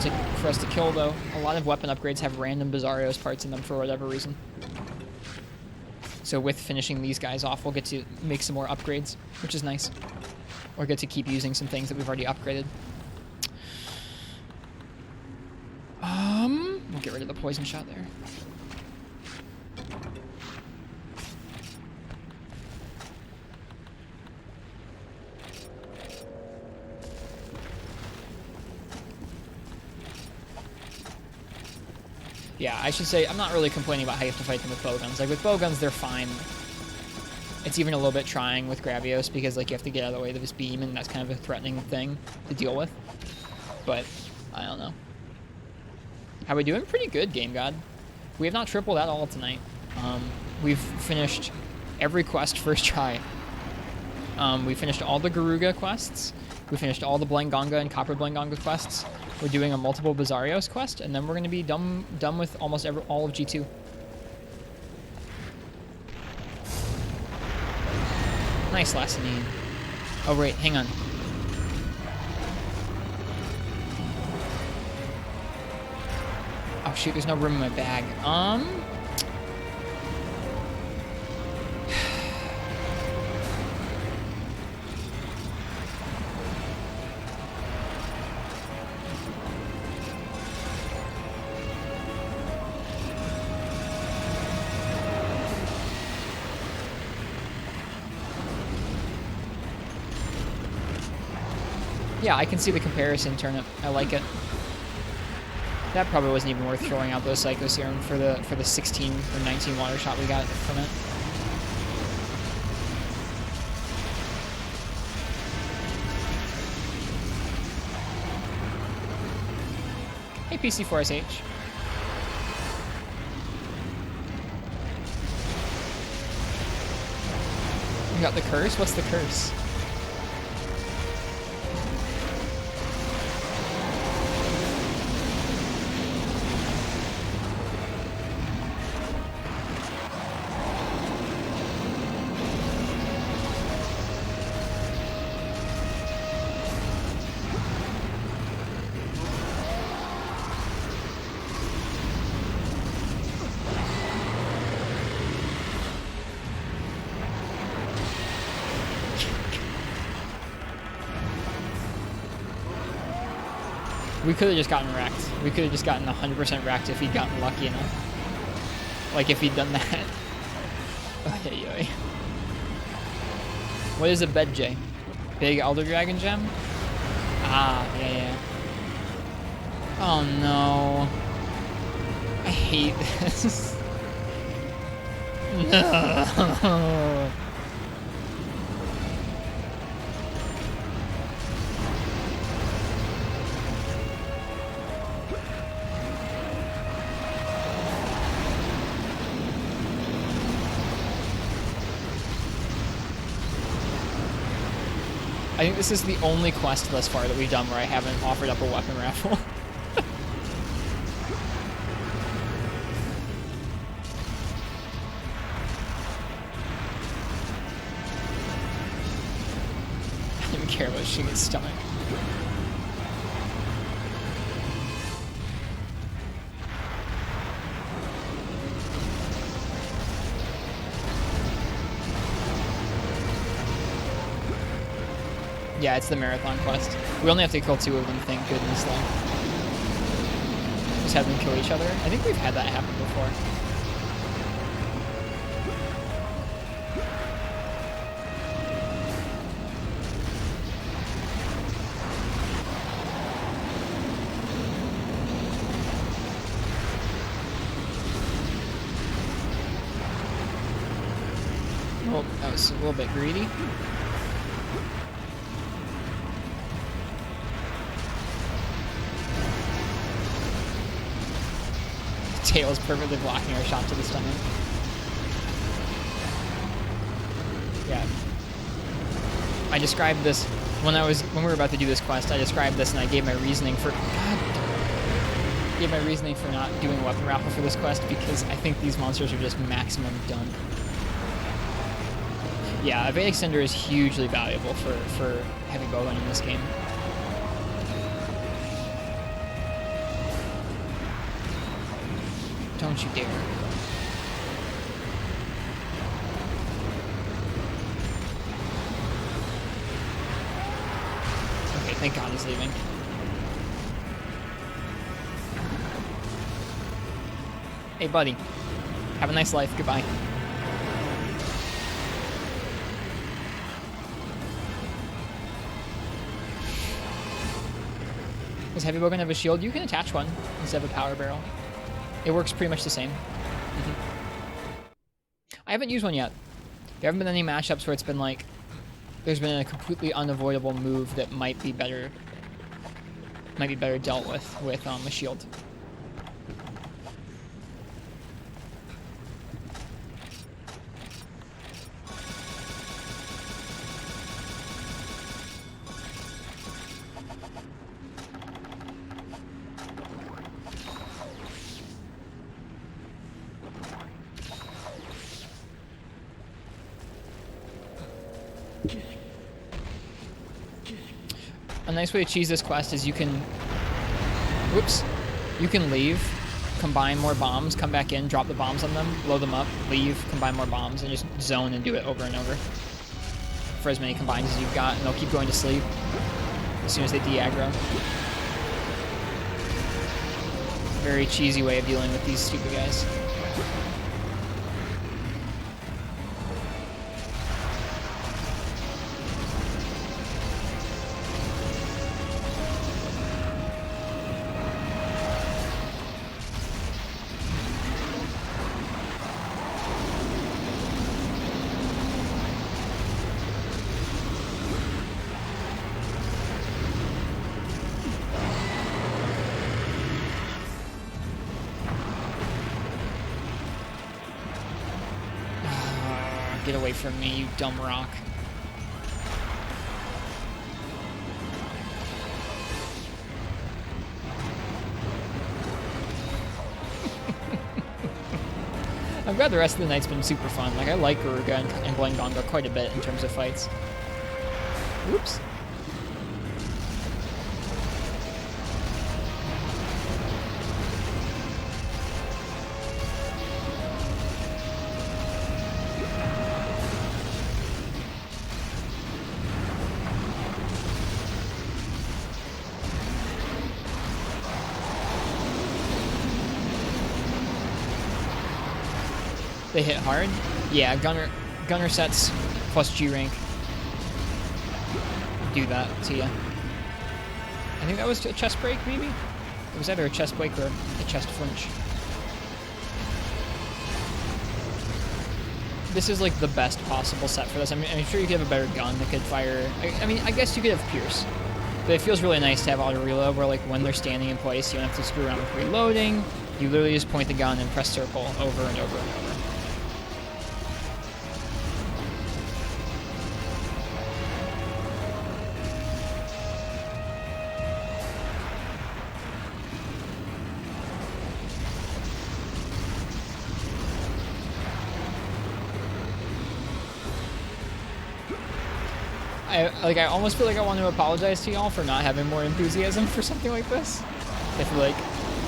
to kill, though. A lot of weapon upgrades have random Bizarrios parts in them for whatever reason. So with finishing these guys off, we'll get to make some more upgrades, which is nice. Or get to keep using some things that we've already upgraded. We'll get rid of the poison shot there. Yeah, I should say, I'm not really complaining about how you have to fight them with bowguns. Like, with bowguns, they're fine. It's even a little bit trying with Gravios, because, like, you have to get out of the way of his beam, and that's kind of a threatening thing to deal with. But, I don't know. How we doing? Pretty good, Game God. We have not tripled at all tonight. We've finished every quest first try. We finished all the Garuga quests. We finished all the Blangonga and Copper Blangonga quests. We're doing a multiple Bizarrios quest, and then we're going to be done with almost all of G2. Nice Lassanine. Oh, wait, hang on. Oh, shoot, there's no room in my bag. Yeah, I can see the comparison, Turnip. I like it. That probably wasn't even worth throwing out those Psycho Serum for the 16 or 19 water shot we got from it. Hey, PC4SH. You got the curse? What's the curse? We could have just gotten wrecked. We could have just gotten 100% wrecked if he'd gotten lucky enough. Like if he'd done that. Oy, oy. What is a bed J? Big Elder Dragon gem? Ah, yeah. Oh no. I hate this. No. I think this is the only quest thus far that we've done where I haven't offered up a weapon raffle. I don't even care about shooting his stomach. Yeah, it's the marathon quest. We only have to kill 2 of them, thank goodness, though. Just have them kill each other. I think we've had that happen before. Oh, that was a little bit greedy. Tail's perfectly blocking our shot to the stomach. Yeah. I described this when we were about to do this quest. I described this and I gave my reasoning for not doing a weapon raffle for this quest because I think these monsters are just maximum done. Yeah, a Vedic Cinder is hugely valuable for heavy bowgun in this game. Don't you dare. Okay, thank God he's leaving. Hey, buddy. Have a nice life. Goodbye. Does Heavy Bowgun have a shield? You can attach one instead of a power barrel. It works pretty much the same. I haven't used one yet. There haven't been any matchups where it's been like, there's been a completely unavoidable move that might be better dealt with a shield. A nice way to cheese this quest is you can, you can leave, combine more bombs, come back in, drop the bombs on them, blow them up, leave, combine more bombs, and just zone and do it over and over for as many combines as you've got, and they'll keep going to sleep as soon as they de-aggro. Very cheesy way of dealing with these stupid guys. Get away from me, you dumb rock. I'm glad the rest of the night's been super fun. Like, I like Garuga and Blangonga quite a bit in terms of fights. Whoops. They hit hard. Yeah, gunner sets plus G rank do that to you. I think that was a chest break, maybe? It was either a chest break or a chest flinch. This is like the best possible set for this. I mean, I'm sure you could have a better gun that could fire. I mean, I guess you could have Pierce. But it feels really nice to have auto reload where like when they're standing in place, you don't have to screw around with reloading. You literally just point the gun and press circle over and over and over. I almost feel like I want to apologize to y'all for not having more enthusiasm for something like this. I feel like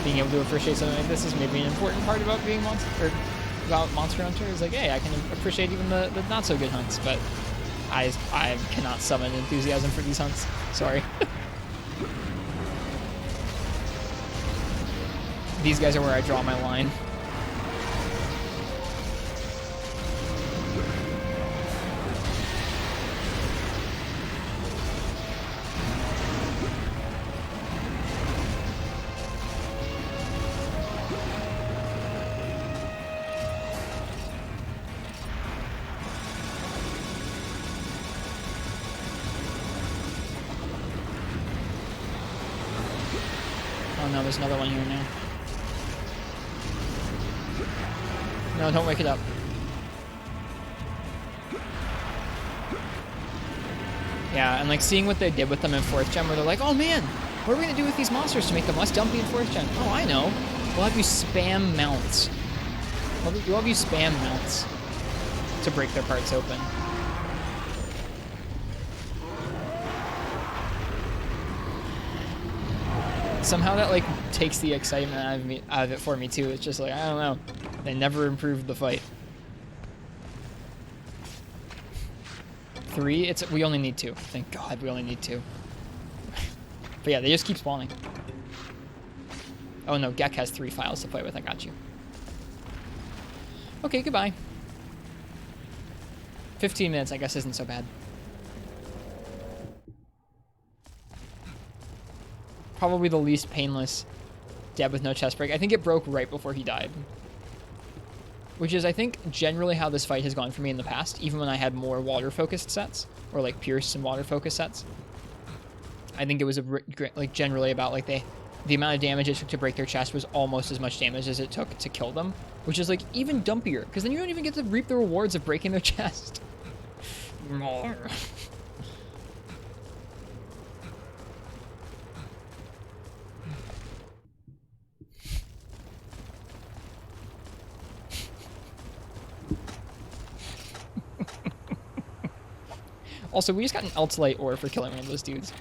being able to appreciate something like this is maybe an important part about being about Monster Hunter. Is like, hey, I can appreciate even the not so good hunts, but I cannot summon enthusiasm for these hunts. Sorry. These guys are where I draw my line. No, there's another one here now. No, don't wake it up. Yeah, and like seeing what they did with them in 4th gen where they're like, oh man, what are we gonna do with these monsters to make them less dumpy in 4th gen? Oh, I know. We'll have you spam mounts. We'll have you spam mounts to break their parts open. Somehow that like takes the excitement out of it for me too. It's just like, I don't know. They never improved the fight. 3, we only need 2. Thank God we only need 2. But yeah, they just keep spawning. Oh no, Gek has 3 files to play with. I got you. Okay, goodbye. 15 minutes, I guess, isn't so bad. Probably the least painless dead with no chest break. I think it broke right before he died. Which is, I think, generally how this fight has gone for me in the past, even when I had more water-focused sets, or like Pierce and water-focused sets. I think it was like generally about like the amount of damage it took to break their chest was almost as much damage as it took to kill them, which is like even dumpier, because then you don't even get to reap the rewards of breaking their chest. Also, we just got an Ultimate ore for killing one of those dudes.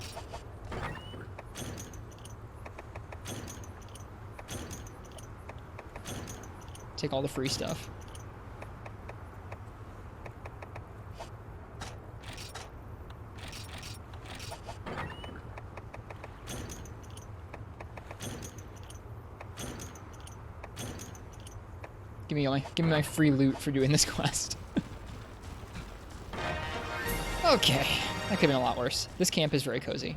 Take all the free stuff. Give me my free loot for doing this quest. Okay, that could have been a lot worse. This camp is very cozy.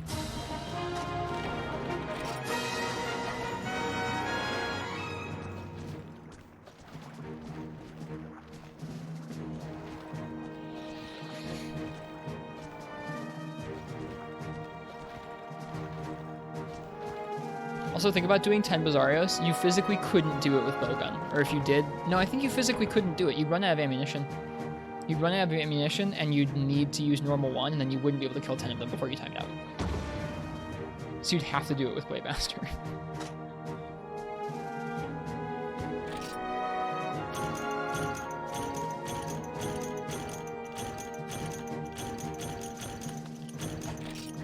Also, think about doing 10 Bizarrios. You physically couldn't do it with bowgun. Or if you did... No, I think you physically couldn't do it. You'd run out of ammunition. You'd run out of ammunition, and you'd need to use normal 1, and then you wouldn't be able to kill 10 of them before you timed out. So you'd have to do it with Blade Master.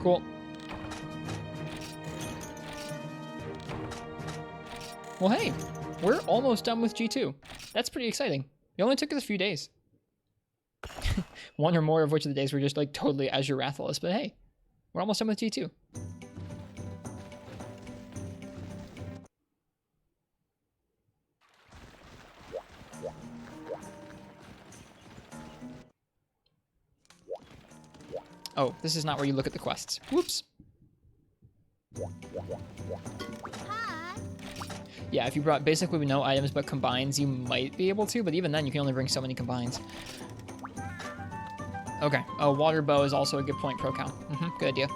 Cool. Well, hey, we're almost done with G2. That's pretty exciting. It only took us a few days. One or more of which of the days were just like totally Azure Rathalos, but hey, we're almost done with G2. Oh, this is not where you look at the quests. Whoops. Yeah, if you brought basically with no items but combines, you might be able to, but even then, you can only bring so many combines. Okay. Oh, water bow is also a good point, Pro Cow. Good idea.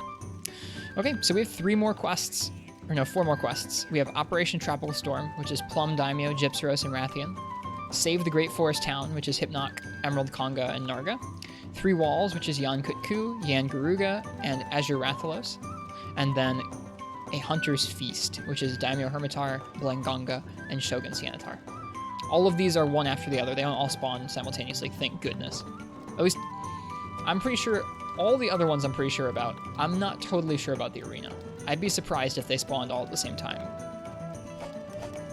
Okay, so we have 3 more quests. Or no, 4 more quests. We have Operation Tropical Storm, which is Plum, Daimyo, Gypsyros, and Rathian. Save the Great Forest Town, which is Hypnoc, Emerald, Conga, and Narga. 3 Walls, which is Yan Kutku, Yan Garuga, and Azure Rathalos. And then a Hunter's Feast, which is Daimyo Hermitar, Blenganga, and Shogun Sianatar. All of these are one after the other. They don't all spawn simultaneously, thank goodness. At least, I'm pretty sure, all the other ones I'm pretty sure about. I'm not totally sure about the arena. I'd be surprised if they spawned all at the same time.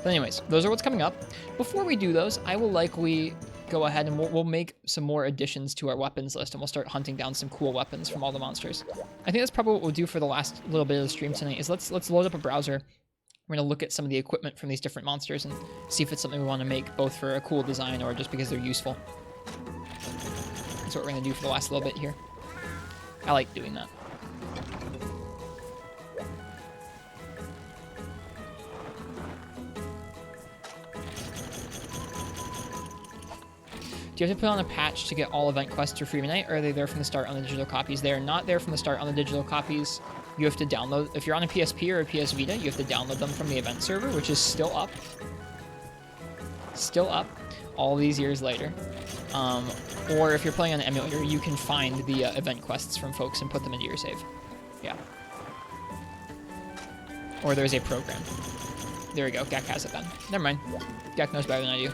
But anyways, those are what's coming up. Before we do those, I will likely go ahead and we'll make some more additions to our weapons list, and we'll start hunting down some cool weapons from all the monsters. I think that's probably what we'll do for the last little bit of the stream tonight, is let's load up a browser. We're going to look at some of the equipment from these different monsters and see if it's something we want to make, both for a cool design or just because they're useful. That's what we're going to do for the last little bit here. I like doing that. Do you have to put on a patch to get all event quests for free tonight, or are they there from the start on the digital copies? They are not there from the start on the digital copies. You have to download, if you're on a PSP or a PS Vita, you have to download them from the event server, which is still up. Still up all these years later. Or if you're playing on an emulator, you can find the event quests from folks and put them into your save. Yeah. Or there's a program. There we go, Gak has it then. Never mind. Gak knows better than I do.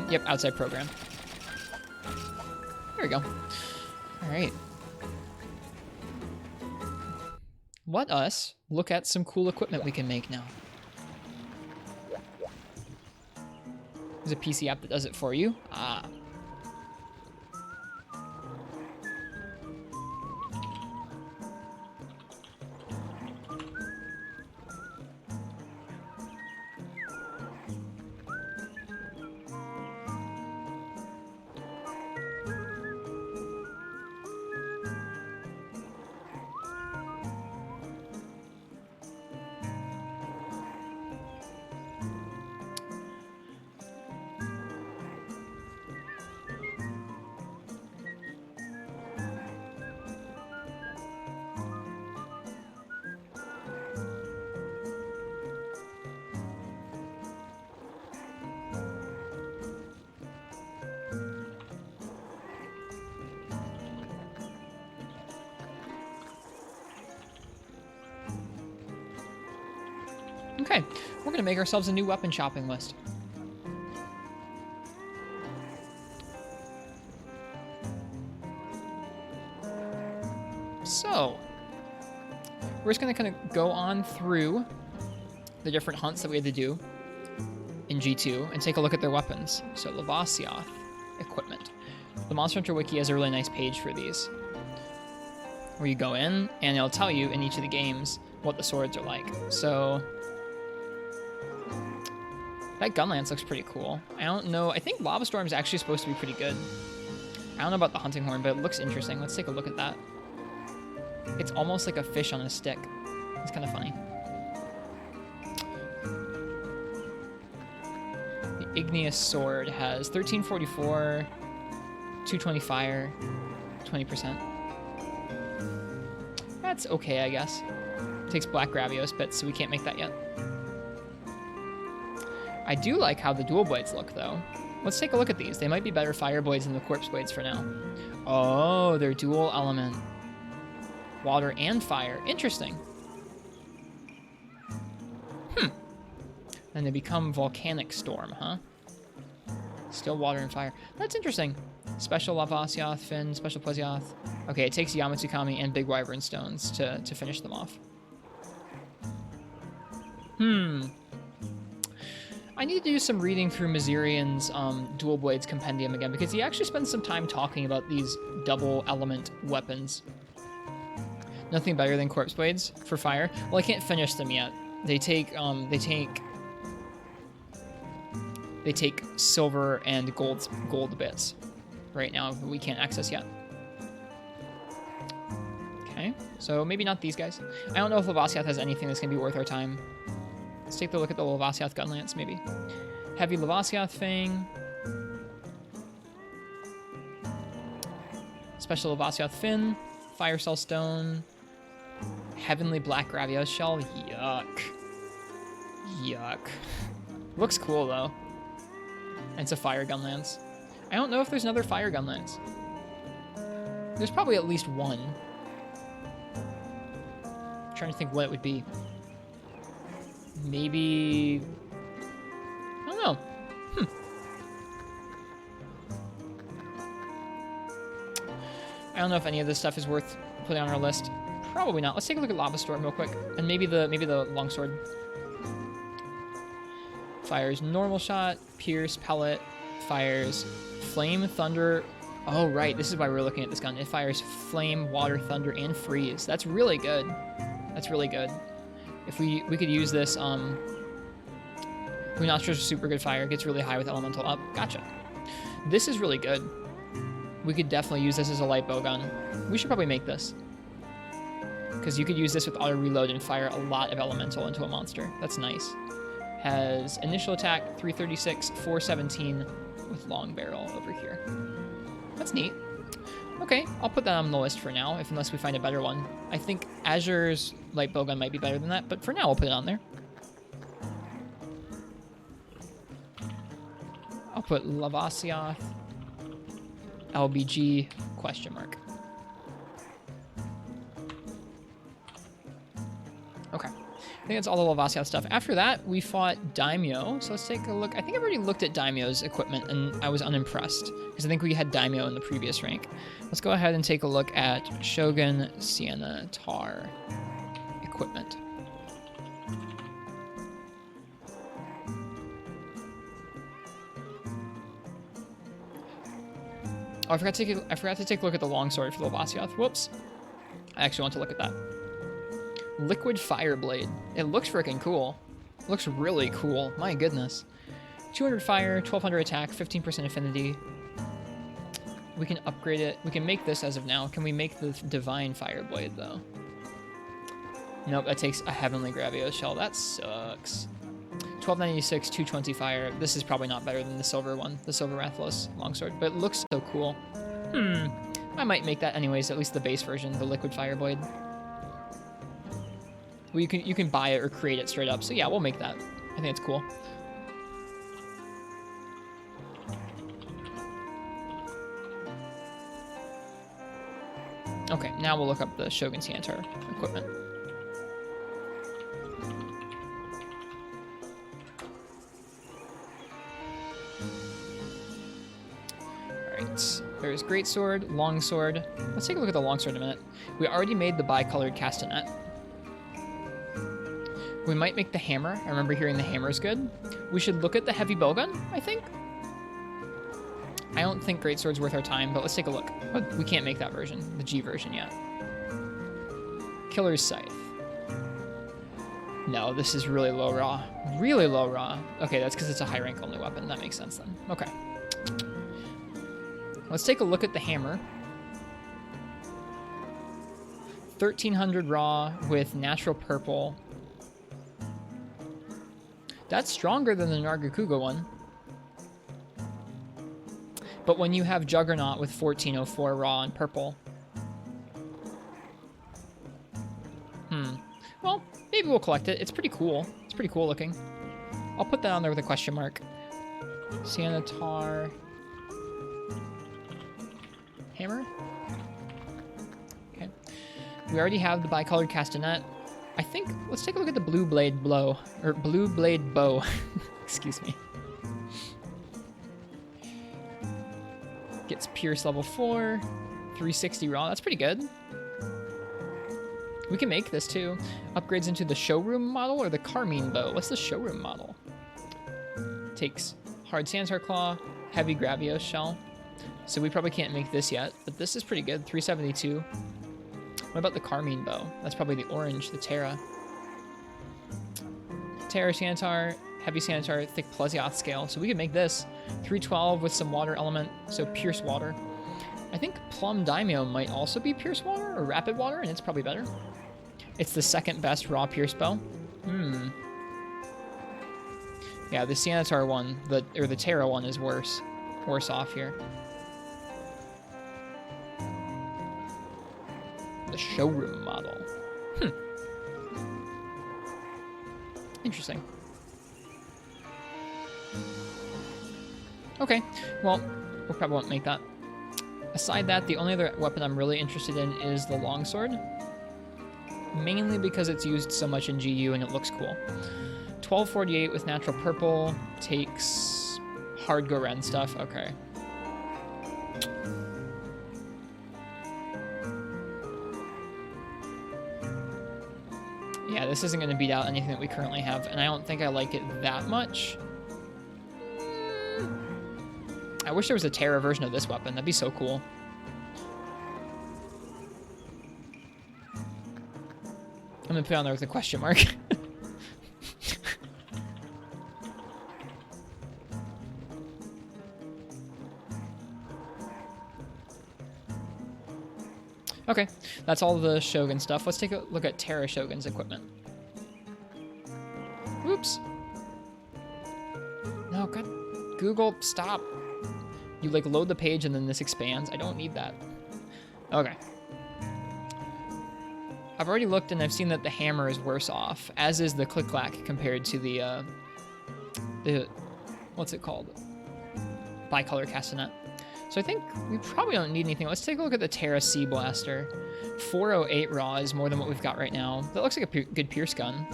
Yep, outside program. There we go. Alright. Let us look at some cool equipment we can make now. There's a PC app that does it for you. Ah. Okay, we're gonna make ourselves a new weapon shopping list. So, we're just gonna kind of go on through the different hunts that we had to do in G2 and take a look at their weapons. So, Lavasioth, equipment. The Monster Hunter Wiki has a really nice page for these, where you go in and it'll tell you in each of the games what the swords are like. So, that gun lance looks pretty cool. I don't know. I think Lava Storm is actually supposed to be pretty good. I don't know about the hunting horn, but it looks interesting. Let's take a look at that. It's almost like a fish on a stick. It's kind of funny. The Igneous Sword has 1344, 220 fire, 20%. That's okay, I guess. Takes Black Gravios bits, so we can't make that yet. I do like how the dual blades look, though. Let's take a look at these. They might be better fire blades than the corpse blades for now. Oh, they're dual element. Water and fire. Interesting. And they become Volcanic Storm, huh? Still water and fire. That's interesting. Special Lavasioth, Fin, Special Plesioth. Okay, it takes Yamatsukami and Big Wyvern Stones to finish them off. I need to do some reading through Mazirian's Dual Blades Compendium again, because he actually spends some time talking about these double element weapons. Nothing better than Corpse Blades for fire. Well, I can't finish them yet. They take they take silver and gold bits. Right now, we can't access yet. Okay, so maybe not these guys. I don't know if Lavasiath has anything that's going to be worth our time. Let's take a look at the Lavasiath gun lance, maybe. Heavy Lavasiath Fang. Special Lavasiath Fin. Fire Cell Stone. Heavenly Black Gravios Shell. Yuck. Yuck. Looks cool, though. And it's a Fire Gun Lance. I don't know if there's another Fire Gun Lance. There's probably at least one. I'm trying to think what it would be. Maybe... I don't know. I don't know if any of this stuff is worth putting on our list. Probably not. Let's take a look at Lava Storm real quick. And maybe the Longsword. Fires Normal Shot, Pierce, Pellet, fires Flame, Thunder. Oh, right. This is why we're looking at this gun. It fires Flame, Water, Thunder, and Freeze. That's really good. That's really good. If we could use this, Lunostra's super good fire. Gets really high with Elemental up. Gotcha. This is really good. We could definitely use this as a light bow gun. We should probably make this. Because you could use this with auto reload and fire a lot of Elemental into a monster. That's nice. Has initial attack 336, 417 with long barrel over here. That's neat. Okay, I'll put that on the list for now, unless we find a better one. I think Azure's light bowgun might be better than that, but for now, we'll put it on there. I'll put Lavasiath, LBG, question mark. Okay. I think that's all the Lavasiath stuff. After that, we fought Daimyo. So let's take a look. I think I've already looked at Daimyo's equipment, and I was unimpressed, because I think we had Daimyo in the previous rank. Let's go ahead and take a look at Shogun Sienna Tar equipment. Oh, I forgot to take a look at the longsword for the Lavasiath. Whoops. I actually want to look at that. Liquid Fire Blade. It looks freaking cool. It looks really cool. My goodness. 200 fire, 1200 attack, 15% affinity. We can upgrade it. We can make this as of now. Can we make the Divine Fire Blade, though? Nope, that takes a Heavenly Gravios Shell. That sucks. 1296, 220 fire. This is probably not better than the silver one, the Silver Rathalos Longsword, but it looks so cool. I might make that anyways, at least the base version, the Liquid Fire Blade. Well, you can buy it or create it straight up. So yeah, we'll make that. I think it's cool. Okay, now we'll look up the Shogun Siantar equipment. Alright, there's Greatsword, Longsword. Let's take a look at the Longsword in a minute. We already made the bicolored castanet. We might make the hammer. I remember hearing the hammer is good. We should look at the heavy bowgun, I think. I don't think Greatsword's worth our time, but let's take a look. But we can't make that version, the G version yet. Killer's Scythe. No, this is really low raw. Really low raw. Okay, that's because it's a high rank only weapon. That makes sense then. Okay. Let's take a look at the hammer. 1300 raw with natural purple. That's stronger than the Nargacuga one. But when you have Juggernaut with 1404 raw and purple. Well, maybe we'll collect it. It's pretty cool. It's pretty cool looking. I'll put that on there with a question mark. Siantar. Hammer? Okay. We already have the bicolored castanet. I think, let's take a look at the Blue Blade Blow, or Blue Blade Bow. Excuse me. Gets Pierce level 4, 360 raw. That's pretty good. We can make this too. Upgrades into the showroom model or the Carmine Bow. What's the showroom model? Takes Hard Sansar Claw, Heavy Gravios Shell. So we probably can't make this yet, but this is pretty good. 372. What about the Carmine Bow? That's probably the orange, the Terra. Terra Santar, heavy Sanitar, thick Plesioth scale. So we could make this 312 with some water element, so Pierce Water. I think Plum Daimyo might also be Pierce Water or Rapid Water, and it's probably better. It's the second best raw Pierce spell. Yeah, the Sanitar one, or the Terra one is worse. Worse off here. The showroom model. Interesting. Okay, well, we probably won't make that. Aside that, the only other weapon I'm really interested in is the longsword. Mainly because it's used so much in GU and it looks cool. 1248 with natural purple takes hard Goren stuff. Okay. Yeah, this isn't going to beat out anything that we currently have, and I don't think I like it that much. I wish there was a Terra version of this weapon. That'd be so cool. I'm going to put it on there with a question mark. Okay, that's all the Shogun stuff. Let's take a look at Terra Shogun's equipment. Oops. No, God. Google, stop. You, like, load the page and then this expands. I don't need that. Okay. I've already looked and I've seen that the hammer is worse off, as is the click-clack compared to the what's it called? Bicolor castanet. So I think we probably don't need anything. Let's take a look at the Terra Sea Blaster. 408 raw is more than what we've got right now. That looks like a good Pierce gun.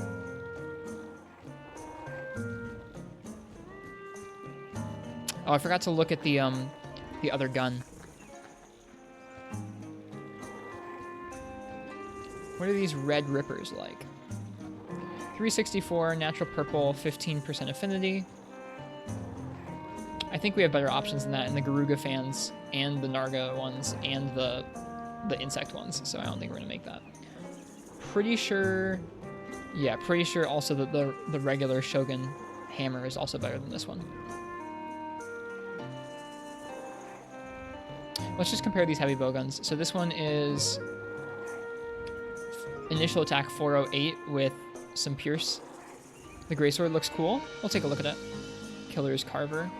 Oh, I forgot to look at the other gun. What are these red rippers like? 364, natural purple, 15% affinity. I think we have better options than that in the Garuga fans and the Narga ones and the insect ones, so I don't think we're gonna make that. Pretty sure, yeah, pretty sure also that the regular Shogun hammer is also better than this one. Let's just compare these heavy bowguns. So this one is initial attack 408 with some pierce. The greatsword looks cool. We'll take a look at it. Killer's Carver.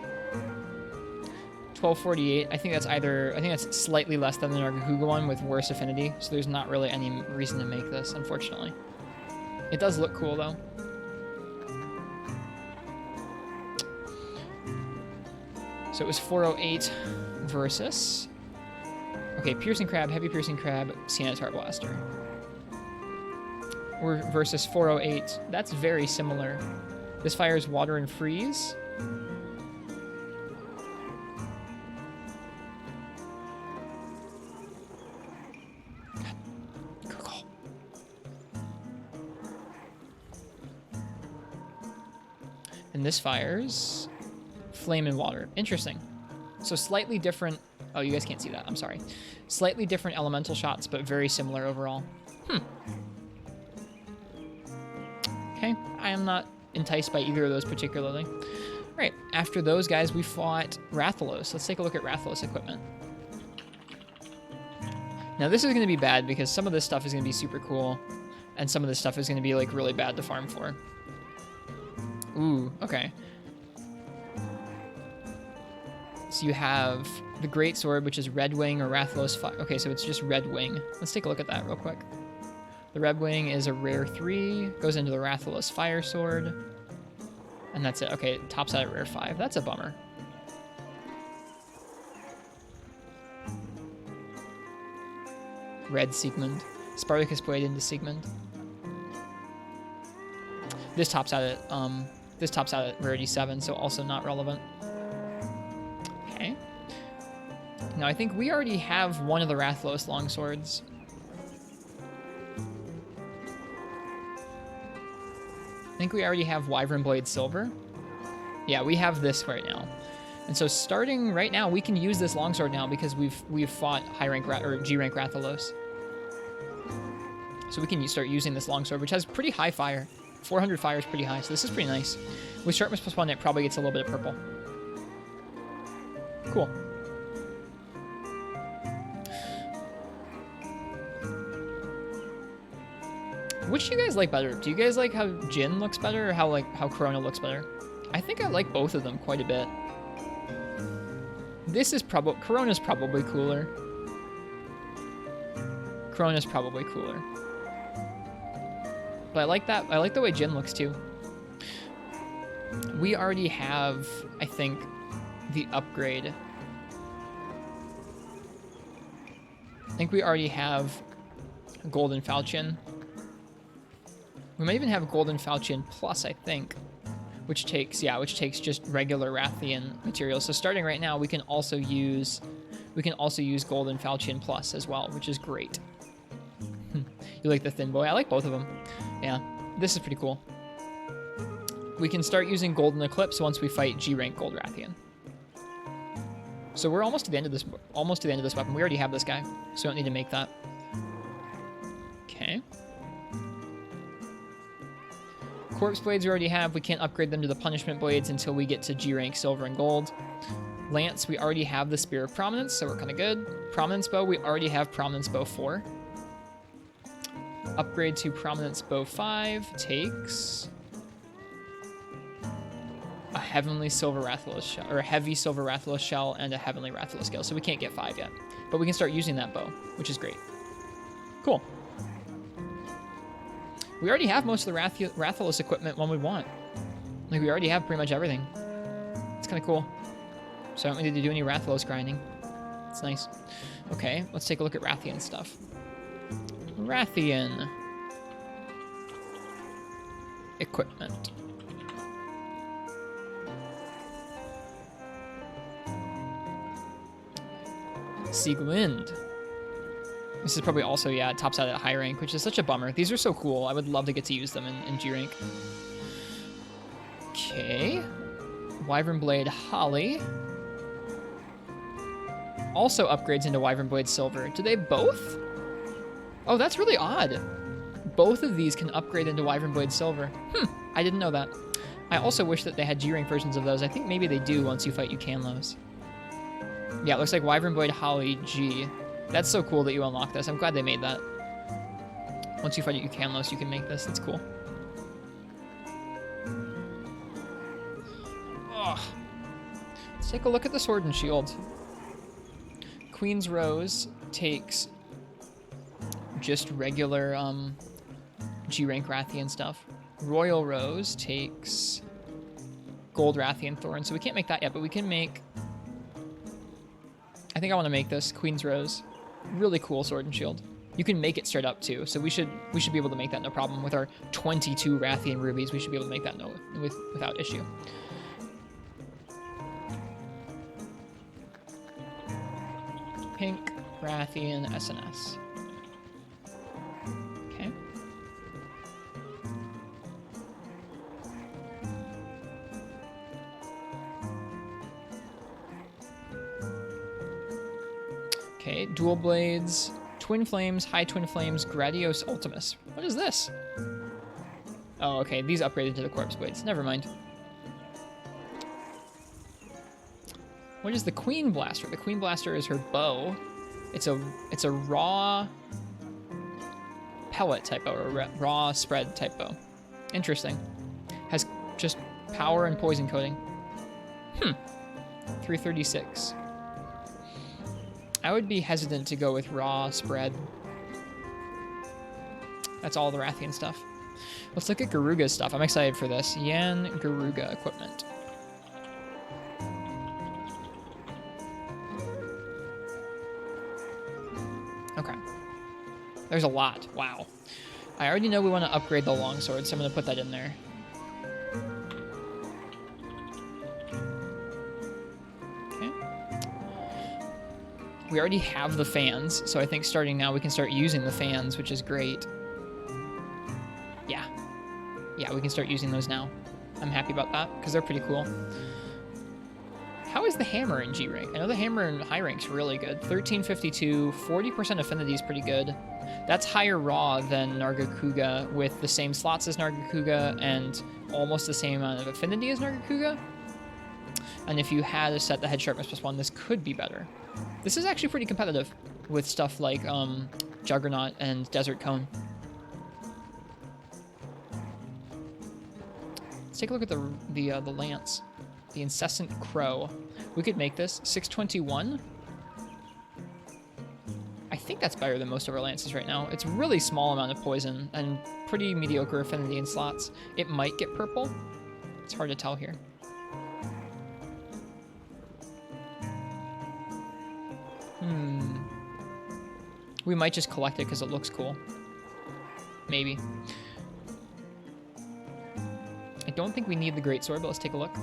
1248. I think that's slightly less than the Nargahuga one with worse affinity, so there's not really any reason to make this, unfortunately. It does look cool, though. So it was 408 versus... Okay, Piercing Crab, Heavy Piercing Crab, Sanitar Blaster. We're versus 408. That's very similar. This fires Water and Freeze. Google. And this fires Flame and Water. Interesting. So slightly different... Oh, you guys can't see that. I'm sorry. Slightly different elemental shots, but very similar overall. Okay, I am not enticed by either of those particularly. All right, after those guys, we fought Rathalos. Let's take a look at Rathalos equipment. Now, this is going to be bad because some of this stuff is going to be super cool, and some of this stuff is going to be, like, really bad to farm for. Ooh, okay. So you have the Greatsword, which is Red Wing or Rathalos. Okay, so it's just Red Wing. Let's take a look at that real quick. The Red Wing is a rare 3, goes into the Rathalos Fire Sword, and that's it. Okay, it tops out at rare 5. That's a bummer. Red Siegmund. Spartacus played into Siegmund. This tops out at rarity 7, so also not relevant. Okay. Now I think we already have one of the Rathalos longswords. I think we already have Wyvern Blade Silver. Yeah, we have this right now. And so starting right now, we can use this longsword now because we've fought high rank or G rank Rathalos. So we can start using this longsword, which has pretty high fire. 400 fire is pretty high, so this is pretty nice. With sharpness plus 1, it probably gets a little bit of purple. Cool. Which do you guys like better? Do you guys like how Jin looks better, or how Corona looks better? I think I like both of them quite a bit. This is probably... Corona's probably cooler. Corona's probably cooler. But I like that. I like the way Jin looks too. We already have, I think, the upgrade. I think we already have Golden Falchion. We might even have Golden Falchion Plus, I think. Which takes just regular Rathian materials. So starting right now, we can also use Golden Falchion Plus as well, which is great. You like the Thin Boy? I like both of them. Yeah, this is pretty cool. We can start using Golden Eclipse once we fight G rank Gold Rathian. So we're almost to the end of this weapon. We already have this guy, so we don't need to make that. Okay. Corpse Blades we already have. We can't upgrade them to the Punishment Blades until we get to G rank Silver and Gold. Lance, we already have the Spear of Prominence, so we're kind of good. Prominence Bow, we already have Prominence Bow 4. Upgrade to Prominence Bow 5 takes a Heavenly Silver Rathalos Shell, or a Heavy Silver Rathalos Shell and a Heavenly Rathalos Scale, so we can't get 5 yet. But we can start using that bow, which is great. Cool. We already have most of the Rathalos equipment when we want. Like, we already have pretty much everything. It's kind of cool. So I don't need to do any Rathalos grinding. It's nice. Okay, let's take a look at Rathian stuff. Rathian equipment. Sieglind. This is probably also, yeah, it tops out at high rank, which is such a bummer. These are so cool. I would love to get to use them in G rank. Okay. Wyvern Blade Holly. Also upgrades into Wyvern Blade Silver. Do they both? Oh, that's really odd. Both of these can upgrade into Wyvern Blade Silver. I didn't know that. I also wish that they had G rank versions of those. I think maybe they do once you fight Ucanlos. Yeah, it looks like Wyvern Blade Holly G. That's so cool that you unlock this. I'm glad they made that. Once you fight Ucanlos, you can make this. That's cool. Ugh. Let's take a look at the Sword and Shield. Queen's Rose takes just regular G rank Rathian stuff. Royal Rose takes Gold Rathian Thorn, so we can't make that yet, but we can make... I think I want to make this Queen's Rose. Really cool Sword and Shield. You can make it straight up too, so we should be able to make that no problem. With our 22 Rathian rubies, we should be able to make that without issue. Pink Rathian SNS. Okay. Okay, Dual Blades, Twin Flames, High Twin Flames, Gradios Ultimus. What is this? Oh, okay, these upgraded to the Corpse Blades. Never mind. What is the Queen Blaster? The Queen Blaster is her bow. It's a raw pellet type bow, or raw spread type bow. Interesting. Has just power and poison coating. 336. I would be hesitant to go with raw spread. That's all the Rathian stuff. Let's look at Garuga's stuff. I'm excited for this. Yan Garuga equipment. Okay. There's a lot. Wow. I already know we want to upgrade the longsword, so I'm going to put that in there. We already have the fans, so I think starting now we can start using the fans, which is great. Yeah. Yeah, we can start using those now. I'm happy about that, because they're pretty cool. How is the hammer in G rank? I know the hammer in high rank's really good. 1352, 40% affinity is pretty good. That's higher raw than Nargacuga with the same slots as Nargacuga and almost the same amount of affinity as Nargacuga. And if you had a set that had sharpness +1, this could be better. This is actually pretty competitive with stuff like Juggernaut and Desert Cone. Let's take a look at the lance. The Incessant Crow. We could make this 621. I think that's better than most of our lances right now. It's a really small amount of poison and pretty mediocre affinity in slots. It might get purple. It's hard to tell here. We might just collect it because it looks cool. Maybe. I don't think we need the Great Sword, but let's take a look.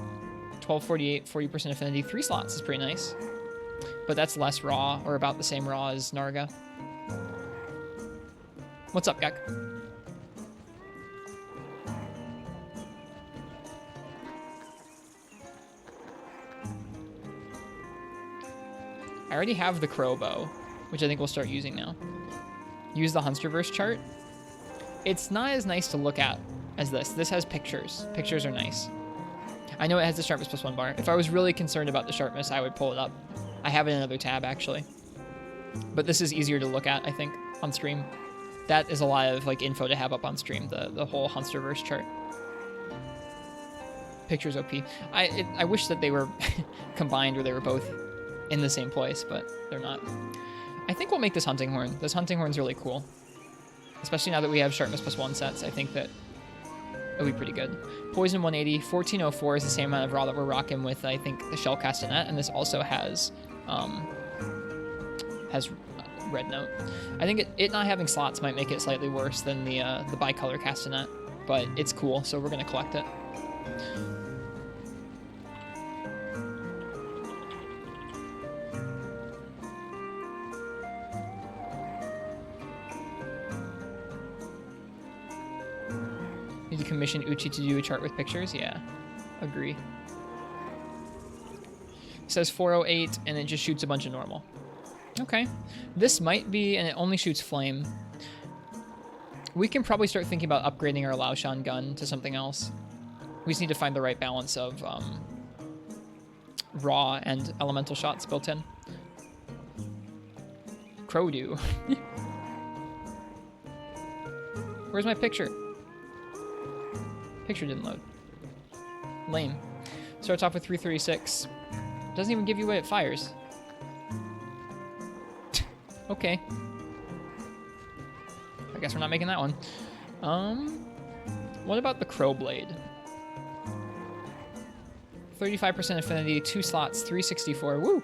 1248, 40% affinity. 3 slots is pretty nice. But that's less raw, or about the same raw as Narga. What's up, Gek? I already have the Crow Bow, which I think we'll start using now. Use the Hunsterverse chart. It's not as nice to look at as this. This has pictures. Pictures are nice. I know it has the sharpness +1 bar. If I was really concerned about the sharpness, I would pull it up. I have it in another tab, actually. But this is easier to look at, I think, on stream. That is a lot of like info to have up on stream, the whole Hunsterverse chart. Pictures OP. I wish that they were combined or they were both in the same place, but they're not. I think we'll make this Hunting Horn. This Hunting Horn's really cool. Especially now that we have sharpness +1 sets, I think that it'll be pretty good. Poison 180, 1404 is the same amount of raw that we're rocking with, I think, the Shell Castanet, and this also has Red Note. I think it not having slots might make it slightly worse than the bicolor Castanet, but it's cool, so we're gonna collect it. Need to commission Uchi to do a chart with pictures? Yeah, agree. It says 408, and it just shoots a bunch of normal. Okay. This might be, and it only shoots flame. We can probably start thinking about upgrading our Laoshan gun to something else. We just need to find the right balance of raw and elemental shots built in. Crowdew. Where's my picture? Picture didn't load. Lame. Starts off with 336. Doesn't even give you what it fires. Okay. I guess we're not making that one. What about the Crow Blade? 35% affinity, 2 slots, 364. Woo!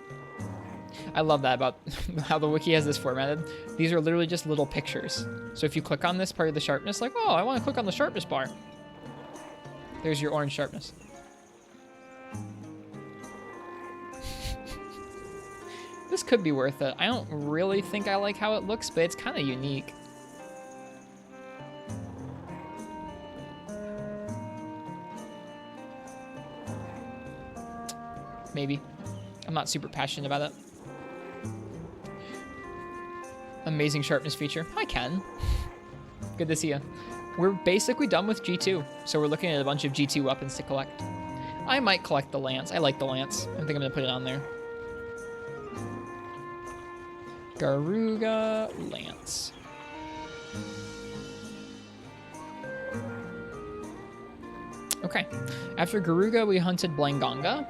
I love that about how the wiki has this formatted. These are literally just little pictures. So if you click on this part of the sharpness, like, oh, I want to click on the sharpness bar. There's your orange sharpness. This could be worth it. I don't really think I like how it looks, but it's kind of unique. Maybe. I'm not super passionate about it. Amazing sharpness feature. Hi, Ken. Good to see you. We're basically done with G2, so we're looking at a bunch of G2 weapons to collect. I might collect the lance. I like the lance. I think I'm going to put it on there. Garuga Lance. Okay. After Garuga, we hunted Blangonga.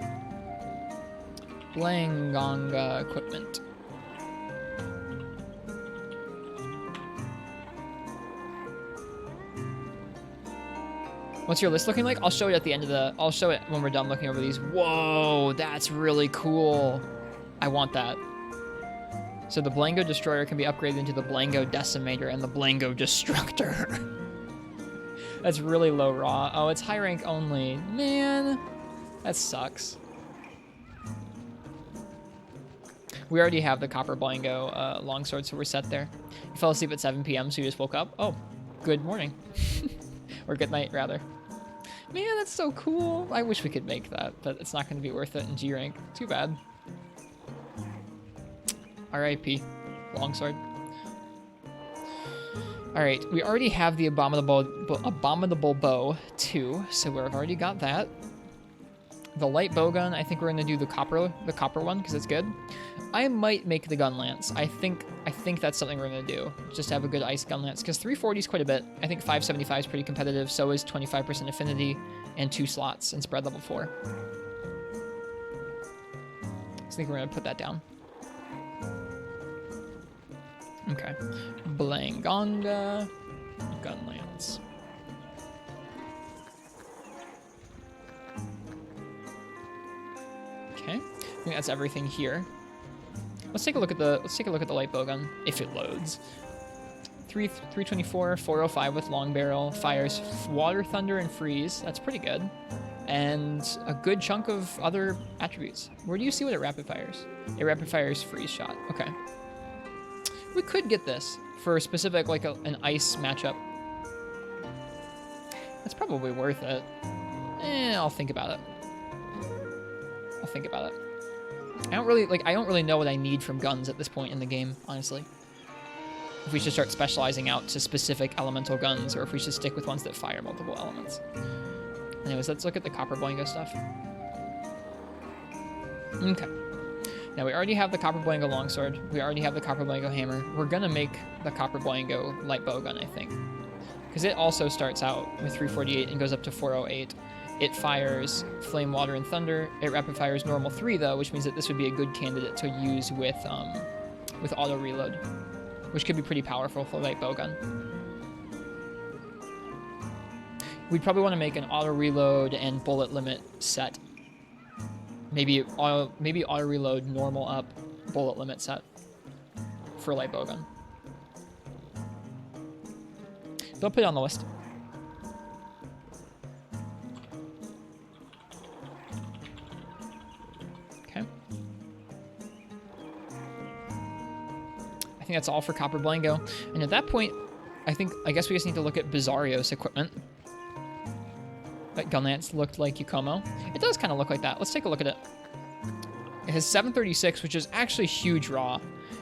Blangonga equipment. What's your list looking like? I'll show it at the end of the... I'll show it when we're done looking over these. Whoa, that's really cool. I want that. So the Blango Destroyer can be upgraded into the Blango Decimator and the Blango Destructor. That's really low raw. Oh, it's high rank only. Man, that sucks. We already have the Copper Blango longsword, so we're set there. You fell asleep at 7 p.m., so you just woke up? Oh, good morning. Or good night, rather. Man, that's so cool. I wish we could make that, but it's not going to be worth it in G rank. Too bad. R.I.P. Longsword. Alright, we already have the Abominable Bow, too, so we've already got that. The light bowgun, I think we're going to do the copper one, because it's good. I might make the gun lance. I think that's something we're going to do. Just have a good ice gun lance, because 340 is quite a bit. I think 575 is pretty competitive, so is 25% affinity and 2 slots and spread level 4. I think we're going to put that down. Okay. Blangonga gun lance. Okay. I think that's everything here. Let's take a look at the light bowgun if it loads. 324, 405 with long barrel, fires water, thunder, and freeze. That's pretty good. And a good chunk of other attributes. Where do you see what it rapid fires? It rapid fires freeze shot. Okay. We could get this for a specific, like an ice matchup. That's probably worth it. I'll think about it. I'll think about it. I don't really know what I need from guns at this point in the game, honestly. If we should start specializing out to specific elemental guns, or if we should stick with ones that fire multiple elements. Anyways, let's look at the Copper Boingo stuff. Okay. Now, we already have the Copper Boingo Longsword. We already have the Copper Boingo Hammer. We're going to make the Copper Boingo Light Bowgun, I think. Because it also starts out with 348 and goes up to 408. It fires Flame, Water, and Thunder. It rapid fires normal 3, though, which means that this would be a good candidate to use with auto reload, which could be pretty powerful for Light Bowgun. We'd probably want to make an auto reload and bullet limit set. Maybe auto reload normal up bullet limit set for Light Bowgun. Don't put it on the list. Okay. I think that's all for Copper Blango. And at that point, I guess we just need to look at Bizarrio's equipment. That gun lance looked like Yukomo. It does kind of look like that. Let's take a look at it. It has 736, which is actually huge raw.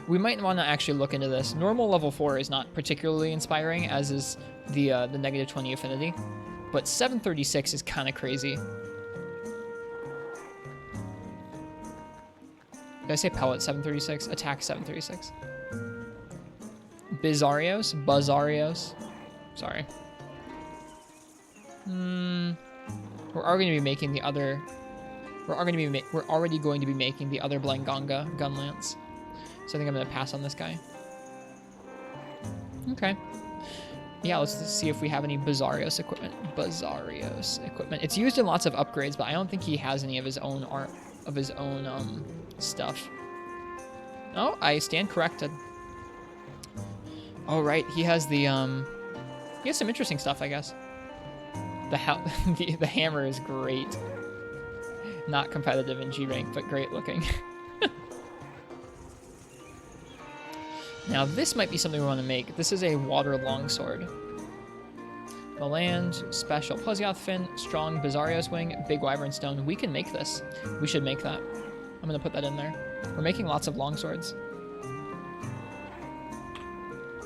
We might want to actually look into this. Normal level 4 is not particularly inspiring, as is the negative 20 affinity. But 736 is kind of crazy. Did I say pellet 736? Attack 736. Bizarrios. Sorry. We're already going to be making the other. We're already going to be making the other Blangonga gun lance. So I think I'm going to pass on this guy. Okay. Yeah, let's see if we have any Bizarrios equipment. It's used in lots of upgrades, but I don't think he has any of his own stuff. Oh, I stand corrected. Oh, right. He has he has some interesting stuff, I guess. The hammer is great. Not competitive in G rank, but great looking. Now this might be something we want to make. This is a water longsword. Meland, special Plesioth fin, strong Bizarrios wing, big wyvern stone. We can make this. We should make that. I'm gonna put that in there. We're making lots of longswords.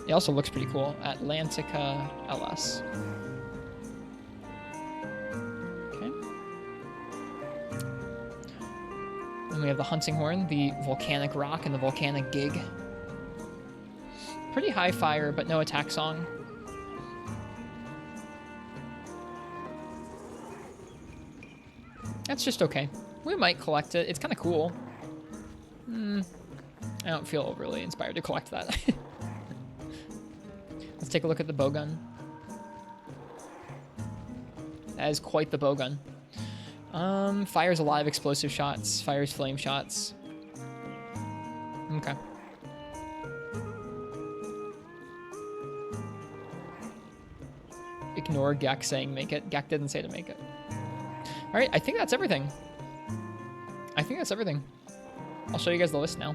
It also looks pretty cool. Atlantica LS. And we have the hunting horn, the volcanic rock, and the volcanic gig. Pretty high fire, but no attack song. That's just okay. We might collect it. It's kind of cool. I don't feel overly inspired to collect that. Let's take a look at the bowgun. That is quite the bowgun. Fires a lot of explosive shots, fires flame shots. Okay. Ignore Gek saying make it. Gek didn't say to make it. Alright, I think that's everything. I'll show you guys the list now.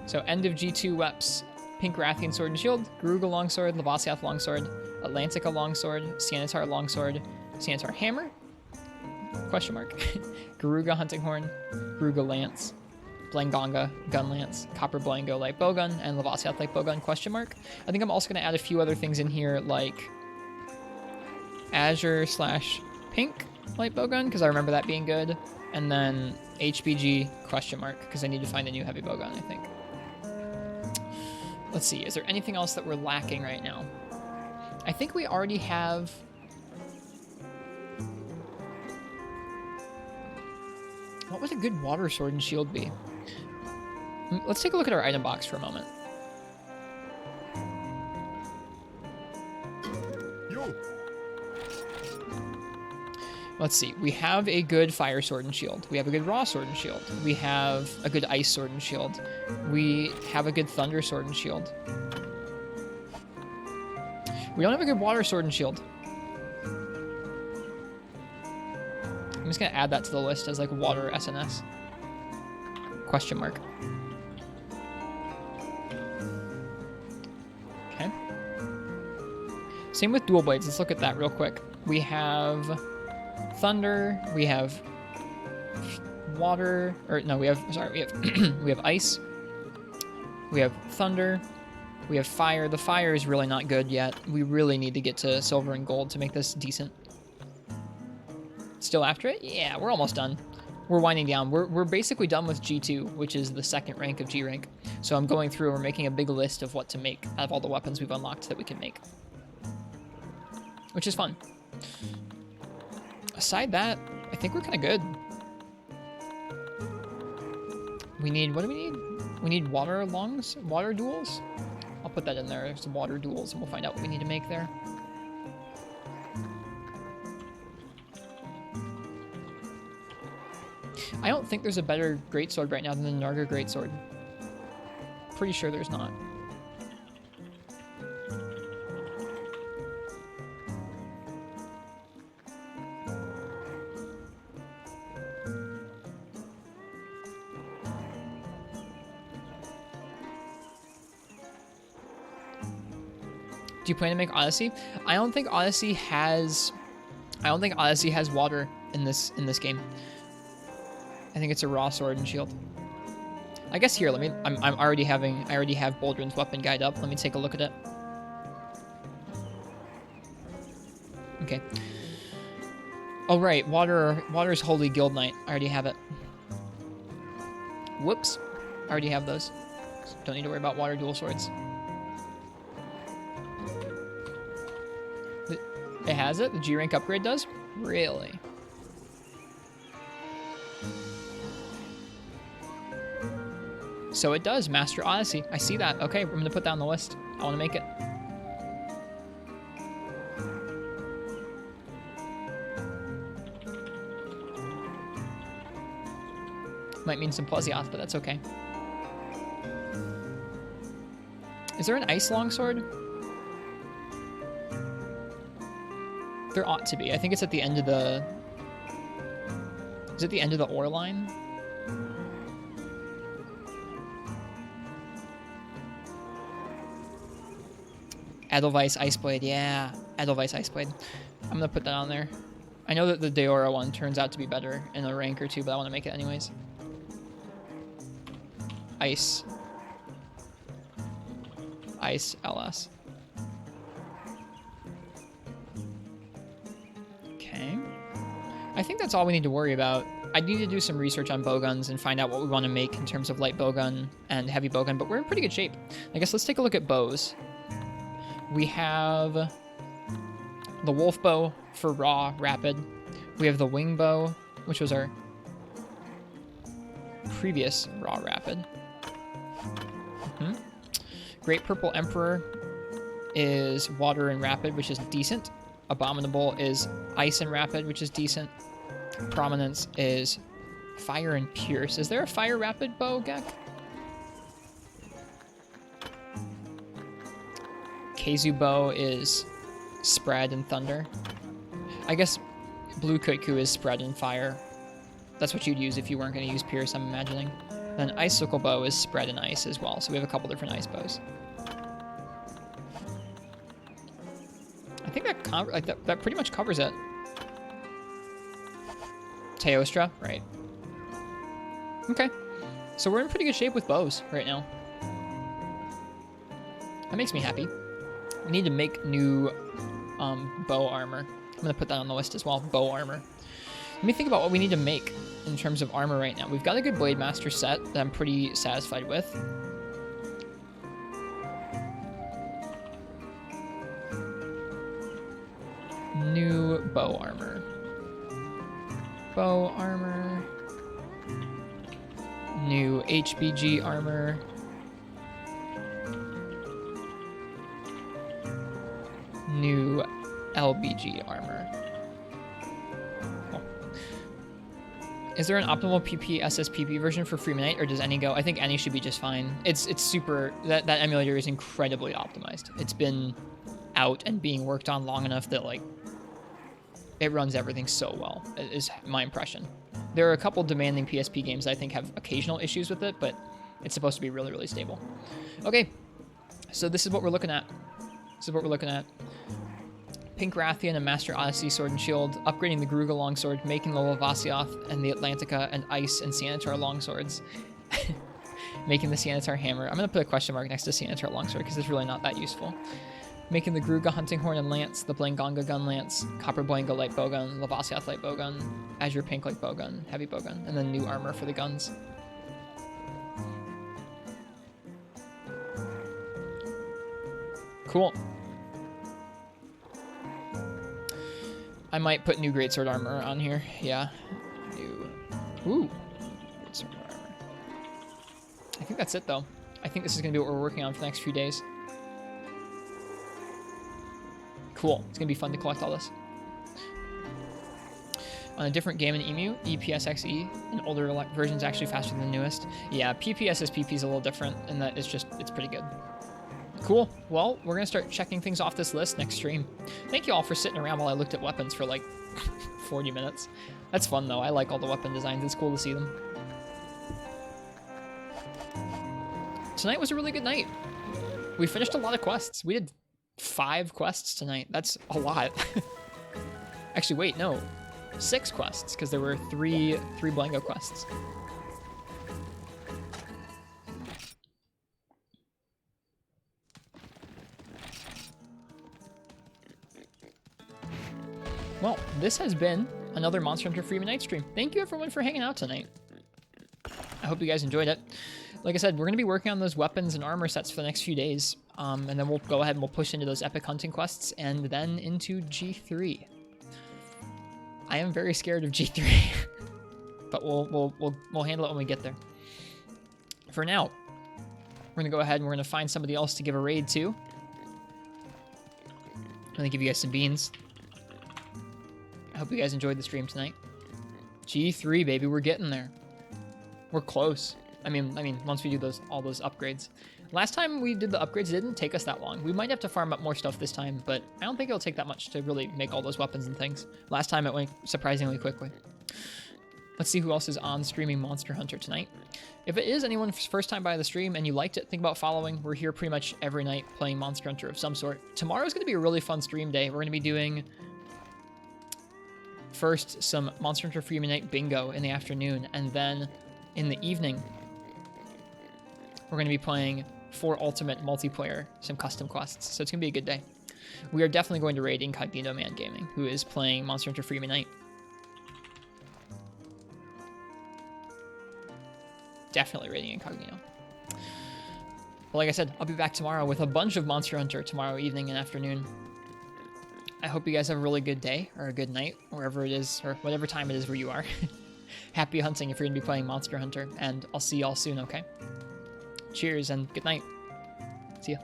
So, end of G2 Weps. Pink Rathian Sword and Shield, Garuga Longsword, Lavasiath Longsword, Atlantica longsword, Sanitar longsword, Sanitar hammer? Question mark. Garuga hunting horn, Garuga lance, Blangonga gun lance, Copper Blango light bowgun, and Lavasiath light bowgun? Question mark. I think I'm also going to add a few other things in here like Azure / pink light bowgun because I remember that being good, and then HBG question mark because I need to find a new heavy bowgun, I think. Let's see, is there anything else that we're lacking right now? I think we already have... What would a good water sword and shield be? Let's take a look at our item box for a moment. Let's see. We have a good fire sword and shield. We have a good raw sword and shield. We have a good ice sword and shield. We have a good thunder sword and shield. We don't have a good water sword and shield. I'm just going to add that to the list as like water SNS. Question mark. Okay. Same with dual blades. Let's look at that real quick. We have thunder, we have water, or no, we have, sorry, we have we have ice, we have thunder, we have fire. The fire is really not good yet. We really need to get to silver and gold to make this decent. Still after it? Yeah, we're almost done. We're winding down. We're basically done with G2, which is the second rank of G rank. So I'm going through and we're making a big list of what to make out of all the weapons we've unlocked that we can make, which is fun. Aside that, I think we're kind of good. We need, what do we need? We need water duels? I'll put that in there, some water duels, and we'll find out what we need to make there. I don't think there's a better greatsword right now than the Narga greatsword. Pretty sure there's not. Do you plan to make Odyssey? I don't think Odyssey has water in this game. I think it's a raw sword and shield. I guess here, I already have Boldrin's weapon guide up. Let me take a look at it. Okay. Oh right, water's Holy Guild Knight. I already have it. Whoops. I already have those. Don't need to worry about water dual swords. It has it? The G rank upgrade does? Really? So it does, Master Odyssey. I see that. Okay, I'm gonna put that on the list. I wanna make it. Might mean some Plesioth, but that's okay. Is there an ice longsword? There ought to be. I think it's at the end of the... Is it the end of the ore line? Edelweiss Iceblade, yeah. Edelweiss Iceblade. I'm gonna put that on there. I know that the Deora one turns out to be better in a rank or two, but I want to make it anyways. Ice. Ice LS. Okay. I think that's all we need to worry about. I need to do some research on bowguns and find out what we want to make in terms of light bowgun and heavy bowgun, but we're in pretty good shape. I guess let's take a look at bows. We have the wolf bow for raw rapid. We have the wing bow, which was our previous raw rapid. Great Purple Emperor is water and rapid, which is decent. Abominable is ice and rapid, which is decent. Prominence is fire and pierce. Is there a fire rapid bow, Gek? Keizu bow is spread and thunder. I guess blue Koiku is spread and fire. That's what you'd use if you weren't going to use pierce, I'm imagining. Then icicle bow is spread and ice as well, so we have a couple different ice bows. like that pretty much covers it. Teostra, right. Okay. So we're in pretty good shape with bows right now. That makes me happy. We need to make new bow armor. I'm going to put that on the list as well, bow armor. Let me think about what we need to make in terms of armor right now. We've got a good Blade Master set that I'm pretty satisfied with. New bow armor. Bow armor. New HBG armor. New LBG armor. Cool. Is there an optimal PP SSPP version for Freemanite, or does any go? I think any should be just fine. It's super, that emulator is incredibly optimized. It's been out and being worked on long enough that like it runs everything so well, is my impression. There are a couple demanding PSP games that I think have occasional issues with it, but it's supposed to be really, really stable. Okay, so this is what we're looking at. Pink Rathian and Master Odyssey Sword and Shield, upgrading the Gruga Longsword, making the Lavasioth and the Atlantica and Ice and Sanitar Longswords, making the Sanitar Hammer. I'm going to put a question mark next to Sanitar Longsword because it's really not that useful. Making the Gruga Hunting Horn and Lance, the Blanganga Gun Lance, Copper Blanga Light Bowgun, Lavasioth Light Bowgun, Azure Pink Light Bowgun, Heavy Bowgun, and then new armor for the guns. Cool. I might put new Greatsword armor on here. Yeah. New. Ooh. Greatsword armor. I think that's it, though. I think this is going to be what we're working on for the next few days. Cool. It's going to be fun to collect all this. On a different game in EMU, EPSXE, an older version is actually faster than the newest. Yeah, PPSSPP is a little different in that it's pretty good. Cool. Well, we're going to start checking things off this list next stream. Thank you all for sitting around while I looked at weapons for like 40 minutes. That's fun, though. I like all the weapon designs. It's cool to see them. Tonight was a really good night. We finished a lot of quests. We did 5 quests tonight. That's a lot. Actually, wait, no. 6 quests, because there were 3 Blango quests. Well, this has been another Monster Hunter Freeman Night stream. Thank you everyone for hanging out tonight. I hope you guys enjoyed it. Like I said, we're going to be working on those weapons and armor sets for the next few days. And then we'll go ahead and we'll push into those epic hunting quests and then into G3. I am very scared of G3. But we'll handle it when we get there. For now, we're going to go ahead and we're going to find somebody else to give a raid to. I'm going to give you guys some beans. I hope you guys enjoyed the stream tonight. G3, baby, we're getting there. We're close. I mean, once we do all those upgrades. Last time we did the upgrades, it didn't take us that long. We might have to farm up more stuff this time, but I don't think it'll take that much to really make all those weapons and things. Last time it went surprisingly quickly. Let's see who else is on streaming Monster Hunter tonight. If it is anyone's first time by the stream and you liked it, think about following. We're here pretty much every night playing Monster Hunter of some sort. Tomorrow's going to be a really fun stream day. We're going to be doing first some Monster Hunter Freeman Night bingo in the afternoon, and then in the evening we're going to be playing for Ultimate multiplayer, some custom quests. So it's going to be a good day. We are definitely going to raid Incognito Man Gaming, who is playing Monster Hunter Freeman Night. Definitely raiding Incognito. But like I said, I'll be back tomorrow with a bunch of Monster Hunter tomorrow evening and afternoon. I hope you guys have a really good day or a good night, wherever it is, or whatever time it is where you are. Happy hunting if you're going to be playing Monster Hunter, and I'll see y'all soon, okay? Cheers and good night. See ya.